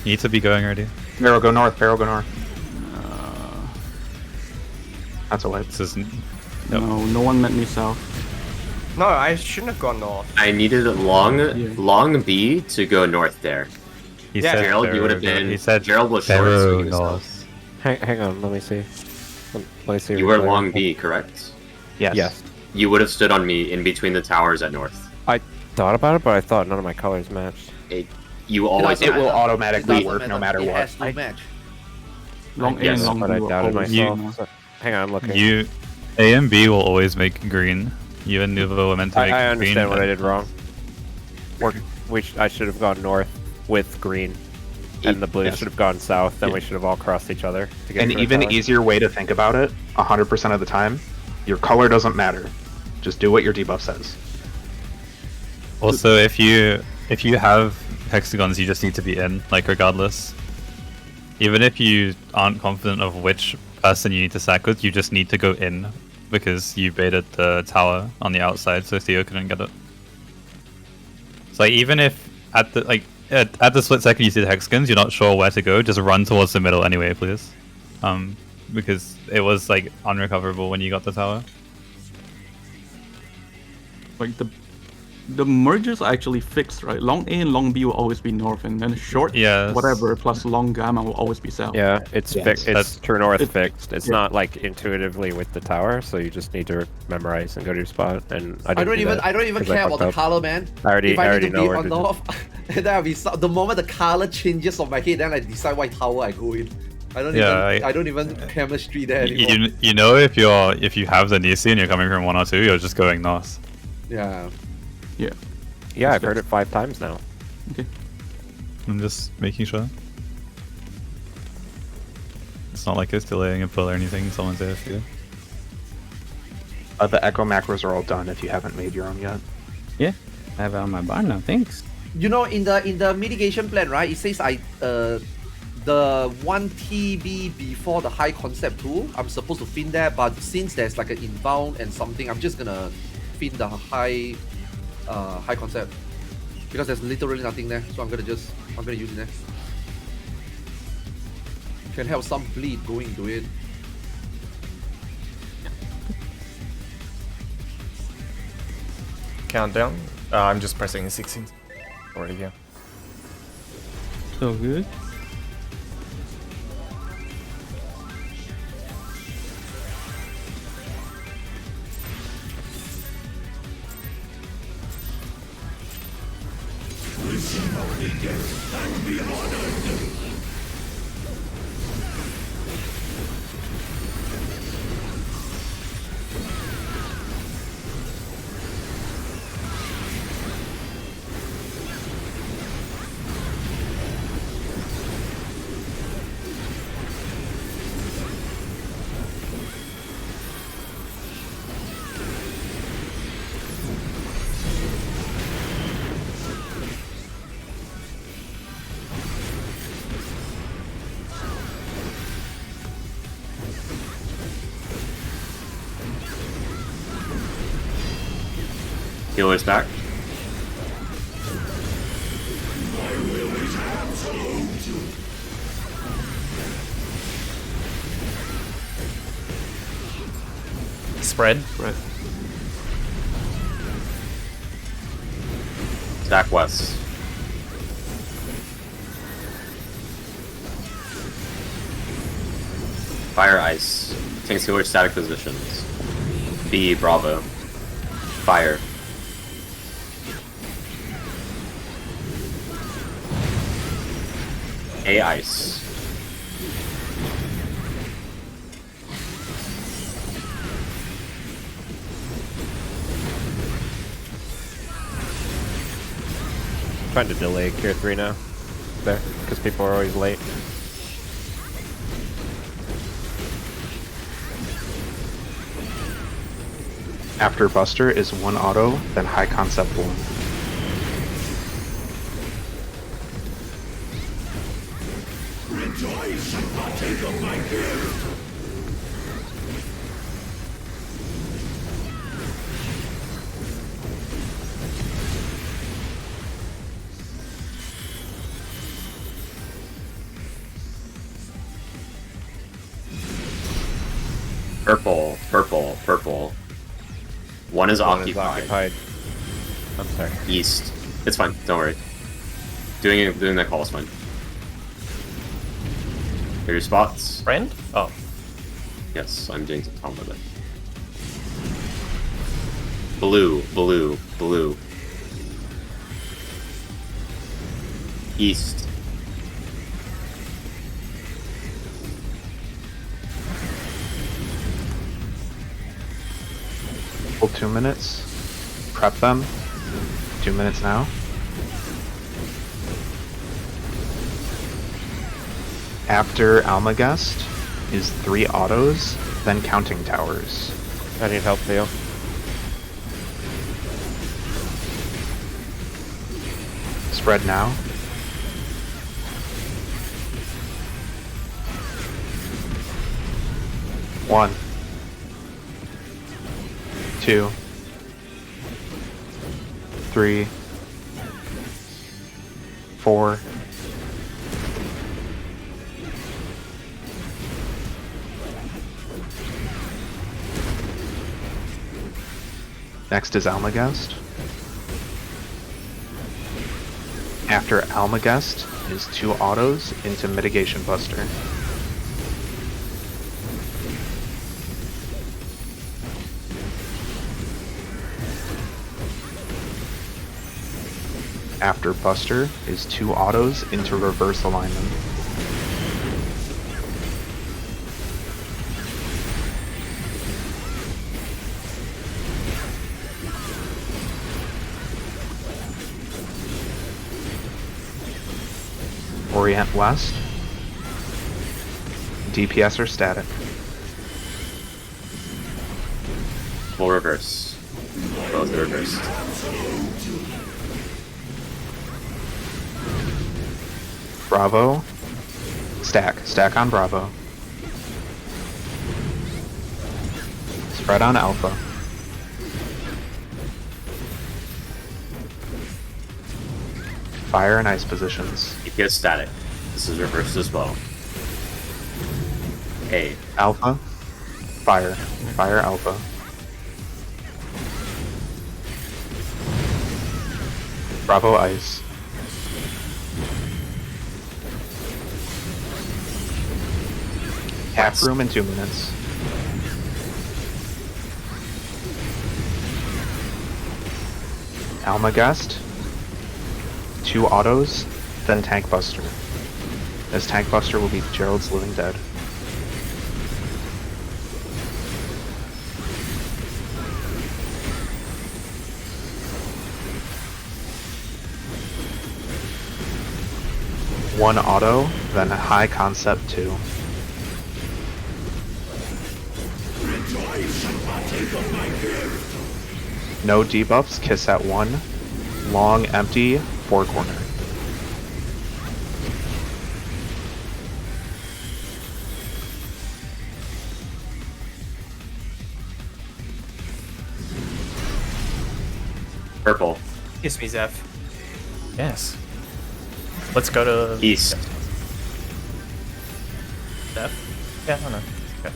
You need to be going already. Pharaoh, go north. Pharaoh, go north. That's a wipe. This isn't. No, no one met me south. No, I shouldn't have gone north. I needed long B to go north there. He Yeah, said Gerald, Pharaoh you would have go- been. He said Gerald was short, so Pharaoh he was north. south. Hang on, let me see. Let me see. You were replay. long B, correct? Yes. Yes. You would have stood on me in between the towers at north. I thought about it, but I thought none of my colors matched. You always It will had- automatically Doesn't work no matter It what. has to match. Long A Yes, and long But B I were doubted always myself. north. So- hang on, I'm looking. You, A and B will always make green. You and Nuvo were meant to make I green. understand what but- I did wrong. I should have gone north with green, and the blue Yes. should have gone south. Then we should have all crossed each other. To get An to the even tower. easier way to think about it, 100% of the time, your color doesn't matter. Just do what your debuff says. Also, if you have hexagons, you just need to be in, like regardless. Even if you aren't confident of which person you need to sack with, you just need to go in because you baited the tower on the outside, so Theo couldn't get it. So like, even if at the split second you see the hexagons, you're not sure where to go, just run towards the middle anyway, please. Because it was like unrecoverable when you got the tower. Like the mergers are actually fixed, right? Long A and long B will always be north, and then short Yes. whatever plus long gamma will always be south. Yeah, it's Yes. fixed. It's That's- true north it- fixed. It's yeah. not like intuitively with the tower, so you just need to memorize and go to your spot. And I I don't even because care about fucked the up. color, man. I already if I need to know be where on to north, and then I'll be the moment the color changes on my head, then I decide what tower I go in. I don't even chemistry there anymore. You know if you have the Nisi and you're coming from 1 or 2, you're just going north. Yeah. Yeah. Yeah, I've heard it 5 times now. Okay. I'm just making sure. It's not like it's delaying a pull or anything. Someone's AFK. The echo macros are all done if you haven't made your own yet. Yeah, I have it on my bar now. Thanks. You know, in the mitigation plan, right? It says the 1 TB before the high concept tool, I'm supposed to fin that, but since there's like an inbound and something, I'm just gonna fin the high concept because there's literally nothing there. So I'm gonna use it there. Can have some bleed going into it. Countdown. I'm just pressing 16. Already here. So good. Receive our death and be honored. Healer's back. Spread. Right. Stack west. Fire ice. Tanks healer static positions. B Bravo. Fire. A ice. Trying to delay Cure 3 now. There, because people are always late. After Buster is 1 auto, then high concept 1. Rejoice and partake of my gift. Purple, purple, purple. One is One occupied. I'm sorry. East. It's fine. Don't worry. Doing that call is fine. Are your spots? Friend? Oh. Yes, I'm doing some combo with it. Blue, blue, blue. East. Full 2 minutes. Prep them. 2 minutes now. After Almagest is 3 autos, then counting towers. I need help, Theo. Spread now. One. 2. 3. 4. Next is Almagest. After Almagest is 2 autos into Mitigation Buster. After Buster is 2 autos into Reverse Alignment. Orient west. DPS are static. Full reverse. Both reversed. Bravo. Stack. Stack on Bravo. Spread on Alpha. Fire and ice positions. DPS static. This is reversed as well. A. Alpha. Fire. Fire Alpha. Bravo ice. Half room in 2 minutes. Almagest. 2 autos, then Tank Buster. As Tank Buster will be Gerald's Living Dead. One auto, then a high concept 2. No debuffs, kiss at 1. Long, empty, 4 corner. Purple. Kiss me, Zeph. Yes. Let's go to East. Zeph. Yeah, I know. Okay.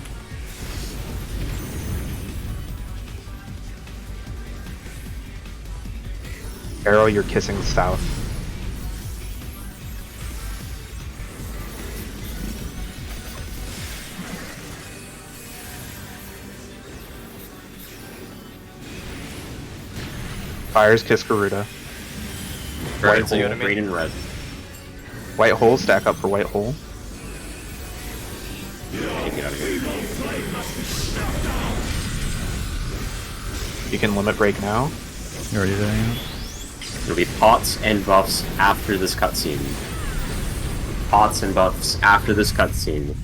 Arrow, you're kissing south. Fires kiss Garuda. Red, so you know what I mean? green, and red. White hole, stack up for white hole. Get out of here. You can limit break now. You already there, yeah? It'll be pots and buffs after this cutscene. Pots and buffs after this cutscene.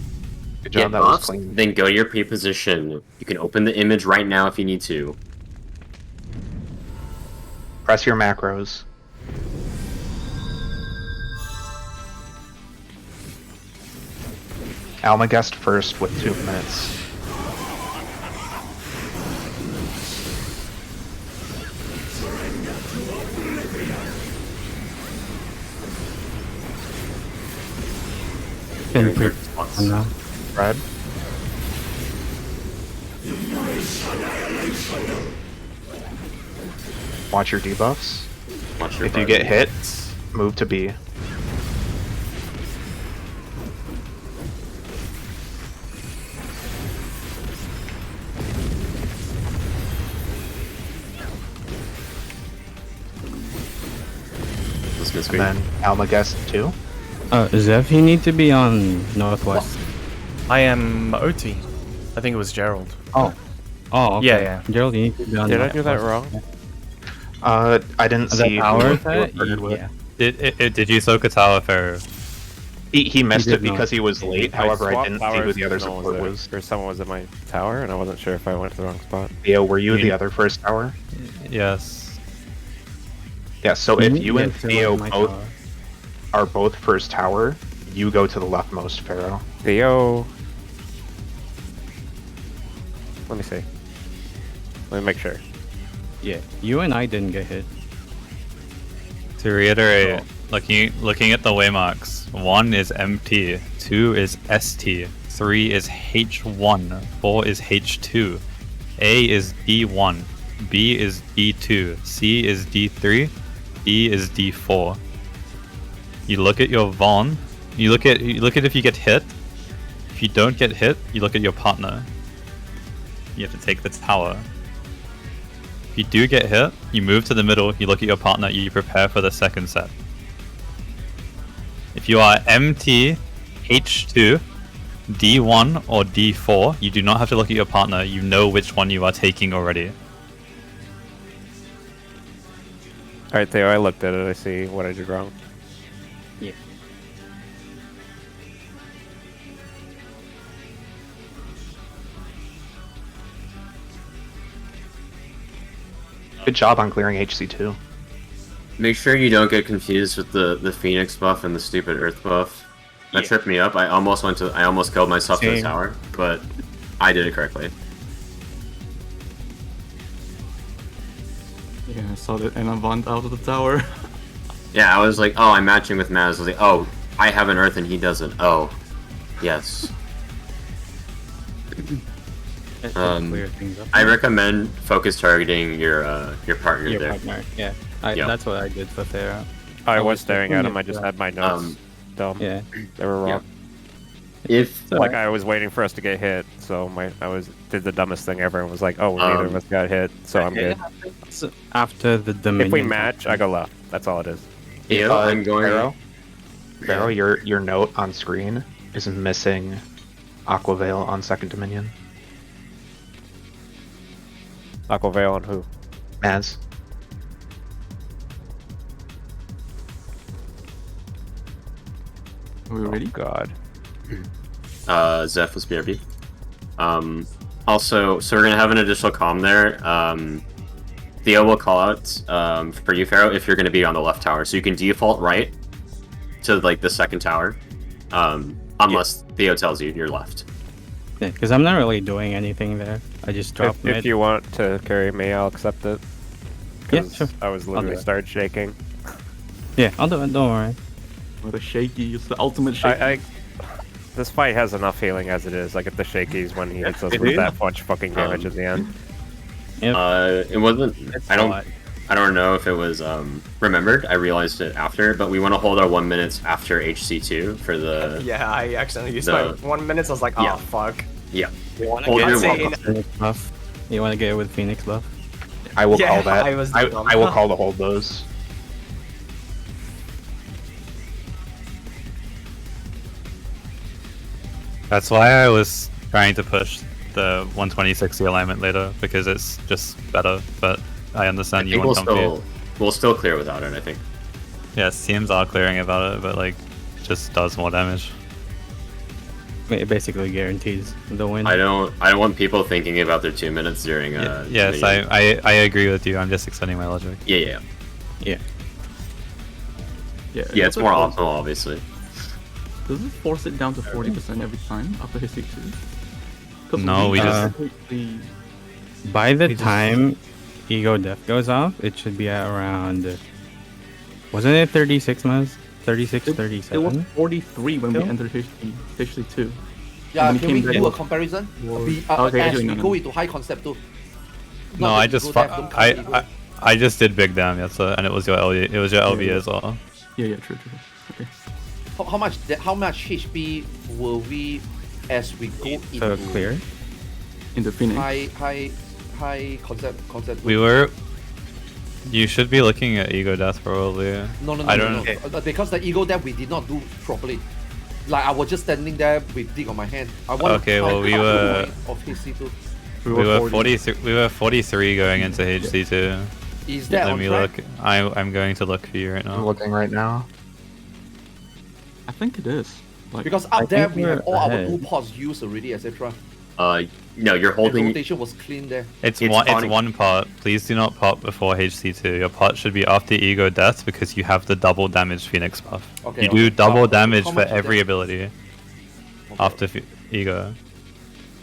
Good Get job, that was buffs, clean. then go to your pre-position. You can open the image right now if you need to. Press your macros. Almagest first with 2 minutes. Been pretty Response. now. Red. Watch your debuffs. Watch your If you fire. get hit, move to B. Let's miss And then Almagest 2. Zeph, you need to be on northwest. I am OT. I think it was Gerald. Oh. Oh, okay. Yeah, yeah. Gerald, you need to be on Did I do that northwest. wrong? I didn't The see tower who is that? started with. Yeah. Did you soak a tower, Pharaoh? He missed did it because he was late. However, I swapped didn't see who towers the other because no one support there. was. Or someone was at my tower, and I wasn't sure if I went to the wrong spot. Theo, were you You- the other first tower? Yes. Yeah, so if you and get to, Theo my both tower. are both first tower, you go to the leftmost Pharaoh. Theo. Let me see. Let me make sure. Yeah, you and I didn't get hit. To reiterate, looking at the waymarks, 1 is MT, 2 is ST, 3 is H1, 4 is H2, A is D1, B is D2, C is D3, E is D4. You look at your Von, you look at if you get hit. If you don't get hit, you look at your partner. You have to take the tower. If you do get hit, you move to the middle, you look at your partner, you prepare for the second set. If you are MT, H2, D1, or D4, you do not have to look at your partner, you know which one you are taking already. Alright, Theo, I looked at it. I see what I did wrong. Good job on clearing HC2. Make sure you don't get confused with the Phoenix buff and the stupid Earth buff. That tripped me up. I almost killed myself to the tower, but I did it correctly. Yeah, I saw that and I went out of the tower. Yeah, I was like, oh, I'm matching with Maz. I was like, oh, I have an Earth and he doesn't. Oh, yes. I recommend focus targeting your partner there. Partner. Yeah, that's what I did for Thera. I was staring at him. I just had my notes dumb. Yeah, they were wrong. If like I was waiting for us to get hit, so did the dumbest thing ever and was like, oh, neither of us got hit, so I'm good. So after the Dominion. If we match, I go left. That's all it is. Yeah, I'm going. Pharaoh, your note on screen is missing Aquavale on second Dominion. Aquavale on who? Maz. Are we ready? God. Zeph was BRB. Also, so we're gonna have an additional comm there. Theo will call out for you, Pharaoh, if you're gonna be on the left tower. So you can default right to like the second tower, unless Theo tells you you're left. Yeah, because I'm not really doing anything there. I just drop mid. If you want to carry me, I'll accept it. Yeah, sure. I was literally started shaking. Yeah, I'll do it. Don't worry. What a shaky! It's the ultimate shaky. This fight has enough healing as it is. I get the shakies when he hits us with that much fucking damage at the end. Yep. It wasn't. I don't know if it was remembered. I realized it after, but we want to hold our 1 minute after HC2 for the. Yeah, I accidentally used my 1 minute. I was like, oh fuck. Yeah. You want to get it with Phoenix buff? I will call that. I will call to hold those. That's why I was trying to push the 126 alignment later, because it's just better, but I understand you want comfy. We'll still clear without it, I think. Yeah, teams are clearing about it, but like, just does more damage. It basically guarantees the win. I don't want people thinking about their 2 minutes during yes, I agree with you. I'm just extending my logic. Yeah. Yeah, it's more optimal, obviously. Does it force it down to 40% every time after his 6? No, we just... By the time Ego Death goes off, it should be at around... Wasn't it 36, Maz? 36, 37? It was 43 when we entered HC2. Yeah, can we do a comparison? As we go into high concept too. No, I just I just did big damage, and it was your LV, LV as well. Yeah, true. Okay. How much HP will we as we go into clear into Phoenix? High concept. We were. You should be looking at Ego Death probably. No. Because the Ego Death we did not do properly. Like I was just standing there with dig on my hand. I want we were. Of HC2. We were 43. We were 43 going into HC2. Is that Let me look. I'm going to look for you right now. I'm looking right now. I think it is. Like, because up there we have all our blue pods used already, etc. No, you're holding. The rotation was clean there. It's one pot. Please do not pop before HC2. Your pot should be after Ego Death because you have the double damage Phoenix buff. You do double damage for every ability after Ego.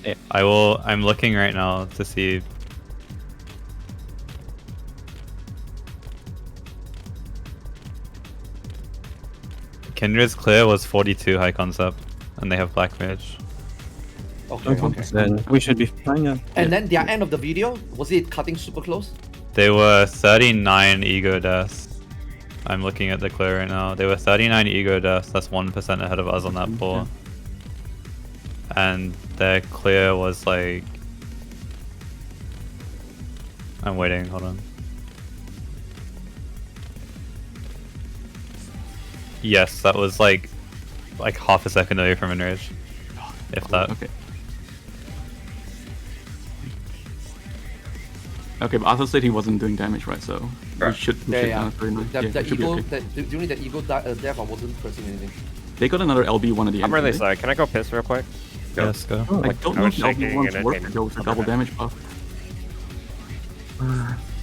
Yeah. I'm looking right now to see. Kindred's clear was 42 high concept, and they have Black Mage. Okay. Then we should be fine. Yeah. And then their end of the video, was it cutting super close? They were 39 Ego Deaths. I'm looking at the clear right now. They were 39 Ego Deaths. That's 1% ahead of us on that pool. And their clear was like... I'm waiting, hold on. Yes, that was like half a second away from Enrage. If that. Okay, but Arthur said he wasn't doing damage, right? So we should down do you need the Ego Death? I wasn't pressing anything. They got another LB one at the end. I'm really sorry. Can I go piss real quick? Yes, go. I don't know if LB ones work to go for double damage buff.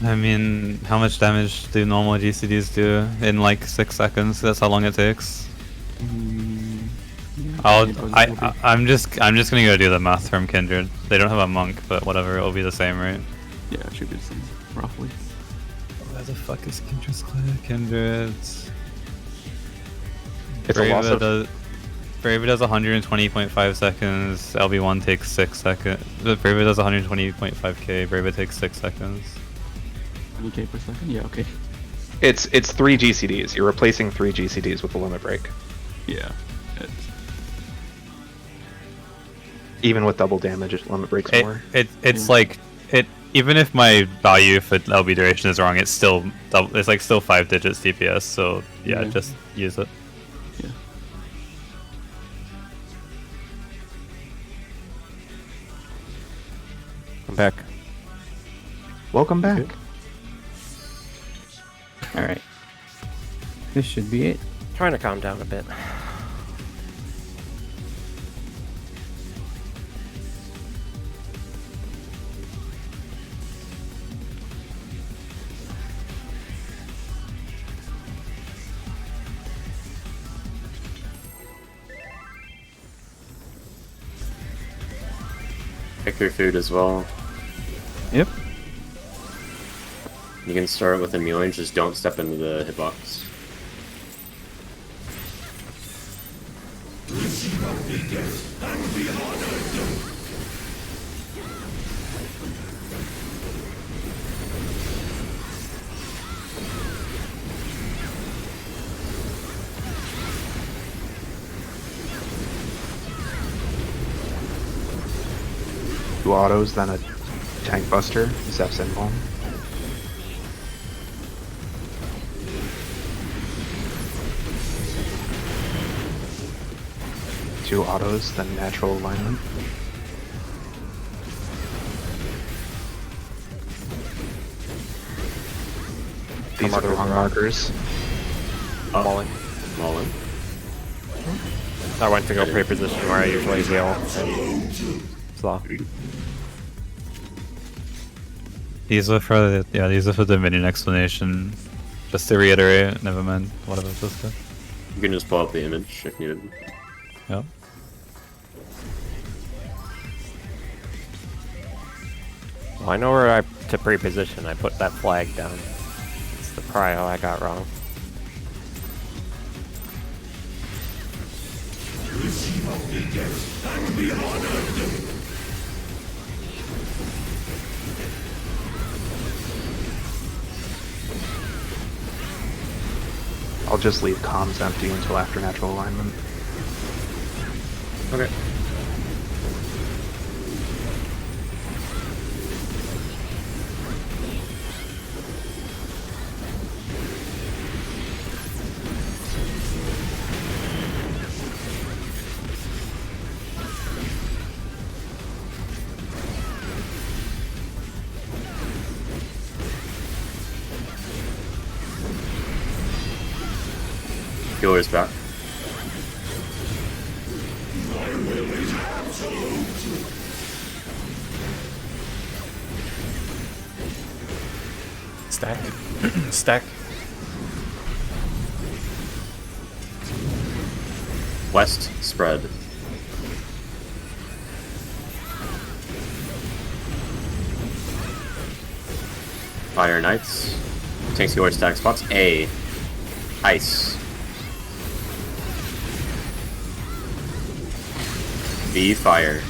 I mean, how much damage do normal GCDs do in like 6 seconds? That's how long it takes. I'm just gonna go do the math from Kindred. They don't have a monk, but whatever, it'll be the same, right? Yeah, it should be the same, roughly. Where the fuck is Kindred's clear? Kindred's. It's a loss of... Brave does 120.5 seconds. LB1 takes 6 seconds. Brave does 120.5k. Brave takes 6 seconds. 20k per second? Yeah, okay. It's 3 GCDs. You're replacing 3 GCDs with the limit break. Yeah. Even with double damage, limit breaks more. It's like it. Even if my value for LB duration is wrong, it's still it's like still 5 digits DPS. So yeah, just use it. Yeah. I'm back. Welcome back. Alright. This should be it. Trying to calm down a bit. Pick your food as well. Yep. You can start with a melee, just don't step into the hitbox. Two autos, then a tank buster, Zeph's Invuln. Two autos, then natural alignment. These are the wrong markers. Mauling. Mauling. I went to go pre-position where I usually heal. And slow. These are for the minion explanation. Just to reiterate, never mind. Whatever this good. You can just pull up the image if needed. Yep. Well, I know where to pre-position. I put that flag down. It's the prio I got wrong. I'll just leave comms empty until after natural alignment. Okay. Healer's back. Stack. Stack. West spread. Fire Knights. Tanks healer stack spots. A. Ice. B. Fire.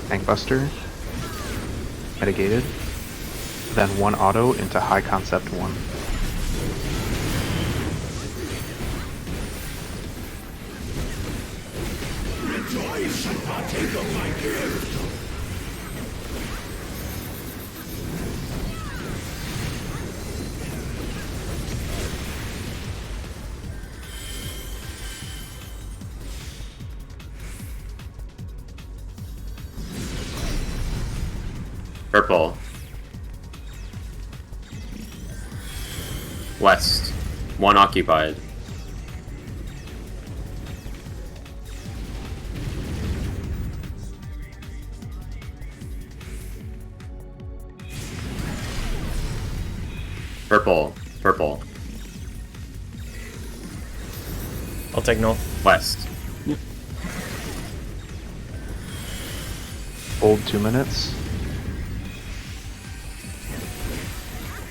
Tank buster. Mitigated. Then one auto into high concept 1. Purple. West. 1 occupied. Purple. Purple. I'll take north. West. Hold 2 minutes.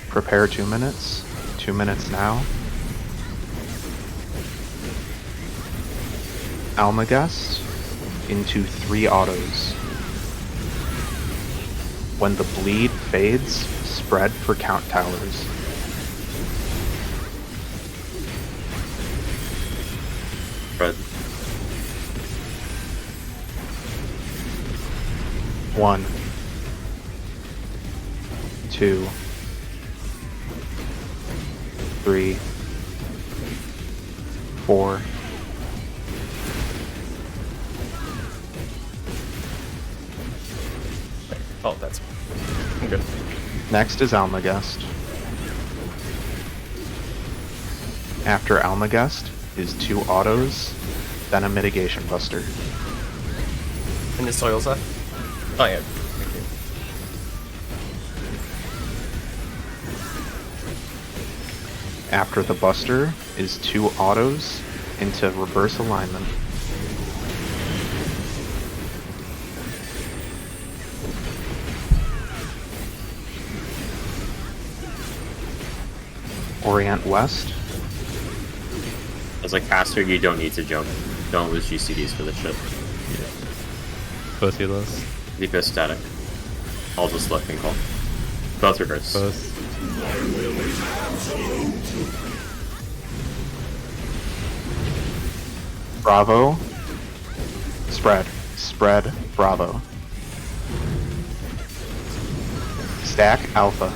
Prepare 2 minutes. 2 minutes now. Almagest into 3 autos. When the bleed fades, spread for count towers. Spread. 1, 2, 3, 4. Oh, that's... I'm good. Next is Almagest. After Almagest is 2 autos, then a mitigation buster. And the soil's there? Oh yeah. Thank you. After the buster is 2 autos into reverse alignment. Orient West. As a caster, you don't need to jump. Don't lose GCDs for the ship. Both healers. DPS static. I'll just let call. Both reverse. Both. Bravo. Spread. Spread. Bravo. Stack Alpha.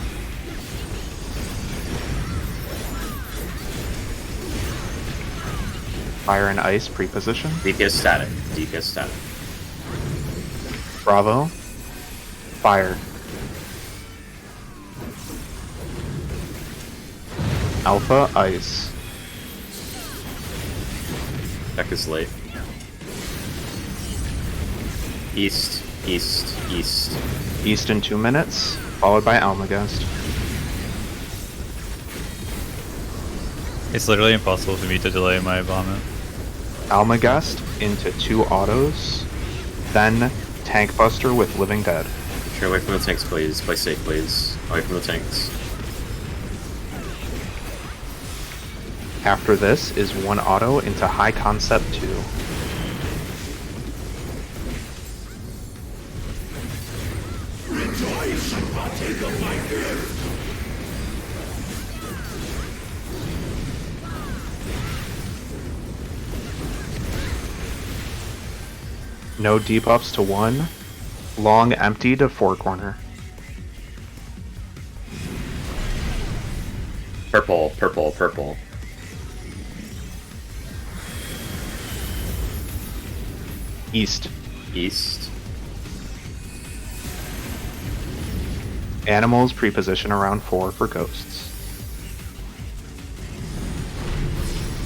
Fire and Ice pre-position. DPS static. DPS static. Bravo. Fire. Alpha Ice. Deck is late. East. East. East. East in 2 minutes, followed by Almagest. It's literally impossible for me to delay my vomit. Almagest into 2 autos, then Tank Buster with Living Dead. Stay away from the tanks, please. Play safe, please. Away from the tanks. After this is 1 auto into High Concept 2. No debuffs to 1. Long empty to 4 corner. Purple, purple, purple. East. East. Animals pre-position around 4 for ghosts.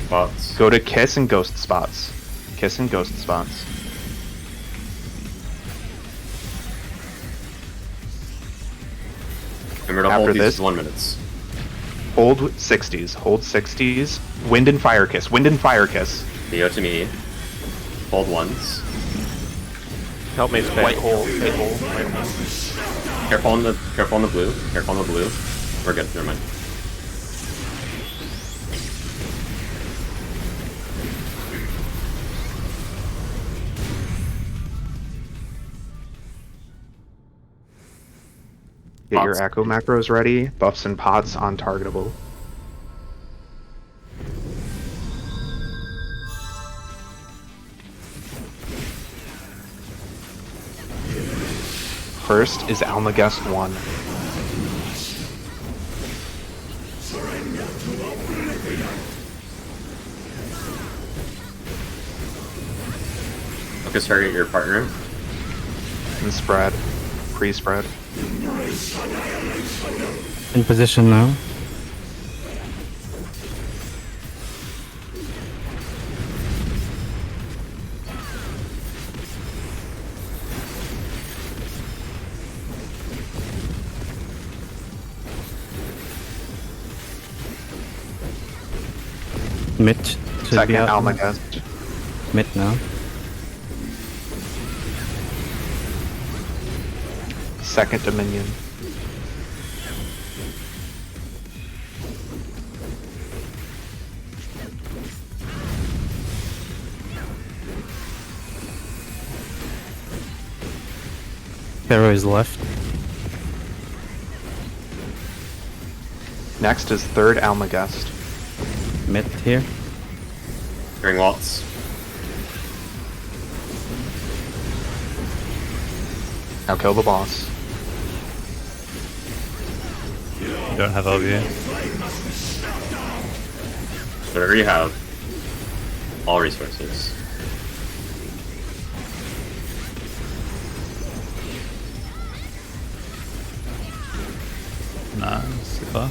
Spots. Go to Kiss and Ghost spots. Kiss and Ghost spots. Remember to After hold this- these 1 minutes. Hold 60s. Hold 60s. Wind and Fire Kiss. Wind and Fire Kiss. Theo to me. Hold ones. Help me, Spec. White hole. White hole. White hole. Careful on the blue. Careful on the blue. We're good. Never mind. Get your Pots. Echo macros ready. Buffs and pots on targetable. First is Almagest 1. Focus target your partner. And spread. Pre-spread. In position now. Mid should Second be out. Almagest. Mid now. Second Dominion. Pharaoh is left. Next is third Almagest. Mid here. Hearing Waltz. Now kill the boss. Don't have LB. Whatever you have. All resources. Nah, super.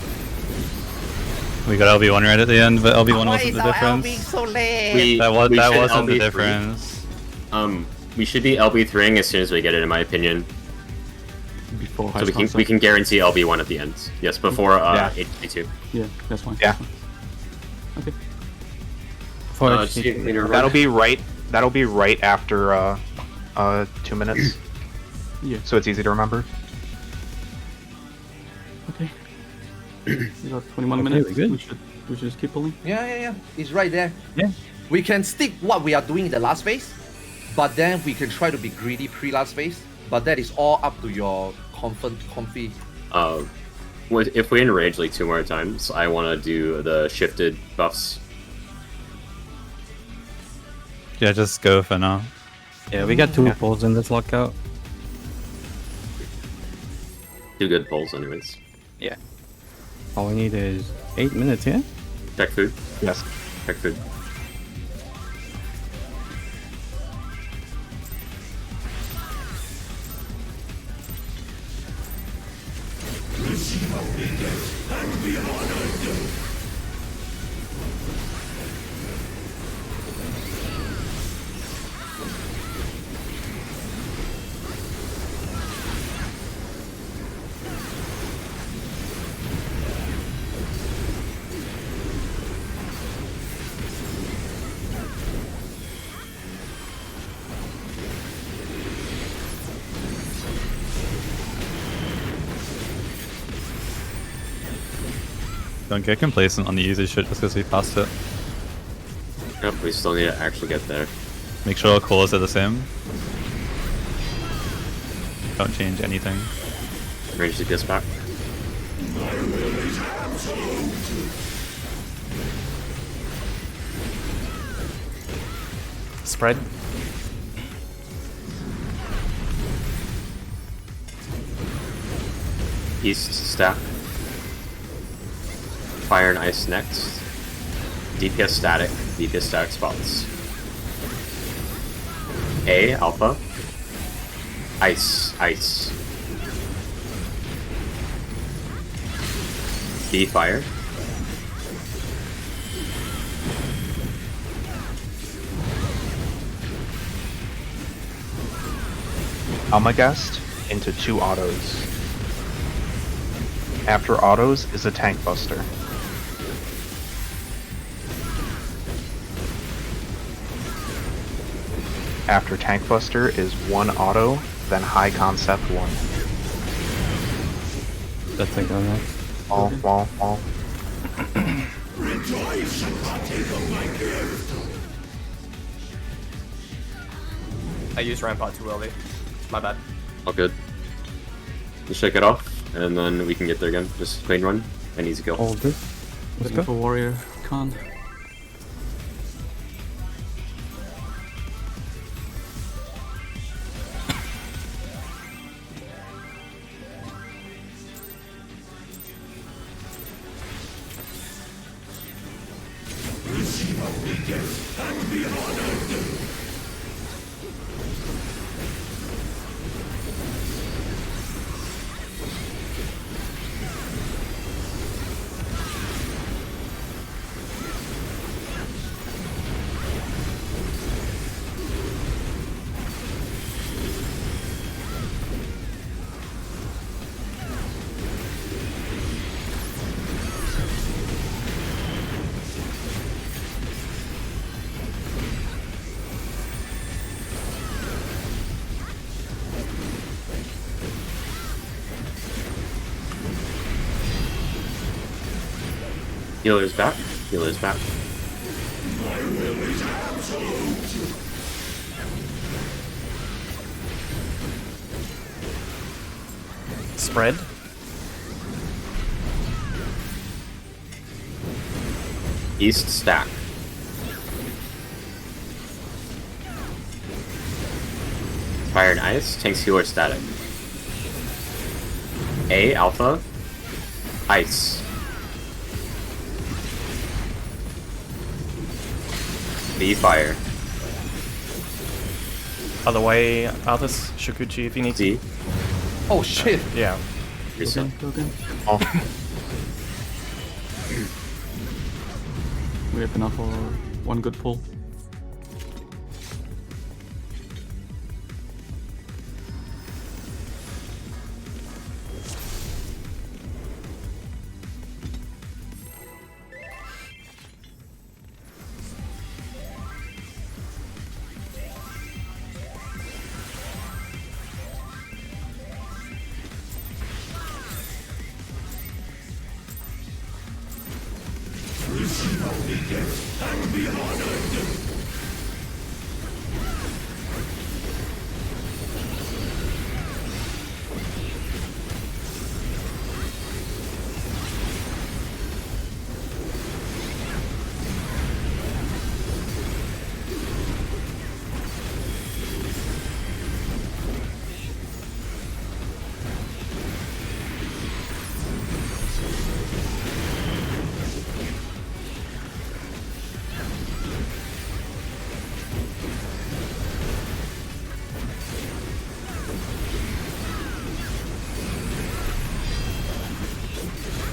We got LB1 right at the end, but LB1 wasn't the difference. so late? That we should wasn't the LB3. difference. We should be LB3ing as soon as we get it, in my opinion. Before So we can guarantee LB1 at the end. Yes, before Yeah. HT2. Yeah, that's fine. Yeah. Okay. For That'll be right. That'll be right after 2 minutes. Yeah. So it's easy to remember. Okay. We got 21 Okay, minutes. we're good. We should just keep pulling. Yeah. It's right there. Yeah. We can stick what we are doing in the last phase, but then we can try to be greedy pre-last phase. But that is all up to your comfy. If we enrage like 2 more times, I want to do the shifted buffs. Yeah, just go for now. Yeah, we got 2 pulls in this lockout. 2 good pulls, anyways. Yeah. All we need is 8 minutes, yeah? Check food. Yes. Check food. Don't get complacent on the easy shit just because we passed it. Yep, we still need to actually get there. Make sure our cores are the same. Don't change anything. Range DPS back. Spread. East stack. Fire and ice next. DPS static spots. A, alpha. Ice. B, fire. Almagest into 2 autos. After autos is a tank buster. After tank buster is 1 auto, then high concept 1. That's like on that. Wall. I used Rampart too early. My bad. All good. Just shake it off, and then we can get there again. Just clean run and easy kill. All good. Let's Looking go. for warrior. Khan. Healer's back. Healer's back. Spread. East stack. Fire and ice. Tanks healer static. A alpha. Ice. B fire. Other way, Arthas, Shikuchi if you need D. Oh shit! Yeah. Reset. Oh, We have enough for one good pull.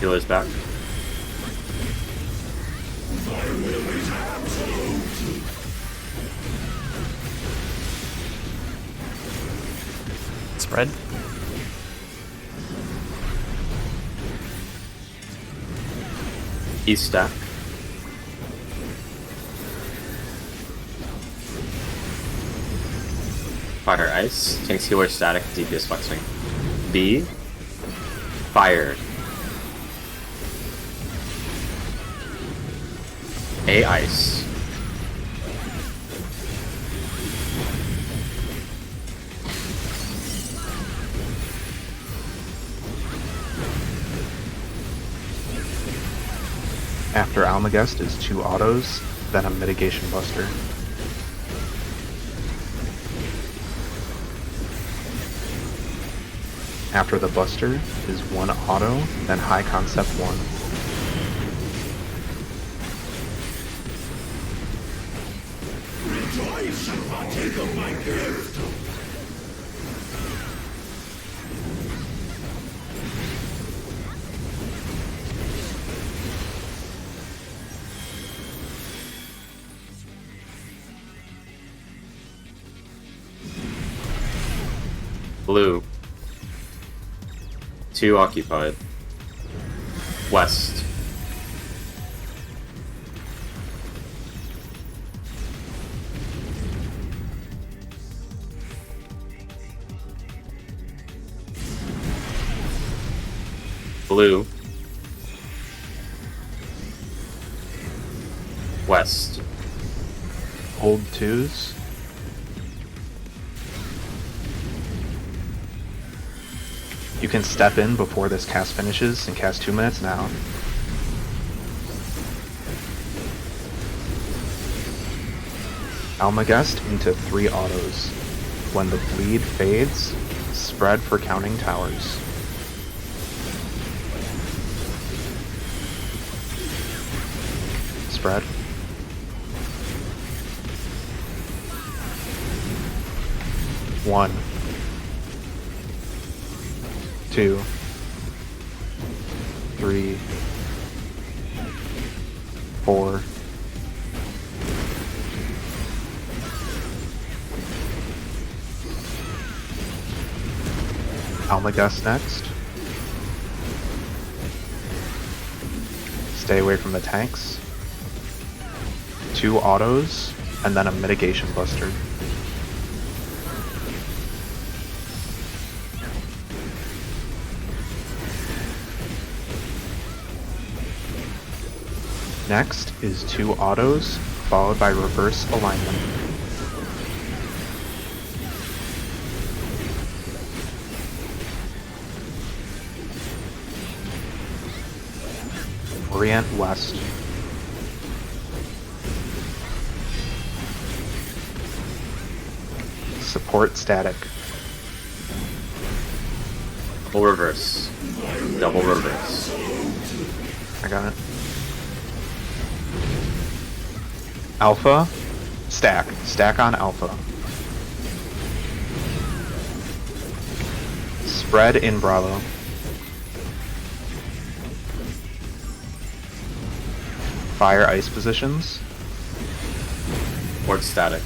Healer's back. Spread. East stack. Fire ice. Tanks healer static. DPS flexing. B. Fire. A ice. after Almagest is 2 autos, then a mitigation buster. After the buster is 1 auto, then high concept 1. Rejoice and partake of my gift! Blue. 2 occupied. West. Blue. West. Hold 2s. You can step in before this cast finishes and cast 2 minutes now. Almagest into 3 autos. When the bleed fades, spread for counting towers. Spread. One. 2, 3, 4, 'Almagest next. Stay away from the tanks. 2 autos, and then a mitigation buster. Next is 2 autos, followed by reverse alignment. Orient west. Support static. Double reverse. Double reverse. I got it. Alpha. Stack. Stack on alpha. Spread in Bravo. Fire ice positions. Port static.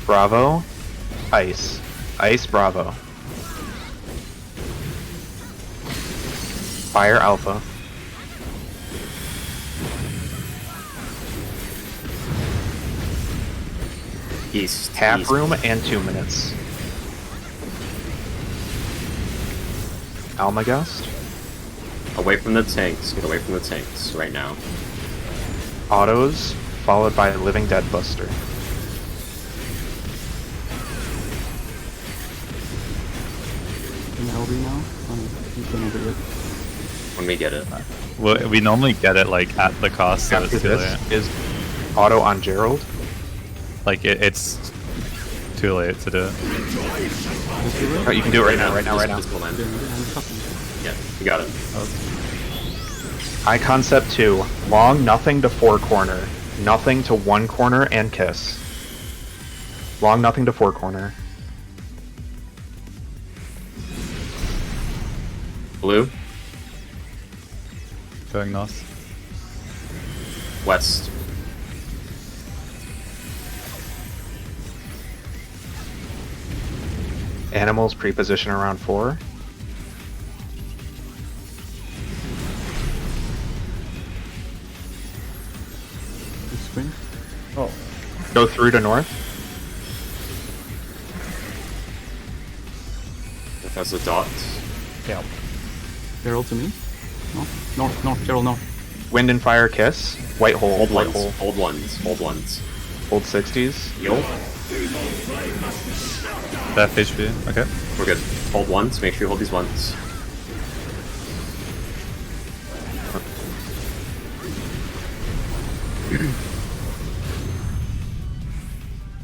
Bravo. Ice. Ice Bravo. Fire Alpha. East. Tap east. room and 2 minutes. Almagast. Away from the tanks. Get away from the tanks right now. Autos, followed by Living Dead Buster. In LB now? You can never get. When we get it. Well, we normally get it like at the cost, so After it's too late. this is auto on Gerald. Like it's too late to do it. Oh, you can do it right now, right now, right now. Physical land. Yeah, you got it. Eye concept 2. Long nothing to 4 corner. Nothing to 1 corner and kiss. Long nothing to 4 corner. Blue. Going north. West. Animals pre-position around 4. Spring. Oh. Go through to north. If that's a dot. Yeah. Gerald to me? No? North, north, Gerald, north. Wind and fire kiss. White hole, Hold white ones. hole. Hold ones. Hold ones. Hold 60s. Yo. Death HP. Okay. We're good. Hold ones. Make sure you hold these ones.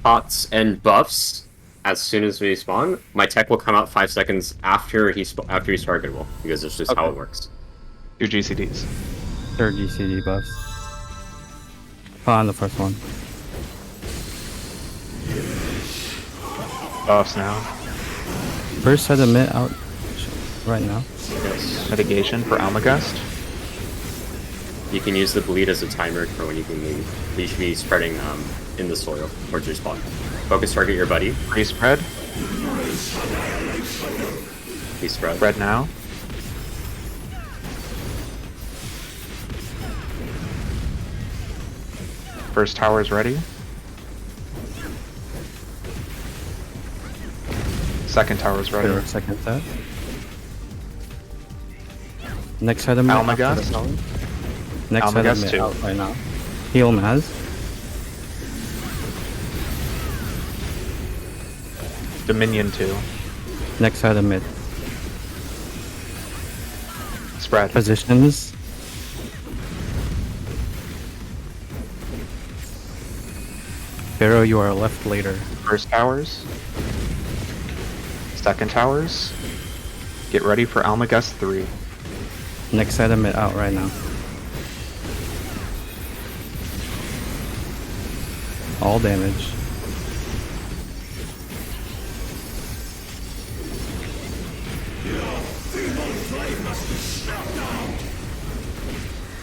Pots and buffs. As soon as we spawn, my tech will come out 5 seconds after he's targeted will, because it's just how it works. 2 GCDs. Third GCD buffs. On the first one. Buffs now. First set of mid out right now. Yes. Mitigation for Almagast. You can use the bleed as a timer for when you can leave. You should be spreading in the soil towards your spawn. Focus target your buddy. Pre-spread. Please spread. Spread now. First tower's ready. Second tower's ready. Third, second set. Next set of mid. Almagast. after the tower. Next set of Almagast mid 2. out right now. Heal Maz. Dominion 2. Next set of mid. Spread. Positions. Pharaoh, you are left later. First towers. Second towers. Get ready for Almagast 3. Next set of mid out right now. All damage.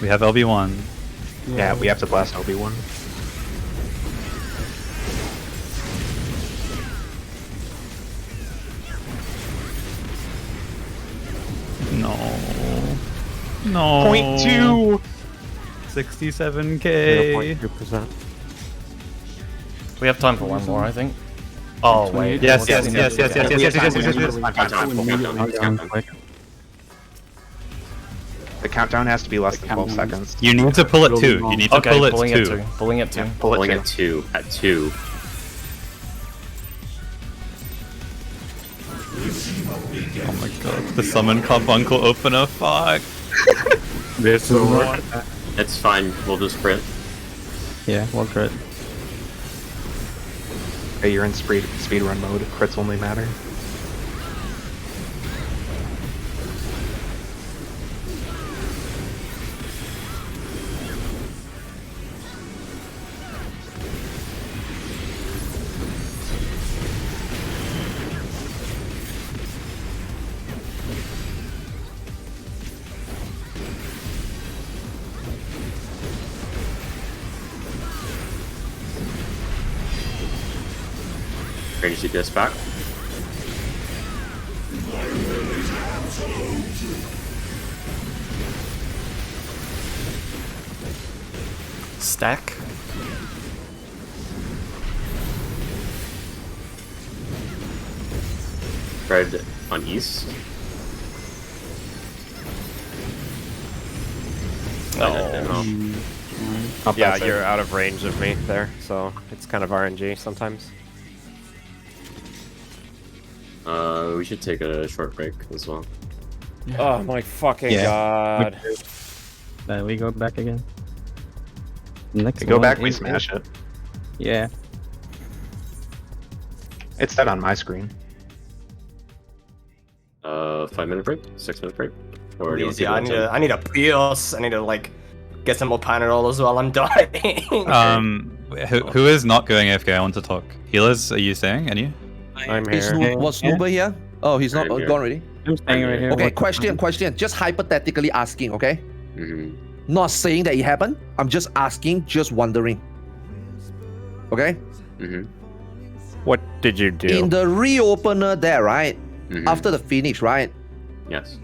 We have LB1. Yeah, we have to blast LB1. No. No. 0.2! 67k. 0.2%. We have time for one more, I think. Oh, wait. Yes, yes, yes, yes, yes, yes, yes, yes, yes, yes, yes. Time. Down quick. The countdown has to be less than 12 countdown. seconds. You need to pull it Really 2. long. You need to Okay, pull it pulling 2. it 2. Pulling it 2. Yeah, pull it Pulling two. at 2. At 2. Oh my god. The summon carbuncle opener, fuck. This is what. It's fine. We'll just sprint. Yeah, we'll crit. Okay, you're in speedrun mode. Crits only matter. Range DPS back. Stack. Red on east. Oh. Up Yeah, that side. you're out of range of me there, so it's kind of RNG sometimes. We should take a short break as well. Oh my fucking Yeah. god. We go back again. Next We go one back, we is- smash it. Yeah. It's set on my screen. 5-minute break? 6-minute break? Or do you want Easy. to I take need a to, I need a Pierce. I need to like get some more Panadol as well. I'm dying. Who is not going AFK? I want to talk. Healers, are you saying? Any? I'm Is here. Snoop, was Snooper here? Oh, he's not I'm here. gone already. I'm staying right here. Okay, What- question. Just hypothetically asking, okay? Mm-hmm. Not saying that it happened. I'm just asking, just wondering. Okay? Mm-hmm. What did you do? In the reopener there, right? Mm-hmm. After the finish, right? Yes.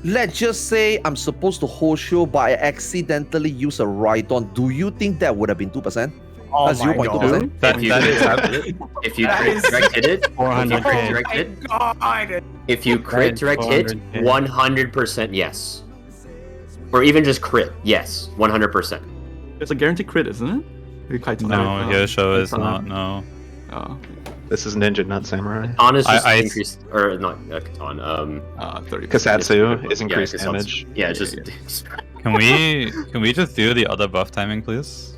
Let's just say I'm supposed to hold show, but I accidentally use a Rhydon. Do you think that would have been 2%? Oh That's my 0.2%. god. If you that is if you That crit is- direct hit it, 400K. direct hit, God. if you crit direct hit, 400K. 100% yes. Or even just crit, yes, 100%. It's a guaranteed crit, isn't it? If you kite to No, that, Yosho is it's not, no. Oh, This is Ninja Nut Samurai. Katan is just I- increased, or not Katan. 30. Kasatsu is increased Kasatsu. damage. Yeah, it's just. Can we just do the other buff timing, please?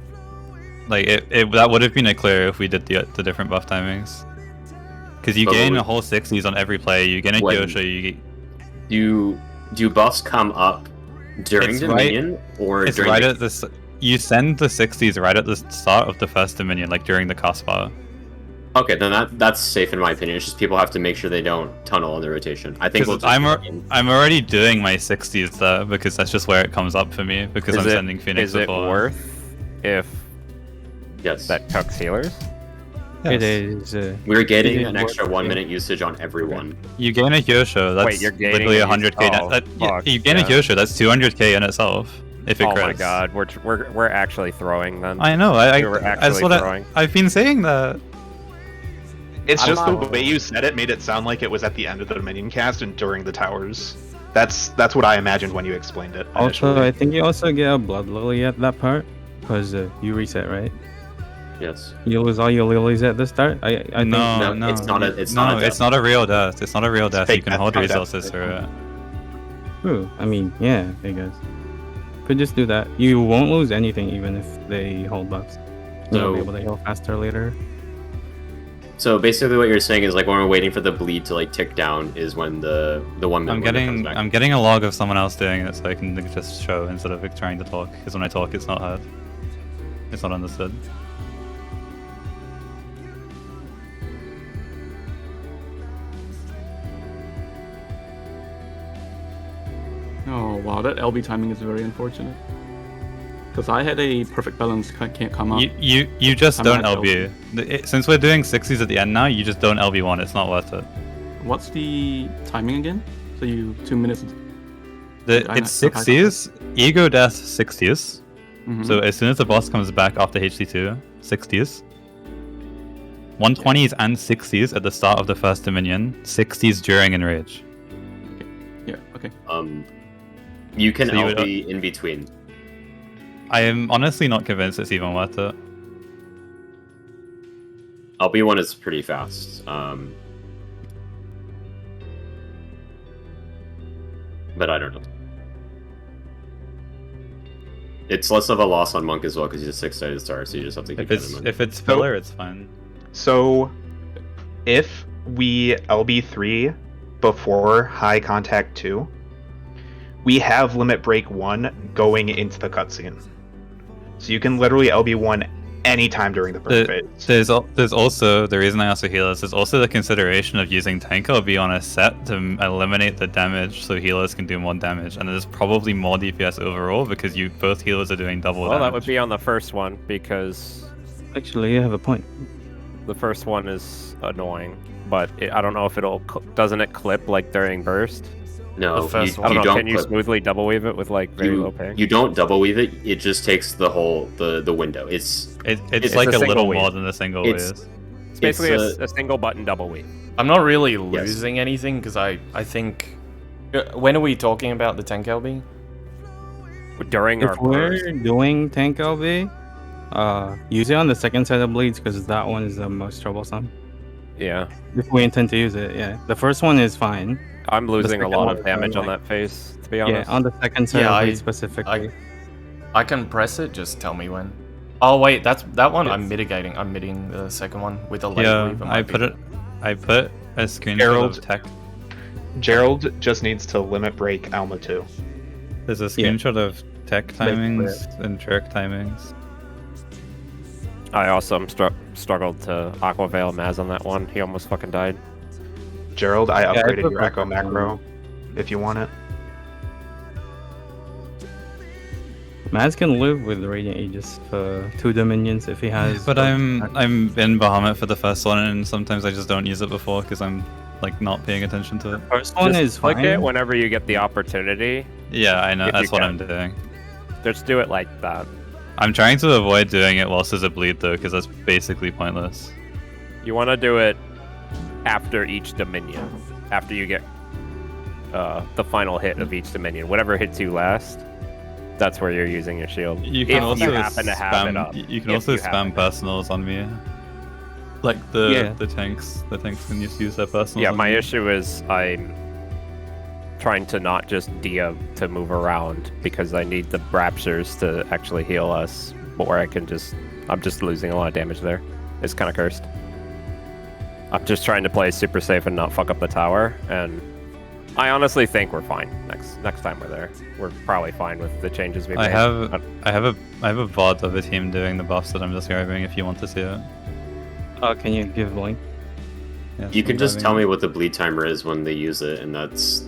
Like, that would have been clear if we did the different buff timings. Because you But gain we- a whole 60s on every play, you gain a When- Yosho, Do buffs come up during It's Dominion or it's during right the, at this. You send the 60s right at the start of the first Dominion, like during the cast bar. Okay, then that's safe in my opinion. It's just people have to make sure they don't tunnel on the rotation. I think we'll Because just I'm already doing my 60s there because that's just where it comes up for me because Is I'm it- sending Phoenix Is it before. worth if yes. that cucks healers? It Yes. is. We're getting It an is extra worth 1 it. minute usage on everyone. You gain a Yosho, that's Wait, you're gaining literally a 100k. Yosho. Oh, You gain fuck, a yeah. Yosho, that's 200k in itself. If it Oh my crits. god, we're actually throwing then. I know. We were That's actually what throwing. I've been saying that. It's I'm just the not- way you said it made it sound like it was at the end of the Dominion cast and during the towers. That's what I imagined when you explained it. Also, initially. I think you also get a Blood Lily at that part. Because you reset, right? Yes. You lose all your lilies at the start? I think No, No, it's not a- it's not a it's not a real death. It's not a real death. fake You can death, hold fake death. resources through it. True. I mean, yeah, I guess. Could just do that. You won't lose anything even if they hold buffs. You'll So- be able to heal faster later. So basically, what you're saying is like when we're waiting for the bleed to like tick down is when the 1 minute. window comes back. I'm getting a log of someone else doing it so I can just show instead of trying to talk. Because when I talk, it's not heard. It's not understood. Oh wow, that LB timing is very unfortunate. Because I had a perfect balance, can't come up. You just I'm don't not LB. Since we're doing 60s at the end now, you just don't LB1. It's not worth it. What's the timing again? So you 2 minutes. It's 60s, ego death 60s. Mhm. So as soon as the boss comes back after HC2, 60s. 120s and 60s at the start of the first Dominion, 60s during Enrage. Yeah. Okay. You can So you would- LB in between. I am honestly not convinced it's even worth it. LB1 is pretty fast. But I don't know. It's less of a loss on Monk as well because he's a 6-sided star, so you just have to keep If that in it's mind. if it's filler, it's fine. So, if we LB3 before high contact 2, we have limit break 1 going into the cutscene. So you can literally LB1 anytime during the burst phase. There's also the reason I asked for healers. There's also the consideration of using tank LB on a set to eliminate the damage, so healers can do more damage, and there's probably more DPS overall because both healers are doing double Well, damage. that would be on the first one because Actually, you have a point. the first one is annoying, but I don't know if doesn't it clip like during burst? No, The first you, one. I you don't know. don't. Can you clip. smoothly double weave it with like very low ping? You don't double weave it. It just takes the whole the window. It's It's a like a single little weave. more than a single It's- weave. It's basically it's a single button double weave. I'm not really Yes. losing anything because I think. When are we talking about the tank LB? During our If we're burst. doing tank LB, use it on the second set of bleeds because that one is the most troublesome. Yeah, If we intend to use it, yeah. The first one is fine. I'm losing a second lot one of is damage on like- that phase, to be Yeah, honest. on the second set Yeah, of I- bleeds specifically. I can press it. Just tell me when. Oh wait, that one. Yes. I'm mitigating. I'm mitigating the second one with a late Yeah, weave. I put a screenshot Gerald. of tech. Gerald just needs to limit break Alma 2. There's a Yeah. screenshot of tech timings and trick timings. I also struggled to Aqua Veil Maz on that one. He almost fucking died. Gerald, I I upgraded put your both Echo of them. macro if you want it. Maz can live with Radiant Aegis for 2 Dominions if he has. But both. I'm in Bahamut for the first one, and sometimes I just don't use it before because I'm like not paying attention to it. First one Just is click fine. it whenever you get the opportunity. Yeah, I know. If you That's what can. I'm doing. Just do it like that. I'm trying to avoid doing it whilst there's a bleed though, because that's basically pointless. You want to do it after each Dominion. After you get the final hit of each Dominion. Whatever hits you last, that's where you're using your shield. You can if also you happen to have it up. You can If also you happen spam personals on me. Like the Yeah. tanks can just use their personals. Yeah, on my me. issue is I'm trying to not just Dia to move around because I need the Raptures to actually heal us, but where I'm just losing a lot of damage there. It's kind of cursed. I'm just trying to play super safe and not fuck up the tower, and I honestly think we're fine next time we're there. We're probably fine with the changes we made. I have a VOD of a team doing the buffs that I'm describing if you want to see it. Can you give link? Yes, You can I'm just driving tell it. me what the bleed timer is when they use it, and that's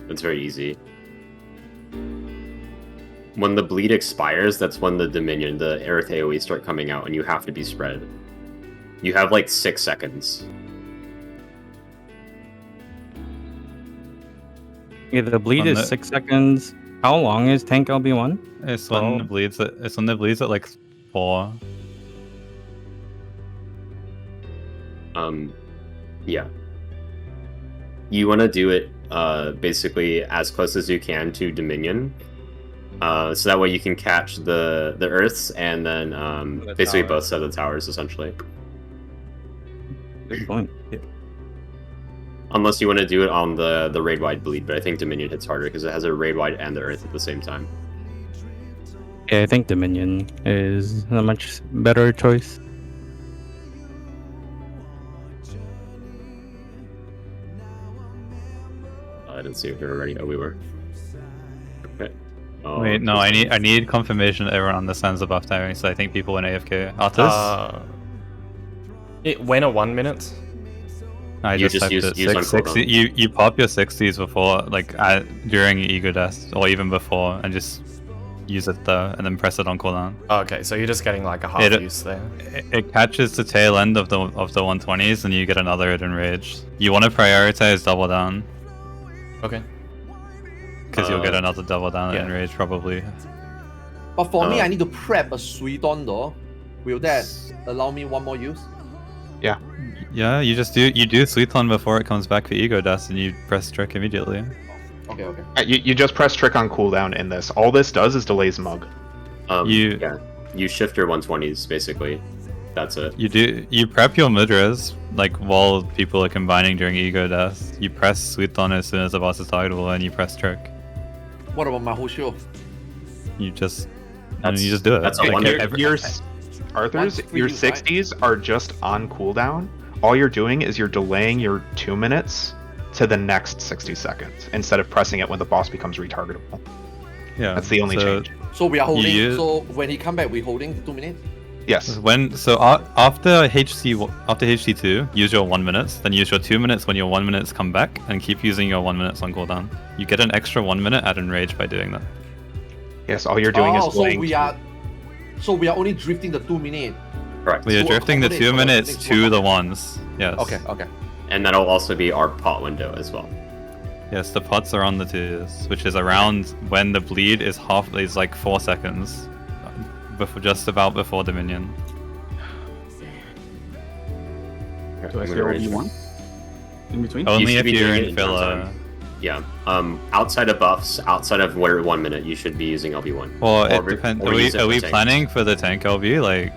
very easy. When the bleed expires, that's when the Dominion, the Aerith AoE start coming out, and you have to be spread. You have like 6 seconds. Yeah, the bleed On is the- 6 seconds. How long is tank LB1? It's when it bleeds. It's when it bleeds at like 4. Yeah. You want to do it basically as close as you can to Dominion, so that way you can catch the Earths and then The basically tower. both set of the towers essentially. Good point. Unless you want to do it on the raid wide bleed, but I think Dominion hits harder because it has a raid wide and the Earth at the same time. Yeah, I think Dominion is a much better choice. I didn't see if we were ready. Oh, we were. Okay. Oh, Wait, no, I need confirmation that everyone understands the buff timing, so I think people went AFK. Artis? It went at 1 minute. I you just just typed use- it. use on 60, cooldown. you pop your 60s before, like during Ego Death, or even before, and just use it there, and then press it on cooldown. Okay, so you're just getting like a half It- use there. It catches the tail end of the 120s, and you get another hit in rage. You want to prioritize double down, Okay. because you'll get another double down in yeah. rage probably. But for me, I need to prep a Suidon though. Will that allow me one more use? Yeah, you do Suiton before it comes back for Ego Death, and you press Trick immediately. Okay. You just press trick on cooldown in this. All this does is delays mug. Yeah. You shift your 120s basically. That's it. You prep your mid-res, like while people are combining during ego death. You press sweet on as soon as the boss is targetable, and you press trick. What about my whole show? You just do it. That's a Like, wonder. Arthur's, your 60s are just on cooldown. All you're doing is you're delaying your 2 minutes to the next 60 seconds instead of pressing it when the boss becomes retargetable. Yeah, that's the only change. So we are holding. So when he come back, we holding 2 minutes. Yes. After HC2, use your 1 minutes, then use your 2 minutes when your 1 minutes come back, and keep using your 1 minutes on cooldown. You get an extra 1 minute at enrage by doing that. Yes, all you're doing is delaying. So we are only drifting the 2 minute. Correct. We are drifting the 2 minutes to the ones. Yes. Okay. And that'll also be our pot window as well. Yes, the pots are on the 2s, which is around when the bleed is like 4 seconds. Just about before Dominion. Do I say RB1? In between? Only if you're in filler. Yeah. Outside of buffs, outside of 1 minute, you should be using LB1. Well, it depends. Are we planning for the tank LB? Like,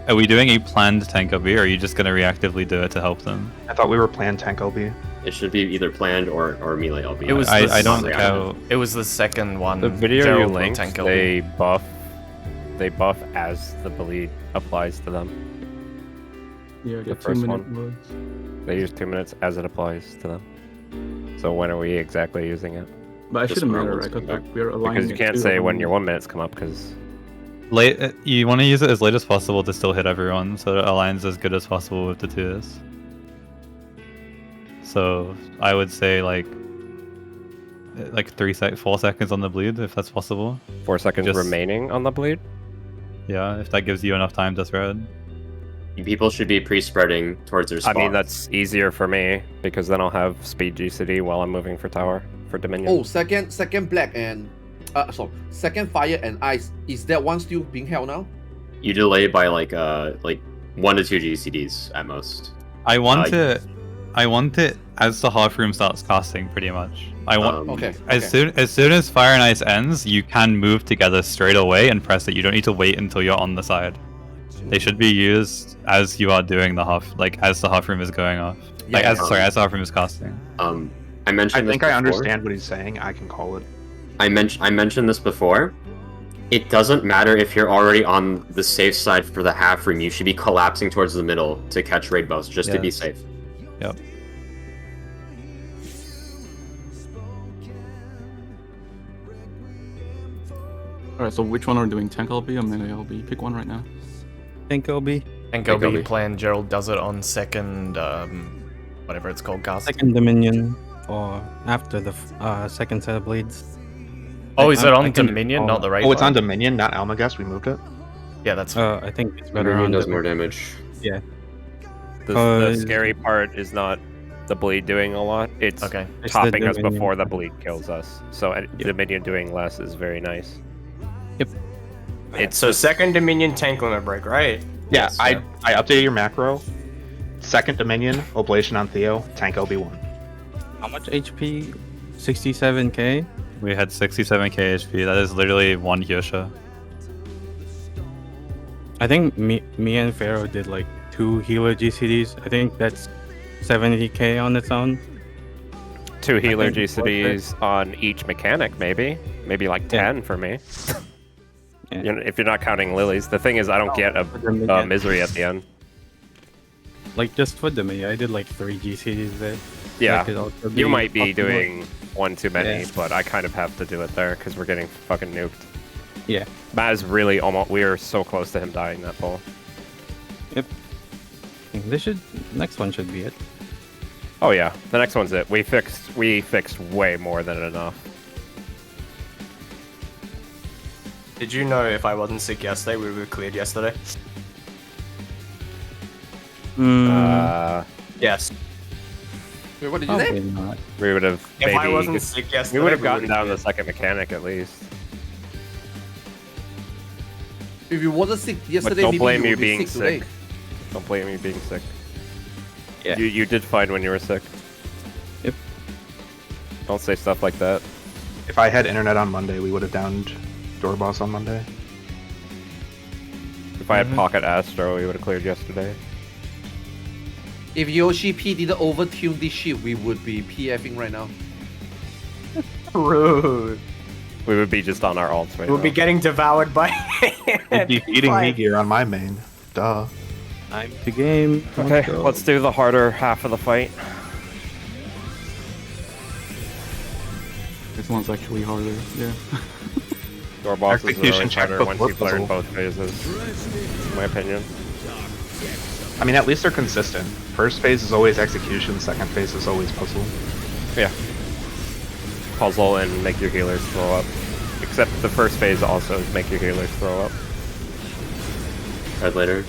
are we doing a planned tank LB, or are you just gonna reactively do it to help them? I thought we were planned tank LB. It should be either planned or melee LB. It was. I don't know. It was the second one. The video you Gerald linked, tank they buff as the bleed applies to them. Yeah, The get 2 first minute one. words. They use 2 minutes as it applies to them. So when are we exactly using it? But it Just shouldn't for matter, once right? come Because we're aligning. Because you can't say when your 1 minutes come up, because Late. You want to use it as late as possible to still hit everyone, so it aligns as good as possible with the 2s. So I would say like 4 seconds on the bleed, if that's possible. 4 seconds remaining on the bleed. Yeah, if that gives you enough time to thread. People should be pre-spreading towards their spot. I mean, that's easier for me, because then I'll have speed GCD while I'm moving for tower, for Dominion. Oh, second black and second fire and ice. Is that one still being held now? You delay by like 1 to 2 GCDs at most. I want it as the half room starts casting, pretty much. I want as soon as fire and ice ends, you can move together straight away and press it. You don't need to wait until you're on the side. They should be used as you are doing the half, as the half room is going off. As the half room is casting. I mentioned. I think I understand what he's saying. I can call it. I mentioned this before. It doesn't matter if you're already on the safe side for the half room. You should be collapsing towards the middle to catch raid buffs just to be safe. Yep. Alright, so which one are we doing? Tank LB or melee LB? Pick one right now. Tank LB. Tank LB plan. Gerald does it on second, whatever it's called, Gast. Second Dominion, or after the second set of bleeds. Oh, is it on Dominion, not the raid? Oh, it's on Dominion, not Almagest. We moved it. Yeah, that's. I think it's better Dominion on does more damage. Yeah. The scary part is not the bleed doing a lot. It's topping us before the bleed kills us. So Dominion doing less is very nice. Yep. It's so second Dominion tank limit break, right? Yeah, I updated your macro. Second Dominion, Oblation on Theo, tank LB1. How much HP? 67k? We had 67k HP. That is literally one Hyosha. I think me and Pharaoh did like 2 healer GCDs. I think that's 70k on its own. 2 healer GCDs on each mechanic, maybe like 10 for me. You know, if you're not counting lilies. The thing is, I don't get a misery at the end. Like just for Dominion, I did like 3 GCDs there. Yeah, be you might be doing more. one too many, but I kind of have to do it there because we're getting fucking nuked. Yeah. Matt is really almost. We are so close to him dying that pull. Yep. Next one should be it. Oh yeah, the next one's it. We fixed way more than enough. Did you know if I wasn't sick yesterday, we would have cleared yesterday? Yes. Wait, what did you say? Not. We would have. If I wasn't sick yesterday, we would have gotten down to cleared. the second mechanic at least. If you wasn't sick But yesterday, don't maybe blame you you would be being sick. Today. Don't blame me being sick. Yeah. You did fine when you were sick. Yep. Don't say stuff like that. If I had internet on Monday, we would have downed Door Boss on Monday. If I had Pocket Astro, we would have cleared yesterday. If Yoshi P didn't overtune this shit, we would be PFing right now. Rude. We would be just on our ults right We'll now. be getting devoured by. You'd be feeding me gear on my main. Duh. Time to game. Okay, let's do the harder half of the fight. This one's actually harder. Yeah. Door boss is Execution really check harder once before you've learned puzzle. both phases, in my opinion. I mean, at least they're consistent. First phase is always execution, second phase is always puzzle. Yeah. Puzzle and make your healers throw up. Except the first phase also is make your healers throw up. Red later.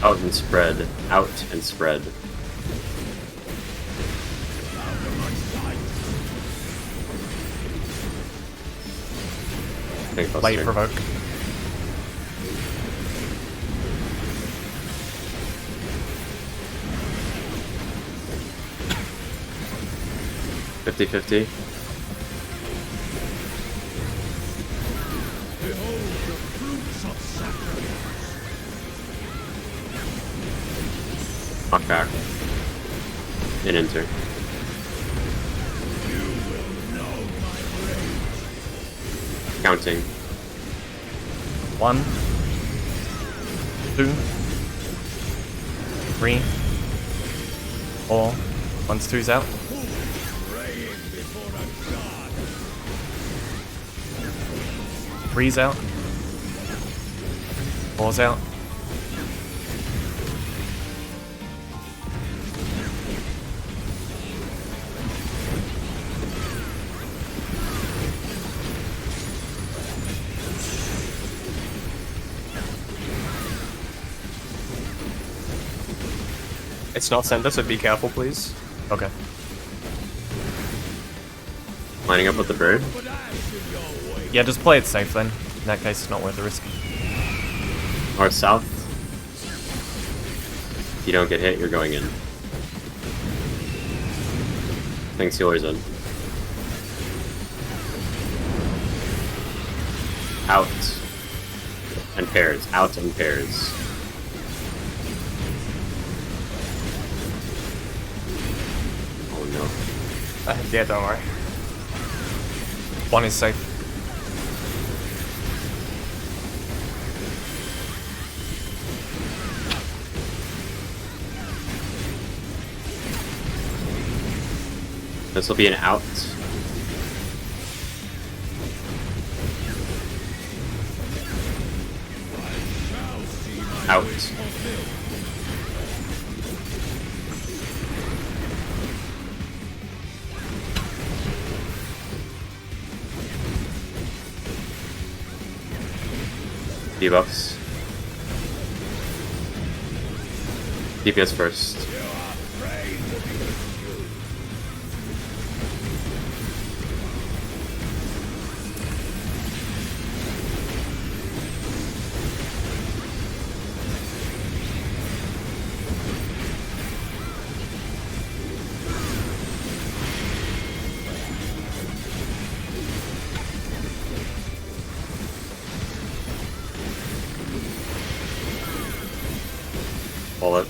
Out and spread. Out and spread. Late provoke. $50-50. Knock back. And enter. Counting. 1, 2, 3, 4. Once 2's out. 3's out. 4's out. It's not center, so be careful, please. Okay. Lining up with the bird. Yeah, just play it safe then. In that case, it's not worth the risk. North south. If you don't get hit, you're going in. Thanks, healers in. Out. And pairs. Out and pairs. Oh no. Yeah, don't worry. 1 is safe. This will be an out. Out. Debuffs. DPS first. Pull it.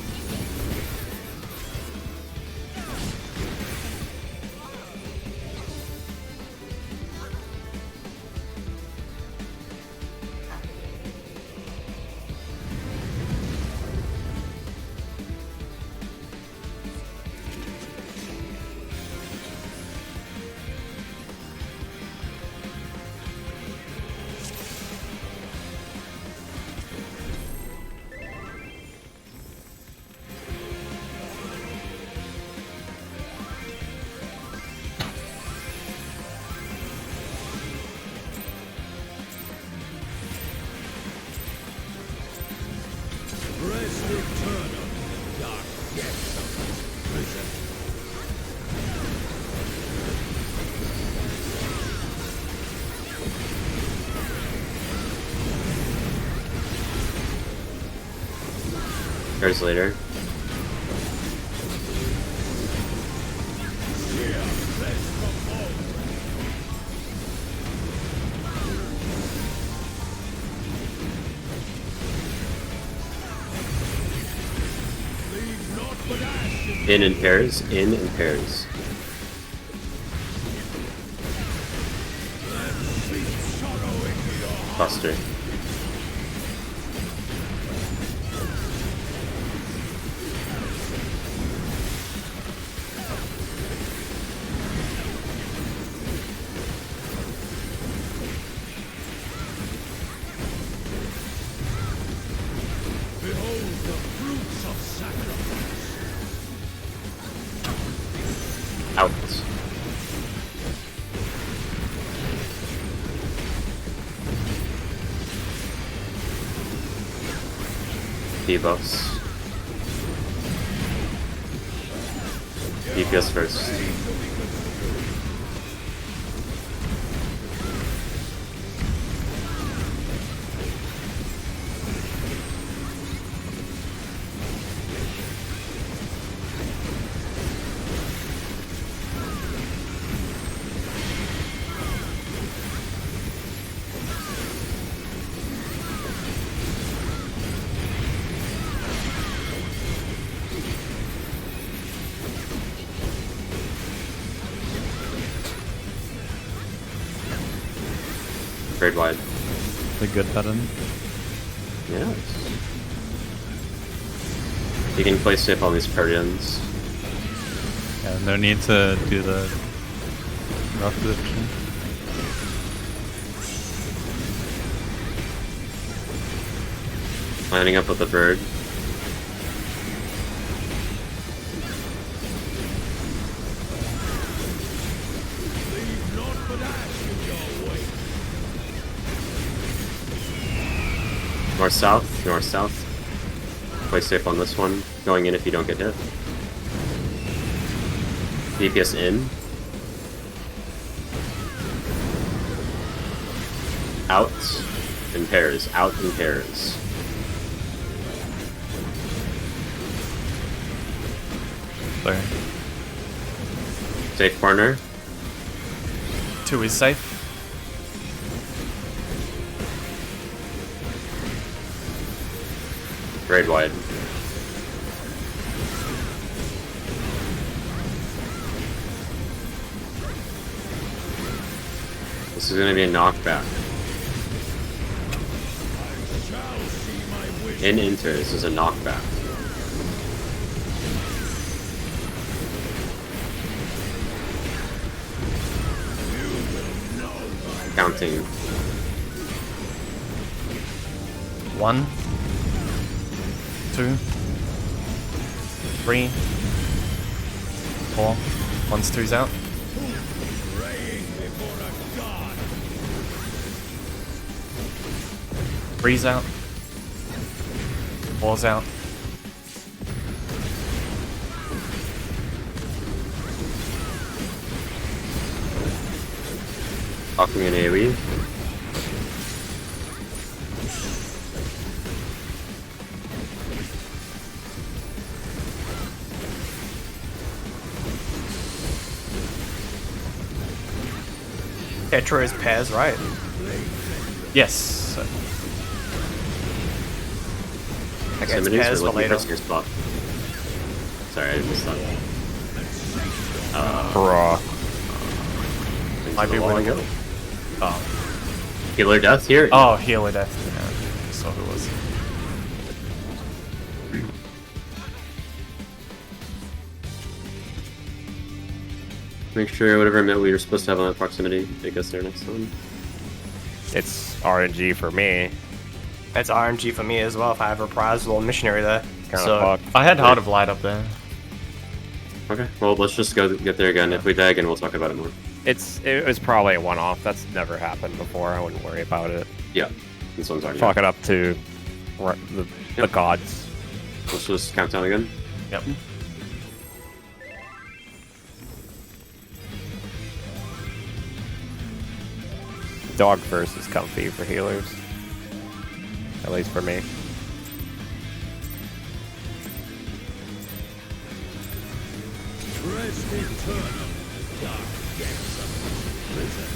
Pairs later. In pairs, in pairs. Cluster. Behold the fruits of sacrifice. Out. Debuffs. DPS first. Very wide. The good button. Yeah. You can play safe on these Parians. Yeah, no need to do the rough position. Lining up with the bird. Leave naught but ash in your wake. North south, north south. Play safe on this one. Going in if you don't get hit. DPS in. Out in pairs. Out in pairs. Sorry. Safe corner. 2 is safe. Raid wide. This is gonna be a knockback. In enter, this is a knockback. Counting. 1, 2, 3, 4. Once 2's out. Praying before a god. 3's out. 4's out. Talking an AoE. Tetra is pairs, right? Yes. Okay, it's Proximities pairs or for looking later. for your spot. Sorry, I missed that. Bruh. Might be winning it. Oh. Healer death here. Oh, healer death. Yeah. Saw who it was. Make sure whatever mid we were supposed to have on that proximity, take us there next time. It's RNG for me. It's RNG for me as well if I have reprisal or missionary there. Kinda So fucked. I had Heart of Light up there. Okay, well let's just go get there again. If we die again, we'll talk about it more. It was probably a one-off. That's never happened before. I wouldn't worry about it. Yeah, this one's already. Chalk it up to the gods. Let's just count down again. Yep. Dog first is comfy for healers. At least for me. Majesty eternal in the dark depths of this prison.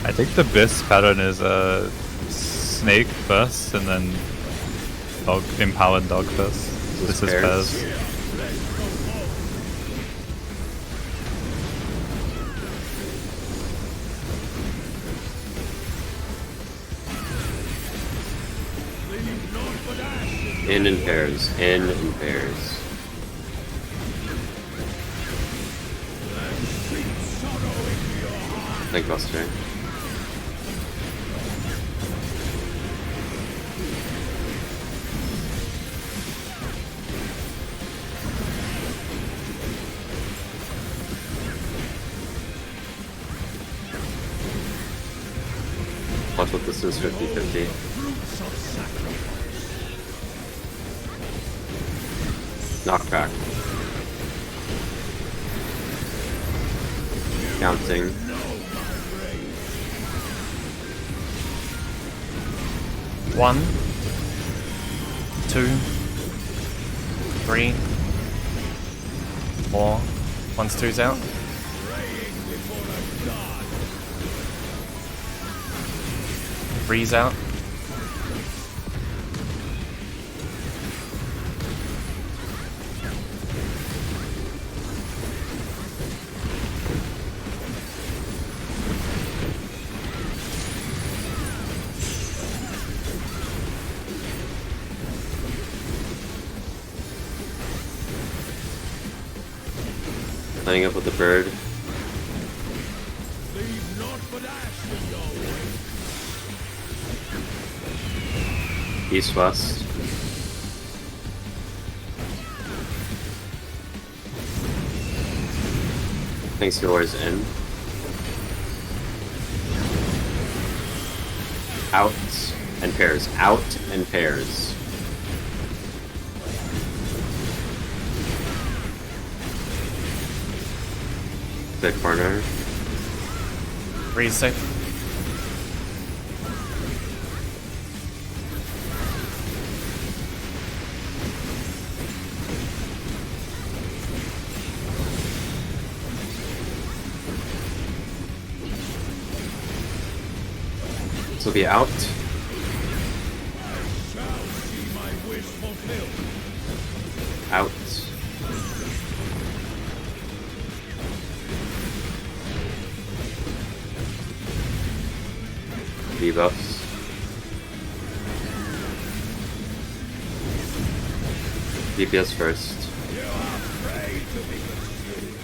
I think the best pattern is snake first and then dog, empowered dog first. This is pairs. In pairs, in pairs. Think Buster. Watch what this is 50-50. Knockback. Counting. One, 2, 3, 4. Once 2's out. Three's out. Lining up with the bird. Leave naught but ash in your way. East-west. Thanks, yours in. Out and pairs. Out and pairs. The corner. Three's safe. This will be out. Shall see my wish fulfilled. Out. Debuffs. DPS first. You are prey to be pursued.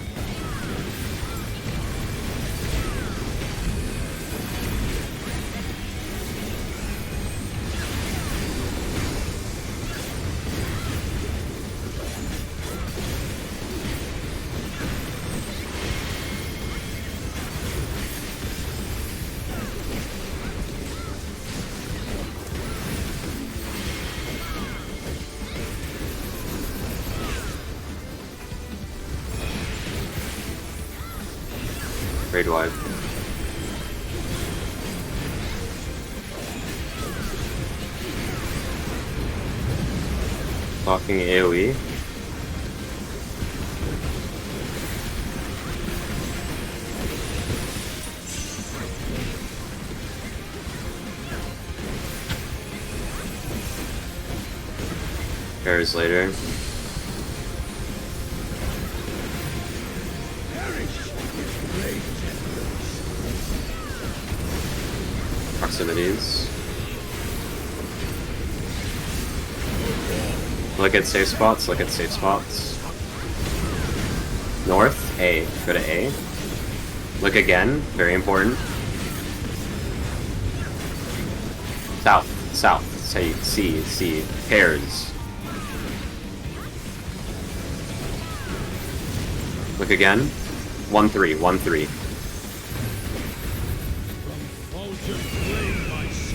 Raid wide. Blocking AoE. Pairs later. Proximities. Look at safe spots, look at safe spots. North, A. Go to A. Look again, very important. South, south, say C, C. Pairs. Look again. 1-3, 1-3.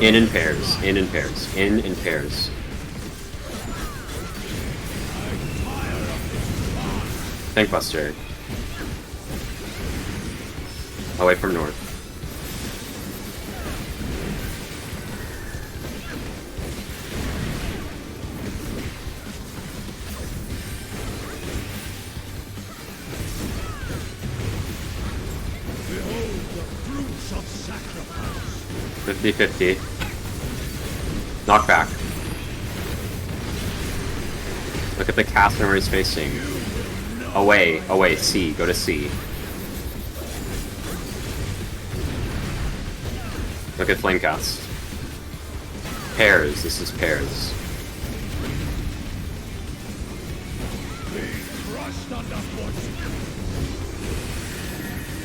In pairs, in pairs, in pairs. Tank Buster. Away from north. B50. Knockback. Look at the caster where he's facing. Away, away, C. Go to C. Look at Flamecast. Pairs. This is pairs.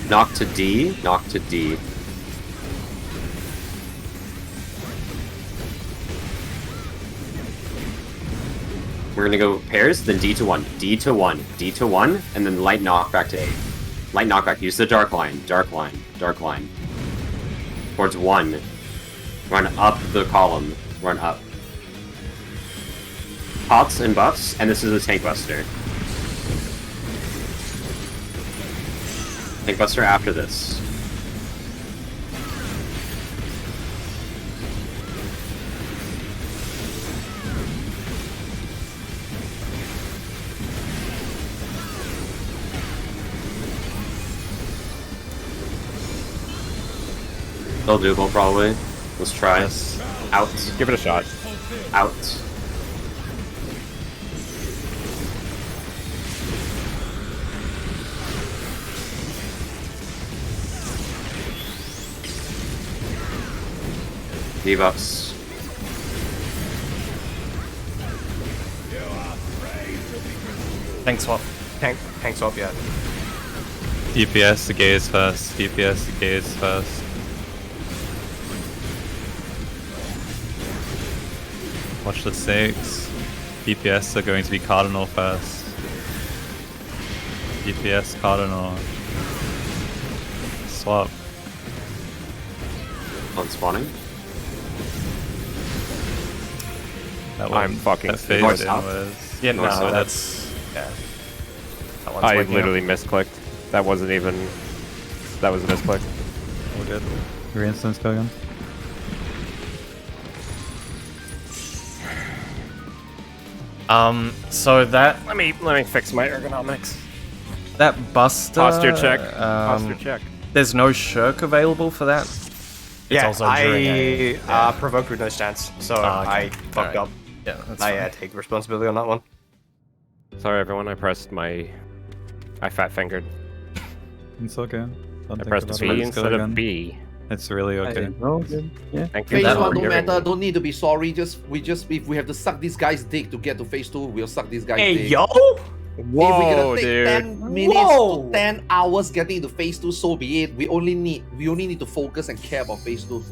Knock to D. Knock to D. We're gonna go pairs, then D to 1, D to 1, D to 1, and then light knockback to A. Light knockback, use the dark line, dark line, dark line. Towards 1. Run up the column, run up. Pots and buffs, and this is a tank buster. Tank buster after this. Still doable, probably. Let's try. Yes. Out. Give it a shot. Out. Debuffs. Tank swap. Tank swap, yeah. DPS the gaze first. DPS the gaze first. Watch the 6. DPS are going to be Cardinal first. DPS Cardinal. Swap. On spawning. That I'm fucking that phased North in south. was. Yeah, North no, side. that's... Yeah. That one's I waking literally up. misclicked. That wasn't even... That was a misclick. All good. Reinstance go again. So that... Let me fix my ergonomics. That Buster... Posture check. Posture check. There's no Shirk available for that? It's Yeah, also during a... I provoked with no stance, so I fucked up. Yeah, that's I fine. take responsibility on that one. Sorry, everyone. I pressed my... I fat fingered. It's okay. I pressed V instead of B. It's really okay. Oh, good. Yeah. Thank you Phase for 1 don't hearing matter, me. don't need to be sorry, if we have to suck this guy's dick to get to phase 2, we'll suck this guy's Hey, dick. yo! If we're Whoa, gonna take dude. 10 minutes Whoa. to 10 hours getting into phase 2, so be it. We only need to focus and care about phase 2.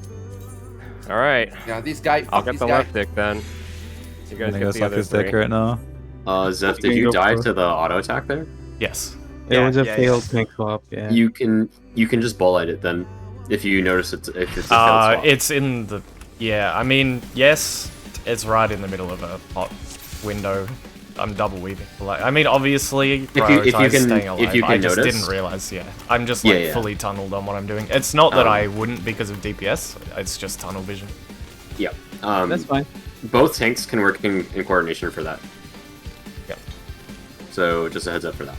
Alright. Yeah, this guy, I'll fuck get this the guy. left dick then. You guys get the suck other his dick three. right now. Zeph, did you die to the auto attack there? Yes. It was a yeah, failed tank swap, yeah. You can just bullet it then, if you notice if it's a failed swap. It's in the... Yeah, I mean, yes, it's right in the middle of a hot window. I'm double weaving. Like, I mean, obviously, prioritize staying alive. if you can I just notice. didn't realize, yeah. I'm just like Yeah. fully tunneled on what I'm doing. It's not that I wouldn't because of DPS, it's just tunnel vision. Yeah. That's fine. Both tanks can work in coordination for that. Yep. So just a heads up for that.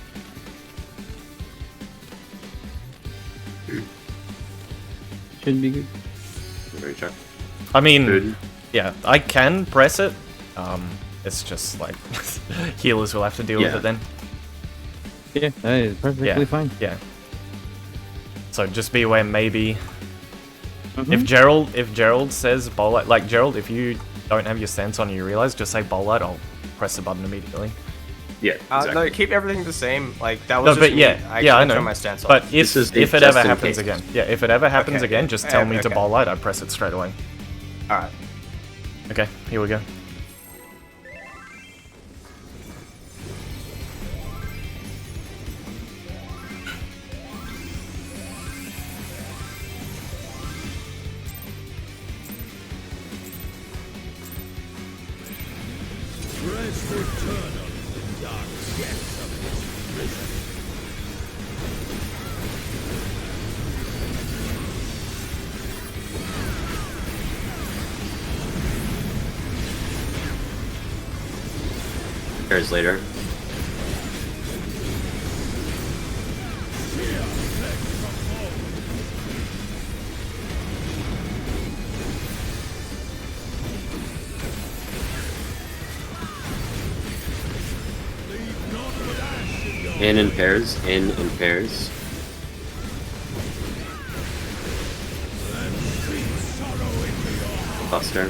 Should be good. Very check. I mean, Good. yeah, I can press it. It's just like healers will have to deal with Yeah. it then. Yeah, that is perfectly Yeah. fine. Yeah. So just be aware, maybe Mhm. if Gerald says bowl light, like Gerald, if you don't have your stance on, you realize, just say bowl light. I'll press the button immediately. Yeah. Exactly. No, keep everything the same. Like, that No, was just but me. yeah, I yeah, I can't know. turn my stance off. But This is if it just ever in happens case. again, yeah, if it ever happens Okay. again, just tell me to Okay. bowl light. I press it straight away. Alright. Okay, here we go. Rest eternal in the dark depths of this prison. Pairs later. In pairs, in pairs. Buster.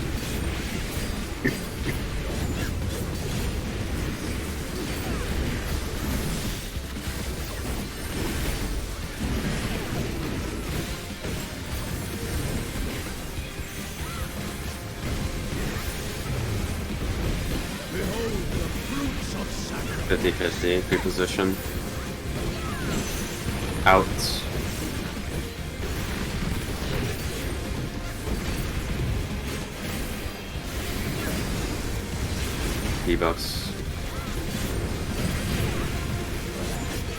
Behold the fruits of sacrifice. 50-50, pre-position. Out. Debuffs.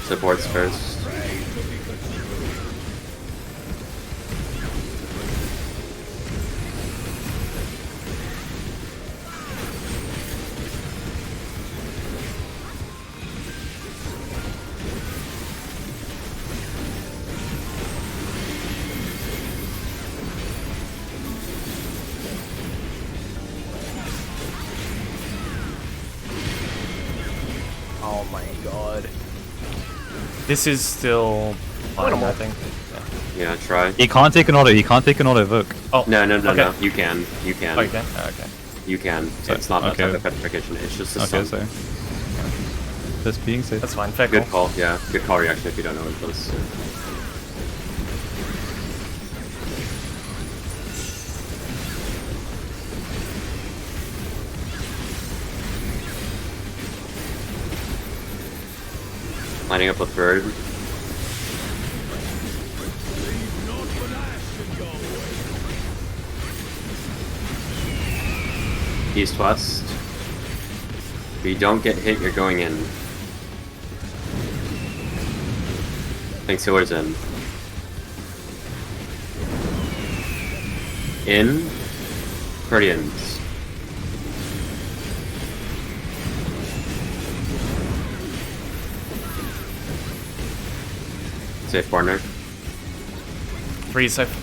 Supports first. Oh my god. This is still fine, I think. Yeah, try. He can't take an auto. He can't take an auto evoke. Oh, No, no, no, okay. no. You can. You can. Okay, okay. You can. So it's not Okay. a type of petrification. It's just a Okay, stun. so just being safe. That's fine, fair Good call. call. Yeah, good call reaction if you don't know what it does. Lining up with bird. East west. If you don't get hit, you're going in. Thanks, Healer's in. In. Guardians. Safe corner. 3 safe.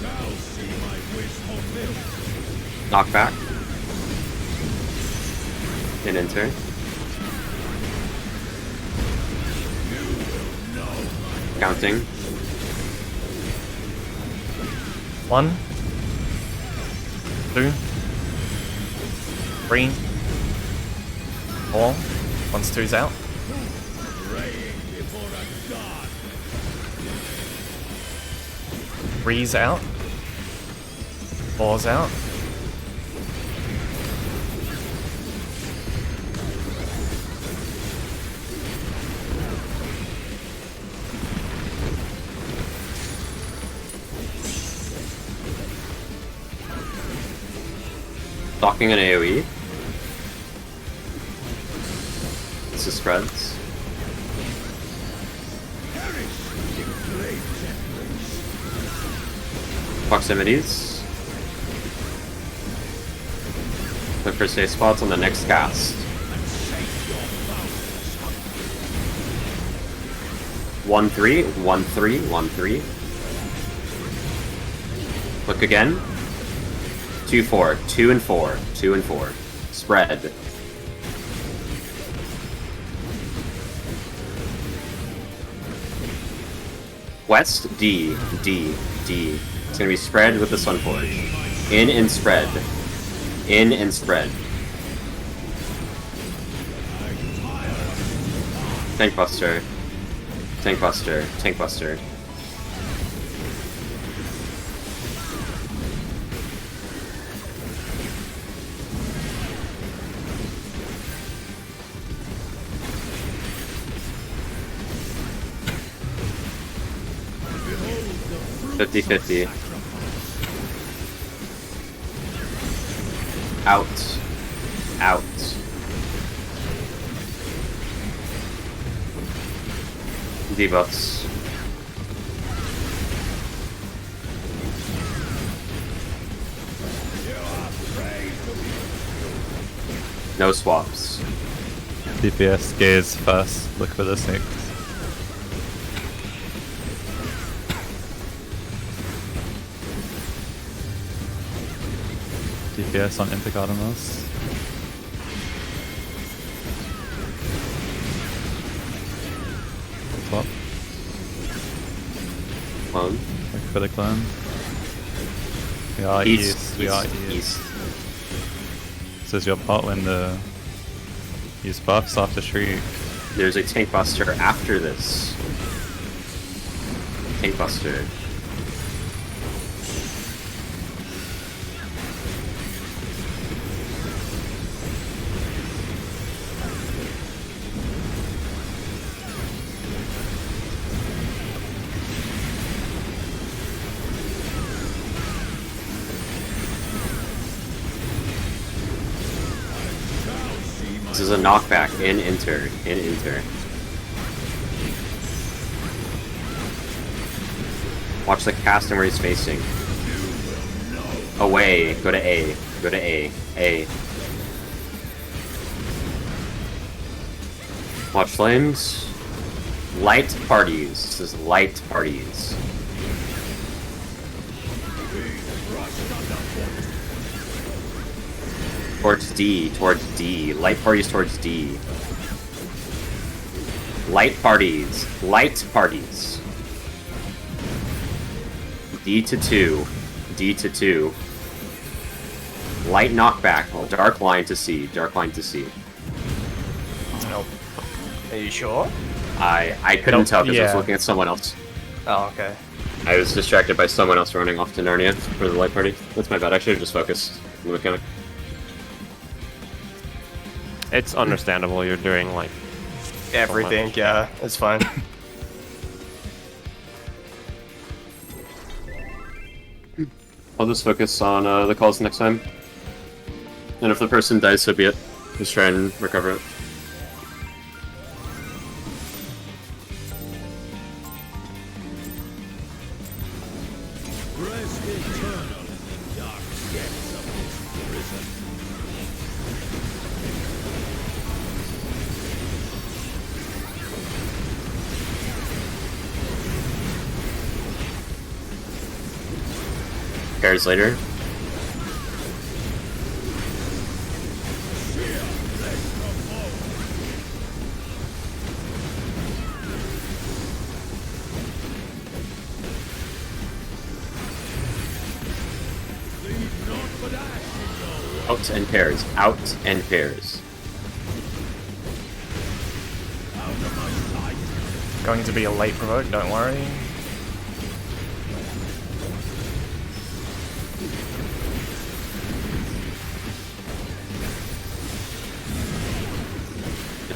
Shall see my wish fulfilled. Knockback. And enter. Counting. 1, 2, 3, 4. Once 2's out. Praying before a god. 3's out. 4's out. Docking an AoE. This is spreads. Proximities. Look for safe spots on the next cast. 1-3, 1-3, 1-3. Look again. 2-4, 2 and 4, 2 and 4. Spread. West, D, D, D. It's gonna be spread with the Sunforge. In and spread. In and spread. Tank Buster. Tank Buster. Tank Buster. Behold the fruits 50-50. of sacrifice. Out. Out. Debuffs. You are prey to No swaps. DPS, gaze, fast, look for the snakes. DPS on Intercardinals. Swap. Clone. Look for the clone. We are east. We are east. This is your part when the use buffs after Shriek. There's a tank buster after this. Tank buster. This is a knockback in enter. Watch the cast and where he's facing. Away. Go to A. Go to A. A. Watch flames. Light parties. This is light parties. Towards D, towards D. Light parties towards D. Light parties. Light parties. D to 2. D to 2. Light knockback. Oh, dark line to C. Dark line to C. Nope. Are you sure? I couldn't tell because I was yeah. looking at someone else. Oh, okay. I was distracted by someone else running off to Narnia for the light party. That's my bad. I should have just focused on the mechanic. It's understandable. You're doing like Everything, yeah, it's fine. I'll just focus on the calls next time. And if the person dies, so be it. Just try and recover it. Rest eternal in the dark depths of this prison. Pairs later. Out and pairs. Out and pairs. Going to be a late provoke, don't worry.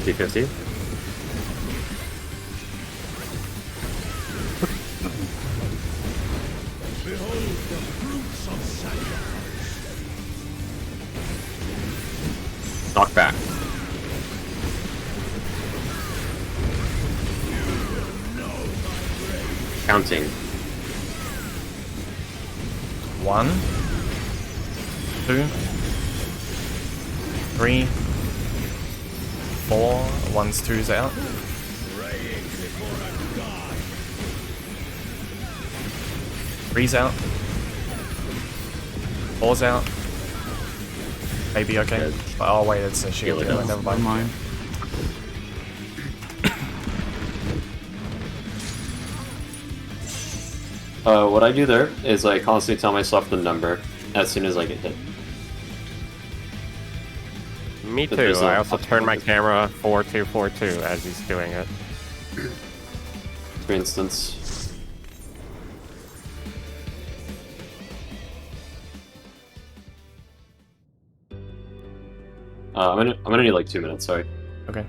$50-50. Behold the fruits of sacrifice. Knock back. Counting. 1, 2, 3, 4. 1's 2's out. Praying before a god. 3's out. 4's out. Maybe okay. Good. Oh wait, it's a shield. Heal it up. Never Never mind. mind. What I do there is I constantly tell myself the number as soon as I get hit. me But too. there's I a- also turn my camera 4242 as he's doing it. For instance. I'm gonna need like 2 minutes, sorry. Okay.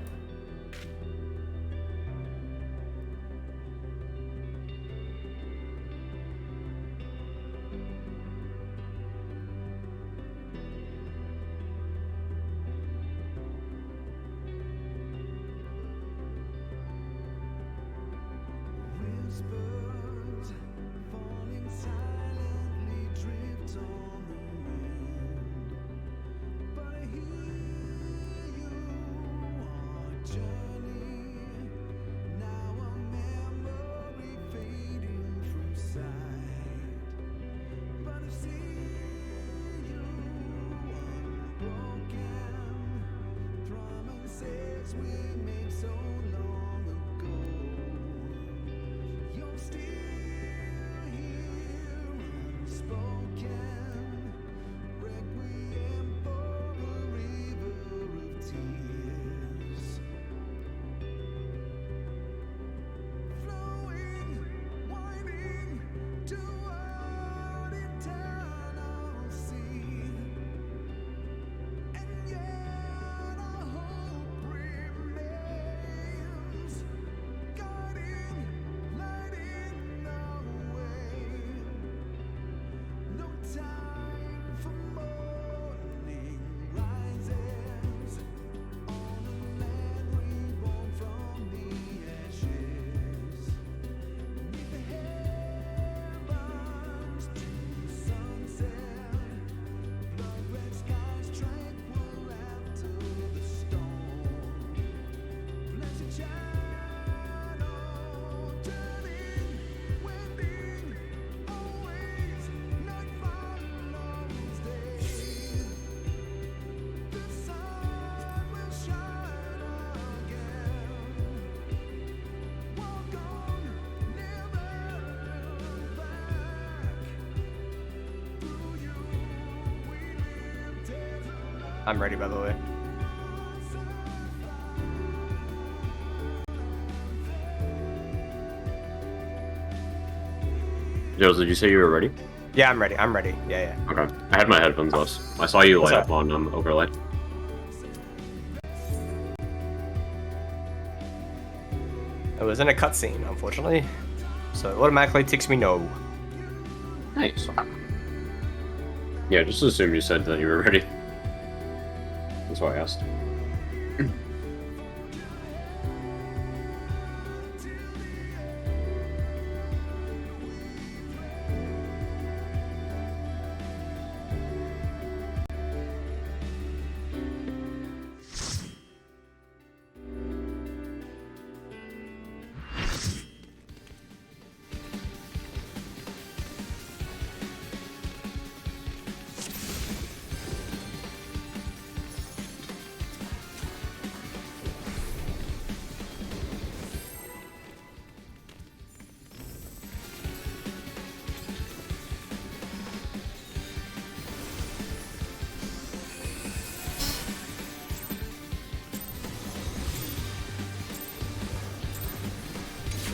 I'm ready, by the way. Joe, did you say you were ready? Yeah, I'm ready. I'm ready. Yeah, yeah. Okay. I had my headphones off. I saw you light What's up on overlay. It was in a cutscene, unfortunately. So it automatically ticks me no. Nice. Yeah, just assume you said that you were ready. That's why I asked.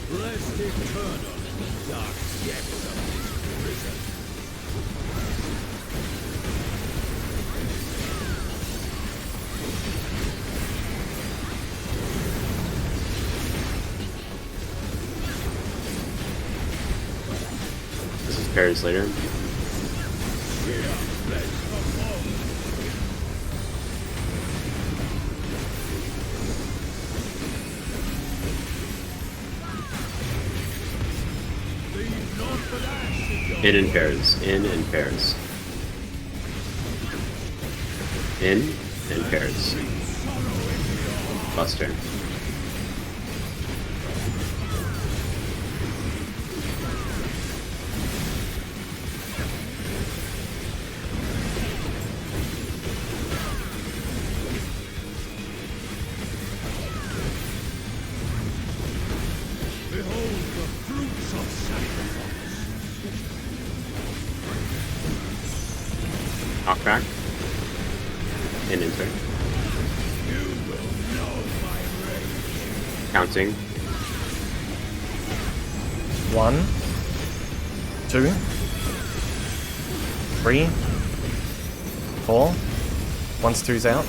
Blessed eternal in the dark depths of this prison. This is Perry Slater. In pairs. In and pairs. In and pairs. Buster. Behold the fruits of sacrifice. Knockback. And enter. You will know my rage. Counting. 1, 2, 3, 4. Once 2's out.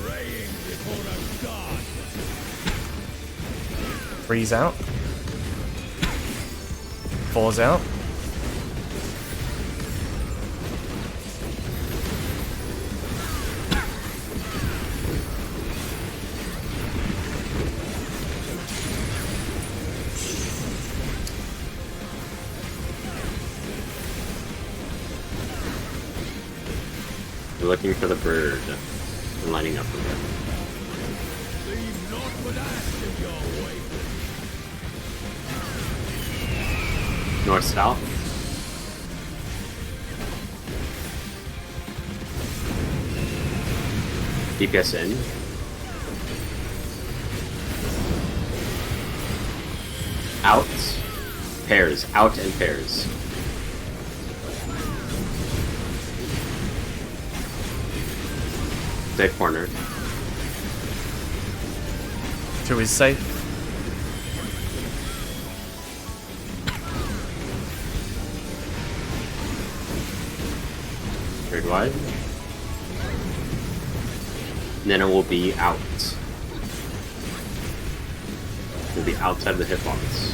Praying before a god. 3's out. 4's out. We're looking for the bird and lining up with it. Leave naught but ash in your way. North south. DPS in. Out. Pairs. Out and pairs. Safe corner. 2 is safe. Very wide. And then it will be out. We'll be outside of the hitbox.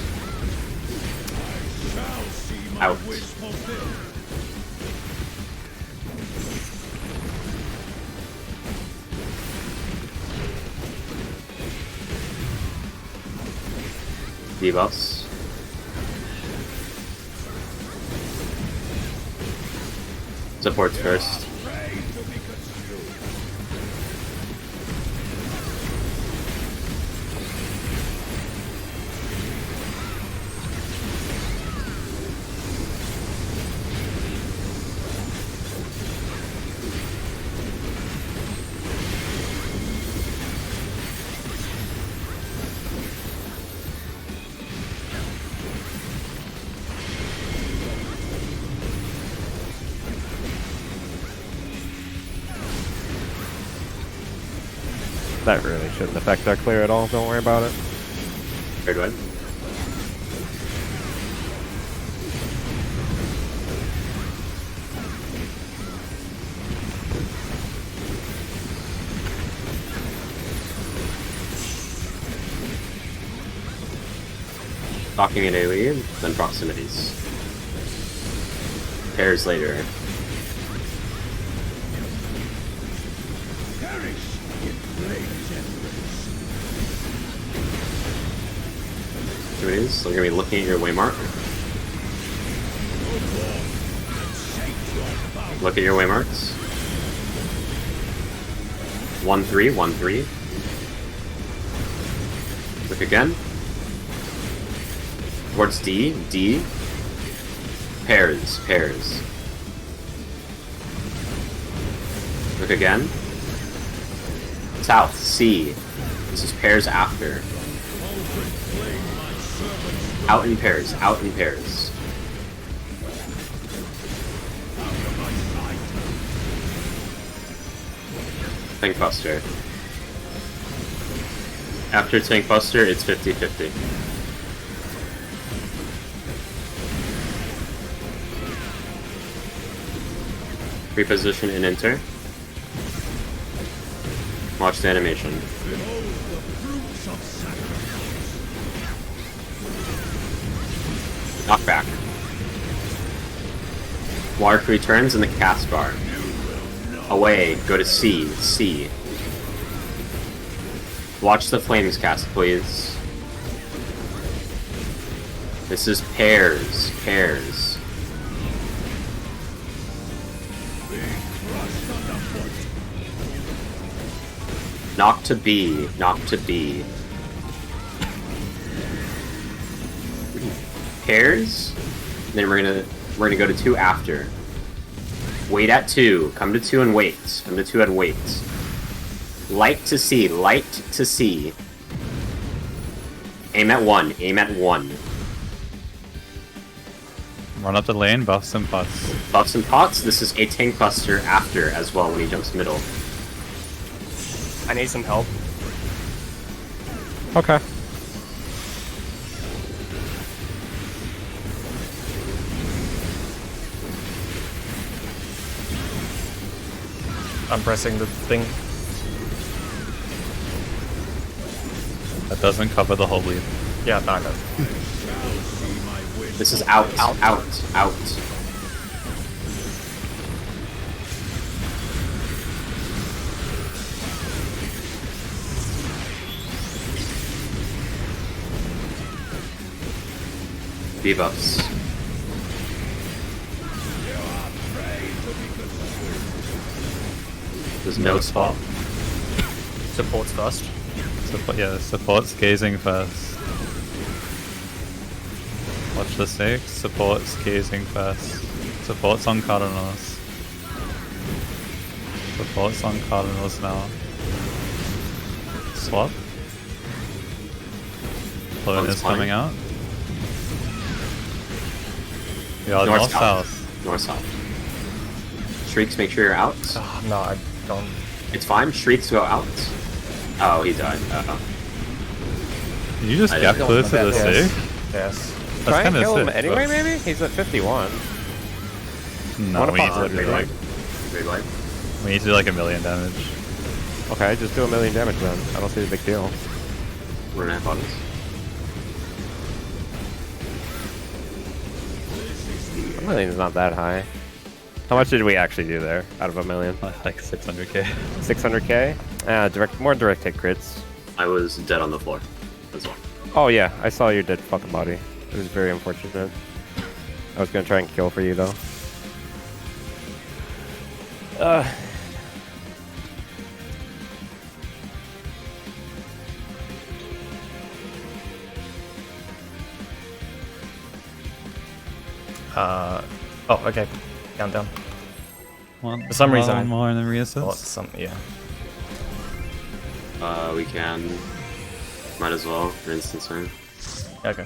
Shall see my Out. wish fulfilled. Debuffs. Supports first. Pray to be consumed. That really shouldn't affect our clear at all. Don't worry about it. Third one. Talking immediately, then proximities. Pairs later. Here it is. So you're gonna be looking at your waymark. Look at your waymarks. 1-3, 1-3. Look again. Towards D, D. Pairs, pairs. Look again. South, C. This is pairs after. Out in pairs, out in pairs. Tank Buster. After Tank Buster, it's 50-50. Reposition and enter. Watch the animation. Knockback. Warp returns in the cast bar. Away, go to C, C. Watch the flames cast, please. This is pairs, pairs. Knock to B, knock to B. Pairs. Then we're gonna go to 2 after. Wait at 2. Come to 2 and wait. Come to 2 and wait. Light to C. Light to C. Aim at 1. Aim at 1. Run up the lane, buffs and pots. Buffs and pots. This is a tank buster after as well when he jumps middle. I need some help. Okay. I'm pressing the thing. That doesn't cover the whole bleed. Yeah, I know. This is out, out, out, out. Debuffs. There's no spot. Supports first. Yeah, support's gazing first. Watch the 6. Support's gazing first. Support's on Cardinals. Support's on Cardinals now. Swap. Clone is coming out. Yeah, north south. North south. Shrieks, make sure you're out. Oh, no, I don't. It's fine. Shrieks go out. Oh, he died. Can you just gap close to the 6? Yes. Try and kinda kill him sick, anyway, but- maybe? He's at 51. No, What we need about to Big do light. like, Big light. we need to do like 1,000,000 damage. Okay, just do 1,000,000 damage then. I don't see the big deal. 1.5 bottles. A million's not that high. How much did we actually do there out of 1,000,000? Like 600k. 600k? More direct hit crits. I was dead on the floor. That's all. Oh yeah, I saw your dead fucking body. It was very unfortunate. I was gonna try and kill for you though. Oh, okay. Countdown. For some reason, more than Oh, reassist. something, yeah. We can. Might as well, for instance, right? Okay.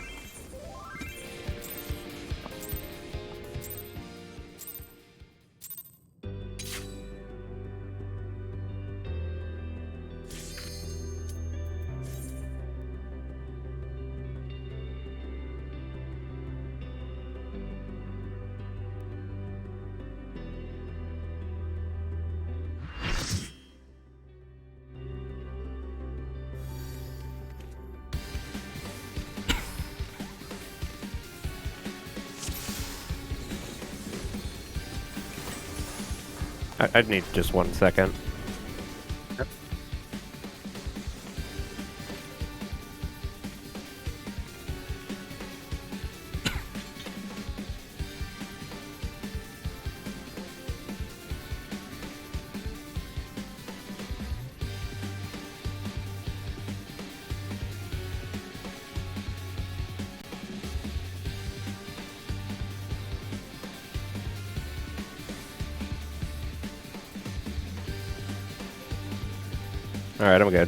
I'd need just 1 second. Alright, I'm good.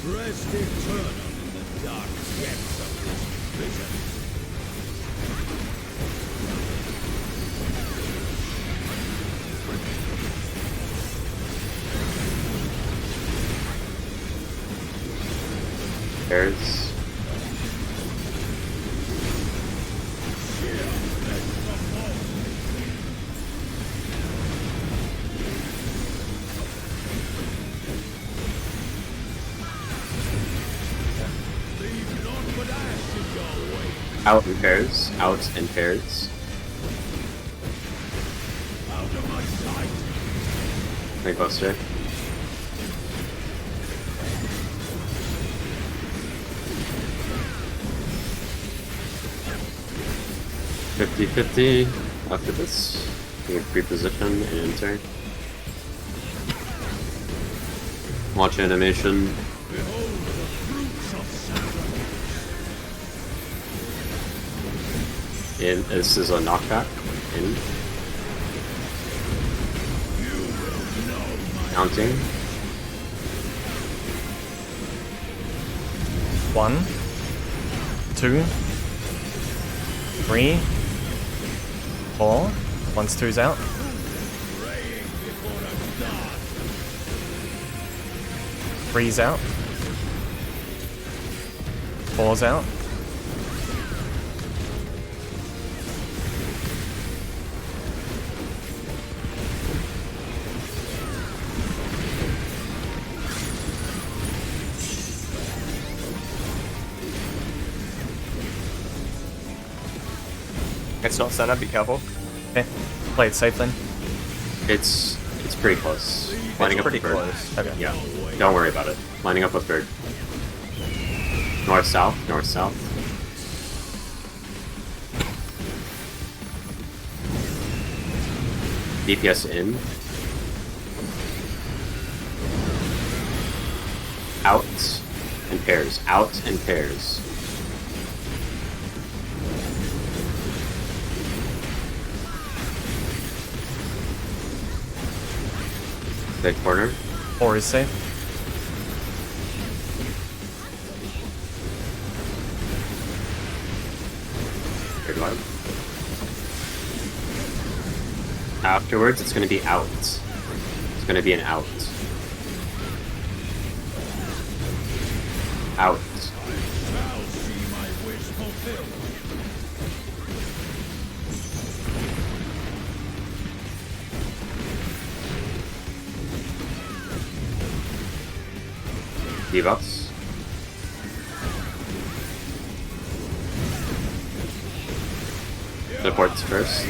Rest eternal in the dark depths of this prison. Pairs. Out in pairs. Out in pairs. Way closer. $50-50 after this. We can pre-position and enter. Watch animation. In, this is a knockback. In. Counting. 1, 2, 3, 4. Once 2's out. 3's out. 4's out. It's not set up, be careful. Okay. Play it safe then. It's pretty close. Lining up pretty with bird. close. Okay. Yeah. Don't worry about it. Lining up with bird. North south. North south. DPS in. Out and pairs. Out and pairs. Big corner. 4 is safe. Good one. Afterwards, it's going to be out. It's going to be an out. Out. Shall see my wish fulfilled. Debuffs. Supports first.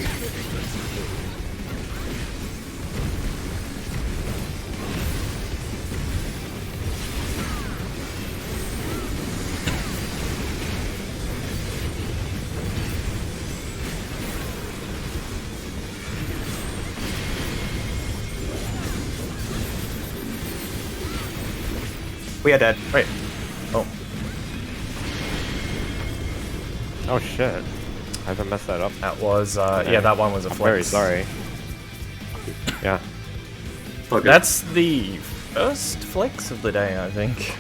We are dead. Wait. Oh. Oh shit. I haven't messed that up. That was, yeah, that one was a I'm flex. very sorry. Yeah. Okay. That's the first flex of the day, I think.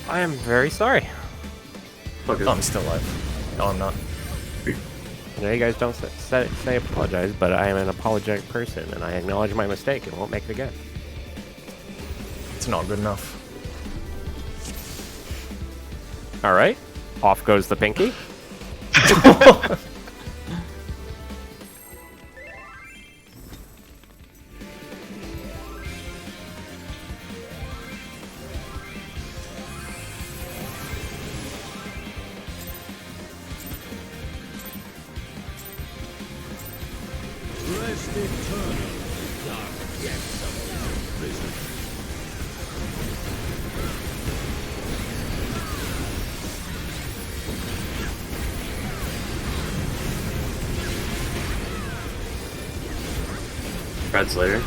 I am very sorry. Okay. Oh, I'm still alive. No, I'm not. I know you guys don't say apologize, but I am an apologetic person, and I acknowledge my mistake and won't make it again. It's not good enough. All right. Off goes the pinky. Rest eternal in the dark depths of this prison. Fred's later.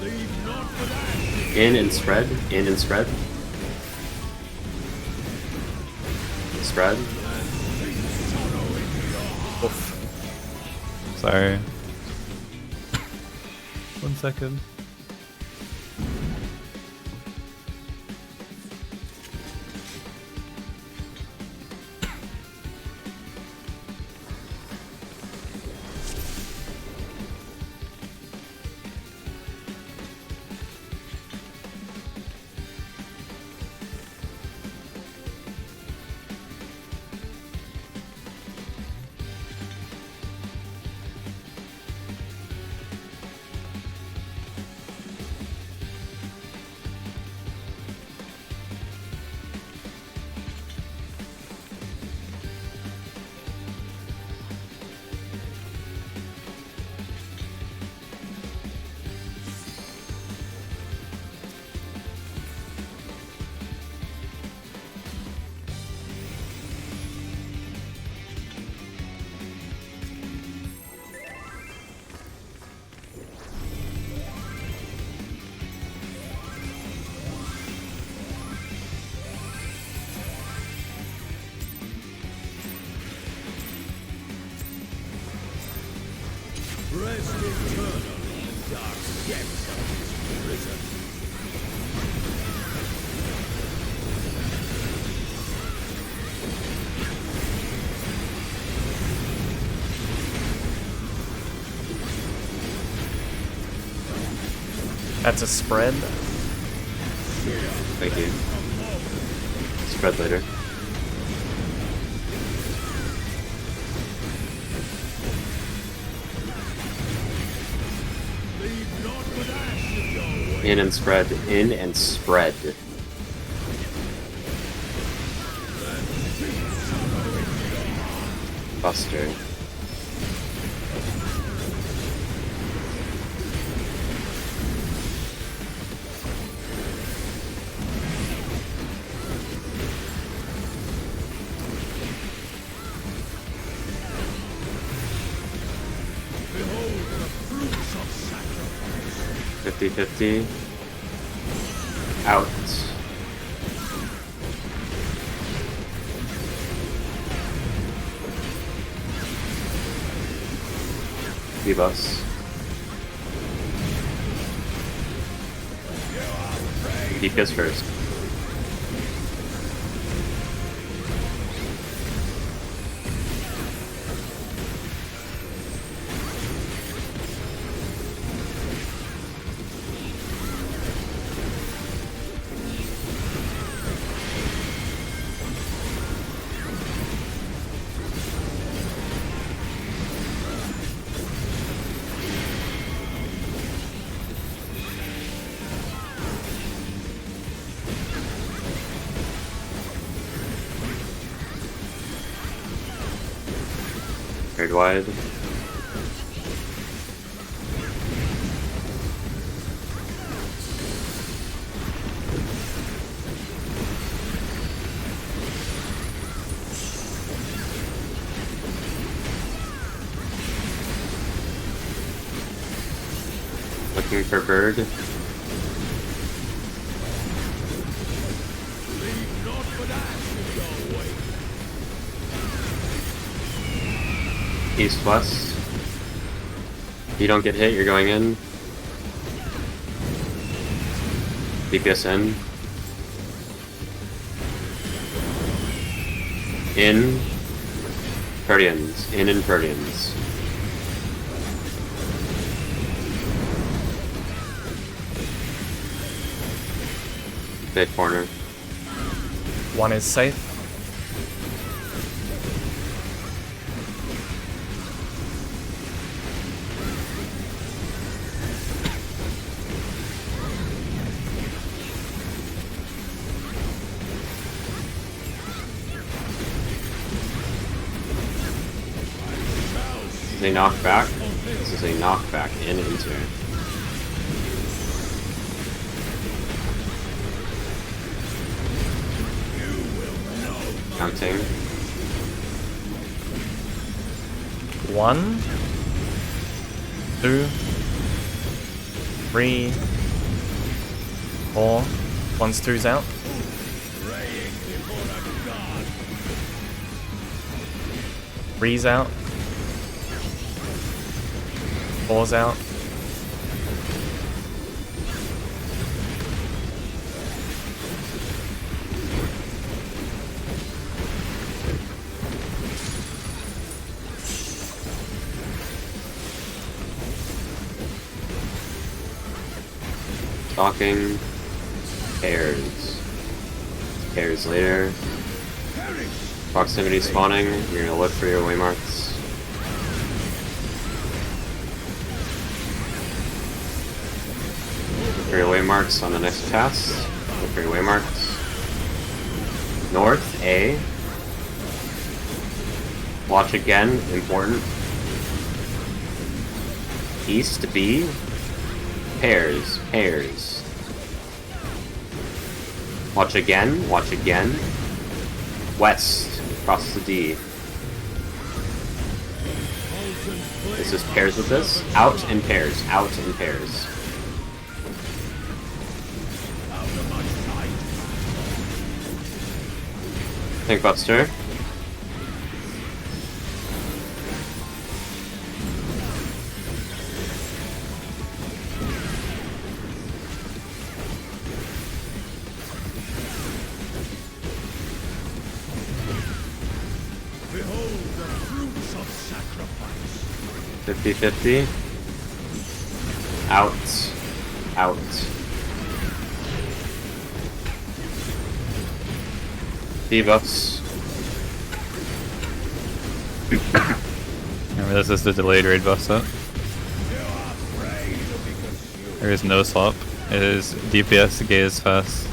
Leave not with ashes. In and spread. In and spread. Spread. Sorry. 1 second. Rest eternal in the dark depths of this prison. That's a spread. Thank you. Spread later. Leave not with ashes your way. In and spread. In and spread. Buster. Behold the fruits of sacrifice. 50-50. Out. Debuffs. DPS first. Very wide. Looking for bird. Leave not with ashes your way. East west. If you don't get hit, you're going in. DPS in. In. Proteans. In and Proteans. Big corner. One is safe. They knock back. This is a knockback in into. Counting. 1, 2, 3, 4. One's 2's out. Three's out. 4's out. Talking. Pairs. Pairs later. Proximity spawning. You're gonna look for your waymarks. Look for your waymarks on the next cast. Look for your waymarks. North, A. Watch again, important. East, B. Pairs, pairs. Watch again, watch again. West, across the D. This is pairs with this. Out and pairs, out and pairs. Think Buster. Behold the fruits of sacrifice. 50-50. Out. Out. Debuffs. Remember, this is the delayed raid buff set. There is no swap. It is DPS, gaze fast.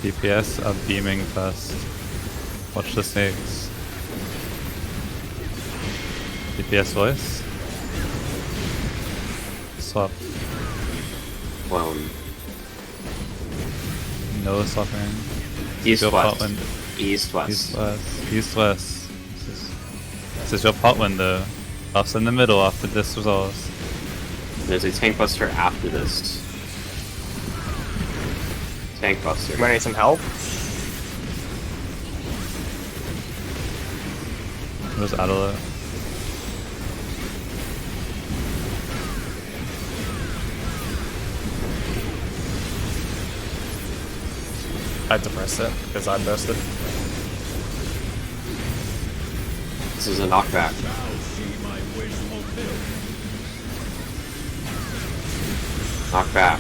DPS of beaming fast. Watch the snakes. DPS voice. Swap. Clone. No swapping. East Go west. Potland. East west. East west. East west. This is your pot window. Us in the middle after this resolves. There's a tank buster after this. Tank buster. You might need some help. Where's Adela? I depressed it because I bursted. This is a knockback. Shall see my wish fulfilled. Knockback.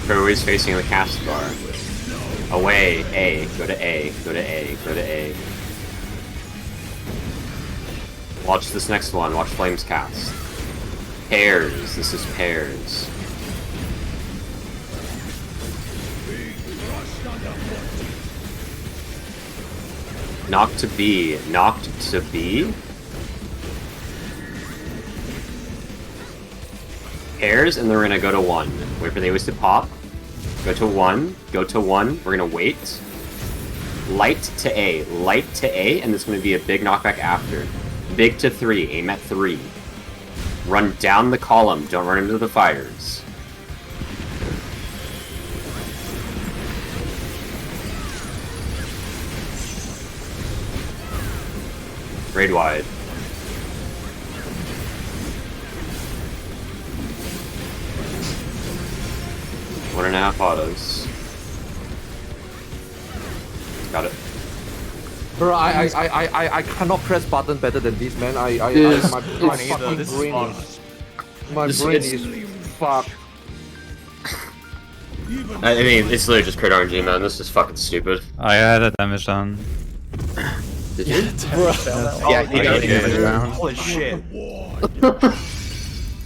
We're always facing the cast bar. Away, A, go to A, go to A, go to A. Watch this next one, watch Flames cast. Pairs, this is pairs. Knock to B, knocked to B. Pairs, and then we're gonna go to 1. Wait for the AoEs to pop. Go to 1, go to 1, we're gonna wait. Light to A, and there's gonna be a big knockback after. Big to 3, aim at 3. Run down the column, don't run into the fires. Raid wide. 1.5 autos. Got it. Bro, I cannot press button better than this, man. My fucking This is brain fun. is... My This brain is- is... Fuck. I mean, it's literally just crit RNG, man. This is fucking stupid. I had a damage down. Did you? Yeah, he got Okay. damage down. Holy shit.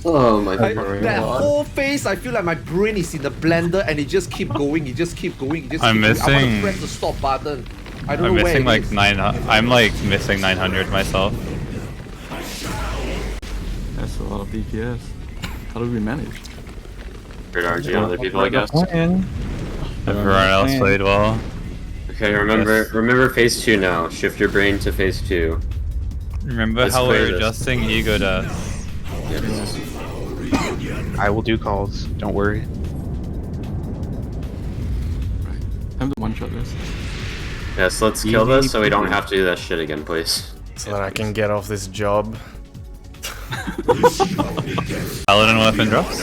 Oh my That god. whole phase, I feel like my brain is in the blender and it just keep going, it just keep going, it just I'm keep going. I want to missing- press the stop button. I don't I'm know where missing it like is. 900. I'm like missing 900 myself. That's a lot of DPS. How do we manage? Crit RNG on other people, I guess. Everyone else played well. Okay, remember phase 2 now. Shift your brain to phase 2. Remember Let's how clear we're this. adjusting ego death. I will do calls. Don't worry. Time to one-shot this. Yes, let's kill this so we don't have to do that shit again, please. So that I can get off this job. Paladin weapon drops?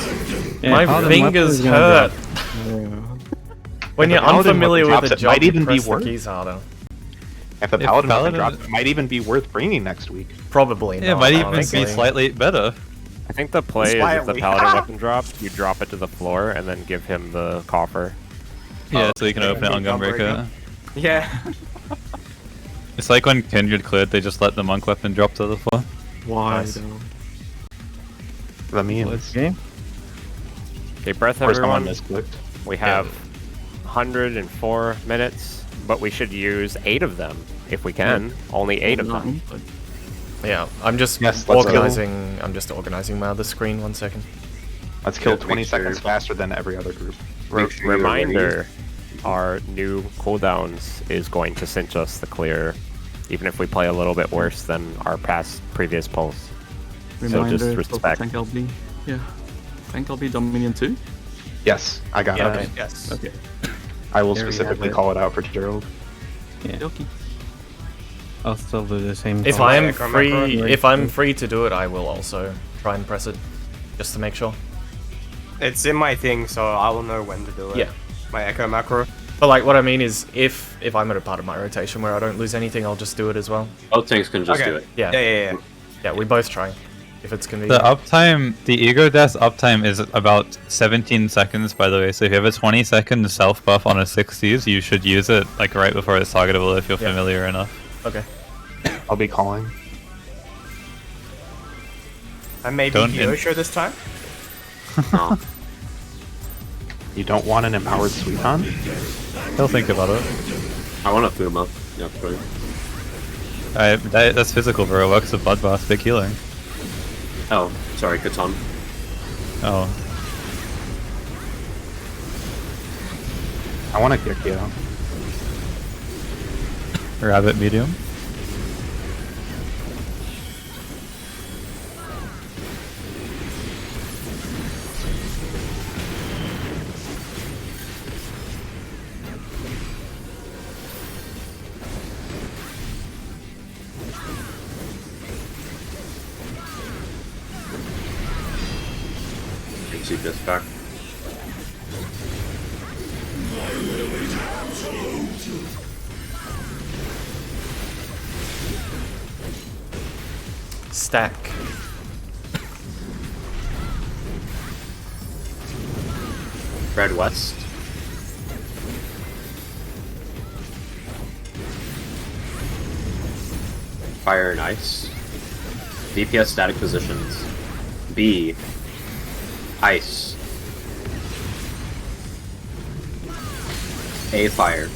My fingers hurt. When you're Paladin unfamiliar weapon with drops, a it might job, even you be press the worth. keys harder. If the If paladin weapon Paladin- drops, it might even be worth bringing next week. Probably Yeah, it not, might even honestly. be slightly better. I think the play is if the Slightly. paladin weapon drops, you drop it to the floor and then give him the coffer. Yeah, so you can open it on Gunbreaker. Yeah. It's like when Kindred cleared, they just let the monk weapon drop to the floor. Why Nice. though? The memes. Let's game. Okay, breath Or someone everyone. misclicked. We have 104 minutes, but we should use 8 of them if we can. Only 8 of them. But Yeah, I'm just Yes, let's go. organizing. I'm just organizing my other screen. 1 second. Let's kill Yeah, make 20 sure seconds you're- faster than every other group. Make sure you're Reminder, our new cooldowns is going to cinch us the clear, even if we play a little bit worse than our previous pulls. reminder, just so for respect. tank LB. Yeah. Tank LB Dominion 2? Yes, I got Yeah. it. Yes. Okay. I will There we specifically have it. call it out for Gerald. Yeah, Okay. I'll still do the same. If call. I am Macro, free, macro. if I'm free to do it, I will also try and press it, just to make sure. It's in my thing, so I will know when to do it. Yeah. My echo macro. But like, what I mean is, if I'm at a part of my rotation where I don't lose anything, I'll just do it as well. Both tanks can just Okay. do it. Yeah. Yeah. Yeah, we both try, if it's The convenient. uptime, the ego death uptime is about 17 seconds, by the way. So if you have a 20-second self buff on a 60s, you should use it like right before it's targetable if you're Yeah. familiar enough. Okay. I'll be calling. And maybe Don't Yosho this time? No. You don't want an empowered Suiton? He'll think about it. I want to Fuma. Yeah, please. That's physical, bro. It works with Bloodbath, big healing. Oh, sorry, Catan. Oh. I want to kick you. Rabbit medium. Take this back. Stack. Red West. Fire and Ice. DPS static positions. B. Ice. A. Fire.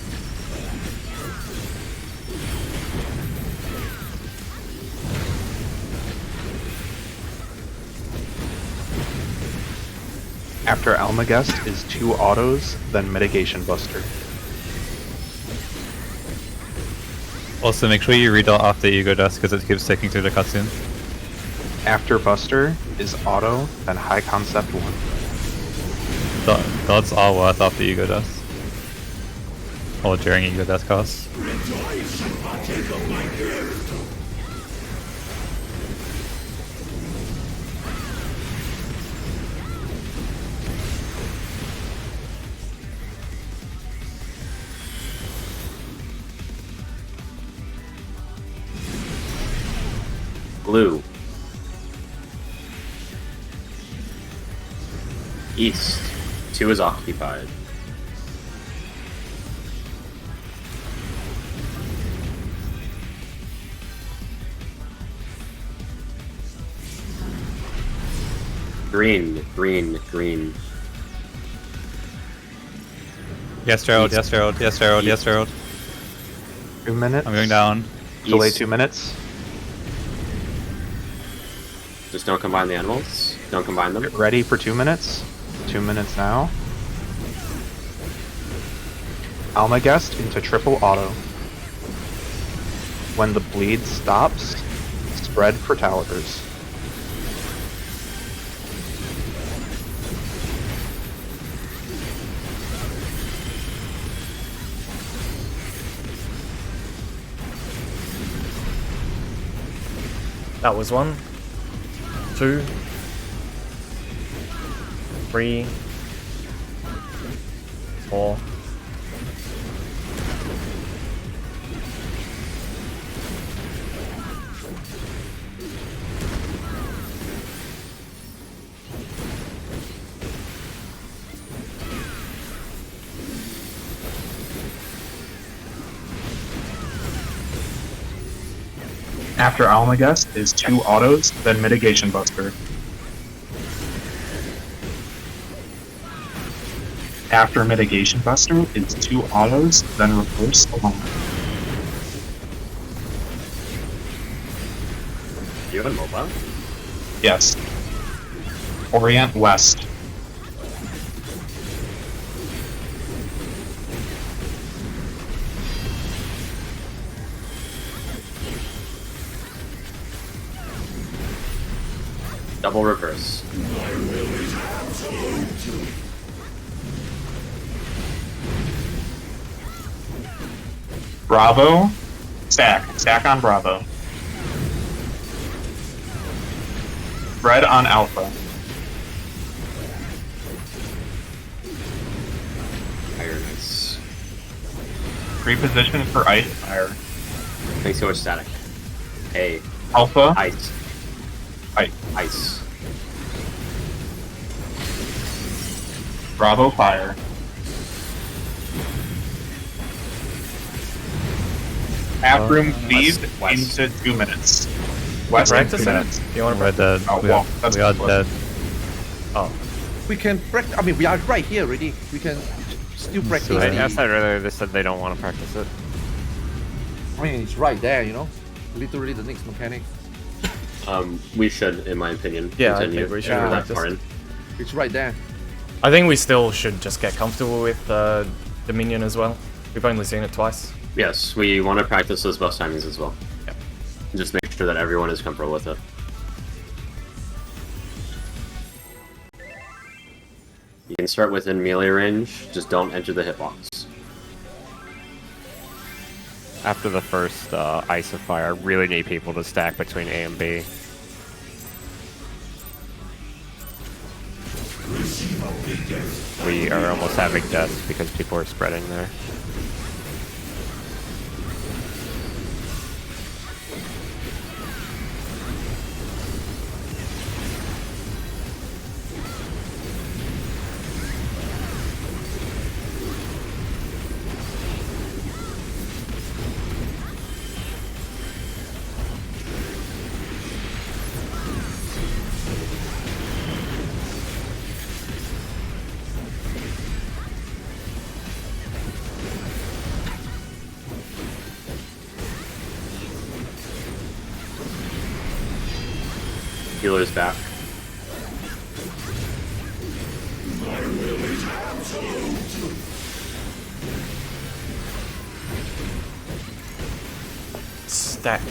After Almagest is 2 autos, then Mitigation Buster. Also, make sure you read out after ego death because it keeps taking through the cutscene. After Buster is auto, then High Concept 1. Gods are worth after ego death. Or during ego death cast. Blue. East. 2 is occupied. Green, green, green. Yes, Gerald. Yes, Gerald. Yes, Gerald. Yes, Gerald. 2 minutes. I'm going down. Delay East. 2 minutes. Just don't combine the animals. Don't combine them. Get ready for 2 minutes. 2 minutes now. Almagest into triple auto. When the bleed stops, spread for towers. That was 1, 2, 3, 4. After Almagest is 2 autos, then Mitigation Buster. After Mitigation Buster is 2 autos, then Reverse Alarm. You have a mobile? Yes. Orient West. Double reverse. Bravo. Stack. Stack on Bravo. Red on Alpha. Fire, nice. Reposition for Ice Fire. Thanks so much, Static. A. Alpha. Ice. Ice. Ice. Bravo Fire. Bathroom leave west. into 2 minutes. West in 2 minutes. You want to We're dead. Oh, we well, are, that's we are close. dead. Oh, We can practice. I mean, we are right here already. We can still practice. Right. I asked that earlier. They said they don't want to practice it. I mean, it's right there, you know? Literally the next mechanic. We should, in my opinion, Yeah, I continue think we should that practice. far in. It's right there. I think we still should just get comfortable with Dominion as well. We've only seen it twice. Yes, we want to practice those bus timings as well. Yep. Just make sure that everyone is comfortable with it. You can start within melee range, just don't enter the hitbox. After the first Ice of Fire, I really need people to stack between A and B. We are almost having deaths because people are spreading there. Healer's back. Stack.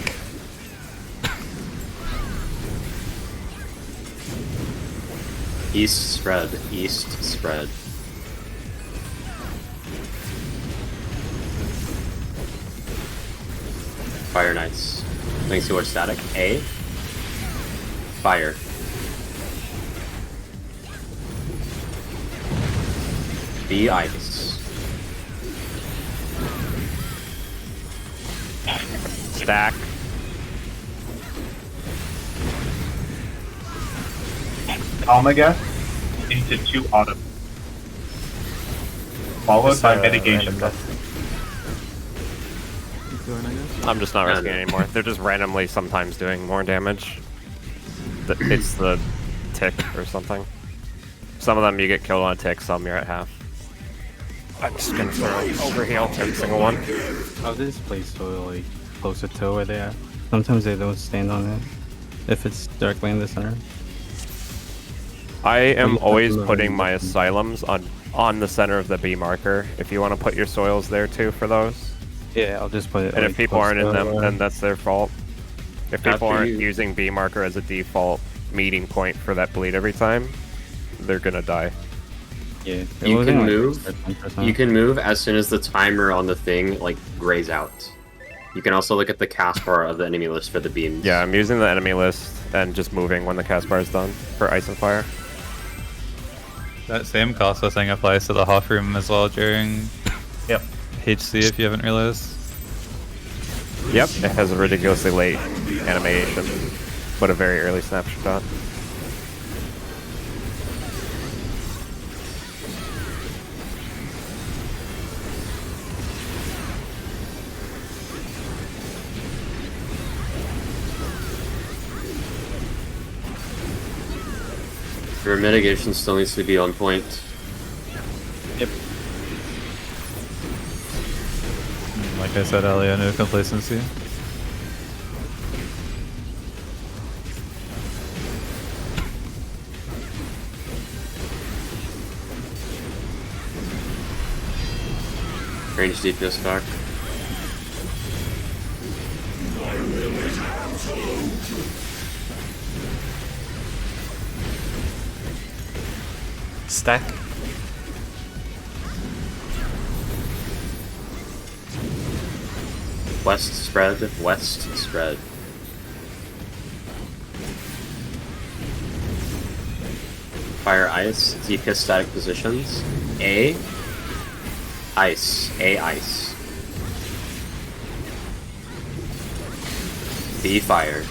East spread, east spread. Fire Knights. Thanks to our static. A. Fire. B. Ice. Stack. Almageth into 2 auto. Followed Just, by random mitigation. death. I'm just not risking it anymore. They're just randomly sometimes doing more damage. It's the tick or something. Some of them you get killed on a tick, some you're at half. I'm just gonna throw overheal every single one. Oh, this place so like closer to where they are. Sometimes they don't stand on it if it's directly in the center. I am you always have to putting learn my different- asylums on the center of the B marker. If you want to put your soils there too for those. Yeah, I'll just put it. And like, if people close aren't in to them, where- then that's their fault. If people After aren't you- using B marker as a default meeting point for that bleed every time, they're gonna die. yeah, it You was can in, like, move. 10%. You can move as soon as the timer on the thing like grays out. You can also look at the cast bar of the enemy list for the beams. Yeah, I'm using the enemy list and just moving when the cast bar is done for ice and fire. That same cost thing applies to the Hoff room as well during Yep. HC if you haven't realized. Yep, it has a ridiculously late animation, but a very early snapshot. Your mitigation still needs to be on point. Yep. Like I said earlier, no complacency. Range DPS back. Stack. West spread. West spread. Fire ice. DPS static positions. A. Ice. A ice. B fire.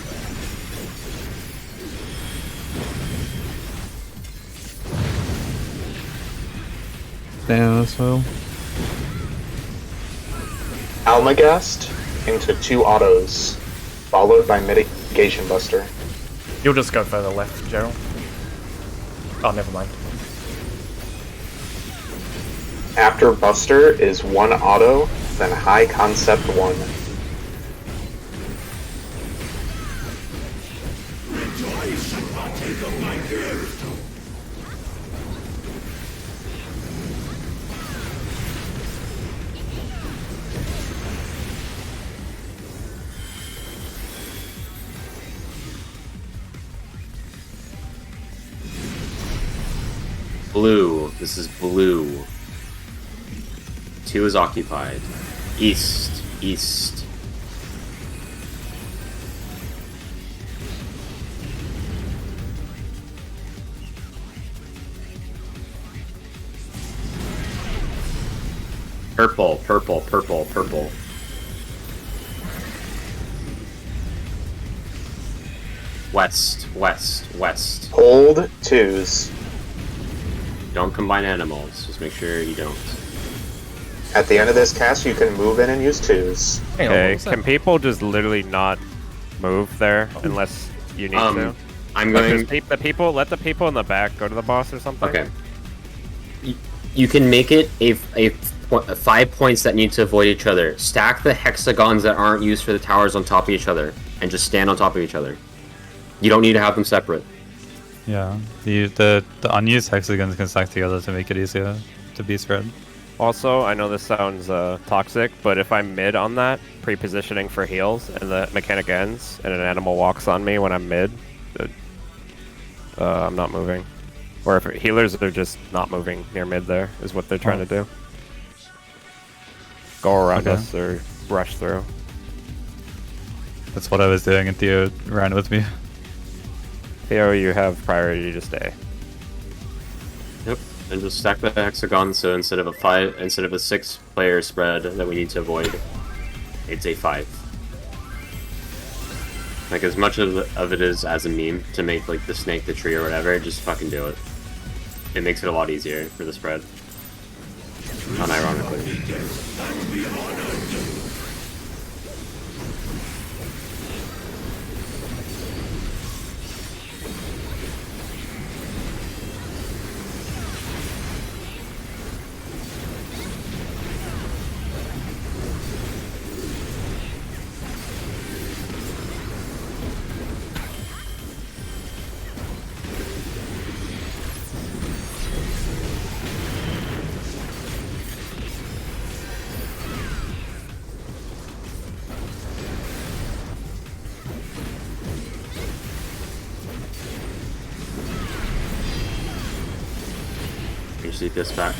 Damn, as well. Almagast into 2 autos, followed by mitigation buster. You'll just go further left, Gerald. Oh, never mind. After buster is 1 auto, then high concept 1. Blue. This is blue. 2 is occupied. East. East. Purple, purple, purple, purple. West, west, west. Hold 2s. Don't combine animals. Just make sure you don't. At the end of this cast, you can move in and use 2s. Hang on, what Okay, was that? can people just literally not move there unless you need to? I'm Like, going. just let the people in the back go to the boss or something. Okay. You can make it a 5 points that need to avoid each other. Stack the hexagons that aren't used for the towers on top of each other, and just stand on top of each other. You don't need to have them separate. Yeah, the unused hexagons can stack together to make it easier to be spread. Also, I know this sounds toxic, but if I'm mid on that, pre-positioning for heals, and the mechanic ends, and an animal walks on me when I'm mid, I'm not moving. Or if healers are just not moving near mid there, is what they're trying to do. Go around Okay. us or rush through. That's what I was doing, and Theo ran with me. Theo, you have priority to stay. Yep. And just stack the hexagons so instead of a 6-player spread that we need to avoid, it's a 5. Like, as much of it is as a meme to make, like, the snake the tree or whatever, just fucking do it. It makes it a lot easier for the spread. Unironically. See this back.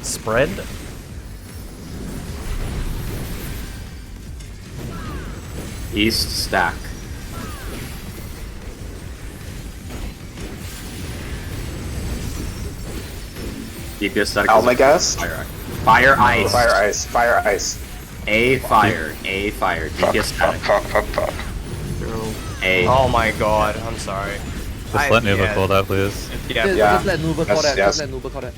Spread. East stack. DPS static. Almagast. Fire ice. Fire ice. Fire ice. A fire. DPS static. Fuck. A. Oh my god, I'm sorry. Just let Nuba call that, please. Yeah. Just let Nuba call that. Yes. Just let Nuba call that.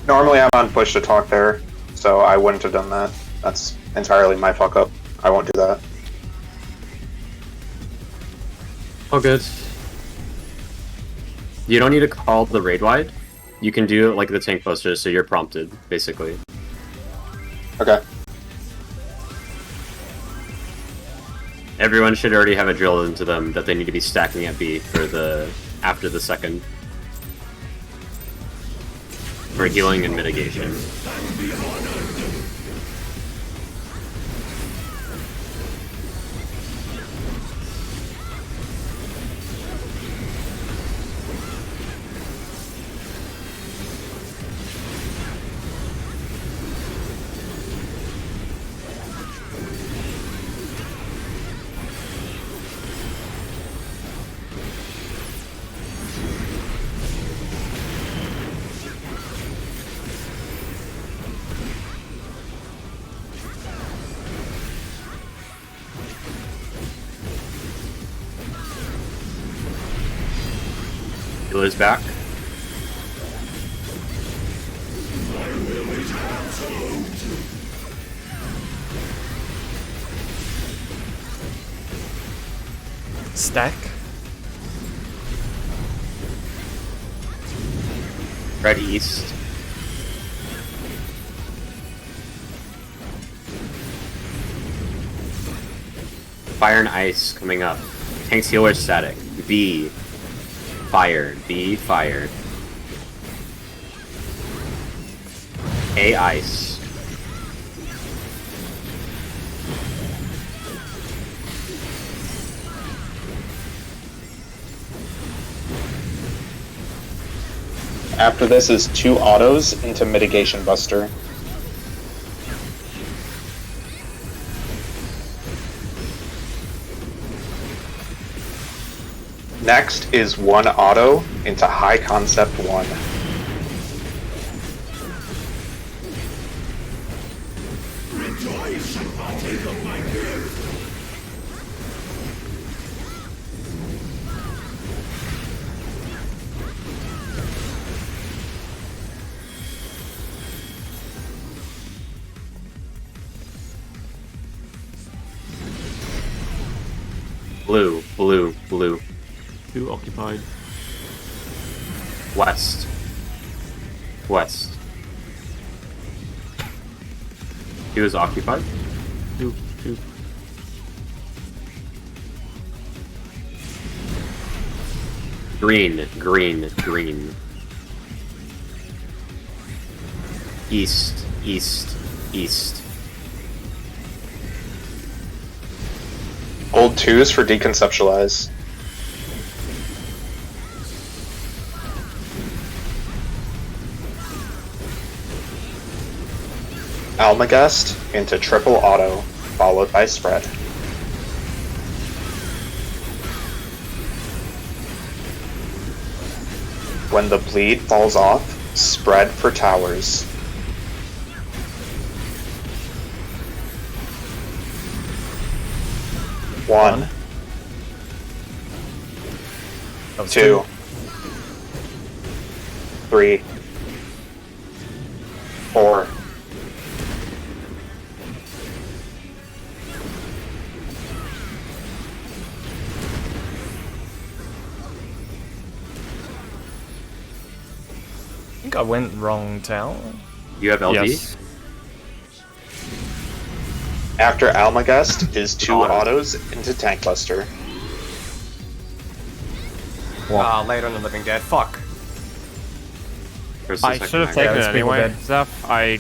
Normally I'm on push to talk there, so I wouldn't have done that. That's entirely my fuck up. I won't do that. Oh, good. You don't need to call the raid wide. You can do it like the tank poster, so you're prompted, basically. Okay. Everyone should already have it drilled into them that they need to be stacking at B for the after the second. For healing and mitigation. Healer's back. Stack. Red east. Fire and ice coming up. Tank's healer static. B. Fire. B. Fire. A. Ice. After this is 2 autos into Mitigation Buster. Next is 1 auto into High Concept 1. Blue, blue, blue. 2 occupied. West. West. He was occupied? 2. Green, green, green. East, east, east. Hold 2s for Deconceptualize. Almagast into triple auto, followed by spread. When the bleed falls off, spread for towers. One. That was 2. 3. 4. I think I went wrong tower. You have LD? Yes. After Almagest is 2 autos into Tank Buster. Ah, late on the Living Dead. Fuck. Where's the I second should have act? taken there's it people anyway, dead. Zeph. I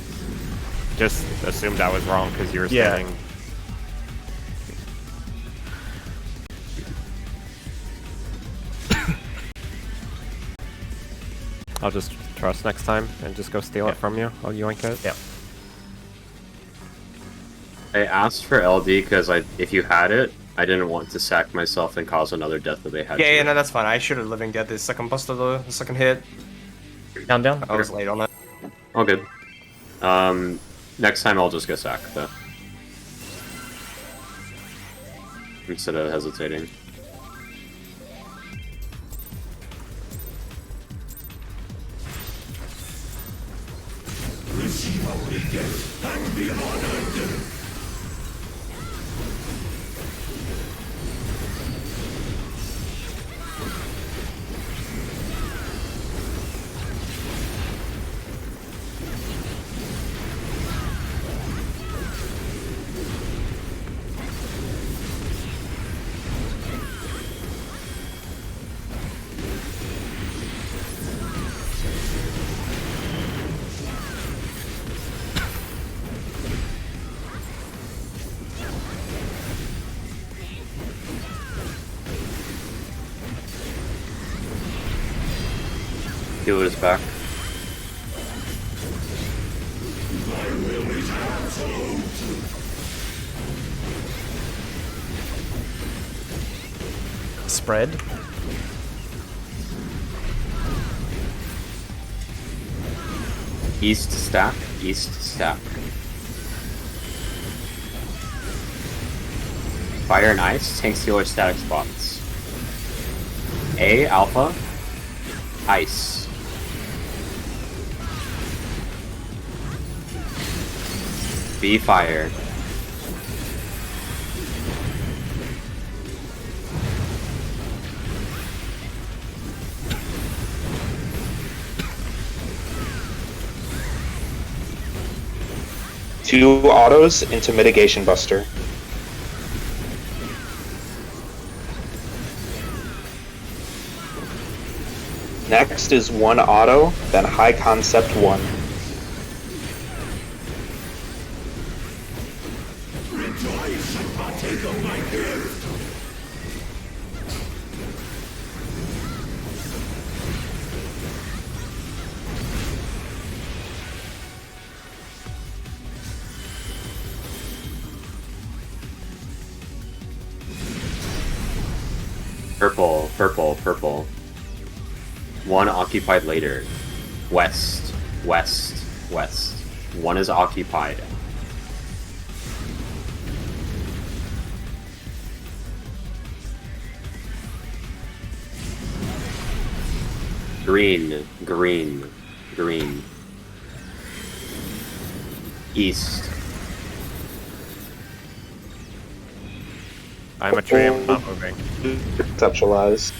just assumed I was wrong because you were Yeah. standing. I'll just trust next time and just go steal it from you. I'll yoink it. Yeah. I asked for LD because if you had it, I didn't want to sack myself and cause another death that they had. Yeah, to. yeah, no, that's fine. I should have Living Dead this second buster though, the second hit. Down, down. I was late on it. All good. Next time I'll just get sacked though. Instead of hesitating. Receive our regret and be honored. Healer's back. Spread. East stack. East stack. Fire and ice. Tank healer static spots. A alpha. Ice. B fire. Two autos into Mitigation Buster. Next is 1 auto, then High Concept 1. Rejoice and partake of my gift. Purple, purple, purple. 1 occupied later. West, west, west. 1 is occupied. Green, green, green. East. I'm a tree, I'm not moving. Conceptualize.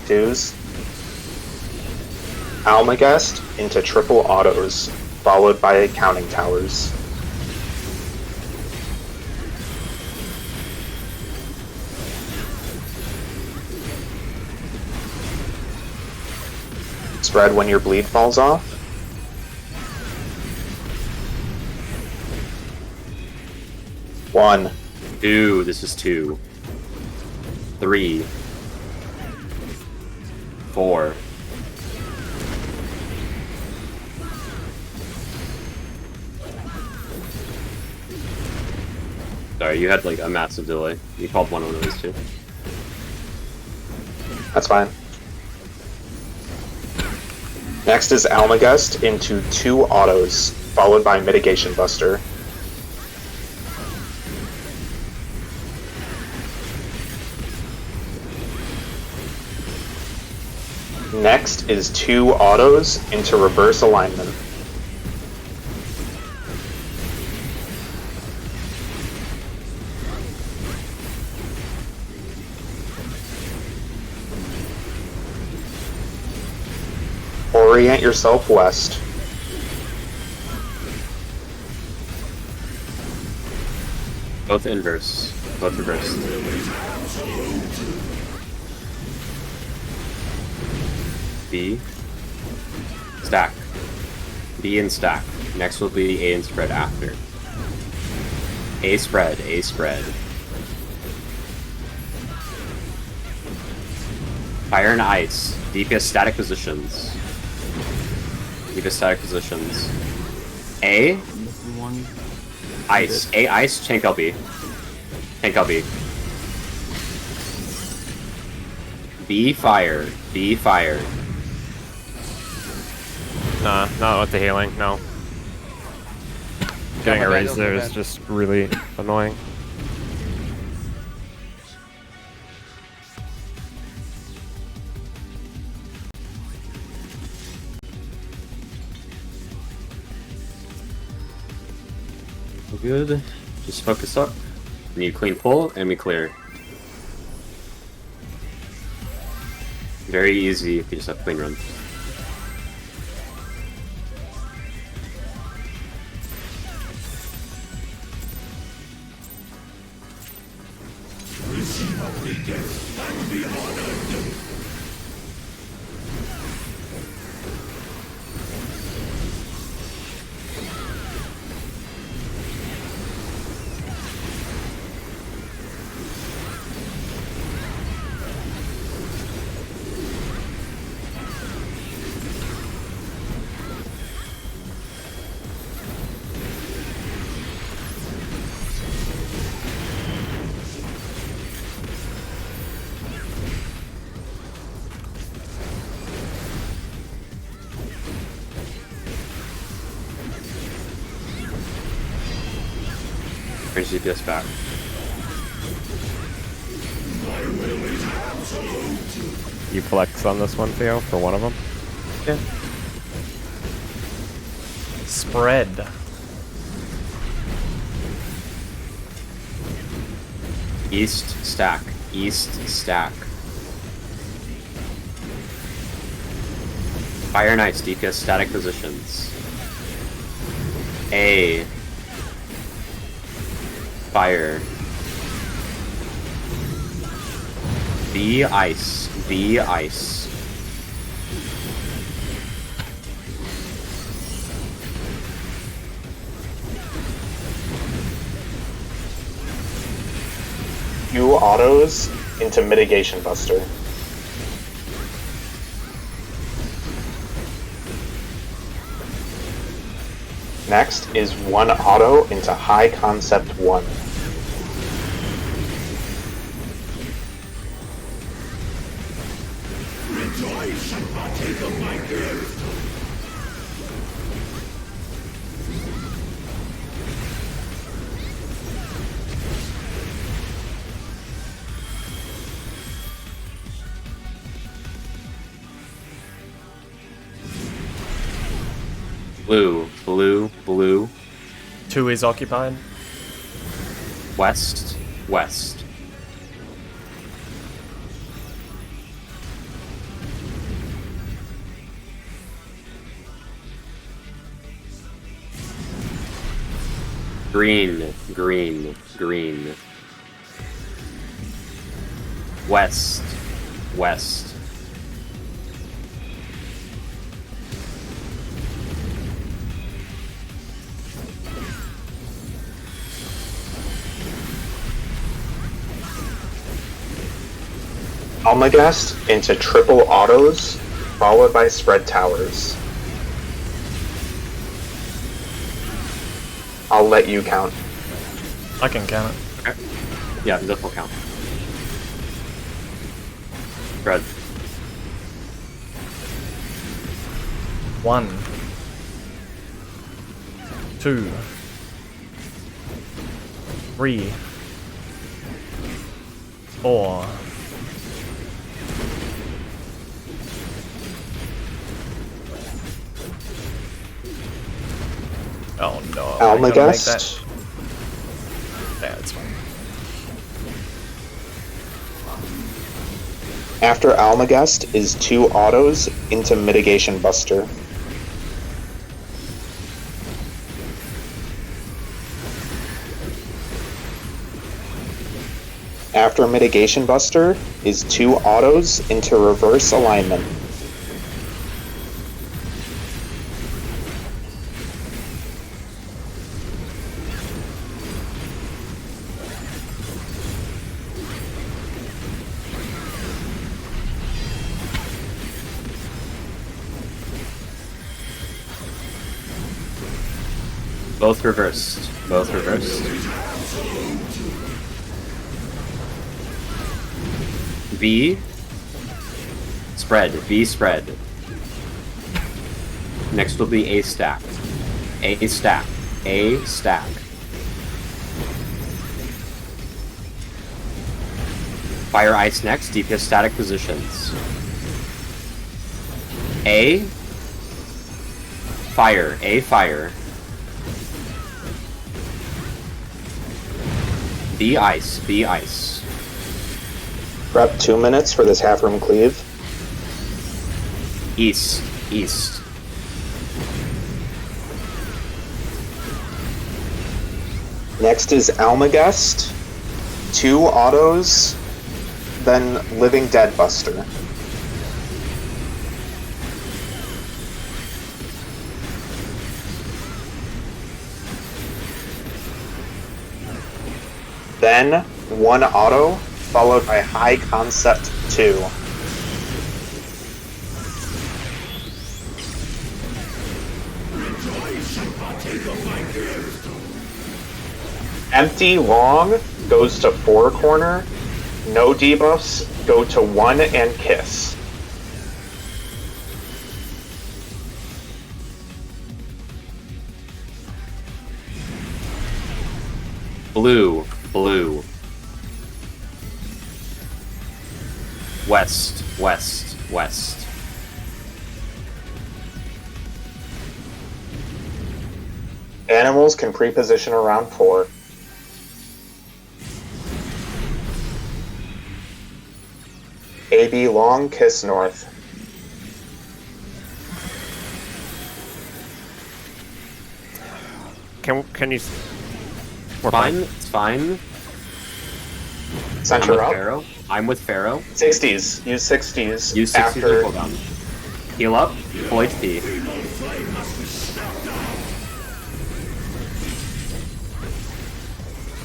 Twos. Almagest into triple autos, followed by counting towers. Spread when your bleed falls off. One. 2, this is 2. 3. 4. Sorry, you had like a massive delay. You called one of those too. That's fine. Next is Almagust into 2 autos, followed by Mitigation Buster. Next is 2 autos into reverse alignment. Orient yourself west. Both inverse. Both reverse. B. Stack. B and stack. Next will be A and spread after. A spread. A spread. Fire and ice. DPS static positions. DPS static positions. A. One. Ice. A ice. Tank LB. Tank LB. B fire. B fire. Nah, not with the healing, no. Getting a raise there is just really annoying. We're good. Just focus up. Need clean pull, and we clear. Very easy if you just have clean run. Brings DPS back. You flex on this one, Theo, for one of them? Yeah. Spread. East stack. East stack. Fire Knights, DPS static positions. A. Fire. B ice. B ice. Two autos into Mitigation Buster. Next is 1 auto into High Concept 1. Rejoice and partake of my gift. Blue. Blue. Blue. 2 is occupied. West. West. Green. Green. Green. West. West. Almagast into triple autos, followed by spread towers. I'll let you count. I can count it. Yeah, the full count. Spread. 1, 2, 3, 4. Oh no. Almagest. Yeah, it's fine. After Almagest is 2 autos into Mitigation Buster. After Mitigation Buster is 2 autos into Reverse Alignment. Both reversed. Both reversed. V. Spread. V spread. Next will be A stack. A stack. A stack. Fire ice next. DPS static positions. A. Fire. A fire. B ice. B ice. Prep 2 minutes for this half room cleave. East. East. Next is Almagest. 2 autos, then Living Dead Buster. Then 1 auto, followed by High Concept 2. Empty Long goes to 4 corner. No debuffs go to 1 and Kiss. Blue. Blue. West. West. West. Animals can pre-position around 4. AB Long, Kiss North. Can you? We're fine. It's fine. Center up. Pharaoh. I'm with Pharaoh. 60s. Use 60s. Use 60s after and cooldown. Heal up. Full HP.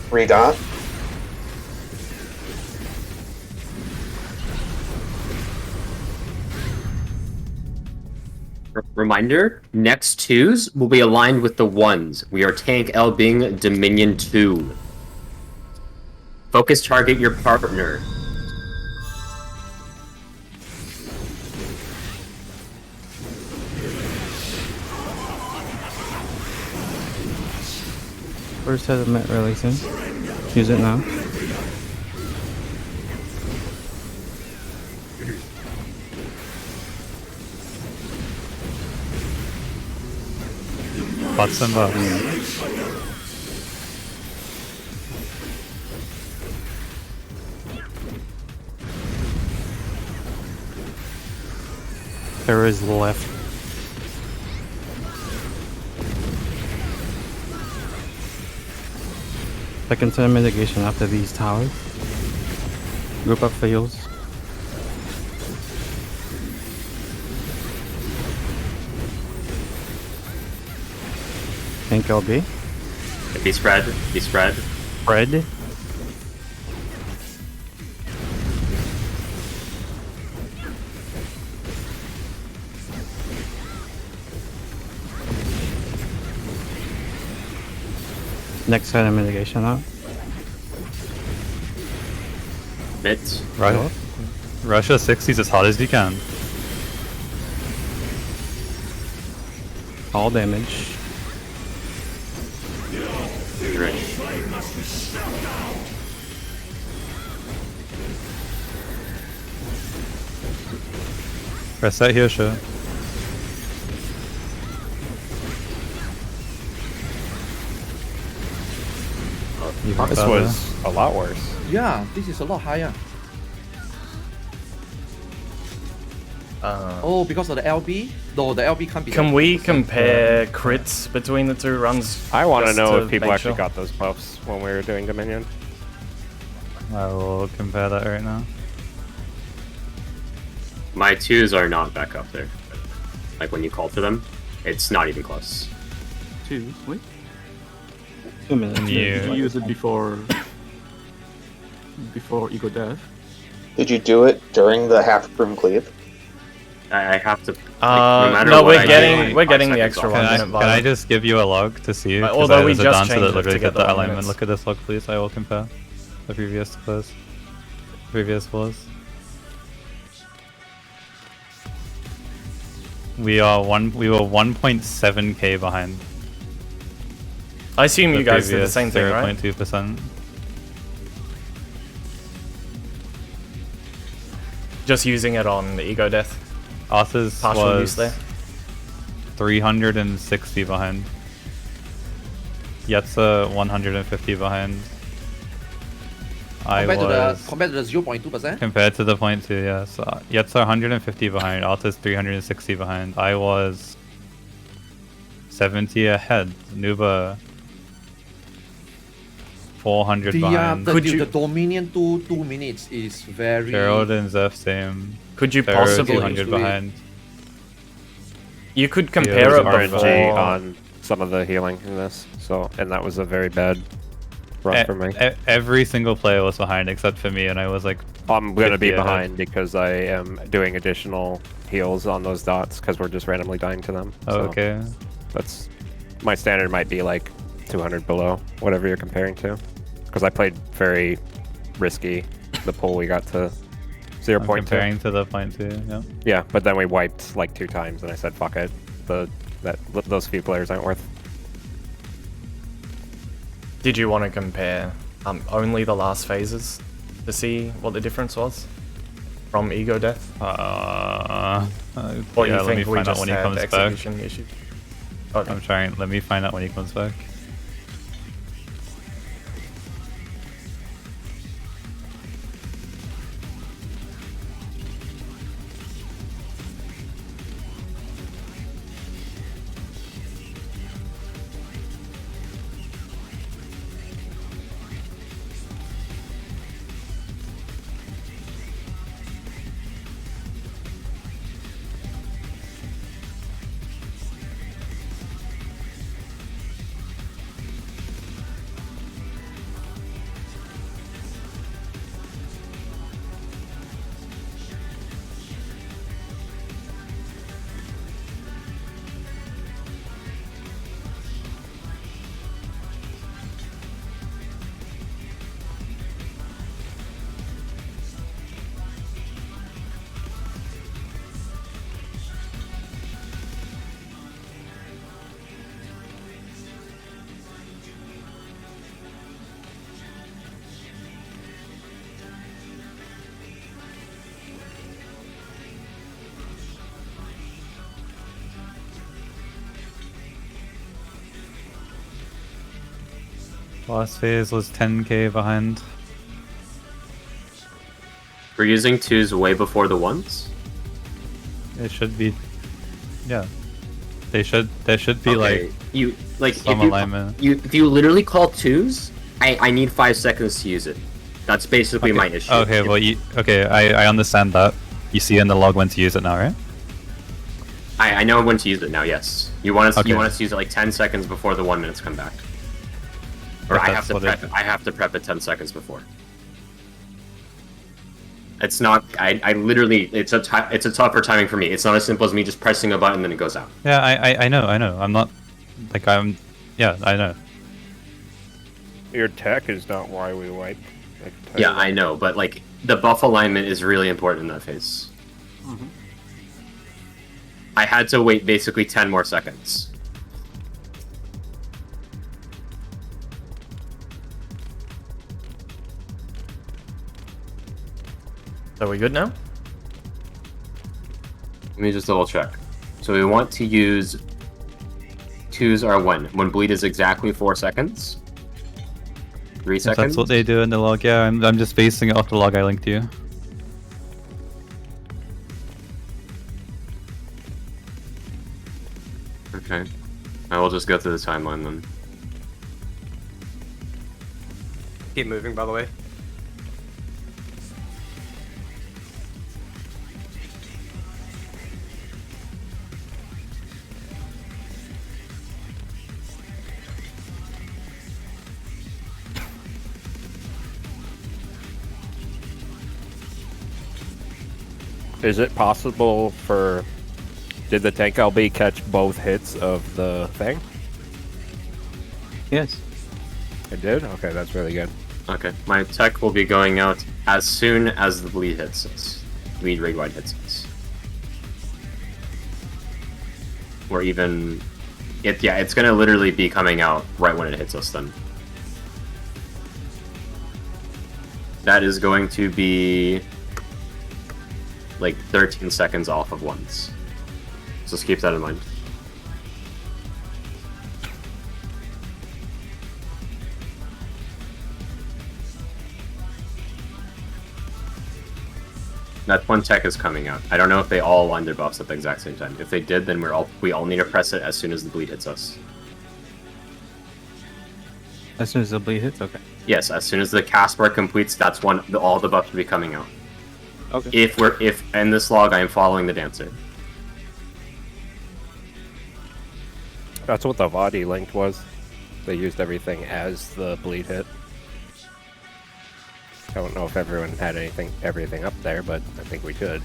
Redot. Reminder, next 2s will be aligned with the 1s. We are tank L-Bing Dominion 2. Focus target your partner. First element releasing. Use it now. Bots and buffs. There is left. Second turn mitigation after these towers. Group up fields. Think LB. Be spread. Be spread. Spread. Next turn mitigation up. Mitt. Right. Russia 60s as hard as you can. All damage. Right. Press that here, sure. Even This better. was a lot worse. Yeah, this is a lot higher. Oh, because of the LB? No, the LB can't be. Can we compare crits between the two runs? I want to just know if people make actually sure? got those buffs when we were doing Dominion. I will compare that right now. My 2s are not back up there. Like when you call for them, it's not even close. 2. Wait. 2 minutes. And Did you you, use it before Ego Death? Did you do it during the half broom cleave? I have to. No, we're getting the extra can 1 I, minute can I vial. just give you a log to see? 'Cause although we there's a just dancer changed that it literally to get did that the 1 alignment. minutes. Look at this log, please. I will compare the previous floors. Previous floors. We were 1.7k behind. I assume you guys did the same thing, right? 0.2%. Just using it on the Ego Death. Arthur's Partial use was there. 360 behind. Yetza 150 behind. Compared to the 0.2%? Compared to the 0.2, yeah. So Yetza 150 behind, Alta's 360 behind. I was 70 ahead. Nuba 400 behind. The Dominion 2 minutes is very... Gerald and Zeph same. Could you Pharaoh possibly 200 behind. You could There's compare it RNG before on some of the healing in this, so and that was a very bad run for me. Every single player was behind except for me, and I was like, I'm gonna be 50 ahead. behind because I am doing additional heals on those dots because we're just randomly dying to them. Oh, so okay. That's my standard might be like 200 below whatever you're comparing to, because I played very risky. The pull we got to 0.2. Comparing to the 0.2, yeah. Yeah, but then we wiped like 2 times, and I said, "Fuck it, those few players aren't worth." Did you want to compare only the last phases to see what the difference was from Ego Death? Or you let me think we find out just when he had comes back. execution issues? Okay. I'm trying. Let me find out when he comes back. Last phase was 10k behind. We're using 2s way before the 1s? It should be, yeah. There should be Okay, like some alignment. If you literally call 2s, I need 5 seconds to use it. That's basically Okay. my issue. Okay, well, I understand that. You see in the log when to use it now, right? I know when to use it now. Yes, you want us Okay. to use it like 10 seconds before the 1 minutes come back, or If I that's have to what prep it. I have to prep it 10 seconds before. It's not. I literally. It's a tougher timing for me. It's not as simple as me just pressing a button and then it goes out. Yeah, I know. I'm not like yeah, I know. Your tech is not why we wipe. Yeah, I know, but like the buff alignment is really important in that phase. I had to wait basically 10 more seconds. So we good now? Let me just double check. So we want to use 2s are when bleed is exactly 4 seconds. 3 If seconds. that's what they do in the log, yeah, I'm just basing it off the log I linked you. Okay. I will just go through the timeline then. Keep moving, by the way. Is it possible for... Did the tank LB catch both hits of the thing? Yes. It did? Okay, that's really good. Okay, my tech will be going out as soon as the bleed hits us. Bleed raid wide hits us. Or even... it's gonna literally be coming out right when it hits us then. That is going to be... like 13 seconds off of once. So just keep that in mind. That one tech is coming out. I don't know if they all line their buffs at the exact same time. If they did, then we all need to press it as soon as the bleed hits us. As soon as the bleed hits, okay. Yes, as soon as the cast bar completes, that's when all the buffs will be coming out. Okay. If in this log I am following the dancer. That's what the Vadi linked was. They used everything as the bleed hit. I don't know if everyone had everything up there, but I think we should.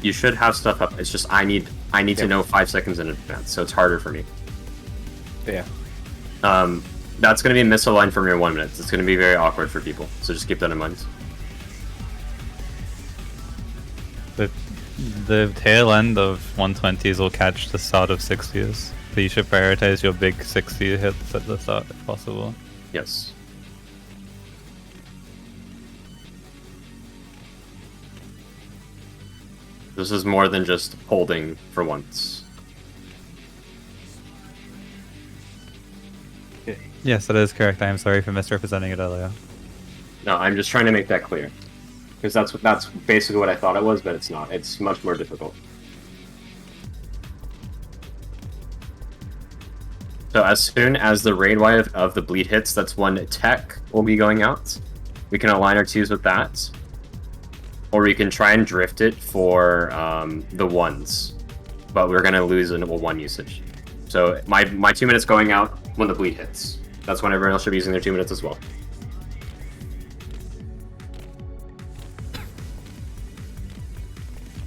You should have stuff up. It's just I need to know 5 seconds in advance, so it's harder for me. Yeah. That's going to be misaligned from your 1 minute. It's going to be very awkward for people, so just keep that in mind. The tail end of 120s will catch the start of 60s. So you should prioritize your big 60 hits at the start if possible. Yes. This is more than just holding for once. Yes, that is correct. I am sorry for misrepresenting it earlier. No, I'm just trying to make that clear. Because that's basically what I thought it was, but it's not. It's much more difficult. So as soon as the raid wide of the bleed hits, that's when tech will be going out. We can align our 2s with that. Or we can try and drift it for the 1s. But we're going to lose a 1 usage. So my 2 minutes going out when the bleed hits. That's when everyone else should be using their 2 minutes as well.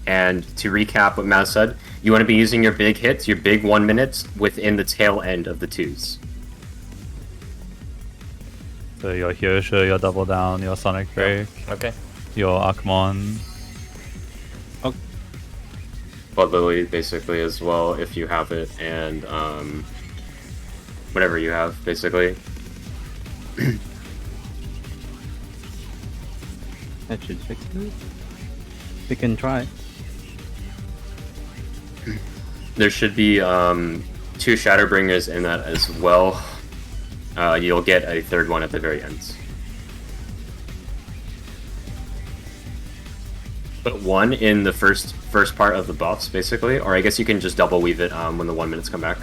And to recap what Maz said, you want to be using your big hits, your big 1 minutes, within the tail end of the 2s. So your Hyosha, your Double Down, your Sonic Break, Okay. your Akmon. Blood Lily, basically, as well, if you have it, and whatever you have, basically. That should fix it. We can try. There should be 2 Shadowbringers in that as well. You'll get a 3rd one at the very end. But 1 in the first part of the buffs, basically, or I guess you can just double weave it when the 1 minutes come back.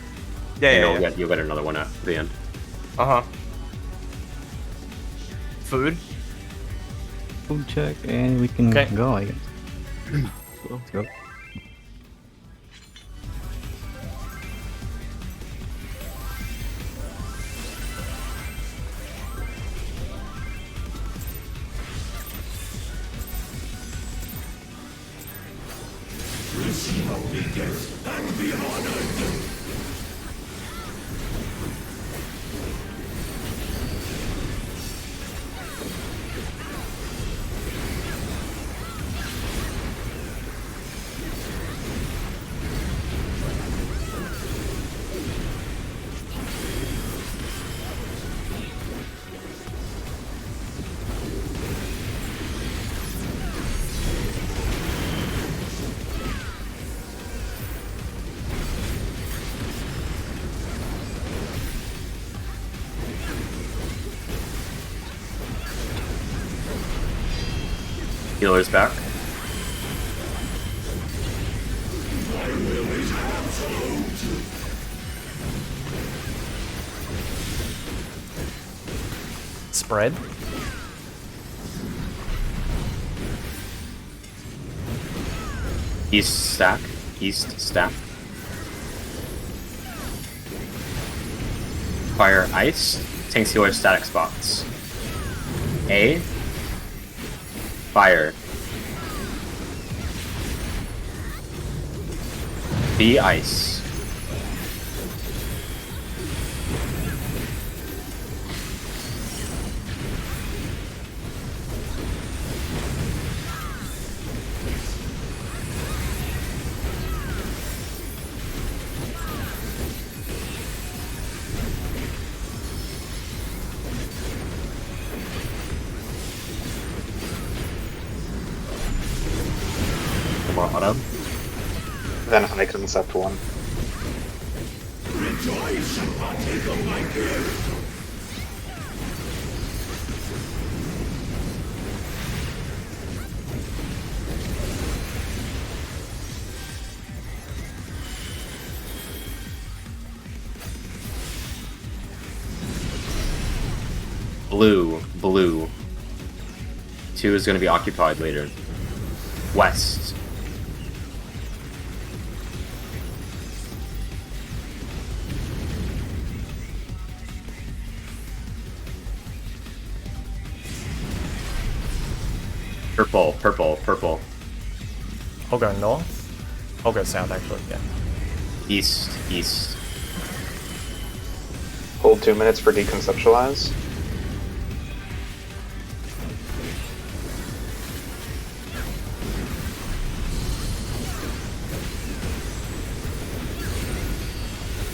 Yeah, You'll get another one at the end. Uh-huh. Food? Food check, and we can go, I guess. Let's go. Receive obedience and be honored. Healer's back. Spread. East stack. East stack. Fire ice. Tanks healer static spots. A. Fire. B. Ice. More auto. Then high concept one. Blue. Blue. 2 is going to be occupied later. West. Purple, purple, purple. I'll go north. I'll go south, actually, yeah. East, east. Hold 2 minutes for deconceptualize.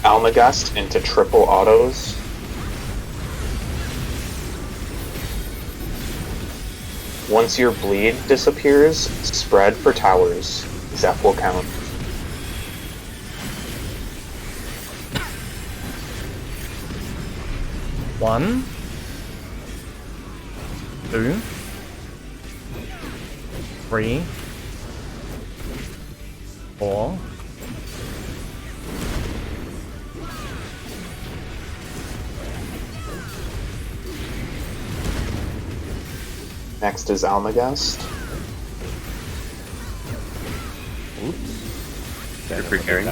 Almagest into triple autos. Once your bleed disappears, spread for towers. Zeph will count. One. 2. 3. 4. Next is Almagest. Better preparing.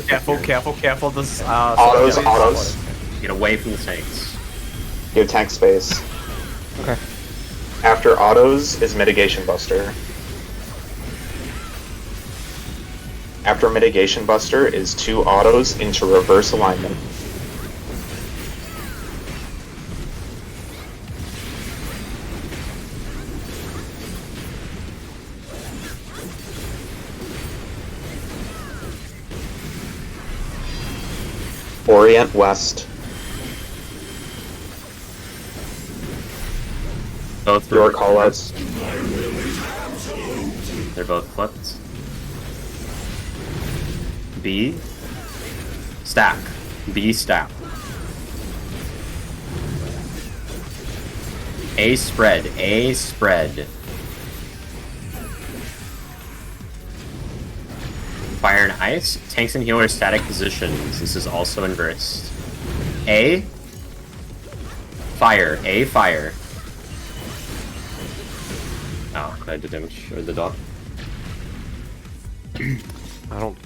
Careful, careful, careful. This Autos, autos. Get away from the tanks. Give tank space. Okay. After autos is Mitigation Buster. After Mitigation Buster is 2 autos into reverse alignment. Orient West. Both Your callouts. They're both flipped. B. Stack. B stack. A spread. A spread. Fire and ice. Tanks and healers static positions. This is also inversed. A. Fire. A fire. Oh, I did damage. Or the dot. I don't.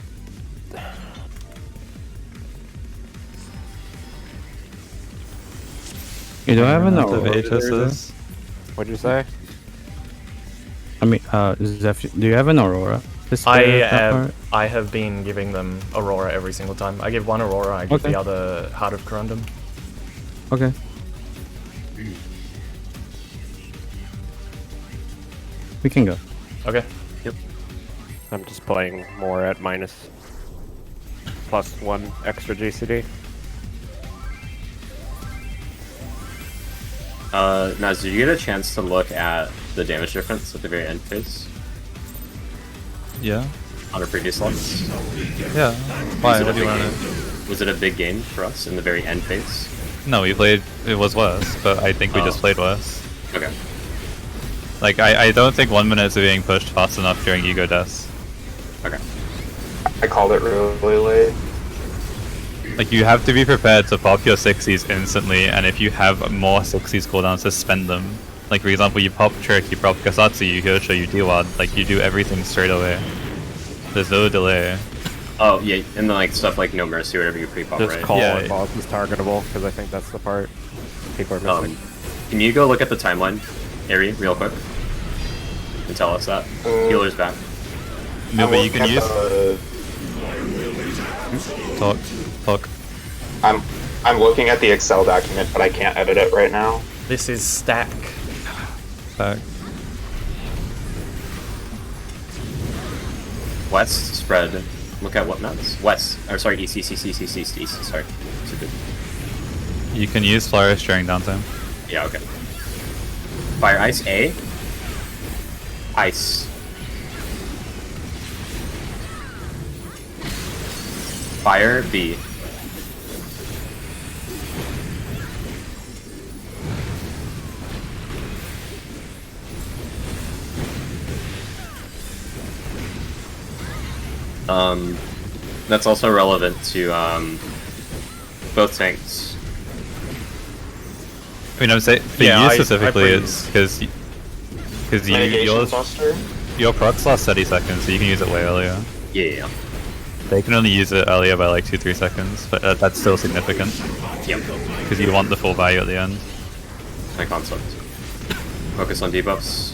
You don't have an Not the aurora. VHSs. What'd you say? I mean, Zeph, do you have an aurora? I have been giving them Aurora every single time. I give one Aurora, I give the other Heart of Corundum. Okay. We can go. Okay. Yep. I'm just playing more at minus +1 extra GCD. Naz, did you get a chance to look at the damage difference at the very end phase? Yeah. On our previous logs? Yeah. Why? What do you want to know? Was it a big gain for us in the very end phase? No, we played. It was West, but I think we just played West. Okay. Like, I don't think 1 minute is being pushed fast enough during ego deaths. Okay. I called it really late. Like, you have to be prepared to pop your 60s instantly, and if you have more 60s cooldowns, to spend them. Like, for example, you pop Trick, you pop Kasatsu, you Hyosho, you D-Wad, like, you do everything straight away. There's no delay. Oh, yeah, and then, like, stuff like No Mercy, whatever you pre-pop, Just right? call Yeah. when boss is targetable, because I think that's the part people are missing. Can you go look at the timeline, Ari, real quick? And tell us that. Healer's back. No, but you can use... Talk. I'm looking at the Excel document, but I can't edit it right now. This is stack. Back. West, spread. Look at what maps? West. Or sorry, east, sorry. So good. You can use Flourish during downtime. Yeah, okay. Fire Ice A. Ice. Fire B. That's also relevant to both tanks. I mean, I'm saying for Yeah, you I specifically, bring- it's because Mitigation buster? your procs last 30 seconds, so you can use it way earlier. Yeah. They can only use it earlier by like 2-3 seconds, but that's still significant Yep. because you want the full value at the end. My concept. Focus on debuffs.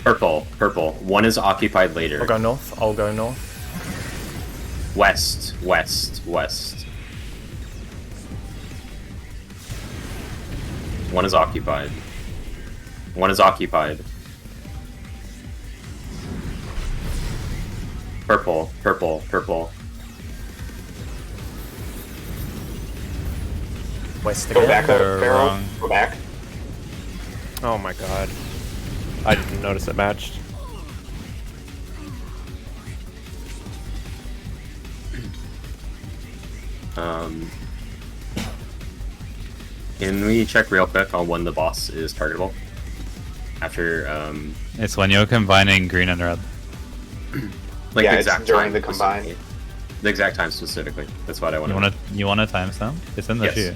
Purple, purple. One is occupied later. I'll go north. I'll go north. West, west, west. One is occupied. One is occupied. Purple, purple, purple. West Go again. back up, They're Pharaoh. wrong. Go back. Oh my god. I didn't notice it matched. Can we check real quick on when the boss is targetable? After, It's when you're combining green and red. like Yeah, the it's exact during time the combine. specifically. The exact time specifically. That's what I want You want a timestamp? It's in the Yes. sheet.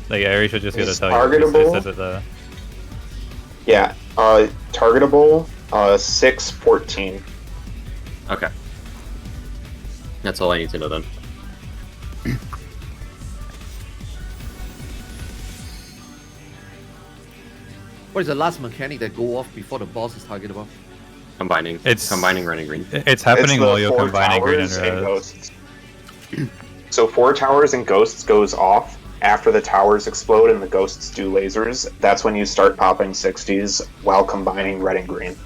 Like, Ari should just be able It's to tell you. It targetable. says it there. Yeah, targetable, 6:14. Okay. That's all I need to know then. What is the last mechanic that go off before the boss is targetable? Combining. It's- combining red and green. It's happening It's the while you're 4 combining green and towers and red. ghosts. So 4 towers and ghosts goes off after the towers explode and the ghosts do lasers. That's when you start popping 60s while combining red and green.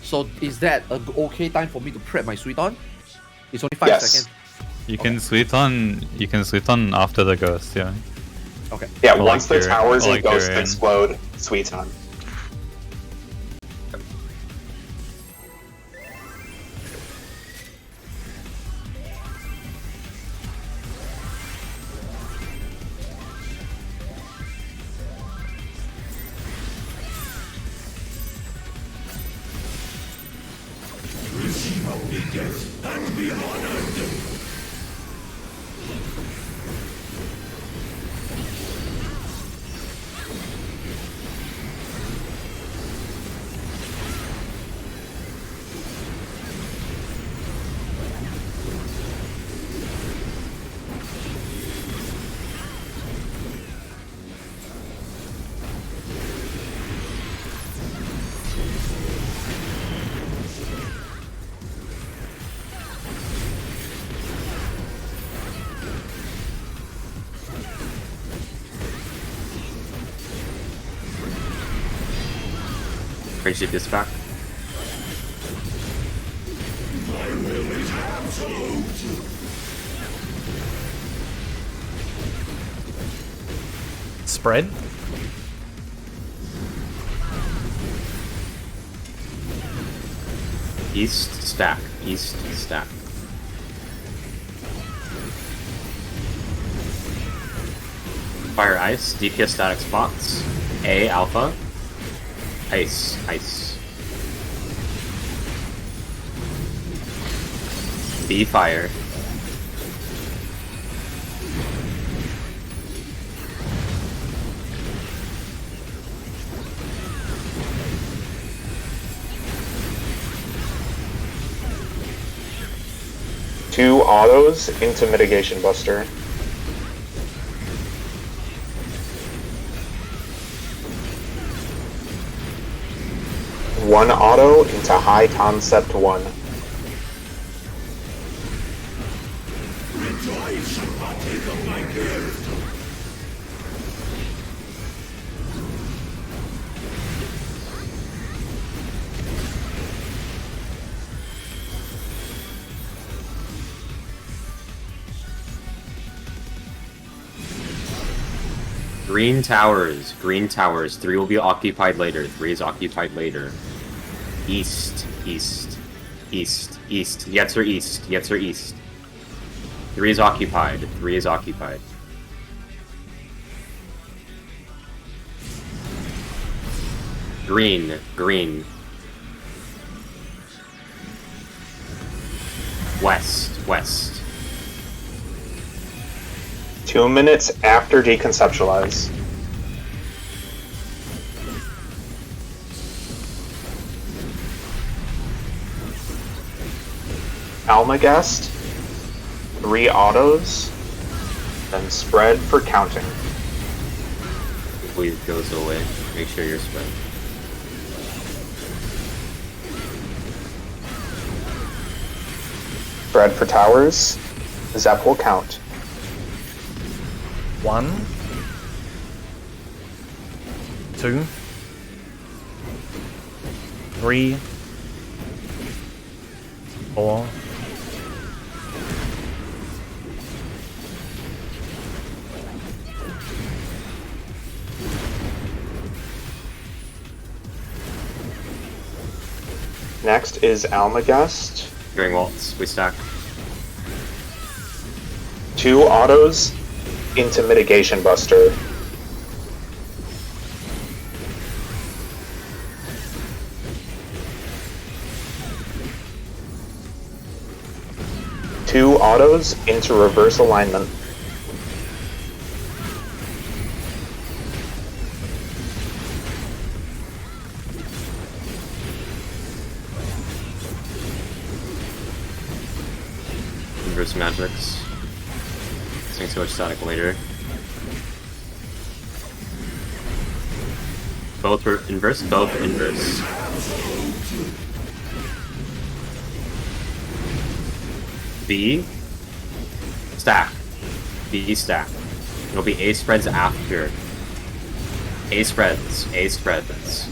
So is that a okay time for me to prep my sweet on? It's only 5 Yes. seconds. You can sweet on. You can sweet on after the ghost. Yeah. Okay. Yeah, Or once like the your- towers or and like your ghosts in. explode, sweet on. And be honored. Bring this back. My will is absolute. Spread. East stack. East stack. Fire ice. DPS static spots. A alpha. Ice. Ice. B fire. Two autos into Mitigation Buster. One auto into High Concept 1. Rejoice and partake of my gift. Green towers. Green towers. 3 will be occupied later. 3 is occupied later. East. East. East. East. Yetzer east. Yetzer east. 3 is occupied. 3 is occupied. Green. Green. West. West. 2 minutes after deconceptualize. Almagest, 3 autos, then spread for counting. Please goes away. Make sure you're spread. Spread for towers. Zep will count. 1, 2, 3, 4, 5. Next is Almagest. During waltz, we stack. 2 autos into Mitigation Buster. Two autos into reverse alignment. Inverse magics. Thanks so much static later. Both were inverse, both inverse. B stack. B stack. It'll be A spreads after. A spreads. A spreads.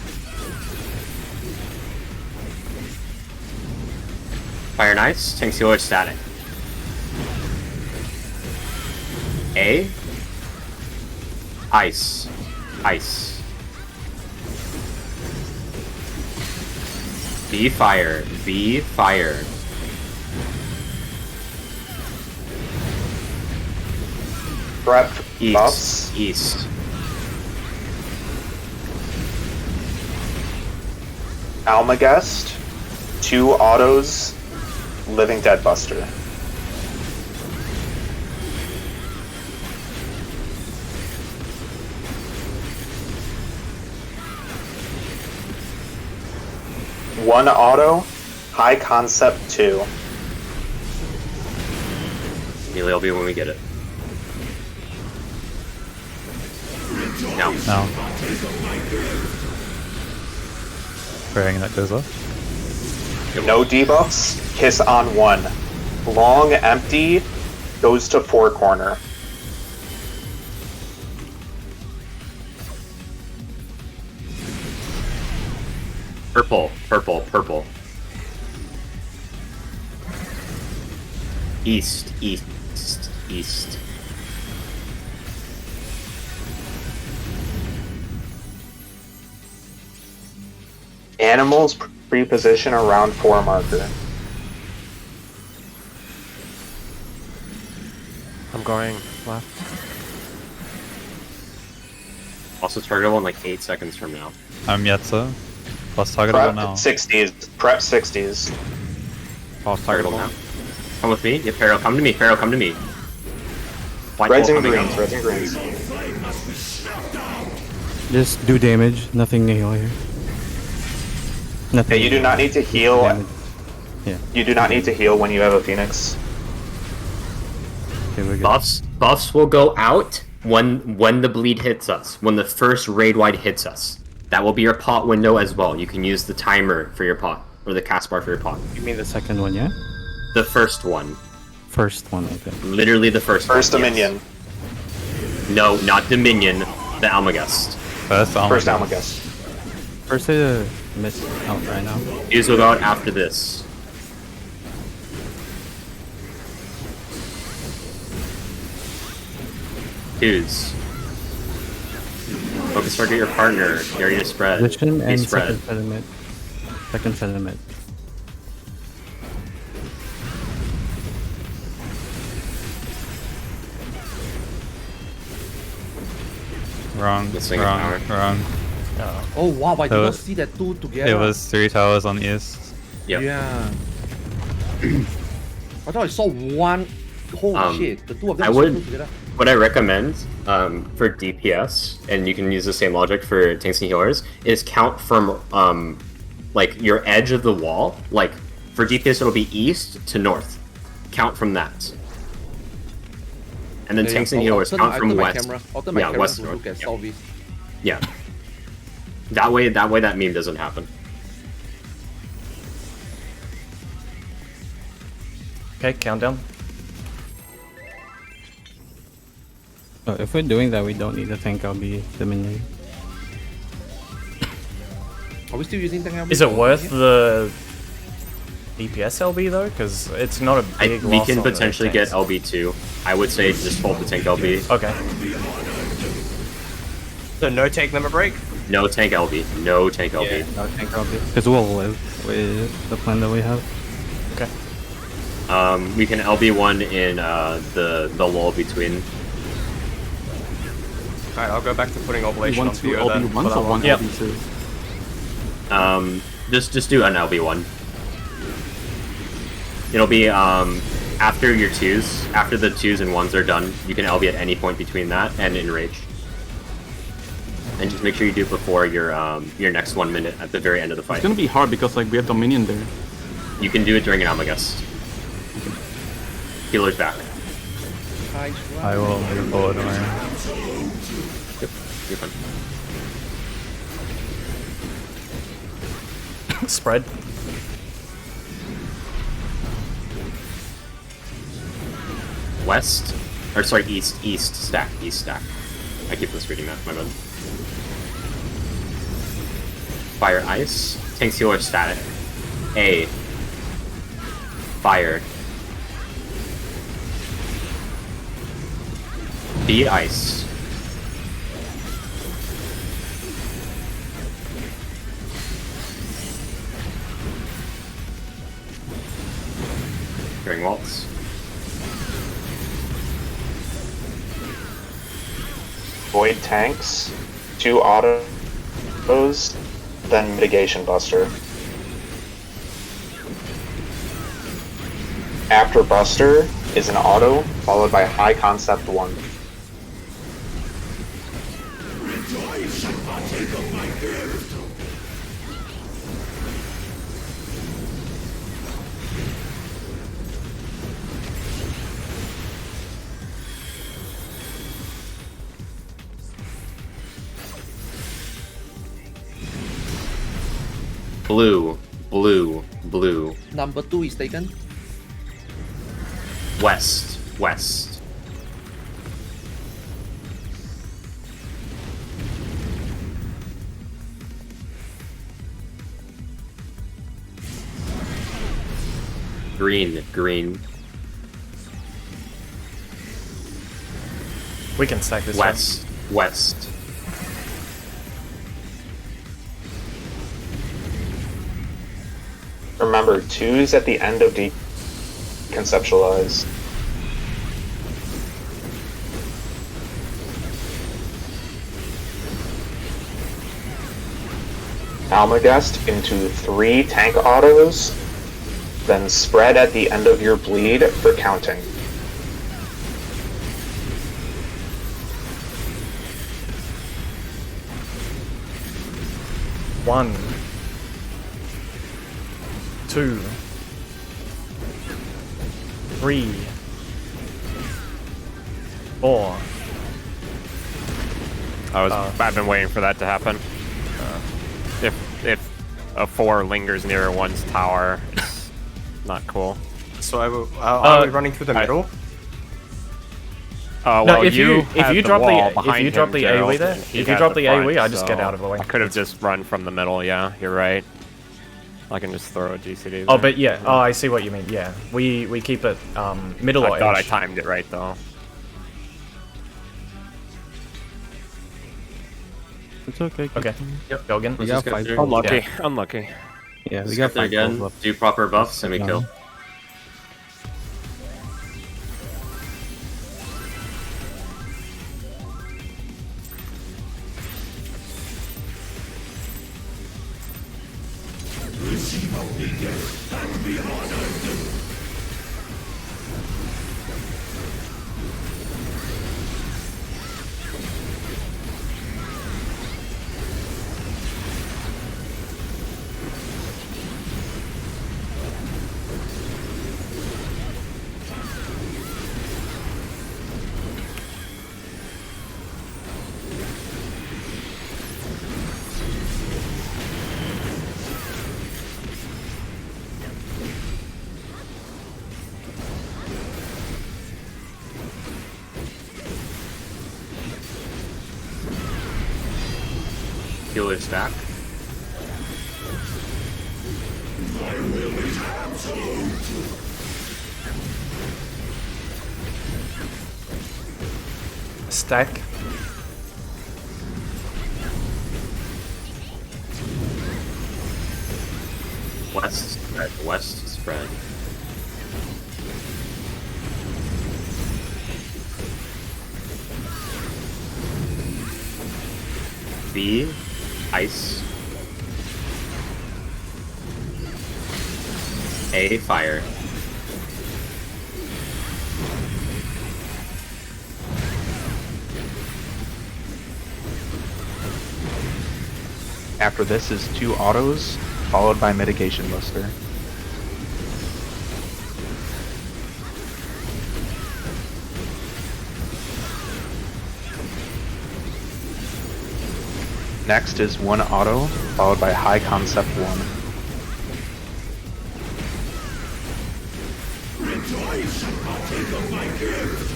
Fire Knights, Tank Sealer static. A. Ice. Ice. B fire. B fire. Prep East. buffs. East. Almagest. 2 autos. Living Dead Buster. One auto, High Concept 2. Melee will be when we get it. No. No. Praying that goes left. No debuffs, Kiss on 1. Long empty, goes to 4 corner. Purple, purple, purple. East, east, east. Animals Reposition around 4 marker. I'm going left. Also targetable in like 8 seconds from now. I'm Yetza. Plus targetable Prep now. 60s. Prep 60s. Pulse Targetable targetable. now. Come with me. Yeah, Pharaoh, come to me. Pharaoh, come to me. White Reds ball and coming greens. up. Reds and greens. Just do damage. Nothing to heal here. Nothing. Okay, you do not need to heal. Damage. Yeah. You do not need to heal when you have a Phoenix. Okay, we're good. Buffs will go out when the bleed hits us. When the first raid wide hits us. That will be your pot window as well. You can use the timer for your pot. Or the cast bar for your pot. You mean the second one, yeah? The first one. First one, okay. Literally the first one. First Dominion. Yes. No, not Dominion. The Almagest. First First Almagest. Almagest. First miss out right now. These will go out after this. Twos. Focus target your partner. You already just spread. Position He and spread. second sediment. Second sediment. Wrong. Missing a Wrong. tower. Wrong. Oh wow, I did So not see that two together. It was 3 towers on east. Yep. Yeah. I thought I saw one. Holy shit, the two of them I were would- so together. What I recommend for DPS, and you can use the same logic for tanks and healers, is count from like your edge of the wall. Like for DPS, it'll be east to north. Count from that. And then Yeah, tanks and I'll healers turn- count I'll from turn my west. camera- I'll turn my Yeah, camera west to north. look at Yeah. southeast. Yeah. That way that meme doesn't happen. Okay, countdown. Oh, if we're doing that, we don't need to tank LB Dominion. Are we still using tank LB? Is it worth the DPS LB though? Because it's not a big We loss can on the potentially get tanks. LB2. I would say just hold the tank LB. Okay. So no tank limit break? No tank LB. No tank LB. Yeah, no tank LB. Because we'll live with the plan that we have. Okay. We can LB1 in the lull between. Alright, I'll go back to putting Oblation Want on to Theo LB then. once for or that one Yep. LB2? Just do an LB1. It'll be after your twos, after the twos and ones are done, you can LB at any point between that and Enrage. And just make sure you do it before your next 1 minute at the very end of the fight. It's gonna be hard because like we have Dominion there. You can do it during an Almagest. Healer's back. I will move forward away. Yep, you're fine. Spread. West, or sorry, east stack. I keep misreading that, my bad. Fire ice, tanks healer static. A. Fire. B ice. Hearing waltz. Void tanks, 2 autos, then mitigation buster. After buster is an auto, followed by high concept 1. Blue, blue, blue. Number 2 is taken. West, west. Green, green. We can stack this West, west. Remember, 2's at the end of deconceptualize. Almagest into 3 tank autos, then spread at the end of your bleed for counting. One, 2, 3, 4. I've been waiting for that to happen. If a 4 lingers near one's tower, it's not cool. So are we running through the middle? Well, No, if you had drop wall the behind drop him, the Gerald, AoE there, and he if you had drop the front, AoE, I just get so out of the way. I could have just run from the middle. Yeah, you're right. I can just throw a GCD. Oh, there. but yeah. Oh, I see what you mean. Yeah, we keep it middle or I thought I edge. timed it right though. It's okay. Okay. Yep. Go again. We got 5. Unlucky. Yeah. Unlucky. Yeah, we Let's got get there 5 again. left. Do proper buffs and we kill. Healer stack. Stack. West spread. West spread. B. Ice. A. Fire. After this is 2 autos, followed by Mitigation Buster. Next is 1 auto, followed by High Concept 1. Rejoice! Partake of my gift!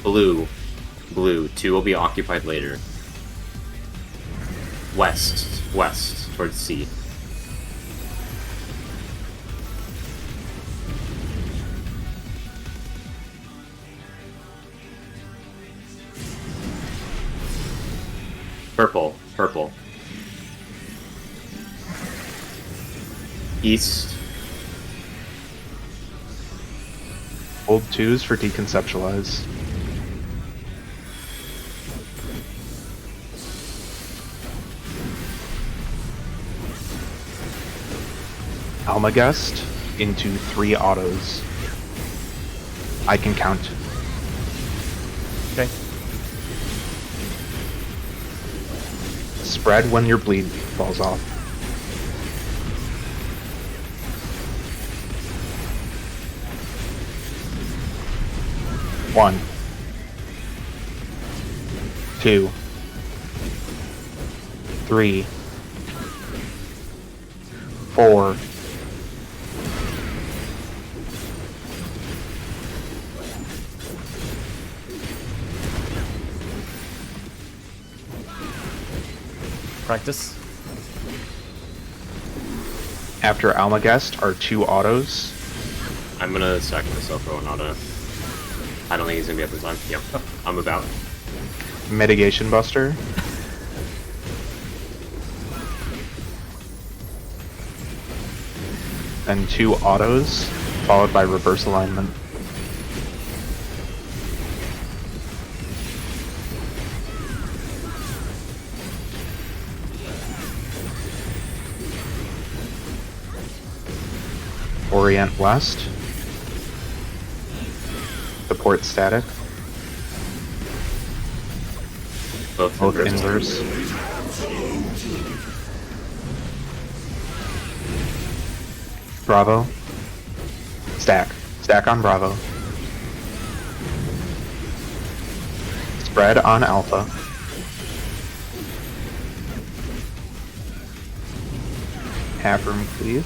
Blue. Blue. 2 will be occupied later. West. West. Towards C. Purple. Purple. East. Hold 2s for Deconceptualize. Almagest into 3 autos. I can count. Okay. Spread when your bleed falls off. One. 2. 3. 4. Practice. After Almagest are 2 autos. I'm gonna sack myself for an auto. I don't think he's gonna be up in time. Yep, I'm about. Mitigation Buster. Then 2 autos, followed by reverse alignment. Orient West. Support static. Both inverse. Bravo. Stack. Stack on Bravo. Spread on Alpha. Half room cleave.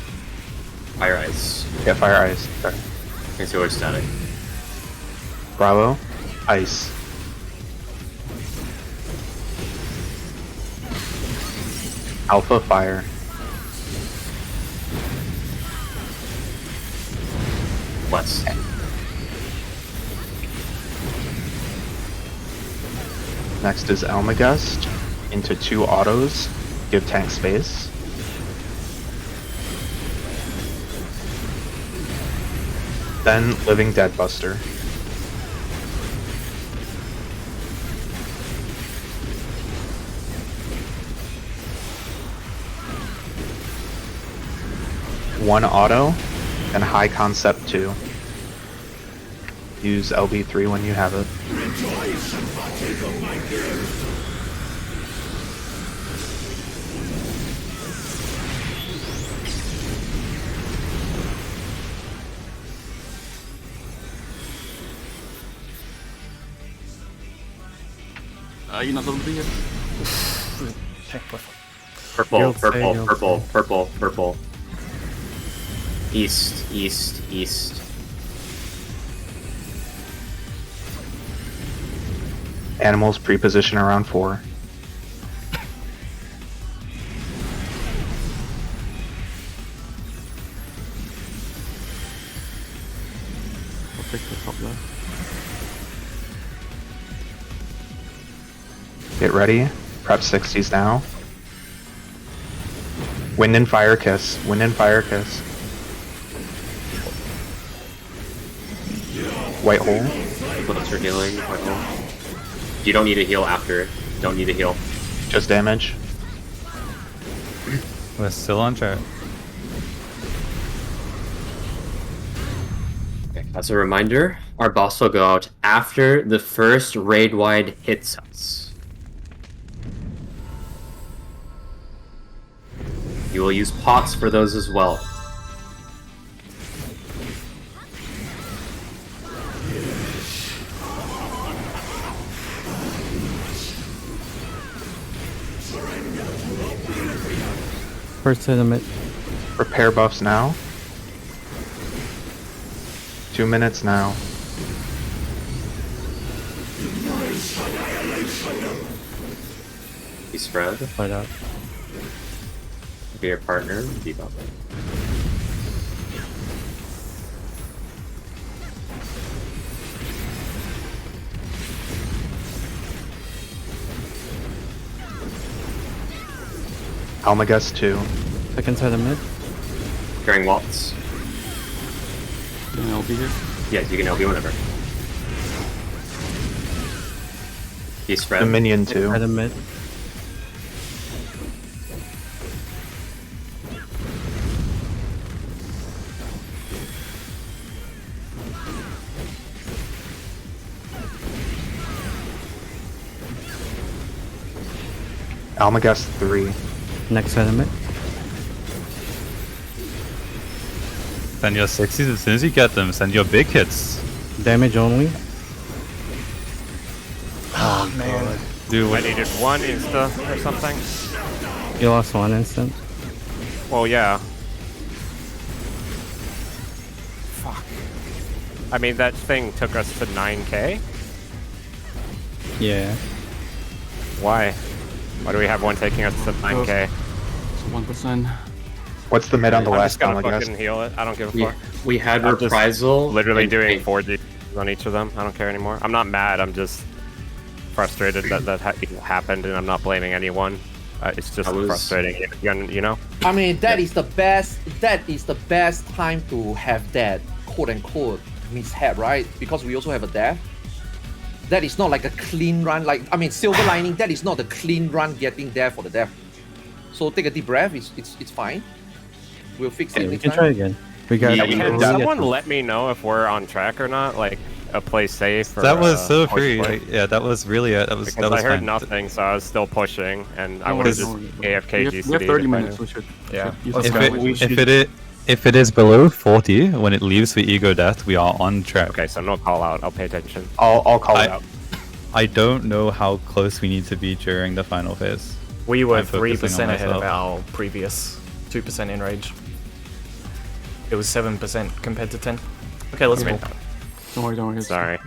Fire ice. Yeah, fire ice. Sorry. Concealer static. Bravo. Ice. Alpha fire. West. Next is Almagest. Into 2 autos. Give tank space. Then Living Dead Buster. One auto, and High Concept 2. Use LB3 when you have it. You're not gonna be here. Purple, purple, purple, purple, purple. East, east, east. Animals pre-position around 4. I'll take the top left. Get ready. Prep 60s now. Wind and Fire Kiss. Wind and Fire Kiss. White hole. Bullets are healing. White hole. You don't need a heal after. Don't need a heal. Just damage. We're still on track. Okay, as a reminder, our boss will go out after the first raid-wide hits us. You will use pots for those as well. First hit him it. Repair buffs now. 2 minutes now. Be spread. Fight out. Be your partner. Debuff. Almagest 2. Second side of mid. Carrying waltz. Can I LB here? Yes, you can LB whenever. Be spread. Dominion 2. Side of mid. Almagest 3. Next side of mid. Send your 60s as soon as you get them. Send your big hits. Damage only. Oh man. Do I what? needed 1 insta or something. You lost 1 instant. Well, yeah. Fuck. I mean, that thing took us to 9k? Yeah. Why? Why do we have one taking us to 9k? So 1%. What's the mid on the I'm west, just gonna Almagas? fucking heal it. I don't give a We, fuck. we had I'm just reprisal. literally and doing Paint. 4D on each of them. I don't care anymore. I'm not mad. I'm just frustrated that that happened, and I'm not blaming anyone. It's just frustrating, you know. I mean, that is the best. That is the best time to have that quote unquote mishap, right? Because we also have a death. That is not like a clean run. Like, I mean, silver lining. That is not a clean run getting there for the death. So take a deep breath. It's fine. We'll fix it We next can time. try again. We got. Can someone let me know if we're on track or not? Like a play safe. Or, That was so push free. play? Like, yeah, that was really that was Because that was I heard fine. nothing, so I was still pushing, and I Don't would have worry, just don't worry. AFK We have 30 minutes. We should. Yeah. If it is below 40 when it leaves the ego death, we are on track. Okay, so no call out. I'll pay attention. I'll call it out. I don't know how close we need to be during the final phase. We were I'm focusing 3% on ahead of myself. our previous 2% in rage. It was 7% compared to 10. Okay, let's move. Don't worry. Sorry.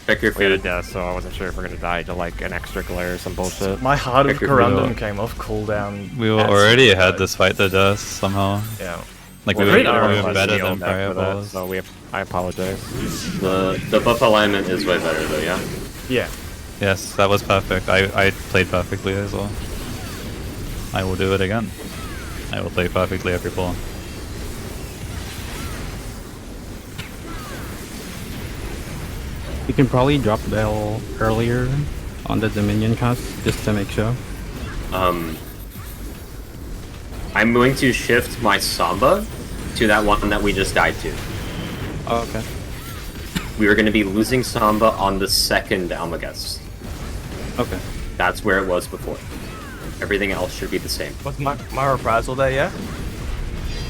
Pick your We had a food. death, so I wasn't sure if we're gonna die to like an extra glare or some bullshit. My Heart of Pick your Corundum food. came off cooldown. We were at already some ahead point. despite the death somehow. Yeah. Like Well, we we were are better healed than prior after that, balls. so I apologize. The buff alignment is way better though, yeah? Yeah. Yes, that was perfect. I played perfectly as well. I will do it again. I will play perfectly every ball. You can probably drop Bell earlier on the Dominion cast just to make sure. I'm going to shift my Samba to that one that we just died to. Oh, okay. We were going to be losing Samba on the second Almagas. Okay. That's where it was before. Everything else should be the same. Was my reprisal there, yeah?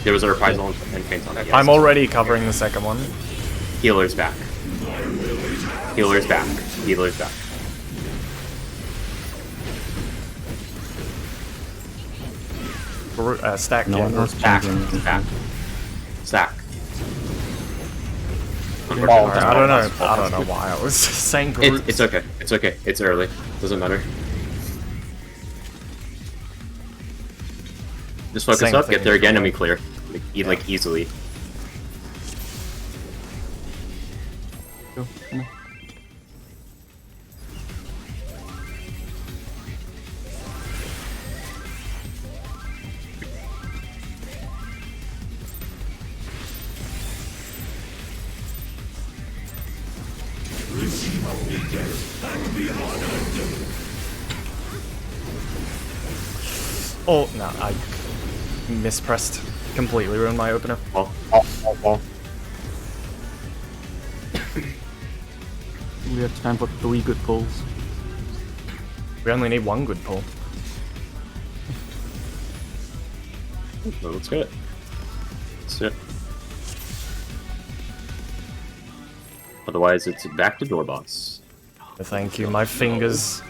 There was a reprisal and feint on it, yes. I'm already covering the second one. Healer's back. Healer's back. Healer's back. Stack. No Yeah. one else Stack. changing. Stack. Stack. I don't know. I don't know why I was saying groups. It's okay. It's okay. It's early. Doesn't matter. Just focus Same up, thing. get there again, and we clear. Like easily. Go. Come on. Oh, no, I mispressed. Completely ruined my opener. We have time for 3 good pulls. We only need one good pull. So let's get it. Let's do it. Otherwise, it's back to door boss. Thank you, my fingers.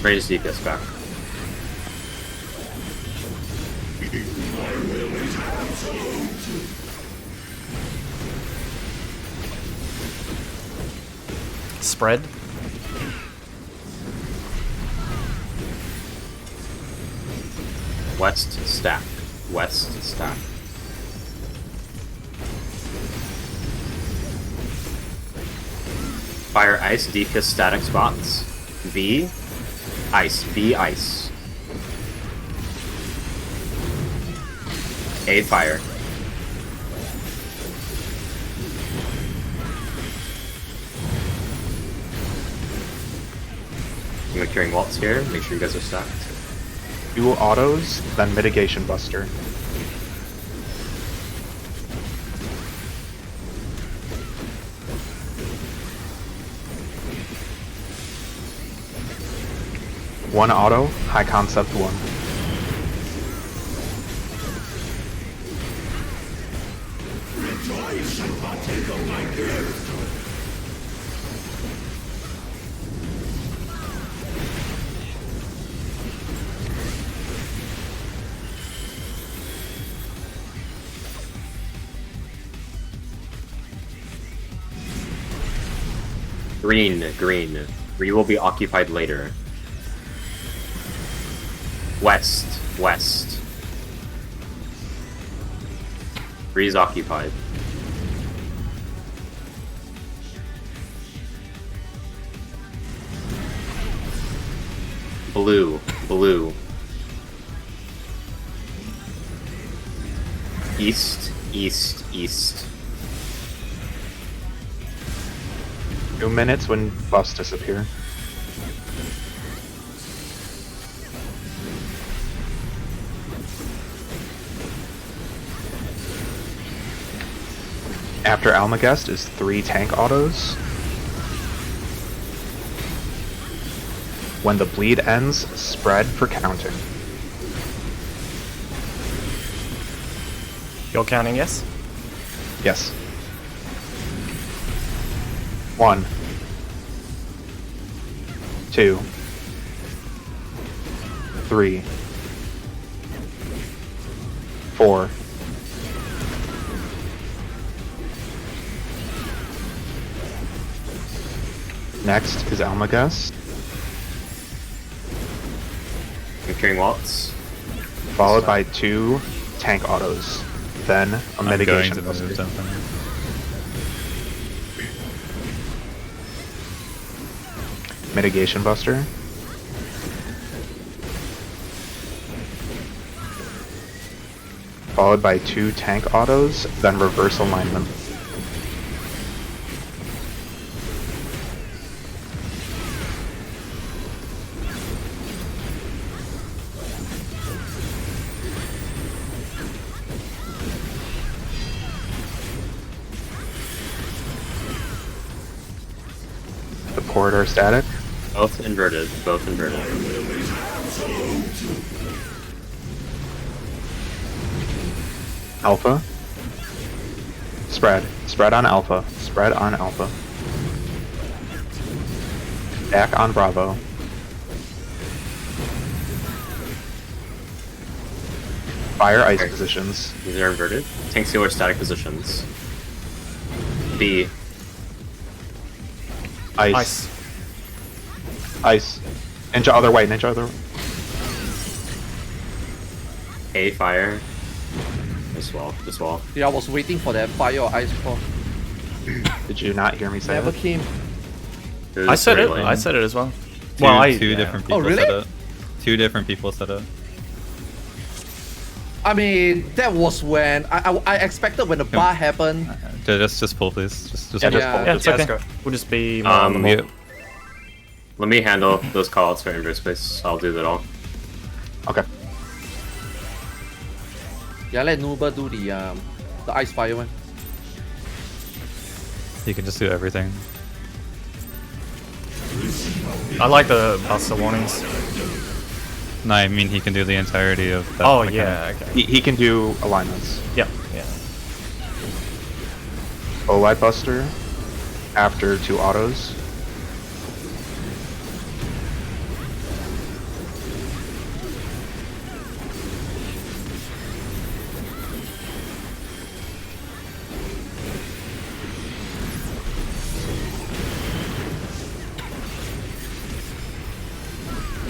Raise DPS back. Spread. West stack. West stack. Fire ice, DPS static spots. B, ice. B, ice. A, fire. Carrying Waltz here. Make sure you guys are stacked. 2 autos, then Mitigation Buster. One auto, High Concept 1. Rejoice and partake of my gift. Green, green. 3 will be occupied later. West, west. 3 is occupied. Blue, blue. East, east, east. 2 minutes when buffs disappear. After Almagest is 3 tank autos. When the bleed ends, spread for counting. You're counting, yes? Yes. 1, 2, 3, 4. Next is Almagest, I'm carrying Waltz. followed by 2 tank autos, then a I'm going mitigation to buster. move something. Mitigation buster. Followed by 2 tank autos, then reverse alignment. The corridor static. Both inverted, both inverted. Alpha. Spread. Spread on Alpha. Spread on Alpha. Back on Bravo. Fire ice Okay. positions. These are inverted. Tank sealer static positions. B. Ice. Ice. Ninja other way. Ninja other way. A fire. This wall. This wall. Yeah, I was waiting for that fire or ice call. Did you not hear me say Never that? came. I said it. Very late. I said it as well. Two yeah. different people really? said it. 2 different people said it. I mean, that was when I expected when the bar happened. Just pull, please. Just Yeah, pull. just pull. Yeah, it's okay. Let's go. We'll just be more on the Yeah. ball. Let me handle those callouts for inverse space. I'll do that all. Okay. Yeah, let Nuba do the ice fire one. You can just do everything. I like the buster warnings. No, I mean he can do the entirety of that. Oh, mechanic. yeah, okay. He can do alignments. Yeah, yeah. Olight Buster. After 2 autos.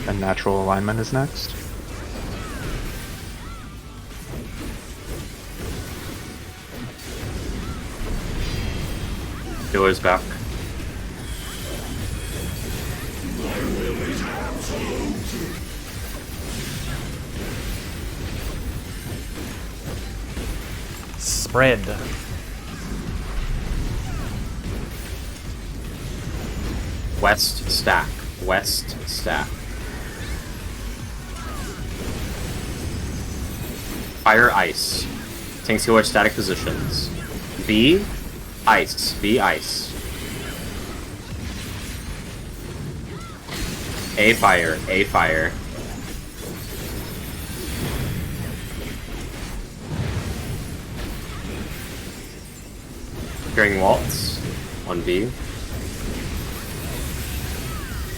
And natural alignment is next. Healer's back. Spread. West stack. West stack. Fire ice. Tanks go at static positions. B ice. B ice. A fire. A fire. Carrying waltz on B.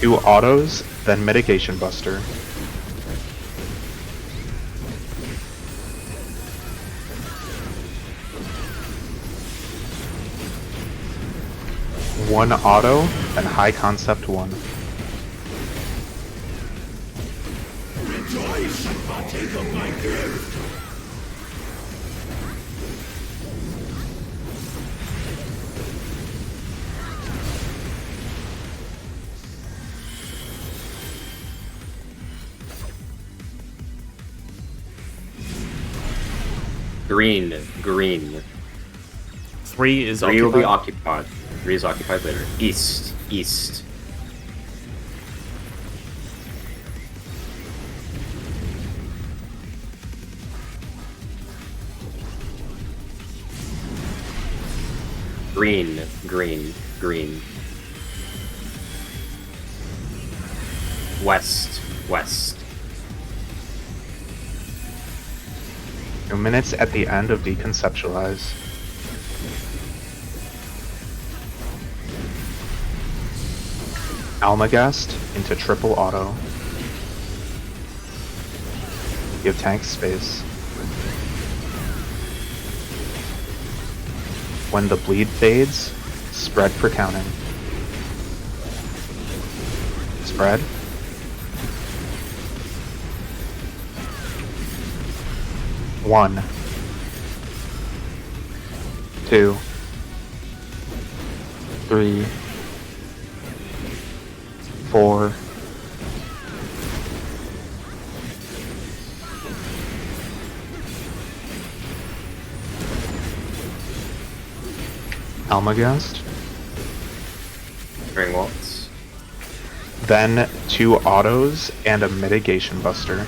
2 autos, then mitigation buster. One auto, then high concept 1. Rejoice and partake of my gift. Green. Green. 3 is 3 will occupied. be occupied. 3 is occupied later. East. East. Green. Green. Green. West. West. 2 minutes at the end of deconceptualize. Almagast into triple auto. Give tanks space. When the bleed fades, spread for counting. Spread. One. 2. 3. 4. 'Almagast. Carrying waltz. Then 2 autos and a mitigation buster.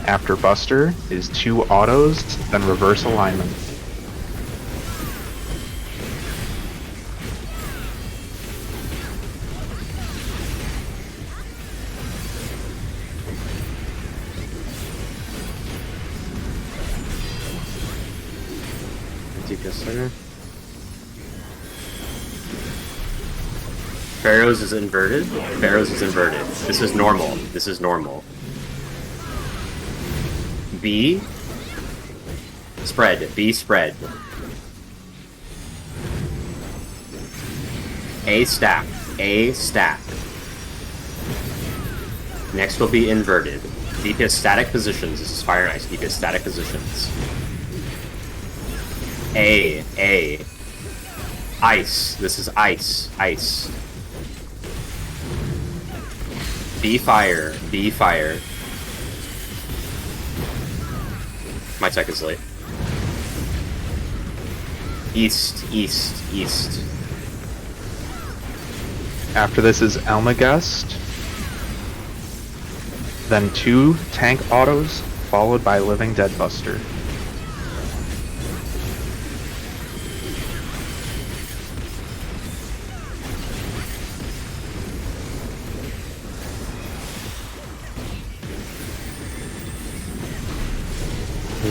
After buster is 2 autos, then reverse alignment. DPS center. Pharaohs is inverted. Pharaohs is inverted. This is normal. This is normal. B. Spread. B spread. A stack. A stack. Next will be inverted. DPS static positions. This is fire and ice. DPS static positions. A. Ice. This is ice. Ice. B fire. B fire. My tech is late. East. After this is Almagast. Then 2 tank autos, followed by Living Dead Buster.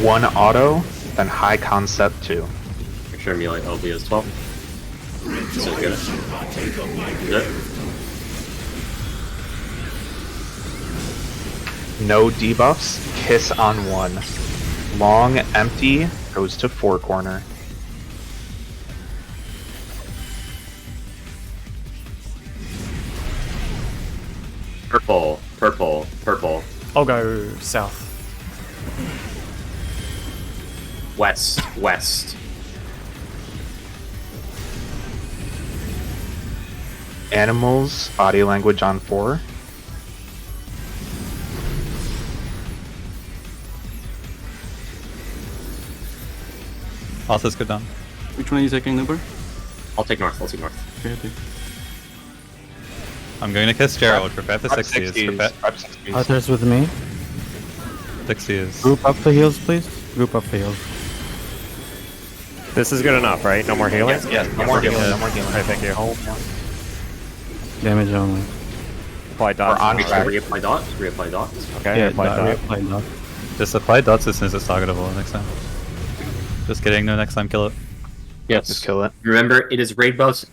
One auto, then high concept 2. Make sure emulate LB as 12. So good. Good. No debuffs, kiss on 1. Long, empty, goes to 4 corner. Purple. I'll go south. West. Animals, body language on 4. Arthur's go down. Which one are you taking, Nuber? I'll take north. Okay, okay. I'm going to kiss Gerald. Prepare for Prep 60s. 60s. Prepare. Prep 60s. Arthur's with me. 60s. Group up the heals, please. Group up the heals. This is good enough, right? No more healing? Yes, no more healing. No more healing. Alright, thank you. Damage only. Apply dots. We're on track. Reapply dots. Reapply dots. Okay, Yeah, apply dots. reapply dot. Just apply dots as soon as it's targetable next time. Just kidding, no, next time kill it. Yes. Just kill it. Remember, it is raid buffs.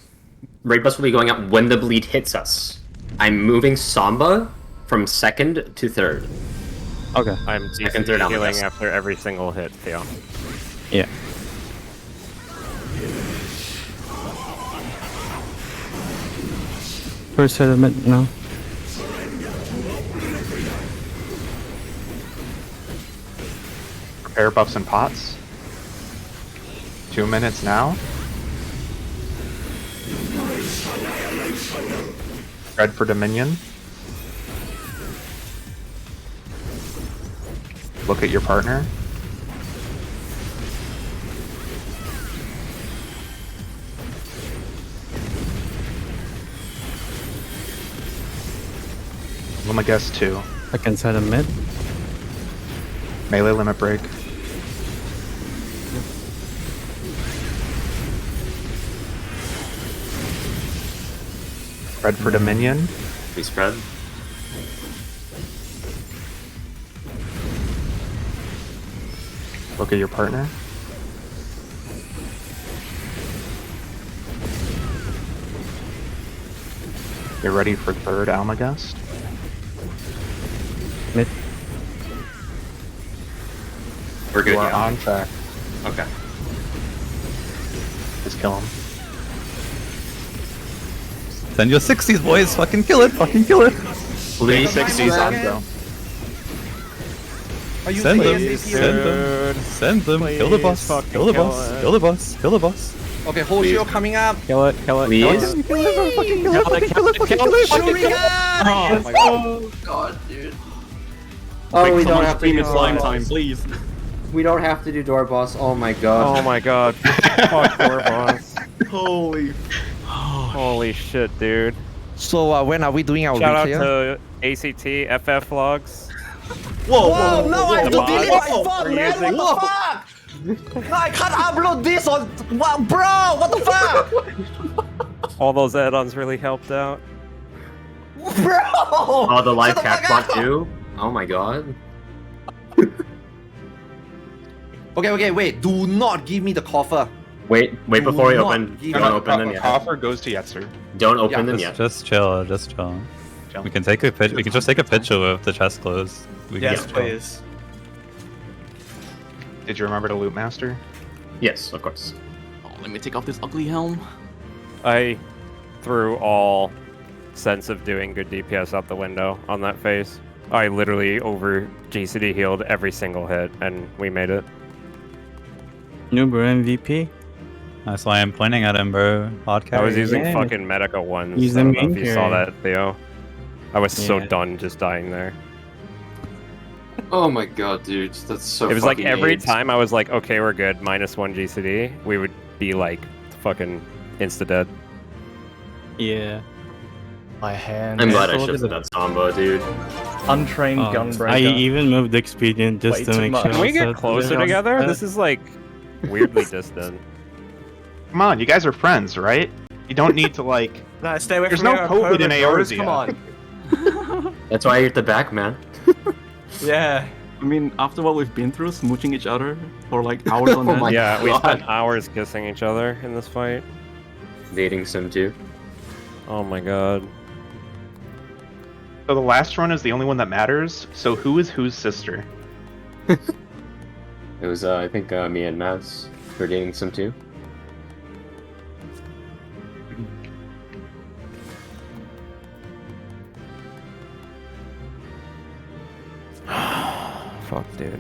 Raid buffs will be going up when the bleed hits us. I'm moving Samba from 2nd to 3rd. Okay. I'm Second, third on the healing list. after every single hit, Theo. Yeah. First hit of mid now. Prepare buffs and pots. 2 minutes now. Red for Dominion. Look at your partner. Limit guess 2. Second set of mid. Melee limit break. Red for Dominion. We spread. Look at your partner. Get ready for 3rd Almagest. Mid. We're good. You are Yeah. on track. Okay. Just kill him. Send your 60s, boys! Fucking kill it! Fucking kill it! Bleed 60s on go. Are you Send them! ASAP? Send them! Send them! Kill the boss! fucking Kill the kill boss! it. Kill the boss! Kill the boss! Okay, Hoshio coming up. Kill it, kill it, Please? kill it. Fucking kill it! Fucking kill it! Fucking kill it! Fucking kill it! Shuriken! Oh my god. Oh, we don't Someone's have to team do is slime door time, boss. please. We don't have to do door boss. Oh my god. Oh my god. Fuck door boss. Holy. Holy shit, dude. So when are we doing our Shout out repair? to ACT FF logs. Whoa, no, I have to Come on. delete my phone, We're man! using- What the fuck? No, I can't upload this on... What, bro, what the fuck? All those add-ons really helped out. Bro! Oh, the live Shut cat fuck spot up. too? Oh my god. Okay, wait. Do not give me the coffer. Wait Do before we not open. give Don't me- open them yet. Offer goes to Yetzer. Don't open them Just, yet. just chill, just chill. Chill. We can take a we can just take a picture with the chest closed. We can Yes, just chill. please. Did you remember to loot master? Yes, of course. Oh, let me take off this ugly helm. I threw all sense of doing good DPS out the window on that phase. I literally over GCD healed every single hit, and we made it. Nuber MVP. That's why I'm pointing at him, bro. Hard I carry. was using Yeah. fucking Medica ones. Use I don't the know if main you saw carry. that, Theo. I was so Yeah. done just dying there. Oh my god, dude. That's so It was like fucking every AIDS. time I was like, okay, we're good, -1 GCD, we would be like fucking insta-dead. Yeah. My hand. I'm glad I Look at shifted the- that Samba, dude. Untrained Oh, gunbreaker. I even moved expedient just Way to too make much. sure. Can we I get said- closer Yeah. together? This is like weirdly distant. Come on, you guys are friends, right? You don't need to like. No, stay away There's from no me, COVID in bros, Eorzea. Come on. That's why you're at the back, man. Yeah. I mean, after what we've been through, smooching each other for like hours on Oh end. my Yeah, we God. spent hours kissing each other in this fight. Dating sim too. Oh my god. So the last run is the only one that matters. So who is whose sister? It was, I think, me and Mads were dating sim too. Fuck, dude.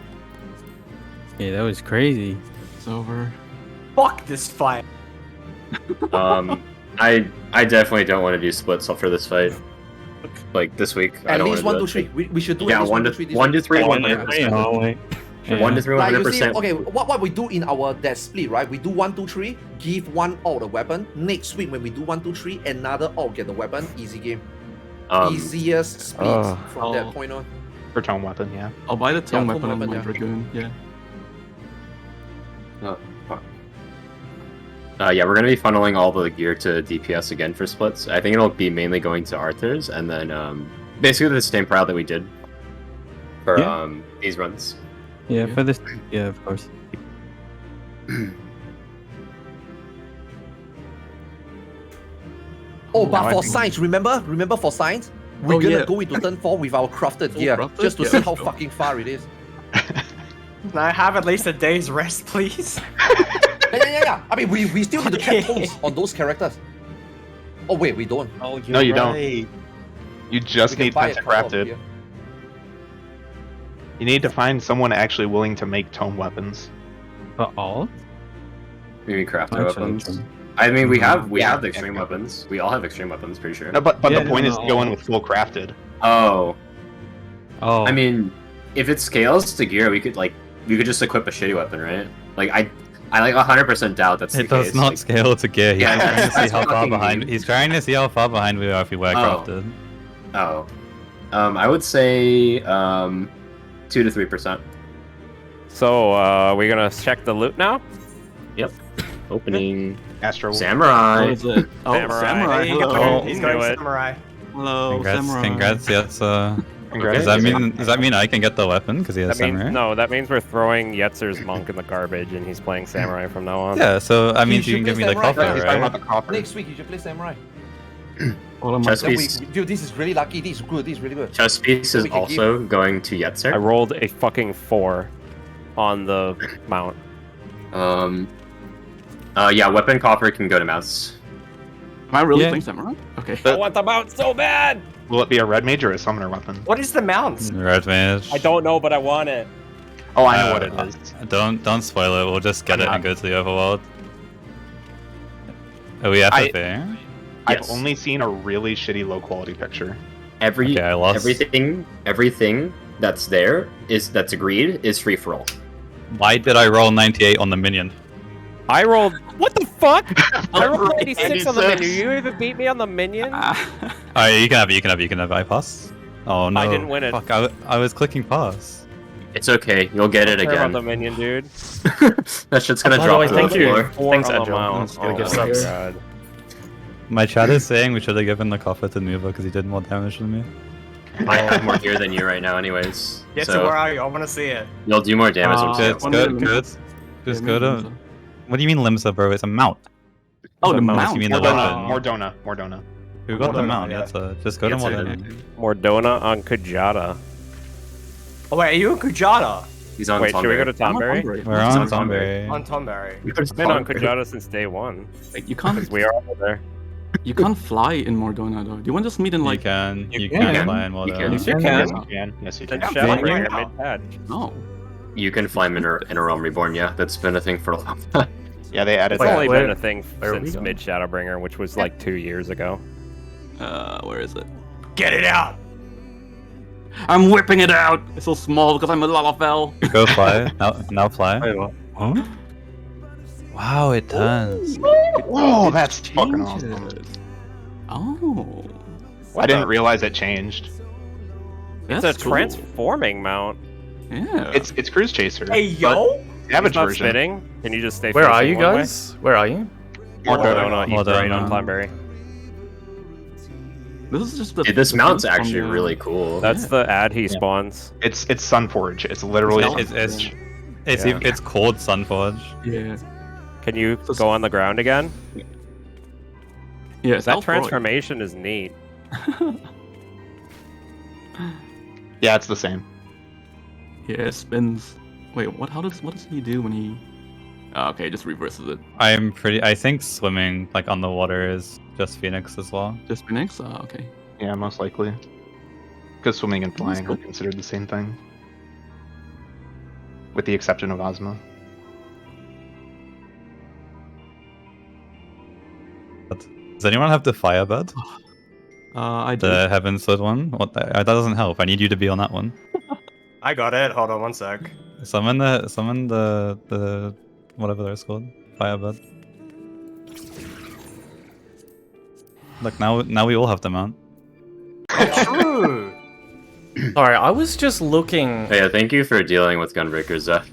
Yeah, that was crazy. It's over. Fuck this fight. I definitely don't want to do splits for this fight. Like this week, I At don't least want 1, to 2, do 3. We should do Yeah, at least 1 1, to 2, 3. 1 to 3, Oh, 1 yeah, to yeah, oh, wait. Yeah. 1 to 3, Like you see, 100%. okay, what we do in our that split, right? We do 1, 2, 3, give one all the weapon. Next week when we do 1, 2, 3, another all get the weapon. Easy game. Easiest split from that point on. For tome weapon, yeah. I'll buy the tome Yeah, weapon tome on my weapon, yeah. Dragoon, yeah. Oh, fuck. Yeah, we're gonna be funneling all the gear to DPS again for splits. I think it'll be mainly going to Arthur's, and then basically the same route that we did for these runs. Yeah, for this. Yeah, of course. Oh, but Now I for think- science, remember for science, we're gonna go into turn 4 with our crafted gear, crafted? just to Yeah, see let's how go. fucking far it is. Can I have at least a day's rest, please? Yeah. I mean, we still need to check toes on those characters. Oh wait, we don't. Oh, No, you don't. right. You just We can need buy a couple of Pentacrafted. gear. You need to find someone actually willing to make tome weapons. For all? Maybe crafted Actually, weapons. true. I mean, we have Yeah, the extreme weapons. We all have extreme weapons, pretty sure. No, but Yeah, the point no, is to no. go in with full crafted. Oh, Oh. I mean, if it scales to gear, we could just equip a shitty weapon, right? Like I like 100% doubt that's the It does case. not Like, scale to gear. He's Yeah, trying to see that's how far fucking behind. mean. He's trying to see how far behind we are if we were crafted. Oh. I would say 2 to 3%. So, we're gonna check the loot now? Yep. Opening Astro. What Samurai. is it? Oh, Samurai. Samurai. There you go. Hello. He's Knew going it. samurai. Hello, Samurai. Congrats, yes. Congrats. Does that mean I can get the weapon because he has That means, samurai? no, that means we're throwing Yetzer's monk in the garbage and he's playing samurai from now on. Yeah, so that means you should can give play me the samurai. copper, He's talking right? about the copper. Next week you should play samurai. Hold on, Chess my Then piece. dude, this is really lucky. This is good. This is really good. Chess piece is we can also going to Yetzer. I rolled a fucking 4 on the mount. Yeah, weapon copper can go to mouse. Am I really Yeah. playing Samurai? Okay. I want the mount so bad! Will it be a red mage or a summoner weapon? What is the mount? Red mage. I don't know, but I want it. Oh, I know what it is. Don't spoil it. We'll just get I'm it and not. go to the overworld. Are we FFA? I've Yes. only seen a really shitty low quality picture. Okay, I lost. Everything that's there that's agreed is free for all. Why did I roll 98 on the minion? I rolled. What the fuck? I rolled rolled 86 on the 86. minion. You even beat me on the minion? Alright, you can have. I pass. Oh no. I didn't win it. Fuck, I was clicking pass. It's okay, you'll get it Care about again. the minion, dude. That shit's gonna By the drop way, to thank the you. floor. Four Thanks, on the Agile. mount. Let's go give Oh my subs. god. My chat is saying we should have given the coffer to Nuva because he did more damage than me. I have more gear than you right now, anyways. Yes, so where are you? I want to see it. you'll do more damage. Good, one good, minute, good. Limsa. Just Yeah, go to. Limsa. What do you mean Limsa, bro? It's a mount. Oh, the Unless mount. you mean the Mordona. weapon. Mordona. Who got the Mordona, mount? yeah. Just go to Yes, I did. Mordona. Mordona on Kajata. Oh wait, are you in Kujata? He's on Wait, should we go to Tonberry. Tomberry? Tomberry. We're He's on on Tomberry. On Tomberry. It's been on Kajata since day 1. Like, you can't. Because we are over there. You can't fly in Mordona though. Do you want to just meet in You like? can can. fly in You can. Mordona. Yes, you Yes, can. you can. Yes, you Then can. Shadow Right Bringer now. mid-patch. No. You can fly in a realm reborn. Yeah, that's been a thing for a long time. Yeah, they added It's that. only where- been a thing where are we since going? mid Shadowbringer, which was like 2 years ago. Where is it? Get it out! I'm whipping it out. It's so small because I'm a Lalafell. Go fly. Now fly. Huh? Wow, it turns. Whoa, that's fucking awesome. Oh. I didn't realize it changed. It's That's a cool. transforming mount. Yeah. It's Cruise Chaser. Hey yo! Savage It's not version. spinning. Can you just stay Where are facing you one way? guys? Where are you? Mordona, East Rain on Mordona. Climberry. This is just the. Dude, this the mount's from actually the- really cool. That's the ad he spawns. It's Sunforge. It's literally. It's Yeah. called Sunforge. Yeah. Can you go on the ground again? Yeah. It's That Elfroy. transformation is neat. Yeah, it's the same. Yeah, it spins. Wait, what? What does he do when he? Oh, okay, just reverses it. I think swimming like underwater is just Phoenix as well. Just Phoenix. Oh, okay. Yeah, most likely. Because swimming and flying are considered the same thing. With the exception of Ozma. Does anyone have the Firebird? I do. The Heaven Sword one? What? That doesn't help. I need you to be on that one. I got it. Hold on one sec. Summon the whatever they're called. Firebird. Look, now we all have to mount. True. Sorry, I was just looking. Yeah, thank you for dealing with Gunbreaker, Zeph.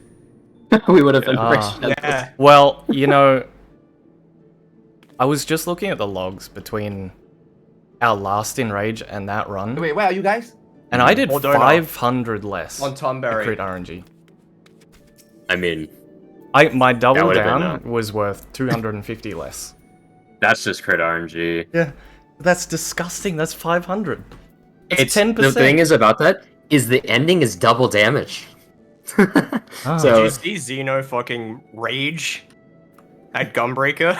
We would have been Yeah. Well, you know, I was just looking at the logs between our last Enrage and that run, Wait, where are you guys? and I did Or Donut. 500 less On Tonberry. crit RNG. I mean, My double would've been, down was worth 250 less. that's just crit RNG. Yeah, that's disgusting. That's 500. It's 10%. The thing is about that is the ending is double damage. Ah. Did So you see Xeno fucking rage at Gunbreaker?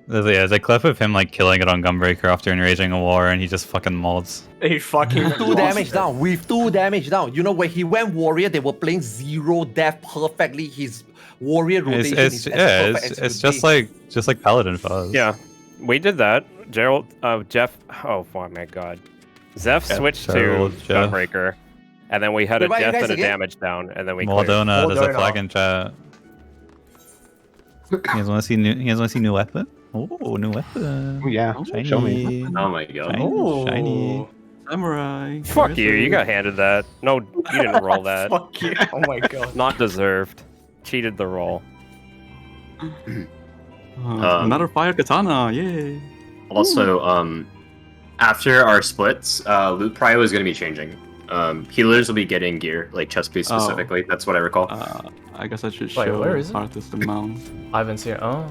There's a clip of him like killing it on Gunbreaker after enraging a war, and he just fucking mods. He fucking 2 damage down. With 2 damage down. You know, when he went warrior, they were playing 0 death perfectly. His warrior rotation is as perfect as It's could just like Paladin fuzz. Yeah, we did that. Gerald, Jeff. Oh my god. Zeph switched Gerald, to Jeff. Gunbreaker, and then we had Wait, a why you death guys and a again? damage down, and then we cleared. Mordona, there's a Mordona. flag in chat. You guys want to see new weapon? Oh, new weapon. Oh, yeah. Shiny. Show me. oh my god. Shiny. Samurai. Fuck you! You got handed that. No, you didn't roll that. Fuck you. Oh my god. Not deserved. Cheated the roll. Another fire katana, yay! Also, after our splits, loot prio is going to be changing. Healers will be getting gear, like chest piece specifically. That's what I recall. I guess I should Wait, show where is it? Arthas the mount. I haven't seen it. Oh.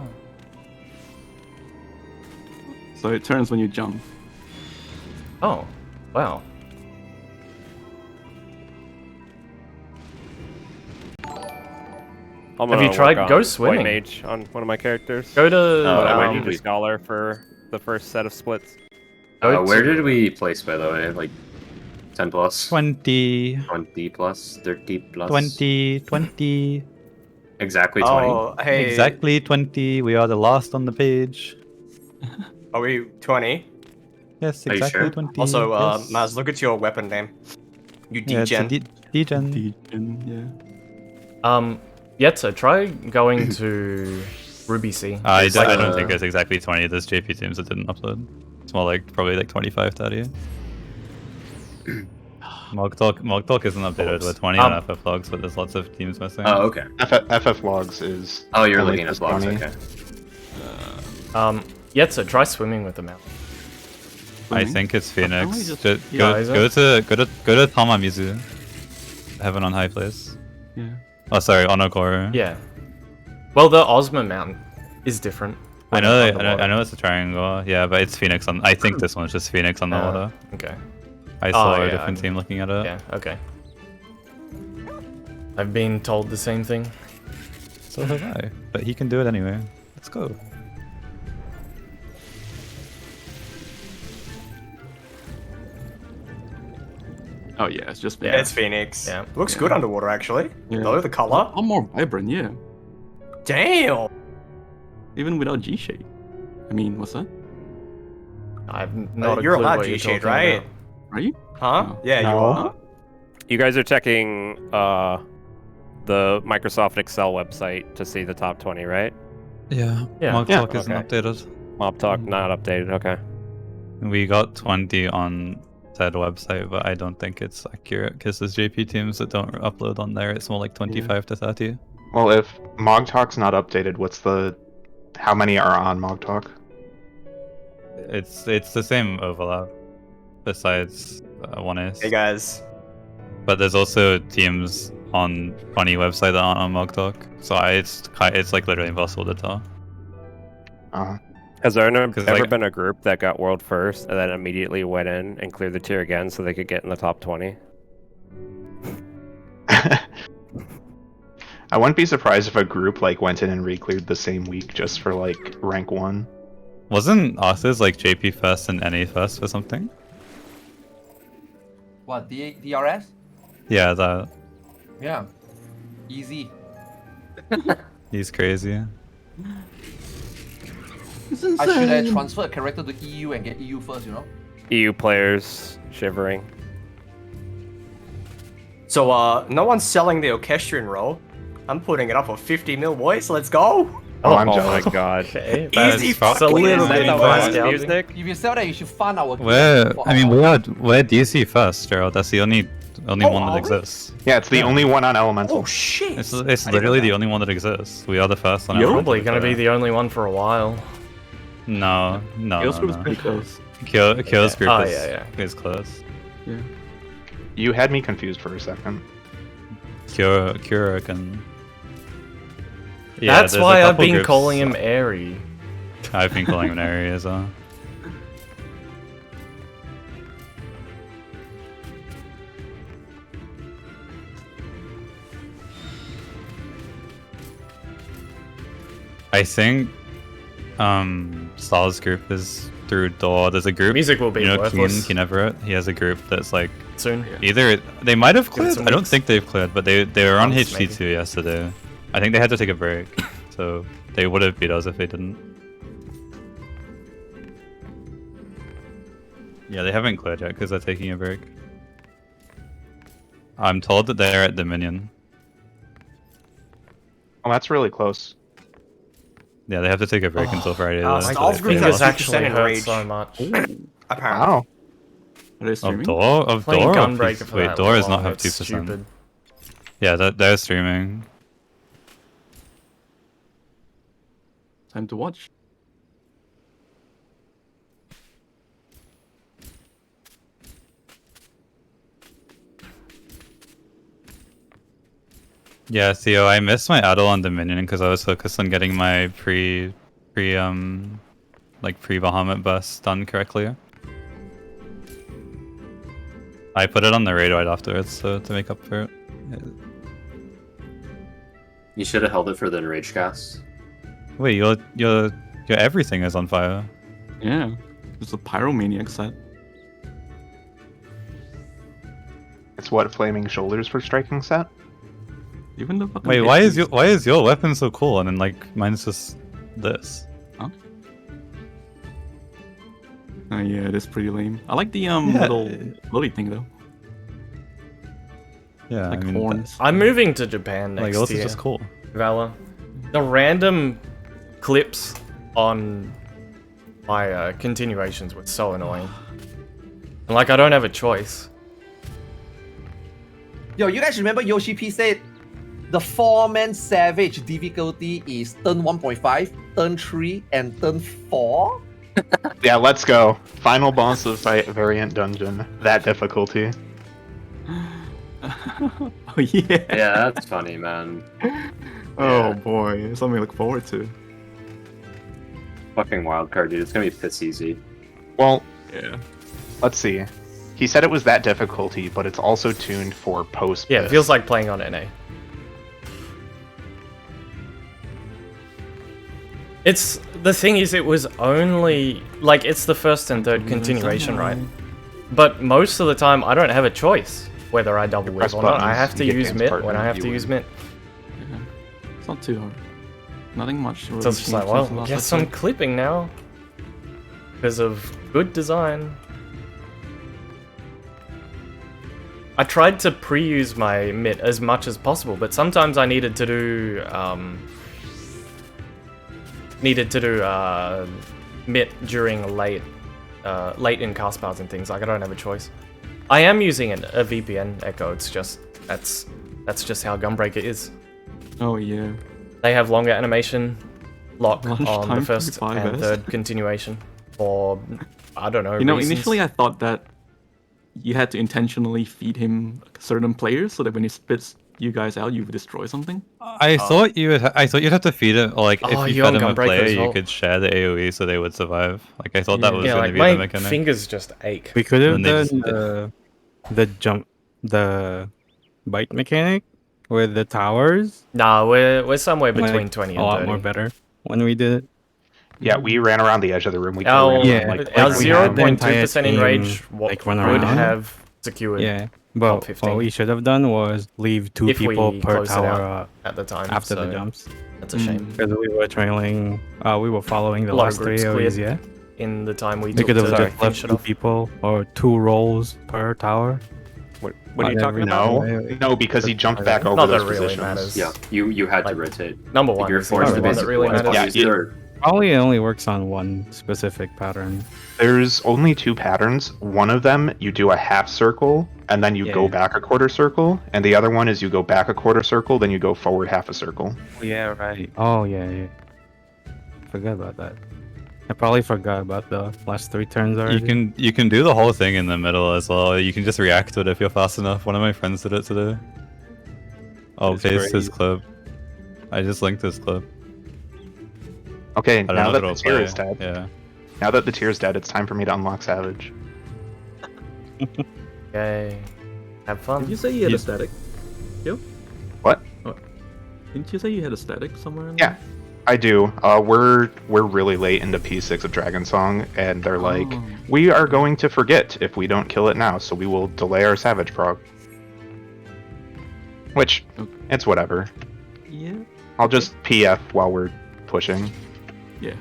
So it turns when you jump. Oh. Wow. Have you tried go swimming? White Mage on one of my characters. Go to. I went to Scholar for the first set of splits. Where did we place, by the way? Like 10 plus? 20. 20 plus? 30 plus? 20. Exactly 20. Oh, hey. Exactly 20. We are the last on the page. Are we 20? Yes, Are you exactly sure? 20. Also, yes. Maz, look at your weapon name. You Yeah, it's a degen. degen. Yeah. Yetza, try going to Ruby C. I It's like don't think it's exactly 20. There's JP teams that didn't upload. It's more like probably like 25, 30. Mog Talk isn't updated. We're 20 on FF logs, but there's lots of teams missing. Oh, okay. FF logs is. Oh, you're only looking at logs, 20. okay. Yetza, try swimming with the mount. I think it's Phoenix. just- Just Yeah, go to Tamamizu. Heaven on High Place. Yeah. Oh, sorry, Onogoro. Yeah. Well, the Ozma mount is different. I know. On the water. I know it's a triangle. Yeah, but it's Phoenix on. I think this one's just Phoenix on the water. Okay. I saw yeah, a different team looking at it. Yeah, okay. I've been told the same thing. So have I. But he can do it anyway. Let's go. Oh yeah, it's just Yeah, it's Phoenix. Yeah. Looks good underwater, actually. Yeah. Though, the color. I'm more vibrant, yeah. Damn! Even without G shade. I mean, what's that? I've not a You're clue allowed what you're G-Shade, talking right? about. Are you? Huh? No. Yeah, you No. are. You guys are checking the Microsoft Excel website to see the top 20, right? Yeah. Yeah. Mog Yeah. Talk isn't Okay. updated. Mob Talk not updated. Okay. We got 20 on said website, but I don't think it's accurate because there's JP teams that don't upload on there. It's more like 25 to 30. Well, if Mog Talk's not updated, what's the. How many are on Mog Talk? It's the same overlap. Besides one is. Hey, guys. But there's also teams on funny website that aren't on Mog Talk, so it's like literally impossible to tell. Has there ever 'Cause, like- been a group that got world first and then immediately went in and cleared the tier again so they could get in the top 20? I wouldn't be surprised if a group like went in and re-cleared the same week just for like rank 1. Wasn't Arthur's like JP first and NA first or something? What, DRS? Yeah, that. Yeah. Easy. He's crazy. I should have transferred a character to EU and get EU first, you know? EU players shivering. So, no one's selling the orchestrion roll. I'm putting it up for 50 mil, boys. Let's go. Oh, I'm Oh jealous. my god. Okay, That's easy fucking fucking is that price fast down. music? If you sell that, you should fund our. Where for I mean, our- where do you see first, Gerald? That's the only one that are we? exists. Yeah, it's the only one on Elemental. Oh shit! It's I didn't know literally the that. only one that exists. We are the first one. Yo. ever Probably to gonna play be it. the only one for a while. No. Chaos Group's pretty close. Chaos Group Oh, is, yeah. is close. Yeah. You had me confused for a second. Cura can. That's there's a why I've couple been groups- calling him Airy. I've been calling him an area as well. I think Sal's group is through door. There's a group. Music will be you know, worthless. Keen Everett. He has a group that's like Soon. either they might have Give it cleared. some I don't weeks. think they've cleared, but they were on Months, HT2 yesterday. I think they had to take a break, so they would have beat us if they didn't. Yeah, they haven't cleared yet because they're taking a break. I'm told that they're at Dominion. Oh, that's really close. Yeah, they have to take a break until Friday. my though, so Stal's they- group they has Fingers lost. actually 50% hurt rage. so much. Apparently. Wow. Are they Of streaming? door? Playing Or Gunbreaker for wait, that door does long, not have it's 2%. stupid. Yeah, they're streaming. Time to watch. Yeah, Theo, I missed my Adel on Dominion because I was focused on getting my pre-Bahamut bus done correctly. I put it on the raid right afterwards, so to make up for it. You should have held it for the enrage cast. Wait, your everything is on fire. Yeah. It's a Pyromaniac set. It's what Flaming Shoulders for striking set. Even the fucking Wait, hit why keys. is your weapon so cool and then like mine's just this? Oh yeah, it is pretty lame. I like the little lily thing though. Yeah, Like I mean, horns. I'm moving to Japan like next yours is year. just cool. Valor. The random clips on my continuations were so annoying. And like I don't have a choice. Yo, you guys remember Yoshi P said the 4-man Savage difficulty is turn 1.5, turn 3, and turn 4? Yeah, let's go. Final boss of fight variant dungeon. That difficulty. Oh yeah. Yeah, that's funny, man. Oh boy, it's something to look forward to. Fucking wild card, dude. It's gonna be piss easy. Well, Yeah. let's see. He said it was that difficulty, but it's also tuned for post. Yeah, it feels like playing on NA. It's the thing is it was only like it's the first and third continuation, right? But most of the time I don't have a choice whether I double whip press or not. I buttons, have to you get use games mitt partner, when I have you to use win. mitt. Yeah. It's not too hard. Nothing much. So it's just like, well, guess some clipping now. Because of good design. I tried to pre-use my mitt as much as possible, but sometimes I needed to do mitt during late in cast paths and things. Like I don't have a choice. I am using a VPN echo. It's just that's just how Gunbreaker is. Oh yeah. They have longer animation lock on the Lunchtime first 45 and S. third continuation for I don't know. You know, reasons. initially I thought that you had to intentionally feed him certain players so that when he spits you guys out, you would destroy something. I thought you would. I thought you'd have to feed it, or like Oh, if you you're fed on them a Gunbreaker player, as well. you could share the AOE so they would survive. Like I thought that was yeah, going like to be my the mechanic. fingers just ache. We could have And they done the bite mechanic with the towers. Nah, we're somewhere between Like, 20 a and lot 30. more better when we did it. Yeah, we ran around the edge of the room. We Our, ran Yeah, like, our like we had the 0.2% in entire rage team, like, run would around. have secured Yeah, top but 15 what we should have done was leave two if people we per closed it tower out at the time. after the so jumps. That's a shame. Because we were trailing, we were following the A lot of last three groups AOEs, cleared yeah. in the time we We took could to have just left finish it two off. people or 2 rolls per tower. What are you talking No, about? no, because he jumped back over Not those that really positions. matters. Yeah, you had to rotate. Number one You're is the forced only to one that really basically matters. Yeah, Probably only works on one specific pattern. There's only two patterns. One of them, you do a half circle, and then you Yeah. go back a quarter circle, and the other one is you go back a quarter circle, then you go forward half a circle. Oh, yeah, right. Oh, yeah. Forgot about that. I probably forgot about the last 3 turns already. You can do the whole thing in the middle as well. You can just react to it if you're fast enough. One of my friends did it today. I'll It's paste his great. clip. I just linked his clip. Okay, I don't now know that if the it'll tier play. is dead. Yeah. Now that the tier is dead, it's time for me to unlock Savage. Yay. Have fun. Did you say you had a He's- static? Yo? What? Oh. Didn't you say you had a static somewhere in Yeah, I do. We're really late into P6 of Dragon Song, and they're like, Oh. we are going to forget if we don't kill it now, so we will delay our Savage prog. Which, it's whatever. Yeah. I'll just PF while we're pushing. Yeah.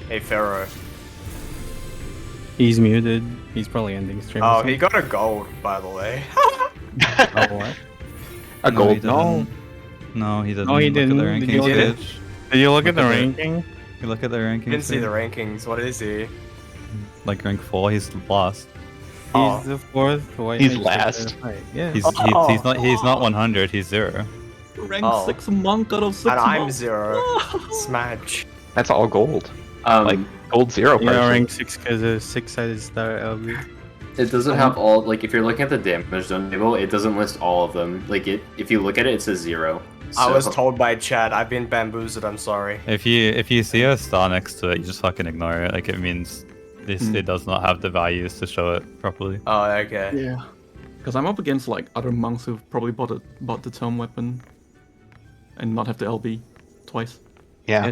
Hey, Pharaoh. He's muted. He's probably ending stream. or Oh, something. he got a gold, by the way. Oh, what? A No, gold. he didn't. No, he didn't. No, he Look at didn't. the Did rankings you look at it? page. Did you look at the Look at ranking? You look at the rankings. Didn't see the page. rankings. What is he? Like rank 4, he's last. Oh. He's the 4th. White He's Knight last. Fighter. Right, yeah. He's not 100. He's 0. Rank Oh. 6 monk out of 6 And I'm monk. 0. Smash. That's all gold. Like, gold 0 Yeah, person. rank 6 because of 6-sided star LB. It doesn't have all, like, if you're looking at the damage done table, it doesn't list all of them. Like, if you look at it, it says 0. I was So- told by chat. I've been bamboozled. I'm sorry. If you see a star next to it, you just fucking ignore it. Like it means it does not have the values to show it properly. Oh, okay. Yeah. Because I'm up against, like, other monks who've probably bought the tome weapon and not have the LB twice. Yeah,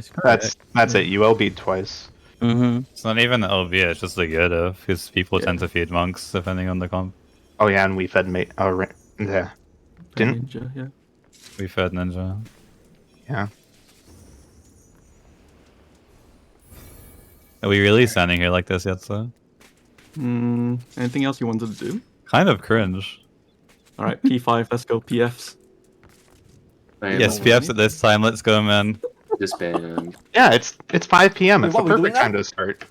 that's it. You LB'd twice. It's not even the LV, it's just the good of, because people tend to feed monks depending on the comp. Oh yeah, and we fed yeah. Didn't? Ninja, yeah. We fed ninja. Yeah. Are we really standing here like this yet, sir? Anything else you wanted to do? Kind of cringe. Alright, P5, let's go, PFs. Yes, PFs at this time, let's go, man. Disband. Yeah, it's 5 p.m. It's What the we doing perfect time now? to start.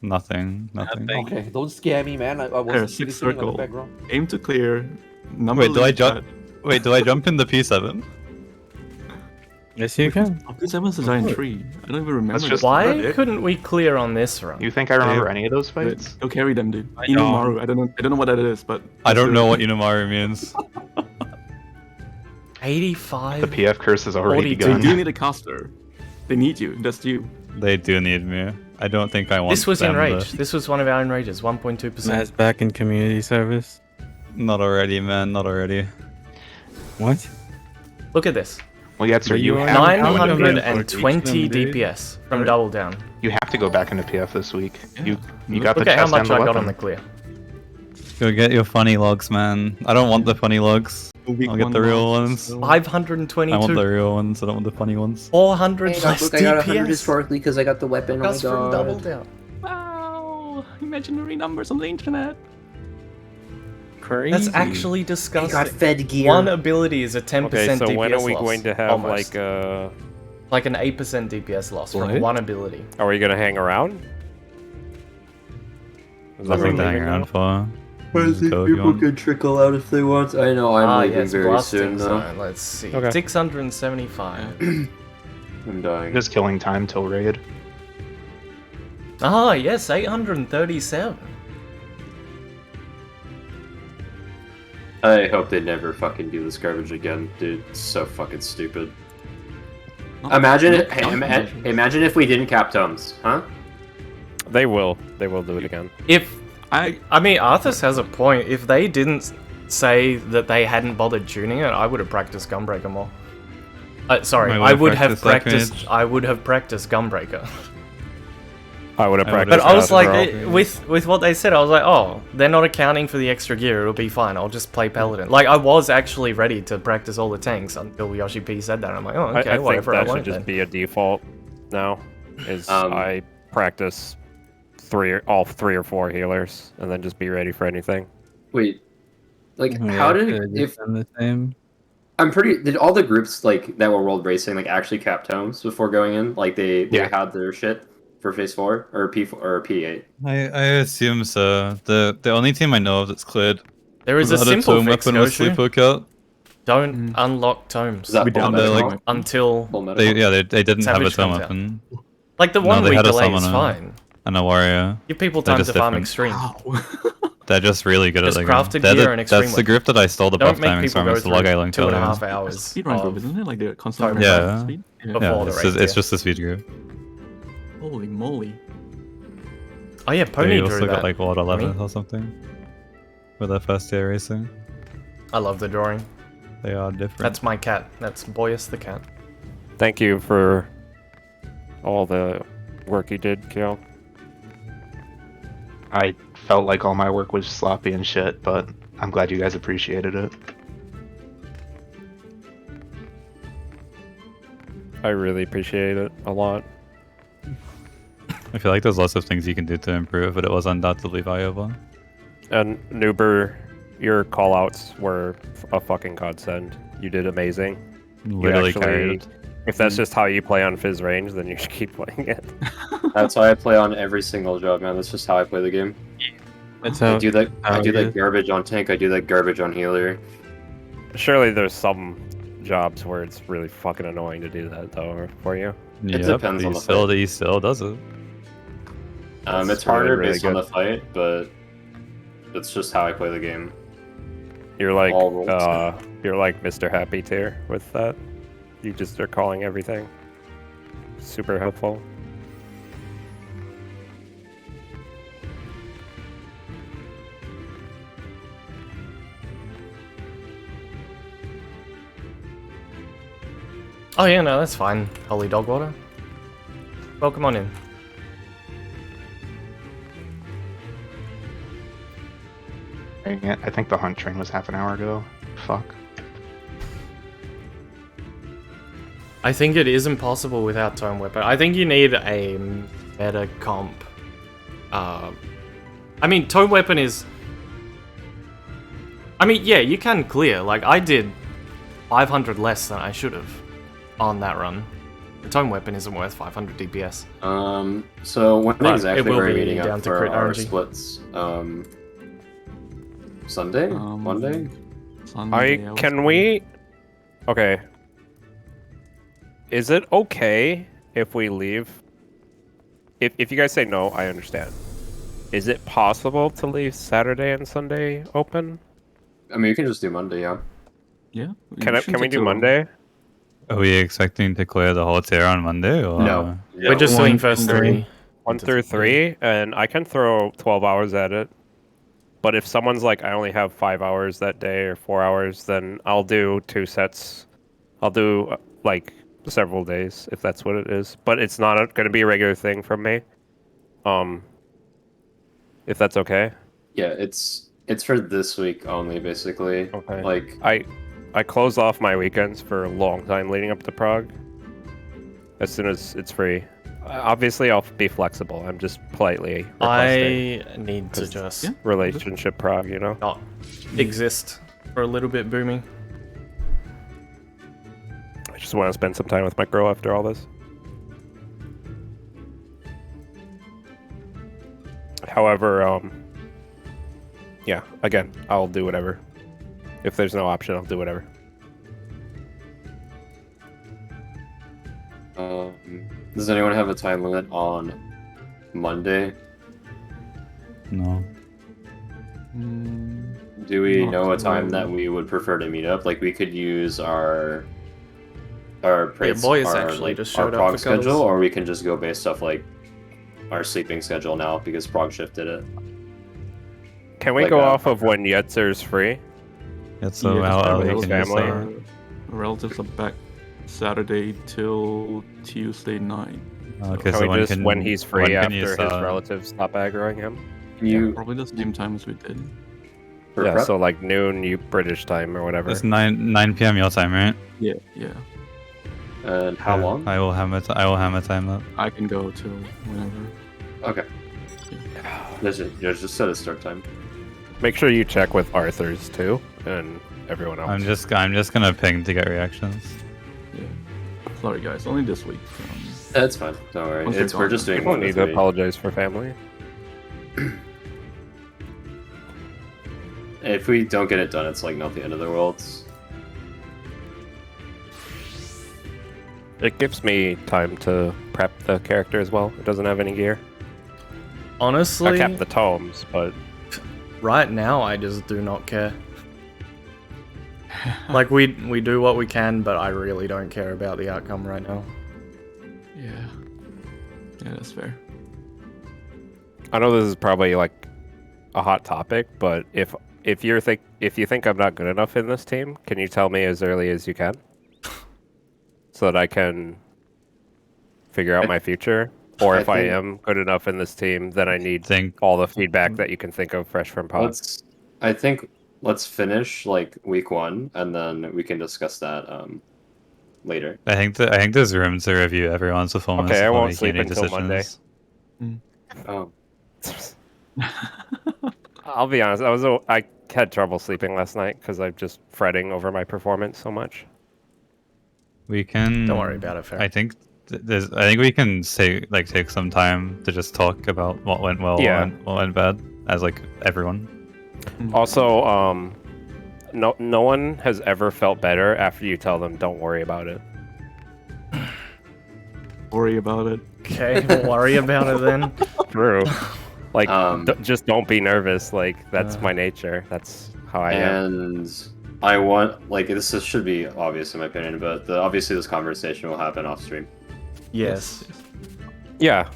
Nothing. Okay, don't scare me, man. I There, was 6 listening on the circle. background. Aim to clear. Number Wait, do I lead jump? chat. Wait, do I jump in the P7? Yes, you can. Oh, P7's a giant tree. I don't even remember. Let's just- Why couldn't we clear on this run? You think I remember any of those fights? Go carry them, dude. I Inumaru. I don't know what that is, but I don't know what Inumaru means. 85. The PF curse has already 42. they begun. do need a caster. They need you. That's you. They do need me. I don't think I want This was them enraged. to- This was one of our enrages. 1.2%. Matt's back in community service. Not already, man. Not already. What? Look at this. Well, yeah, sir, But you you are have, 920 dude. DPS from double down. you have to go back into PF this week. You Look got the Look at how chest much and the I got weapon. on the clear. Go get your funny logs, man. I don't want the funny logs. Week I'll get one the real logs, ones. so- 522. I want the real ones. I don't want the funny ones. 400 less look, I got 100 DPS. historically because I got the weapon. That's oh my from god. double down. Wow! Imaginary numbers on the internet. Crazy. That's actually I disgusting. got fed gear. One ability is a 10% Okay, so DPS when are we loss, going to have almost. like an 8% DPS loss from What? one ability? Are we gonna hang around? Is that Nothing what to we're hang leaving around now? for. I think Go if you people want. can trickle out if they want. I know, I'm leaving yes, very blasting soon though. zone. Let's see. Okay. 675. I'm dying. Just killing time till raid. Ah, yes, 837. I hope they never fucking do this garbage again, dude. It's so fucking stupid. Imagine it. Hey, imagine if we didn't cap tomes, huh? They will. They will do it again. If I mean, Arthas has a point. If they didn't say that they hadn't bothered tuning it, I would have practiced Gunbreaker more. Sorry, I would have practiced. I would have practiced Gunbreaker. I would have practiced. But I was like, Astro. with what they said, I was like, oh, they're not accounting for the extra gear. It'll be fine. I'll just play Paladin. Like I was actually ready to practice all the tanks until Yoshi P said that. I'm like, oh, okay, I think whatever. I that should won't just then. be a default now. Is I practice all three or four healers and then just be ready for anything. Wait, like Yeah, how did should've just if done the same. did all the groups like that were world racing like actually cap tomes before going in? Like they had their shit for phase 4 or P4 or P8. I assume so. The only team I know of that's cleared There is a without simple tome fix, weapon was Goshu. Sleep Workout. Don't unlock tomes Is that full medical? until Full medical? They didn't have a Savage tome comes out. weapon. Like the No, 1 they week had a delay is summoner fine. and a warrior. Give people They're time to just farm different. extreme. They're just really good Just at the crafted game. They're gear the- and extreme That's the group that I stole the buff Don't make timings people from. go Is the log through I linked 2.5 earlier. hours Speedrun group, of isn't it? Like they're constantly tome speed. Yeah. before the raid. It's just the speed group. Holy moly! Oh yeah, Pony They drew also that. got like what 11 Me? or something with their first year racing. I love the drawing. They are different. That's my cat. That's Boyus the cat. Thank you for all the work you did, Kale. I felt like all my work was sloppy and shit, but I'm glad you guys appreciated it. I really appreciate it a lot. I feel like there's lots of things you can do to improve, but it was undoubtedly valuable. And Nuber, your callouts were a fucking godsend. You did amazing. Literally carried. If that's just how you play on Fizz range, then you should keep playing it. That's how I play on every single job, man. That's just how I play the game. That's I how do that. I do it that is. garbage on tank. I do that garbage on healer. Surely there's some jobs where it's really fucking annoying to do that though for you. It depends on the fight. He still does it. It's harder based on the fight, but it's just how I play the game. You're like All rules. you're like Mr. Happy tier with that. You just are calling everything. Super helpful. Oh yeah, no, that's fine. Holy dog water. Welcome on in. Dang it, I think the hunt train was half an hour ago. Fuck. I think it is impossible without tome weapon. I think you need a meta comp. I mean, tome weapon is. I mean, yeah, you can clear. Like I did 500 less than I should have on that run. The tome weapon isn't worth 500 DPS. So when But exactly it will we're be meeting down up to for crit our RNG. splits? Sunday? Monday? Can we? Okay. Is it okay if we leave? If you guys say no, I understand. Is it possible to leave Saturday and Sunday open? I mean, you can just do Monday, yeah. Yeah. Can we do Monday? Are we expecting to clear the whole tier on Monday? Or? No. We're just doing first 3. 1 through 3, and I can throw 12 hours at it. But if someone's like, I only have 5 hours that day or 4 hours, then I'll do 2 sets. I'll do like several days if that's what it is. But it's not going to be a regular thing from me. If that's okay. Yeah, it's for this week only, basically. Okay. Like I close off my weekends for a long time leading up to Prague. As soon as it's free. Obviously, I'll be flexible. I'm just politely requesting. I need to just relationship Prague, you know. not exist for a little bit, Boomy. I just want to spend some time with my girl after all this. However, yeah, again, I'll do whatever. If there's no option, I'll do whatever. Does anyone have a time limit on Monday? No. Do we Not know a time really. that we would prefer to meet up? Like we could use our praise, Boyus our, actually like, just our showed up prog for schedule, cuddles. or we can just go based off like our sleeping schedule now because prog shifted it. Can we Like go that. off of when Yetzer's free? It's Yeah, how just early relatives can you family. start? Relatives are back Saturday till Tuesday night. Okay, Can so we when just can, when he's free when can you after his start? relatives stop aggroing him? Can you Probably the same time as we did. for Yeah, prep? so like noon, you British time or whatever. It's 9 p.m. your time, right? Yeah, yeah. And how long? I will hammer time that. I can go till whenever. Okay. Just set a start time. Make sure you check with Arthur's too, and everyone else. I'm just gonna ping to get reactions. Yeah. Sorry guys, only this week. That's fine. Don't worry. Once We're just doing People one need to to three. apologize for family. If we don't get it done, it's like not the end of the world. It gives me time to prep the character as well. It doesn't have any gear. Honestly, I kept the tomes, but right now I just do not care. Like we do what we can, but I really don't care about the outcome right now. Yeah. Yeah, that's fair. I know this is probably like a hot topic, but if you think I'm not good enough in this team, can you tell me as early as you can, so that I can figure out my future? Or if I am good enough in this team, then I need all the feedback that you can think of fresh from pods. Let's finish like week 1, and then we can discuss that later. I think there's room to review everyone's performance. Okay, I before won't making sleep any until Monday. decisions. Oh. I'll be honest. I had trouble sleeping last night because I'm just fretting over my performance so much. We can. Don't worry about it, Fair. I think we can take some time to just talk about what went well, and what went bad, as like everyone. Also, no one has ever felt better after you tell them don't worry about it. Worry about it. Okay, worry about it then. True. Like, just don't be nervous. Like, that's my nature. That's how I am. And I want, like, this should be obvious in my opinion, but obviously this conversation will happen off stream. Yes. Yeah.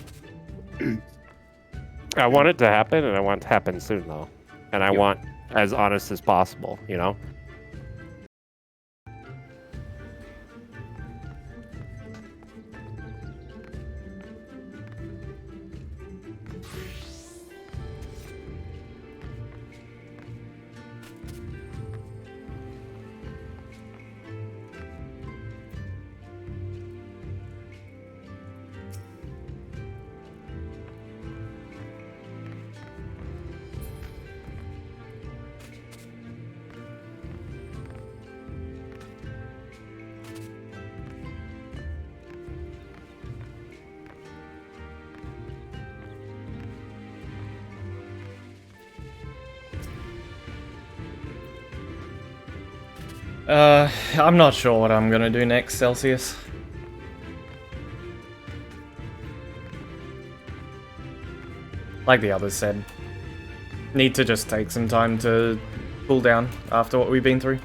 I want it to happen, and I want it to happen soon, though. And I want as honest as possible, you know? I'm not sure what I'm gonna do next, Celsius. Like the others said, need to just take some time to cool down after what we've been through.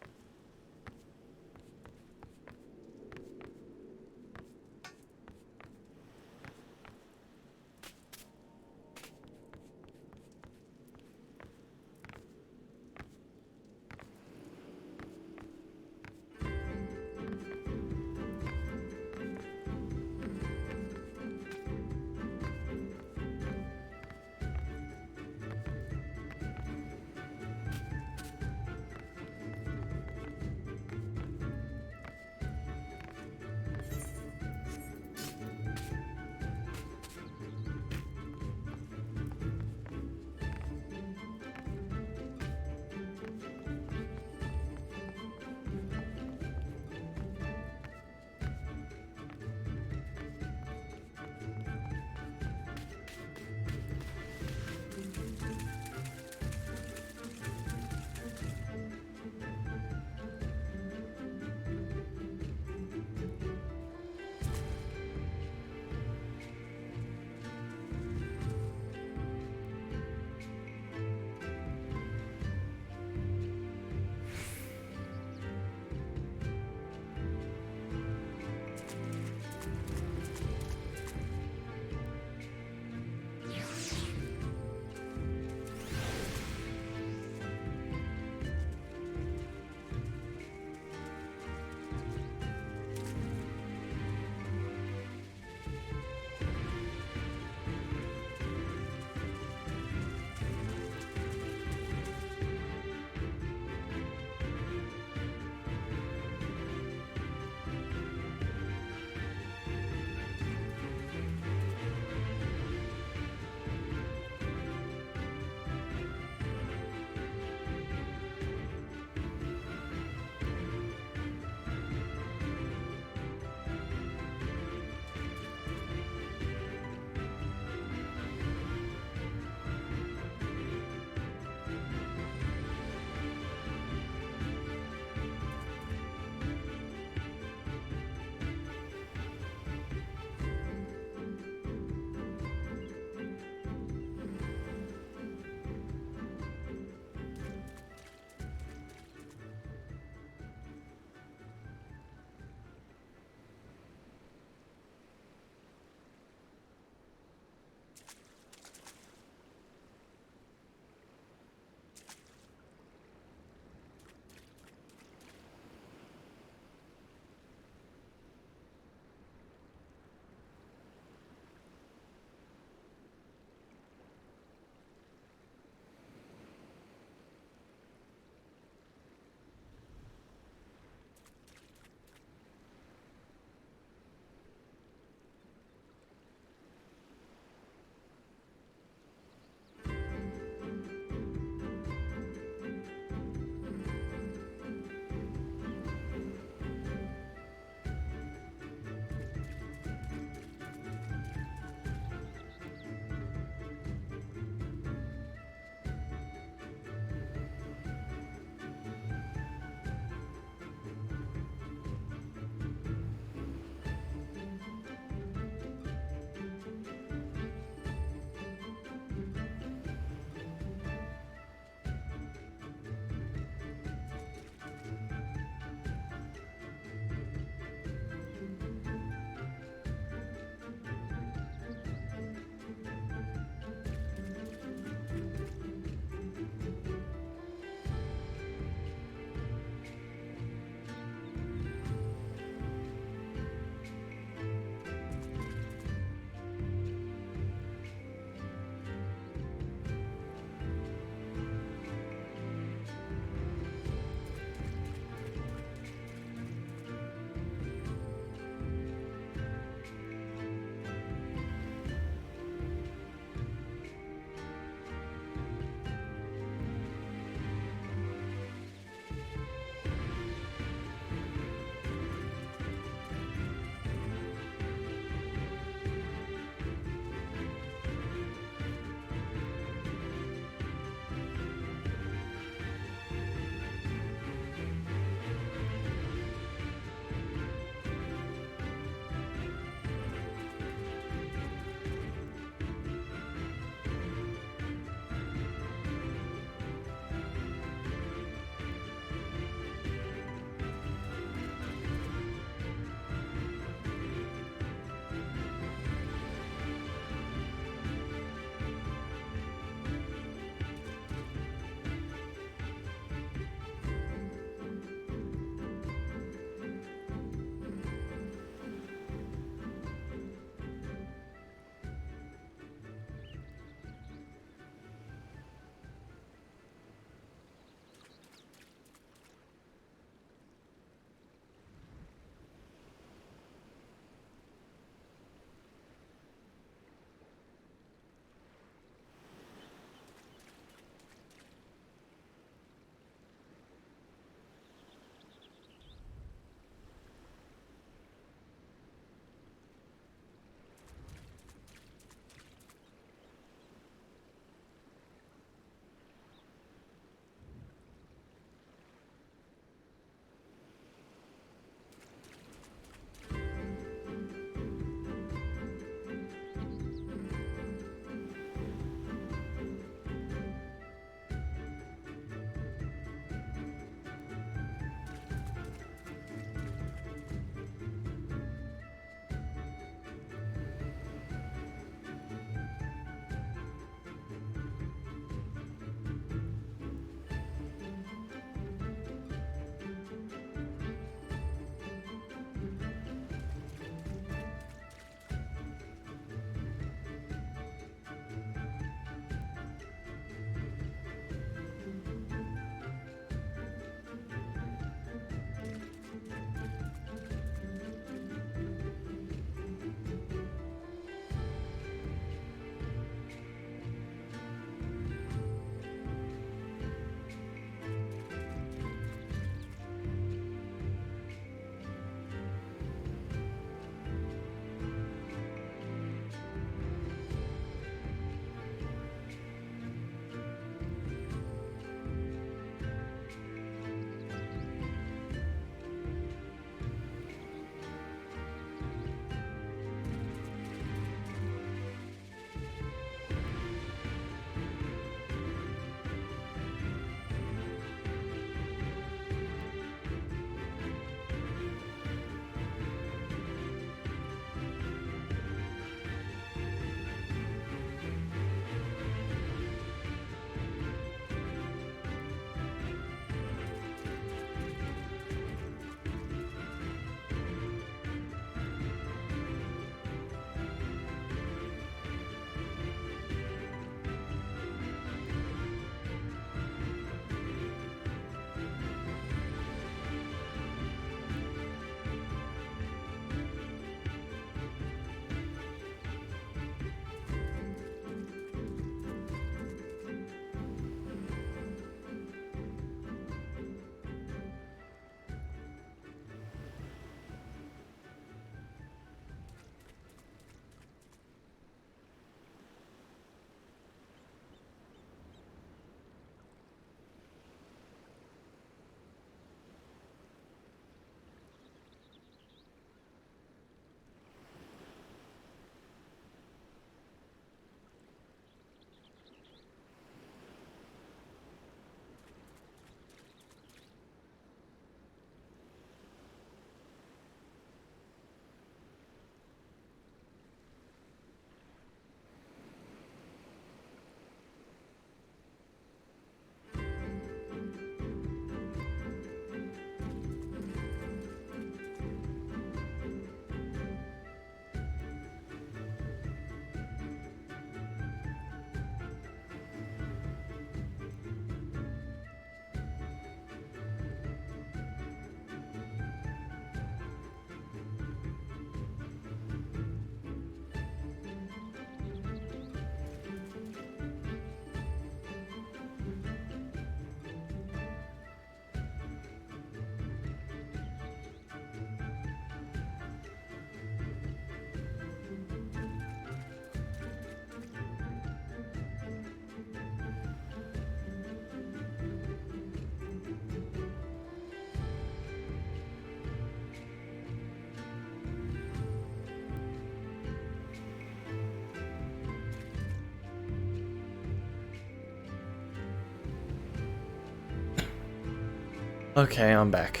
Okay, I'm back.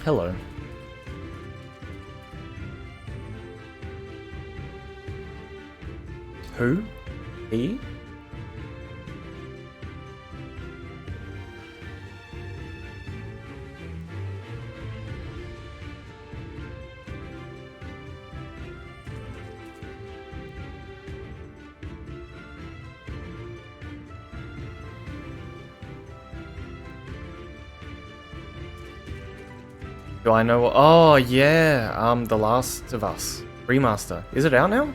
Hello. Who? He? Do I know what? Oh, yeah. The Last of Us remaster. Is it out now?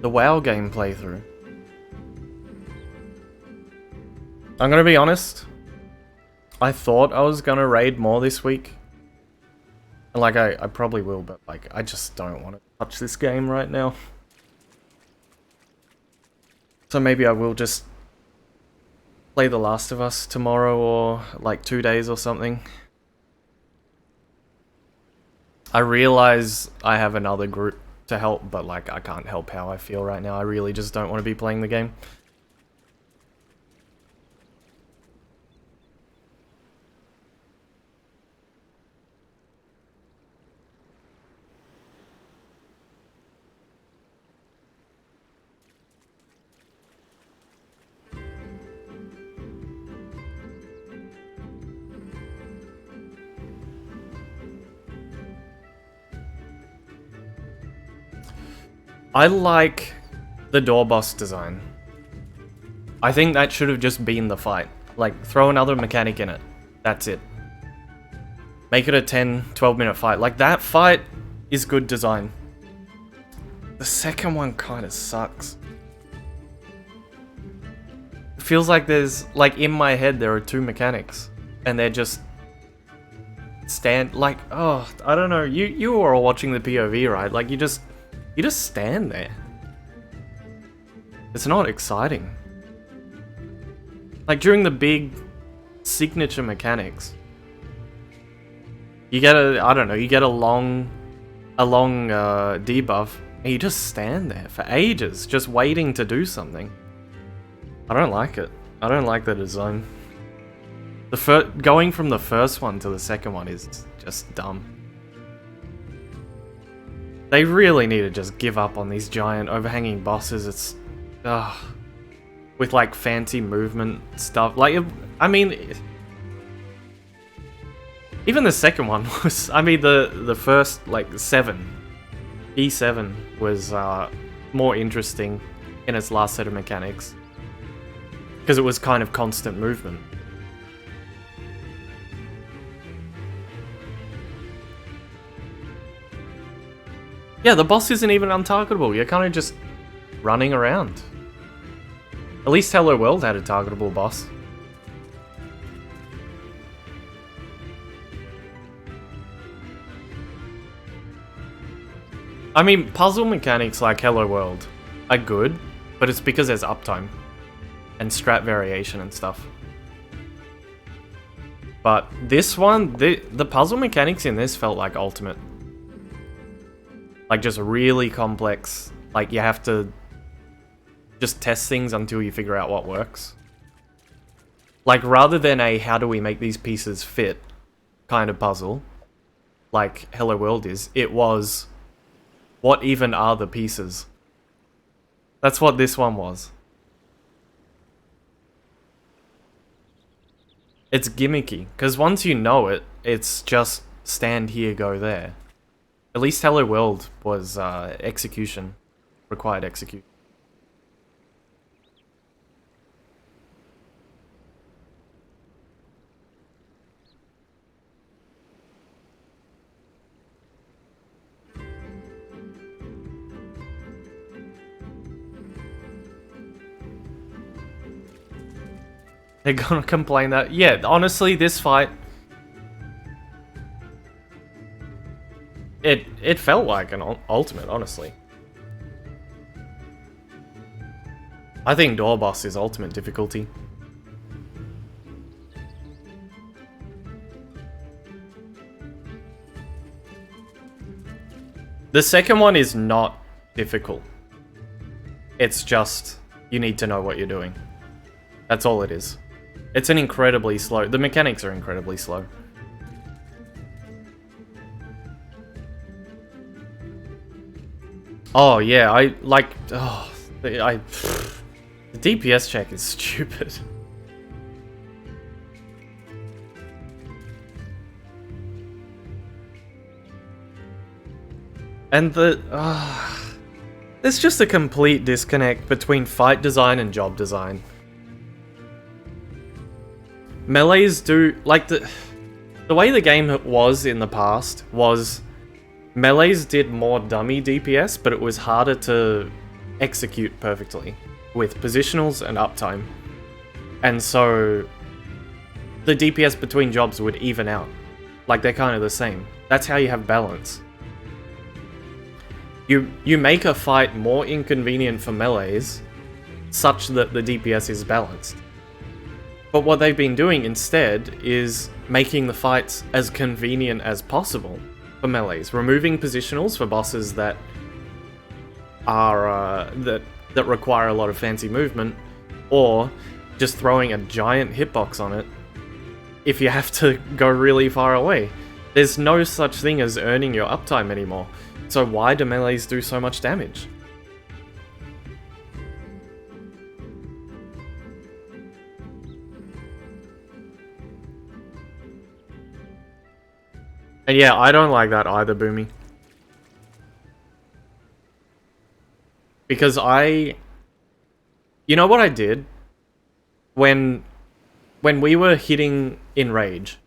The WoW game playthrough. I'm gonna be honest. I thought I was gonna raid more this week. And like, I probably will, but like, I just don't want to touch this game right now. So maybe I will just play The Last of Us tomorrow or like 2 days or something. I realize I have another group to help, but like I can't help how I feel right now. I really just don't want to be playing the game. I like the door boss design. I think that should have just been the fight. Like, throw another mechanic in it. That's it. Make it a 10-12 minute fight. Like, that fight is good design. The second one kind of sucks. It feels like there's, like, in my head there are two mechanics. And they're just... like, oh, I don't know. You were all watching the POV, right? Like, you just stand there. It's not exciting. Like during the big signature mechanics, you get a long debuff, and you just stand there for ages, just waiting to do something. I don't like it. I don't like the design. Going from the first one to the second one is just dumb. They really need to just give up on these giant overhanging bosses. It's, with like fancy movement stuff. Like, I mean, even the second one was, I mean, the first like 7, E7 was more interesting in its last set of mechanics because it was kind of constant movement. Yeah, the boss isn't even untargetable. You're kind of just running around. At least Hello World had a targetable boss. I mean, puzzle mechanics like Hello World are good, but it's because there's uptime and strat variation and stuff. But this one, the puzzle mechanics in this felt like Ultimate. Like, just really complex. Like, you have to just test things until you figure out what works. Like, rather than a how do we make these pieces fit kind of puzzle, like Hello World is, it was what even are the pieces? That's what this one was. It's gimmicky, because once you know it, it's just stand here, go there. At least Hello World was execution. Required execution. They're gonna complain that... Yeah, honestly, this fight... It felt like an ultimate, honestly. I think door boss is ultimate difficulty. The second one is not difficult. It's just, you need to know what you're doing. That's all it is. It's an incredibly slow... The mechanics are incredibly slow. Oh, yeah, I, like... Oh, the DPS check is stupid. And there's just a complete disconnect between fight design and job design. Melees do... Like, the way the game was in the past was... Melees did more dummy DPS, but it was harder to execute perfectly with positionals and uptime. And so... the DPS between jobs would even out. Like, they're kind of the same. That's how you have balance. You make a fight more inconvenient for melees, such that the DPS is balanced. But what they've been doing instead is making the fights as convenient as possible for melees, removing positionals for bosses that are that require a lot of fancy movement, or just throwing a giant hitbox on it if you have to go really far away. There's no such thing as earning your uptime anymore. So why do melees do so much damage? And yeah, I don't like that either, Boomy. Because you know what I did? When we were hitting in rage,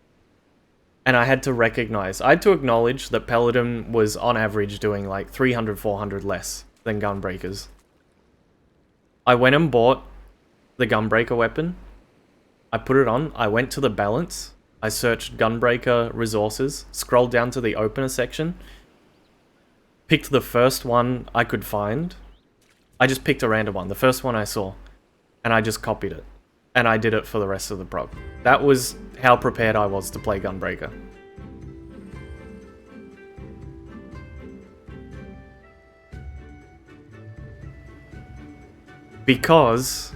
and I had to acknowledge that Paladin was on average doing like 300, 400 less than Gunbreakers. I went and bought the Gunbreaker weapon. I put it on, I went to the balance, I searched Gunbreaker resources, scrolled down to the opener section, picked the first one I could find. I just picked a random one, the first one I saw, and I just copied it. And I did it for the rest of the prog. That was how prepared I was to play Gunbreaker. Because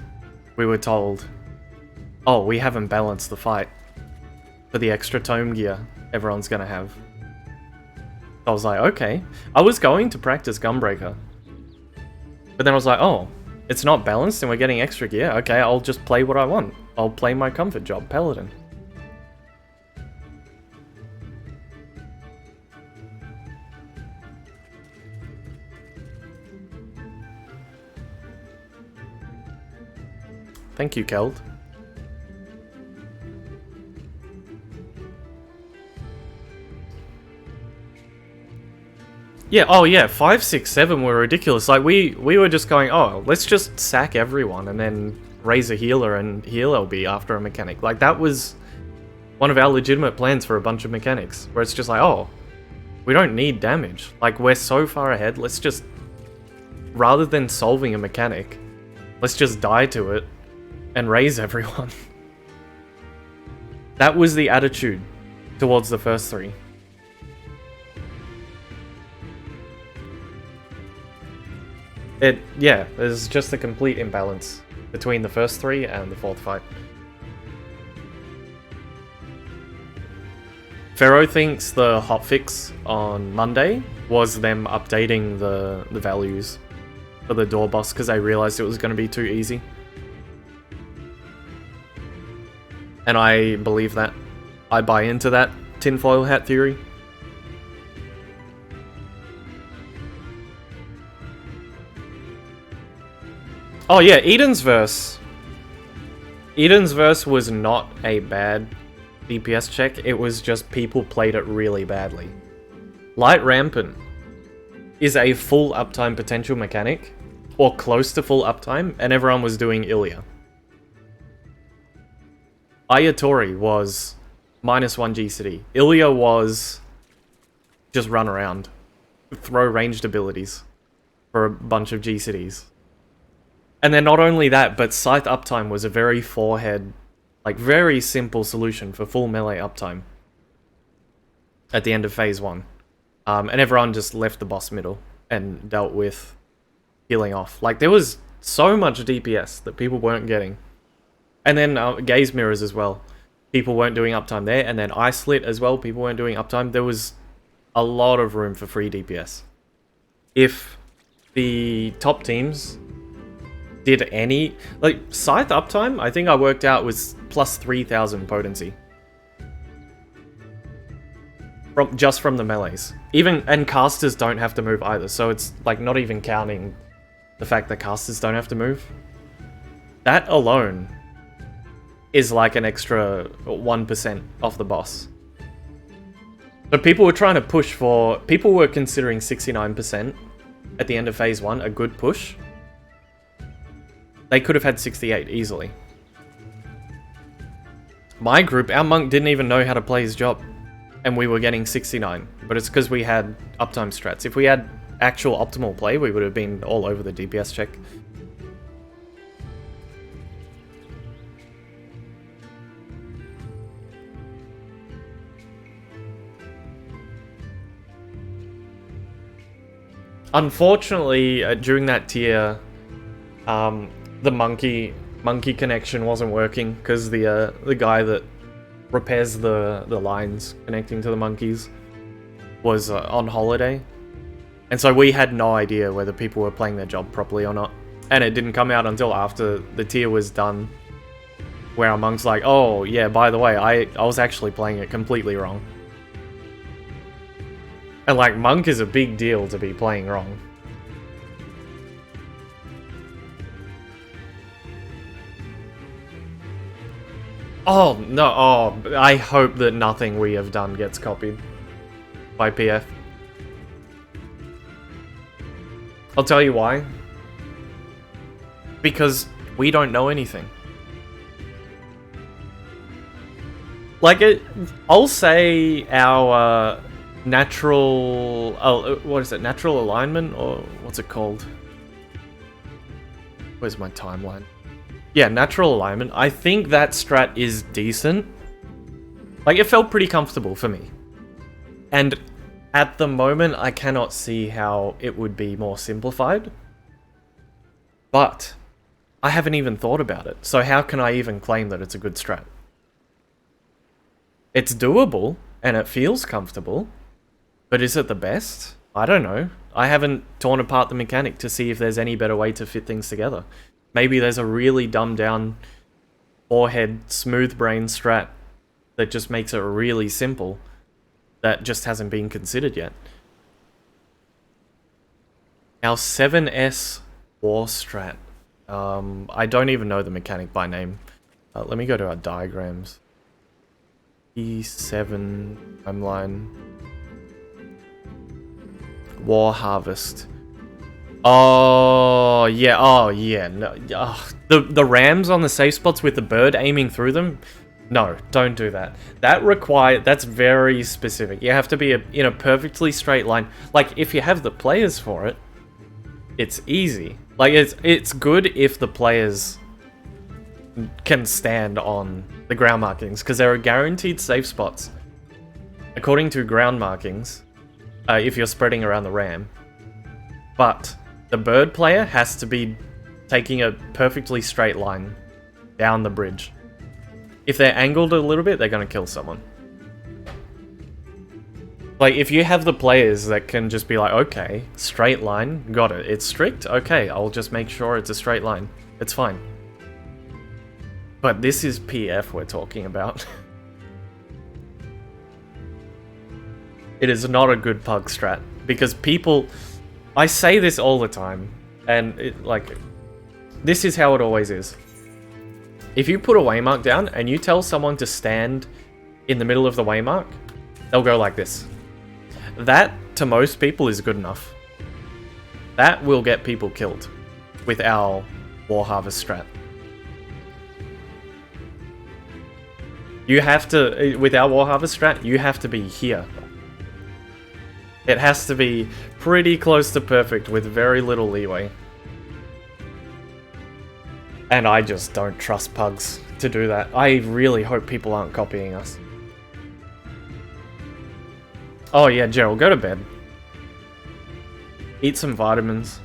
we were told, oh, we haven't balanced the fight for the extra tome gear everyone's gonna have. I was like, okay. I was going to practice Gunbreaker. But then I was like, oh, it's not balanced and we're getting extra gear. Okay, I'll just play what I want. I'll play my comfort job, Paladin. Thank you, Keld. Yeah, oh yeah, 5, 6, 7 were ridiculous. Like, we were just going, oh, let's just sack everyone and then raise a healer and heal LB after a mechanic. Like, that was one of our legitimate plans for a bunch of mechanics, where it's just like, oh, we don't need damage. Like, we're so far ahead, let's just, rather than solving a mechanic, let's just die to it and raise everyone. That was the attitude towards the first 3. Yeah, there's just a complete imbalance between the first 3 and the 4th fight. Pharaoh thinks the hotfix on Monday was them updating the values for the door boss because they realized it was going to be too easy. And I believe that. I buy into that tinfoil hat theory. Oh yeah, Eden's Verse. Eden's Verse was not a bad DPS check, it was just people played it really badly. Light Rampant is a full uptime potential mechanic, or close to full uptime, and everyone was doing Ilya. Ayatori was -1 GCD. Ilya was just run around throw ranged abilities for a bunch of G cities. And then not only that, but Scythe uptime was a very forehead, like very simple solution for full melee uptime at the end of phase 1. And everyone just left the boss middle and dealt with healing off. Like, there was so much DPS that people weren't getting. And then gaze mirrors as well. People weren't doing uptime there. And then ice-lit as well, people weren't doing uptime. There was a lot of room for free DPS. If the top teams did any... Like, Scythe uptime, I think I worked out was plus 3,000 potency. Just from the melees. And casters don't have to move either, so it's like not even counting the fact that casters don't have to move. That alone is like an extra 1% off the boss. But people were trying to push for... People were considering 69% at the end of phase 1 a good push. They could have had 68 easily. My group, our monk didn't even know how to play his job. And we were getting 69, but it's because we had uptime strats. If we had actual optimal play, we would have been all over the DPS check. Unfortunately, during that tier, the monkey connection wasn't working because the guy that repairs the lines connecting to the monkeys was on holiday, and so we had no idea whether people were playing their job properly or not, and it didn't come out until after the tier was done, where our monk's like, oh yeah, by the way, I was actually playing it completely wrong. And like, monk is a big deal to be playing wrong. Oh, no, oh, I hope that nothing we have done gets copied by PF. I'll tell you why. Because we don't know anything. Like, I'll say our natural... what is it? Natural alignment? Or what's it called? Where's my timeline? Yeah, natural alignment. I think that strat is decent. Like, it felt pretty comfortable for me. And at the moment, I cannot see how it would be more simplified. But I haven't even thought about it. So how can I even claim that it's a good strat? It's doable, and it feels comfortable. But is it the best? I don't know. I haven't torn apart the mechanic to see if there's any better way to fit things together. Maybe there's a really dumbed down, forehead, smooth brain strat that just makes it really simple that just hasn't been considered yet. Our 7S war strat. I don't even know the mechanic by name. Let me go to our diagrams. E7 timeline. War harvest. Oh yeah, no, the rams on the safe spots with the bird aiming through them. No, don't do that. That's very specific. You have to be in a perfectly straight line. Like, if you have the players for it, it's easy. Like, it's good if the players can stand on the ground markings, because there are guaranteed safe spots according to ground markings if you're spreading around the ram. But the bird player has to be taking a perfectly straight line down the bridge. If they're angled a little bit, they're going to kill someone. Like, if you have the players that can just be like, okay, straight line, got it. It's strict, okay, I'll just make sure it's a straight line. It's fine. But this is PF we're talking about. It is not a good pug strat, because people... I say this all the time, and this is how it always is. If you put a waymark down and you tell someone to stand in the middle of the waymark, they'll go like this. That, to most people, is good enough. That will get people killed with our War Harvest strat. You have to, with our War Harvest strat, you have to be here. It has to be pretty close to perfect with very little leeway. And I just don't trust pugs to do that. I really hope people aren't copying us. Oh yeah, Gerald, go to bed. Eat some vitamins.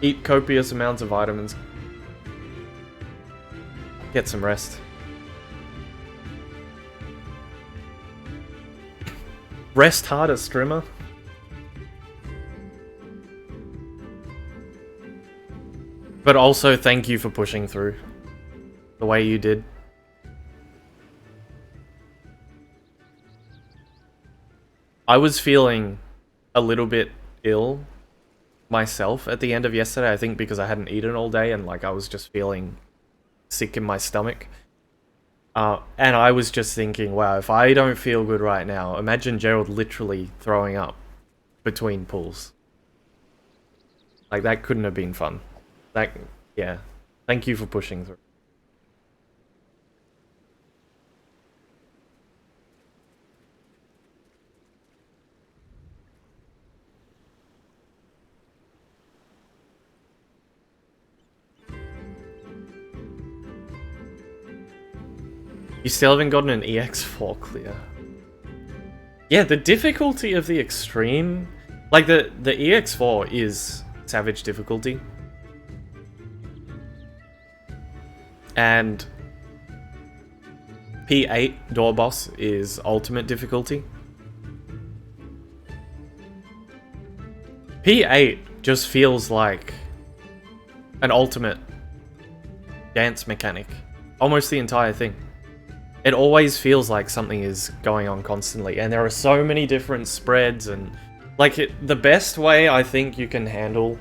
Eat copious amounts of vitamins. Get some rest. Rest harder, streamer. But also, thank you for pushing through the way you did. I was feeling a little bit ill myself at the end of yesterday, I think because I hadn't eaten all day and like I was just feeling sick in my stomach. And I was just thinking, wow, if I don't feel good right now, imagine Gerald literally throwing up between pulls. Like, that couldn't have been fun. That, yeah. Thank you for pushing through. You still haven't gotten an EX4 clear. Yeah, the difficulty of the extreme... Like, the EX4 is savage difficulty. And P8 door boss is ultimate difficulty. P8 just feels like an ultimate dance mechanic. Almost the entire thing. It always feels like something is going on constantly, and there are so many different spreads, and like the best way I think you can handle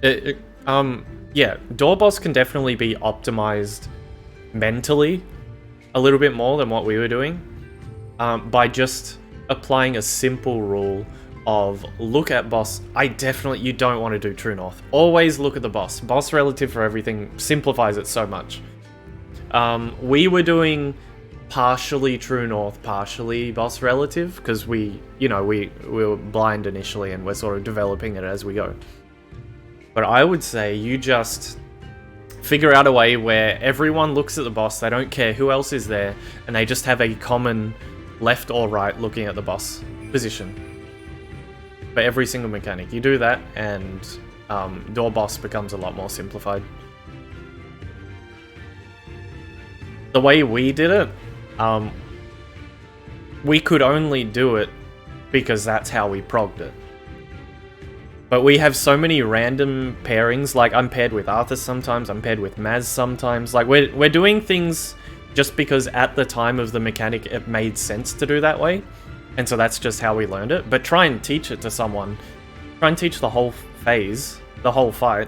it, yeah, door boss can definitely be optimized mentally a little bit more than what we were doing, by just applying a simple rule of look at boss. You don't want to do true north. Always look at the boss. Boss relative for everything simplifies it so much. We were doing partially true north, partially boss relative, because we were blind initially and we're sort of developing it as we go. But I would say you just figure out a way where everyone looks at the boss, they don't care who else is there, and they just have a common left or right looking at the boss position. For every single mechanic. You do that and door boss becomes a lot more simplified. The way we did it, we could only do it because that's how we progged it. But we have so many random pairings, like I'm paired with Arthur sometimes, I'm paired with Maz sometimes. Like we're doing things just because at the time of the mechanic it made sense to do that way. And so that's just how we learned it. But try and teach it to someone. Try and teach the whole phase, the whole fight.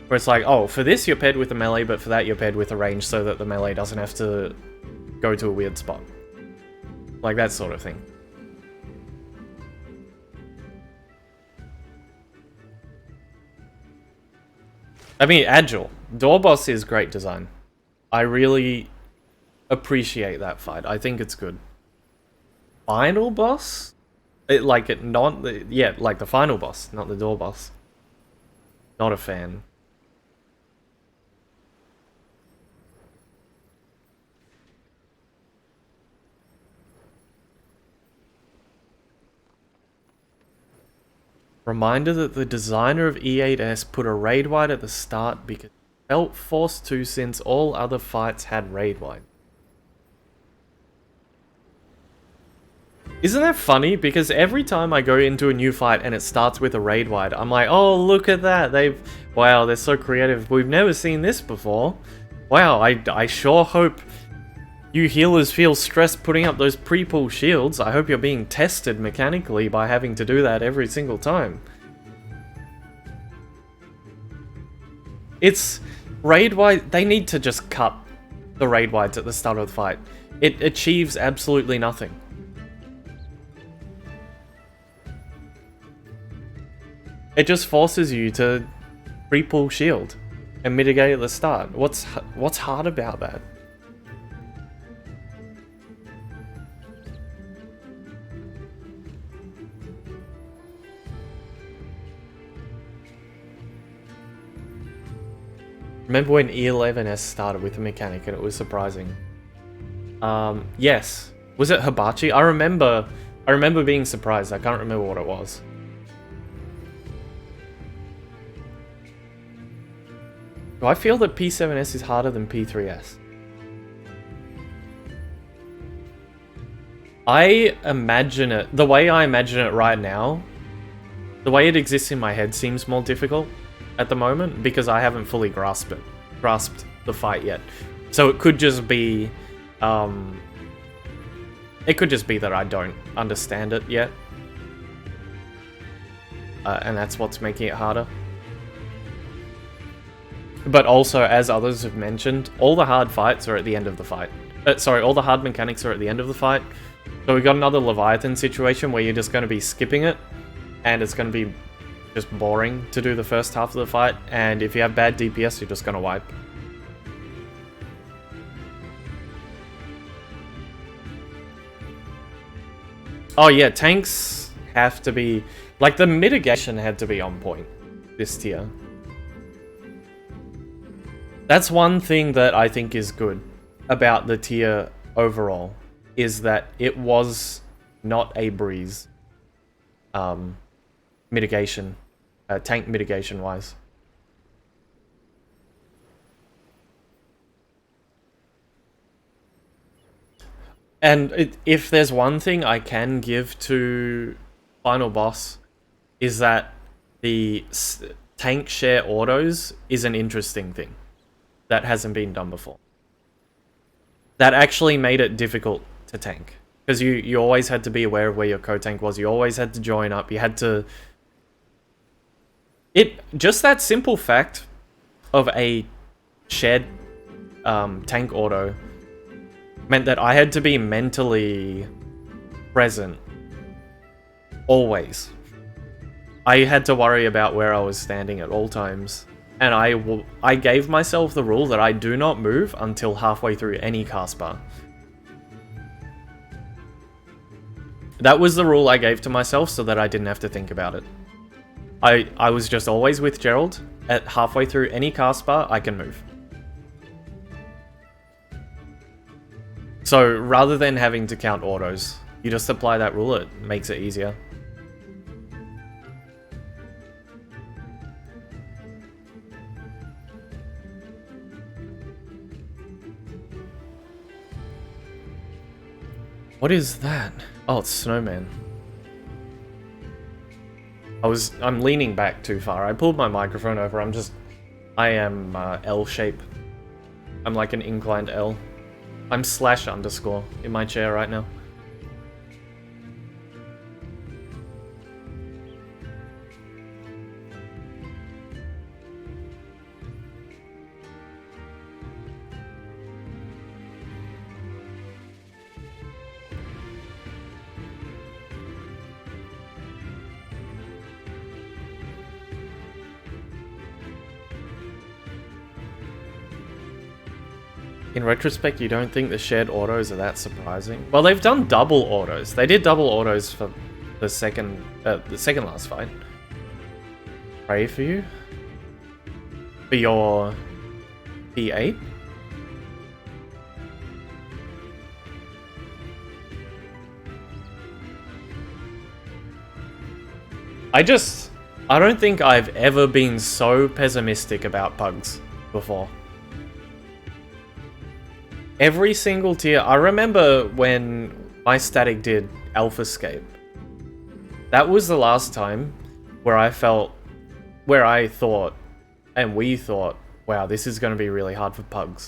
Where it's like, oh, for this you're paired with a melee, but for that you're paired with a range so that the melee doesn't have to go to a weird spot. Like that sort of thing. I mean, Agile. Door boss is great design. I really appreciate that fight. I think it's good. Final boss? Like the final boss, not the door boss. Not a fan. Reminder that the designer of E8S put a raid wide at the start because it felt forced to since all other fights had raid wide. Isn't that funny? Because every time I go into a new fight and it starts with a raid wide, I'm like, oh, look at that. Wow, they're so creative. We've never seen this before. Wow, I sure hope you healers feel stressed putting up those pre-pull shields. I hope you're being tested mechanically by having to do that every single time. It's raid wide. They need to just cut the raid wides at the start of the fight. It achieves absolutely nothing. It just forces you to pre-pull shield and mitigate at the start. What's hard about that? Remember when E11S started with the mechanic and it was surprising? Yes. Was it Hibachi? I remember being surprised. I can't remember what it was. Do I feel that P7S is harder than P3S? I imagine it, the way I imagine it right now, the way it exists in my head seems more difficult at the moment because I haven't fully grasped the fight yet. So it could just be, that I don't understand it yet. And that's what's making it harder. But also, as others have mentioned, all the hard fights are at the end of the fight. All the hard mechanics are at the end of the fight. So we got another Leviathan situation where you're just going to be skipping it, and it's going to be just boring to do the first half of the fight, and if you have bad DPS, you're just going to wipe. Oh yeah, tanks have to be... Like, the mitigation had to be on point this tier. That's one thing that I think is good about the tier overall, is that it was not a breeze. Mitigation. Tank mitigation wise. And if there's one thing I can give to Final Boss, is that the tank share autos is an interesting thing that hasn't been done before. That actually made it difficult to tank. Because you always had to be aware of where your co-tank was. You always had to join up. You had to... Just that simple fact of a shared tank auto meant that I had to be mentally present. Always. I had to worry about where I was standing at all times. And I gave myself the rule that I do not move until halfway through any cast bar. That was the rule I gave to myself so that I didn't have to think about it. I was just always with Gerald. At halfway through any cast bar, I can move. So rather than having to count autos, you just apply that rule, it makes it easier. What is that? Oh, it's Snowman. I'm leaning back too far. I pulled my microphone over. I am L shape. I'm like an inclined L. I'm /_ in my chair right now. In retrospect, you don't think the shared autos are that surprising? Well, they've done double autos. They did double autos for the second last fight. Pray for you? For your P8? I don't think I've ever been so pessimistic about pugs before. Every single tier. I remember when my static did Alphascape. That was the last time where I thought, and we thought, wow, this is going to be really hard for pugs.